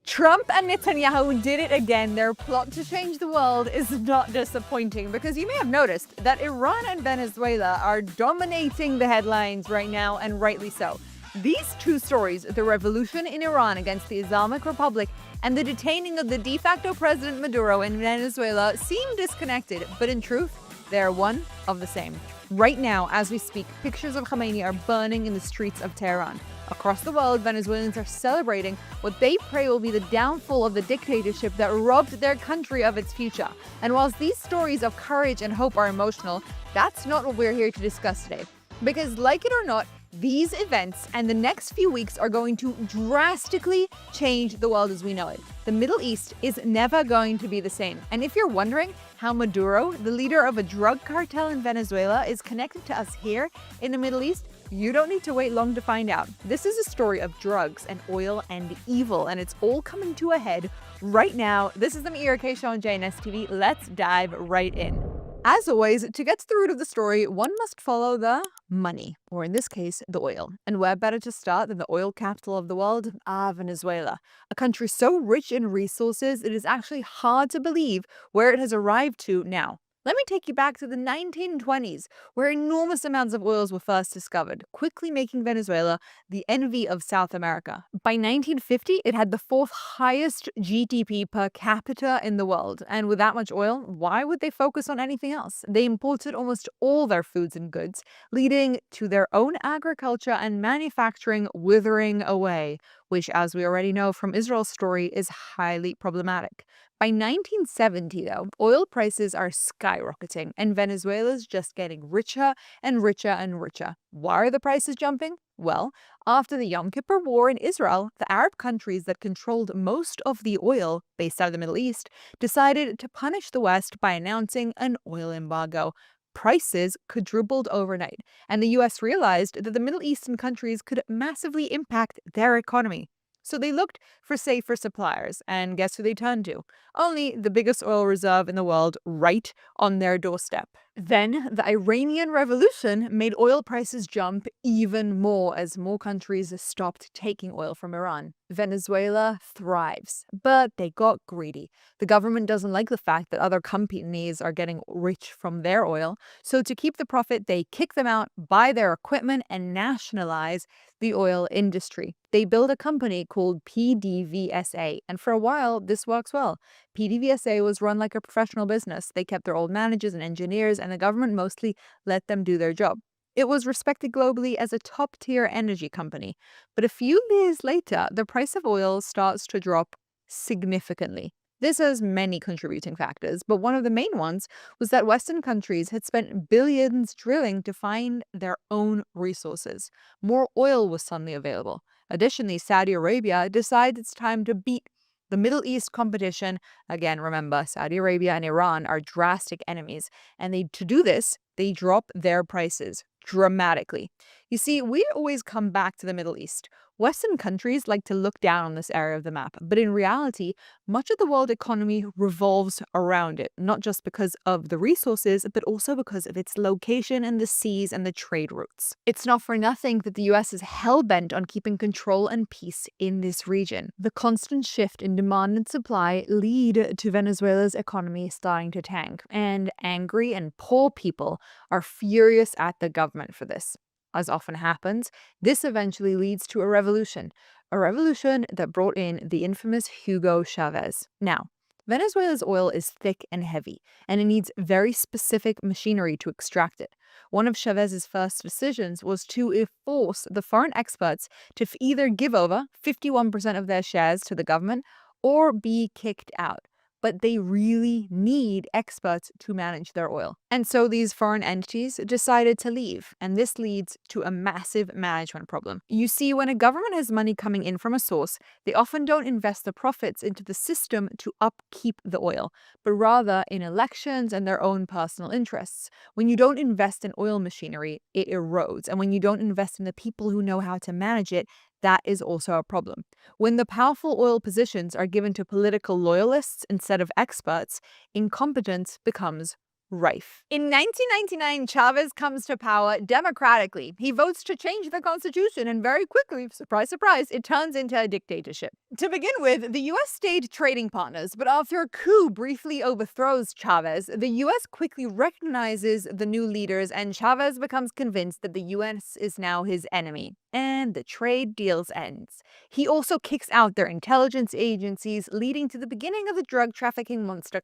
Trump and Netanyahu did it again. Their plot to change the world is not disappointing, because you may have noticed that Iran and Venezuela are dominating the headlines right now, and rightly so. These two stories, the revolution in Iran against the Islamic Republic and the detaining of the de facto President Maduro in Venezuela, seem disconnected, but in truth, they're one of the same. Right now, as we speak, pictures of Khamenei are burning in the streets of Tehran. Across the world, Venezuelans are celebrating what they pray will be the downfall of the dictatorship that robbed their country of its future. And whilst these stories of courage and hope are emotional, that's not what we're here to discuss today. Because, like it or not, these events and the next few weeks are going to drastically change the world as we know it. The Middle East is never going to be the same. And if you're wondering how Maduro, the leader of a drug cartel in Venezuela, is connected to us here in the Middle East, you don't need to wait long to find out. This is a story of drugs and oil and evil, and it's all coming to a head right now. This is the Meira K Show on JNS TV. Let's dive right in. As always, to get to the root of the story, one must follow the money, or in this case, the oil. And where better to start than the oil capital of the world? Venezuela. A country so rich in resources, it is actually hard to believe where it has arrived to now. Let me take you back to the 1920s, where enormous amounts of oils were first discovered, quickly making Venezuela the envy of South America. By 1950, it had the fourth highest GDP per capita in the world. And with that much oil, why would they focus on anything else? They imported almost all their foods and goods, leading to their own agriculture and manufacturing withering away, which, as we already know from Israel's story, is highly problematic. By 1970, though, oil prices are skyrocketing, and Venezuela's just getting richer and richer and richer. Why are the prices jumping? Well, after the Yom Kippur War in Israel, the Arab countries that controlled most of the oil based out of the Middle East decided to punish the West by announcing an oil embargo. Prices quadrupled overnight, and the U.S. realized that the Middle Eastern countries could massively impact their economy. So they looked for safer suppliers, and guess who they turned to? Only the biggest oil reserve in the world right on their doorstep. Then the Iranian Revolution made oil prices jump even more as more countries stopped taking oil from Iran. Venezuela thrives, but they got greedy. The government doesn't like the fact that other companies are getting rich from their oil, so to keep the profit, they kick them out, buy their equipment, and nationalize the oil industry. They build a company called PDVSA, and for a while, this works well. PDVSA was run like a professional business. They kept their old managers and engineers, and the government mostly let them do their job. It was respected globally as a top-tier energy company. But a few years later, the price of oil starts to drop significantly. This has many contributing factors, but one of the main ones was that Western countries had spent billions drilling to find their own resources. More oil was suddenly available. Additionally, Saudi Arabia decides it's time to beat the Middle East competition. Again, remember, Saudi Arabia and Iran are drastic enemies, and to do this, they drop their prices dramatically. You see, we always come back to the Middle East. Western countries like to look down on this area of the map, but in reality, much of the world economy revolves around it, not just because of the resources, but also because of its location in the seas and the trade routes. It's not for nothing that the US is hell-bent on keeping control and peace in this region. The constant shift in demand and supply lead to Venezuela's economy starting to tank, and angry and poor people are furious at the government for this. As often happens, this eventually leads to a revolution that brought in the infamous Hugo Chavez. Now, Venezuela's oil is thick and heavy, and it needs very specific machinery to extract it. One of Chavez's first decisions was to force the foreign experts to either give over 51% of their shares to the government or be kicked out. But they really need experts to manage their oil. And so these foreign entities decided to leave, and this leads to a massive management problem. You see, when a government has money coming in from a source, they often don't invest the profits into the system to upkeep the oil, but rather in elections and their own personal interests. When you don't invest in oil machinery, it erodes, and when you don't invest in the people who know how to manage it, that is also a problem. When the powerful oil positions are given to political loyalists instead of experts, incompetence becomes rife. In 1999, Chavez comes to power democratically. He votes to change the constitution, and very quickly, surprise, surprise, it turns into a dictatorship. To begin with, the US stayed trading partners, but after a coup briefly overthrows Chavez, the US quickly recognizes the new leaders, and Chavez becomes convinced that the US is now his enemy. And the trade deals ends. He also kicks out their intelligence agencies, leading to the beginning of the drug trafficking monster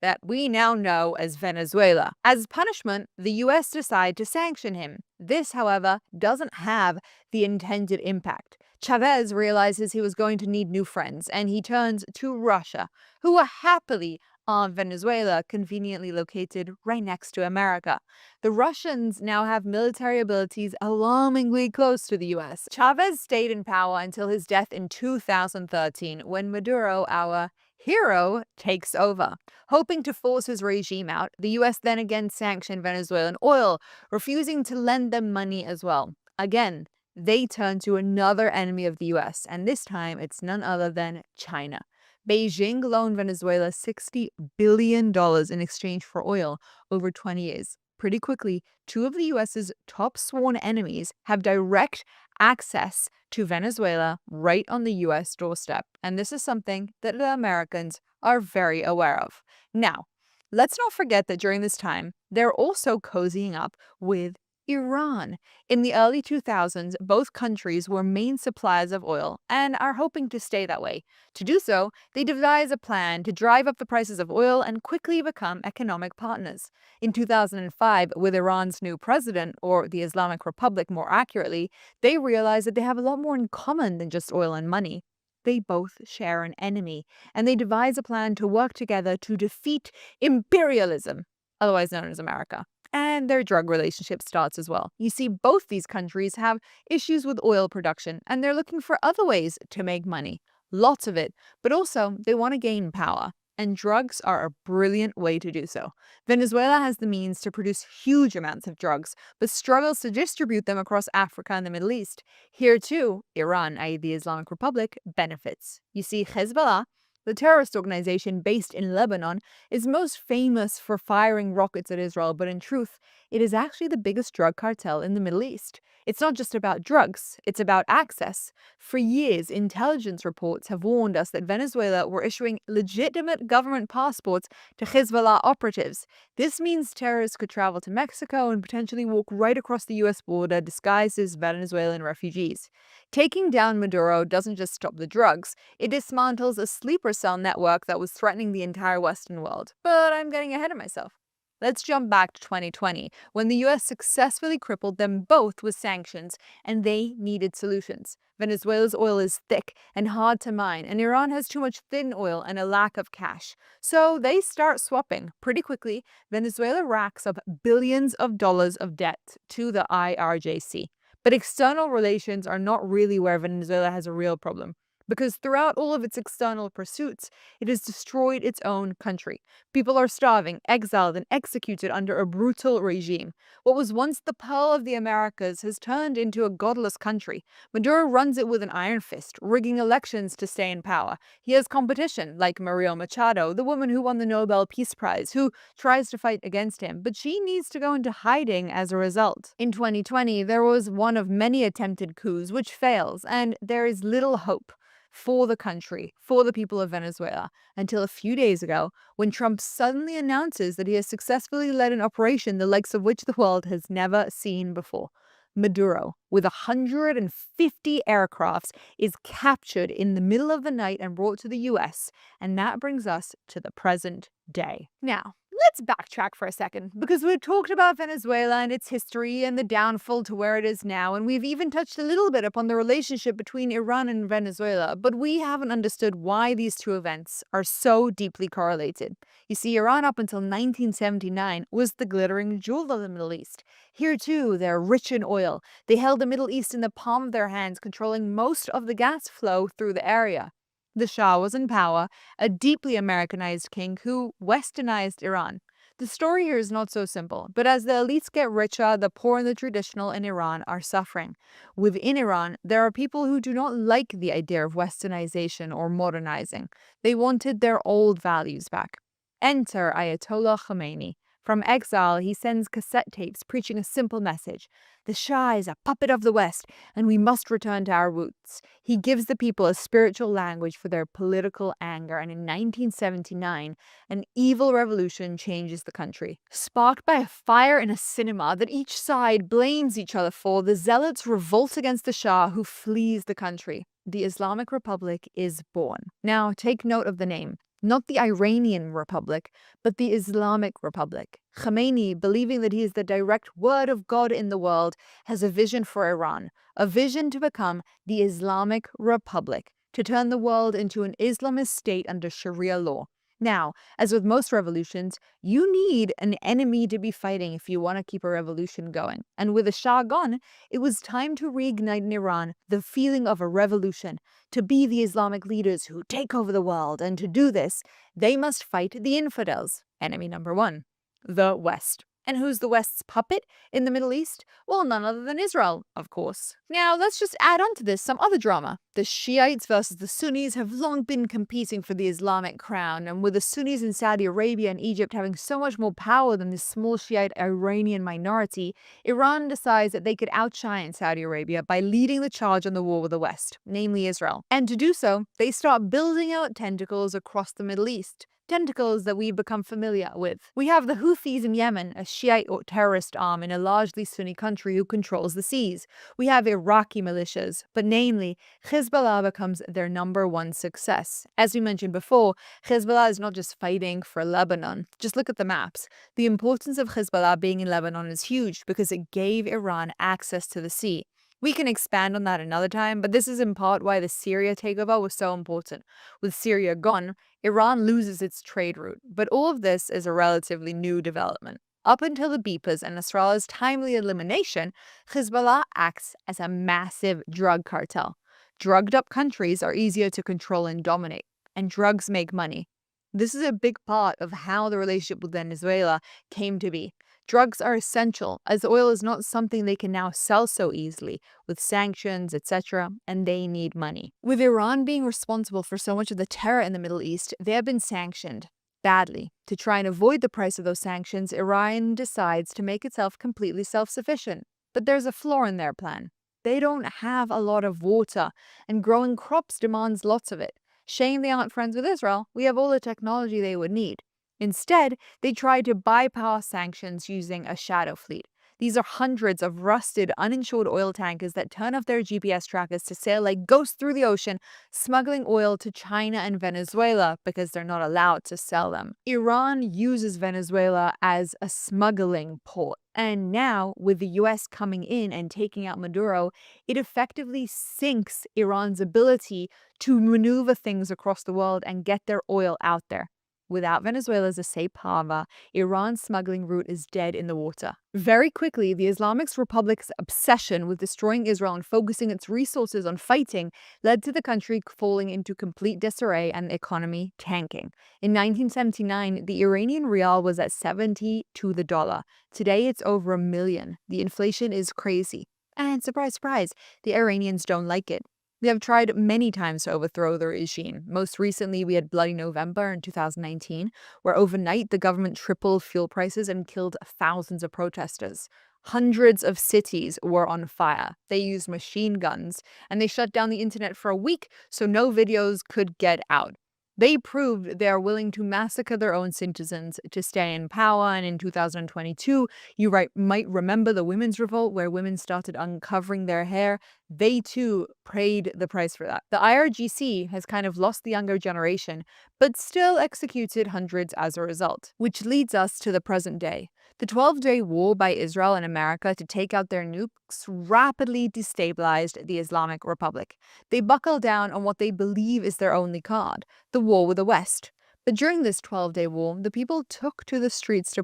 that we now know as Venezuela. As punishment, the US decide to sanction him. This, however, doesn't have the intended impact. Chavez realizes he was going to need new friends, and he turns to Russia, who are happily on Venezuela, conveniently located right next to America. The Russians now have military abilities alarmingly close to the US. Chavez stayed in power until his death in 2013, when Maduro, our hero, takes over. Hoping to force his regime out, the US then again sanctioned Venezuelan oil, refusing to lend them money as well. Again, they turn to another enemy of the US, and this time it's none other than China. Beijing loaned Venezuela $60 billion in exchange for oil over 20 years. Pretty quickly, two of the US's top sworn enemies have direct access to Venezuela right on the US doorstep. And this is something that the Americans are very aware of. Now, let's not forget that during this time, they're also cozying up with Iran. In the early 2000s, both countries were main suppliers of oil and are hoping to stay that way. To do so, they devise a plan to drive up the prices of oil and quickly become economic partners. In 2005, with Iran's new president, or the Islamic Republic more accurately, they realized that they have a lot more in common than just oil and money. They both share an enemy, and they devise a plan to work together to defeat imperialism, otherwise known as America. And their drug relationship starts as well. You see, both these countries have issues with oil production, and they're looking for other ways to make money. Lots of it, but also they want to gain power. And drugs are a brilliant way to do so. Venezuela has the means to produce huge amounts of drugs, but struggles to distribute them across Africa and the Middle East. Here too, Iran, i.e. the Islamic Republic, benefits. You see, Hezbollah, the terrorist organization based in Lebanon, is most famous for firing rockets at Israel, but in truth, it is actually the biggest drug cartel in the Middle East. It's not just about drugs, it's about access. For years, intelligence reports have warned us that Venezuela were issuing legitimate government passports to Hezbollah operatives. This means terrorists could travel to Mexico and potentially walk right across the US border disguised as Venezuelan refugees. Taking down Maduro doesn't just stop the drugs, it dismantles a sleeper cell network that was threatening the entire Western world. But I'm getting ahead of myself. Let's jump back to 2020, when the US successfully crippled them both with sanctions, and they needed solutions. Venezuela's oil is thick and hard to mine, and Iran has too much thin oil and a lack of cash. So they start swapping. Pretty quickly, Venezuela racks up billions of dollars of debt to the IRJC. But external relations are not really where Venezuela has a real problem. because throughout all of its external pursuits, it has destroyed its own country. People are starving, exiled, and executed under a brutal regime. What was once the pearl of the Americas has turned into a godless country. Maduro runs it with an iron fist, rigging elections to stay in power. He has competition, like Maria Machado, the woman who won the Nobel Peace Prize, who tries to fight against him, but she needs to go into hiding as a result. In 2020, there was one of many attempted coups which fails, and there is little hope for the country, for the people of Venezuela, until a few days ago when Trump suddenly announces that he has successfully led an operation the likes of which the world has never seen before. Maduro, with 150 aircrafts, is captured in the middle of the night and brought to the US, and that brings us to the present day. Now, let's backtrack for a second, because we've talked about Venezuela and its history and the downfall to where it is now, and we've even touched a little bit upon the relationship between Iran and Venezuela, but we haven't understood why these two events are so deeply correlated. You see, Iran up until 1979 was the glittering jewel of the Middle East. Here too, they're rich in oil. They held the Middle East in the palm of their hands, controlling most of the gas flow through the area. The Shah was in power, a deeply Americanized king who westernized Iran. The story here is not so simple, but as the elites get richer, the poor and the traditional in Iran are suffering. Within Iran, there are people who do not like the idea of westernization or modernizing. They wanted their old values back. Enter Ayatollah Khomeini. From exile, he sends cassette tapes preaching a simple message. The Shah is a puppet of the West, and we must return to our roots. He gives the people a spiritual language for their political anger, and in 1979, an evil revolution changes the country. Sparked by a fire in a cinema that each side blames each other for, the zealots revolt against the Shah, who flees the country. The Islamic Republic is born. Now, take note of the name. Not the Iranian Republic, but the Islamic Republic. Khomeini, believing that he is the direct word of God in the world, has a vision for Iran, a vision to become the Islamic Republic, to turn the world into an Islamist state under Sharia law. Now, as with most revolutions, you need an enemy to be fighting if you want to keep a revolution going. And with the Shah gone, it was time to reignite in Iran the feeling of a revolution, to be the Islamic leaders who take over the world. And to do this, they must fight the infidels. Enemy number one, the West. And who's the West's puppet in the Middle East? Well, none other than Israel, of course. Now, let's just add on to this some other drama. The Shiites versus the Sunnis have long been competing for the Islamic crown, and with the Sunnis in Saudi Arabia and Egypt having so much more power than this small Shiite Iranian minority, Iran decides that they could outshine Saudi Arabia by leading the charge on the war with the West, namely Israel. And to do so, they start building out tentacles across the Middle East. Tentacles that we've become familiar with. We have the Houthis in Yemen, a Shiite or terrorist arm in a largely Sunni country who controls the seas. We have Iraqi militias, but namely, Hezbollah becomes their number one success. As we mentioned before, Hezbollah is not just fighting for Lebanon. Just look at the maps. The importance of Hezbollah being in Lebanon is huge because it gave Iran access to the sea. We can expand on that another time, but this is in part why the Syria takeover was so important. With Syria gone, Iran loses its trade route, but all of this is a relatively new development. Up until the Beepers and Nasrallah's timely elimination, Hezbollah acts as a massive drug cartel. Drugged up countries are easier to control and dominate, and drugs make money. This is a big part of how the relationship with Venezuela came to be. Drugs are essential, as oil is not something they can now sell so easily, with sanctions, etc., and they need money. With Iran being responsible for so much of the terror in the Middle East, they have been sanctioned badly. To try and avoid the price of those sanctions, Iran decides to make itself completely self-sufficient. But there's a flaw in their plan. They don't have a lot of water, and growing crops demands lots of it. Shame they aren't friends with Israel. We have all the technology they would need. Instead, they tried to bypass sanctions using a shadow fleet. These are hundreds of rusted, uninsured oil tankers that turn off their GPS trackers to sail like ghosts through the ocean, smuggling oil to China and Venezuela because they're not allowed to sell them. Iran uses Venezuela as a smuggling port. And now, with the US coming in and taking out Maduro, it effectively sinks Iran's ability to maneuver things across the world and get their oil out there. Without Venezuela as a safe harbor, Iran's smuggling route is dead in the water. Very quickly, the Islamic Republic's obsession with destroying Israel and focusing its resources on fighting led to the country falling into complete disarray and the economy tanking. In 1979, the Iranian rial was at 70 to the dollar. Today, it's over $1 million. The inflation is crazy. And surprise, surprise, the Iranians don't like it. They have tried many times to overthrow the regime. Most recently, we had Bloody November in 2019, where overnight the government tripled fuel prices and killed thousands of protesters. Hundreds of cities were on fire. They used machine guns, and they shut down the internet for a week so no videos could get out. They proved they are willing to massacre their own citizens to stay in power. And in 2022, you might remember the women's revolt where women started uncovering their hair. They too paid the price for that. The IRGC has kind of lost the younger generation, but still executed hundreds as a result, which leads us to the present day. The 12-day war by Israel and America to take out their nukes rapidly destabilized the Islamic Republic. They buckled down on what they believe is their only card, the war with the West. But during this 12-day war, the people took to the streets to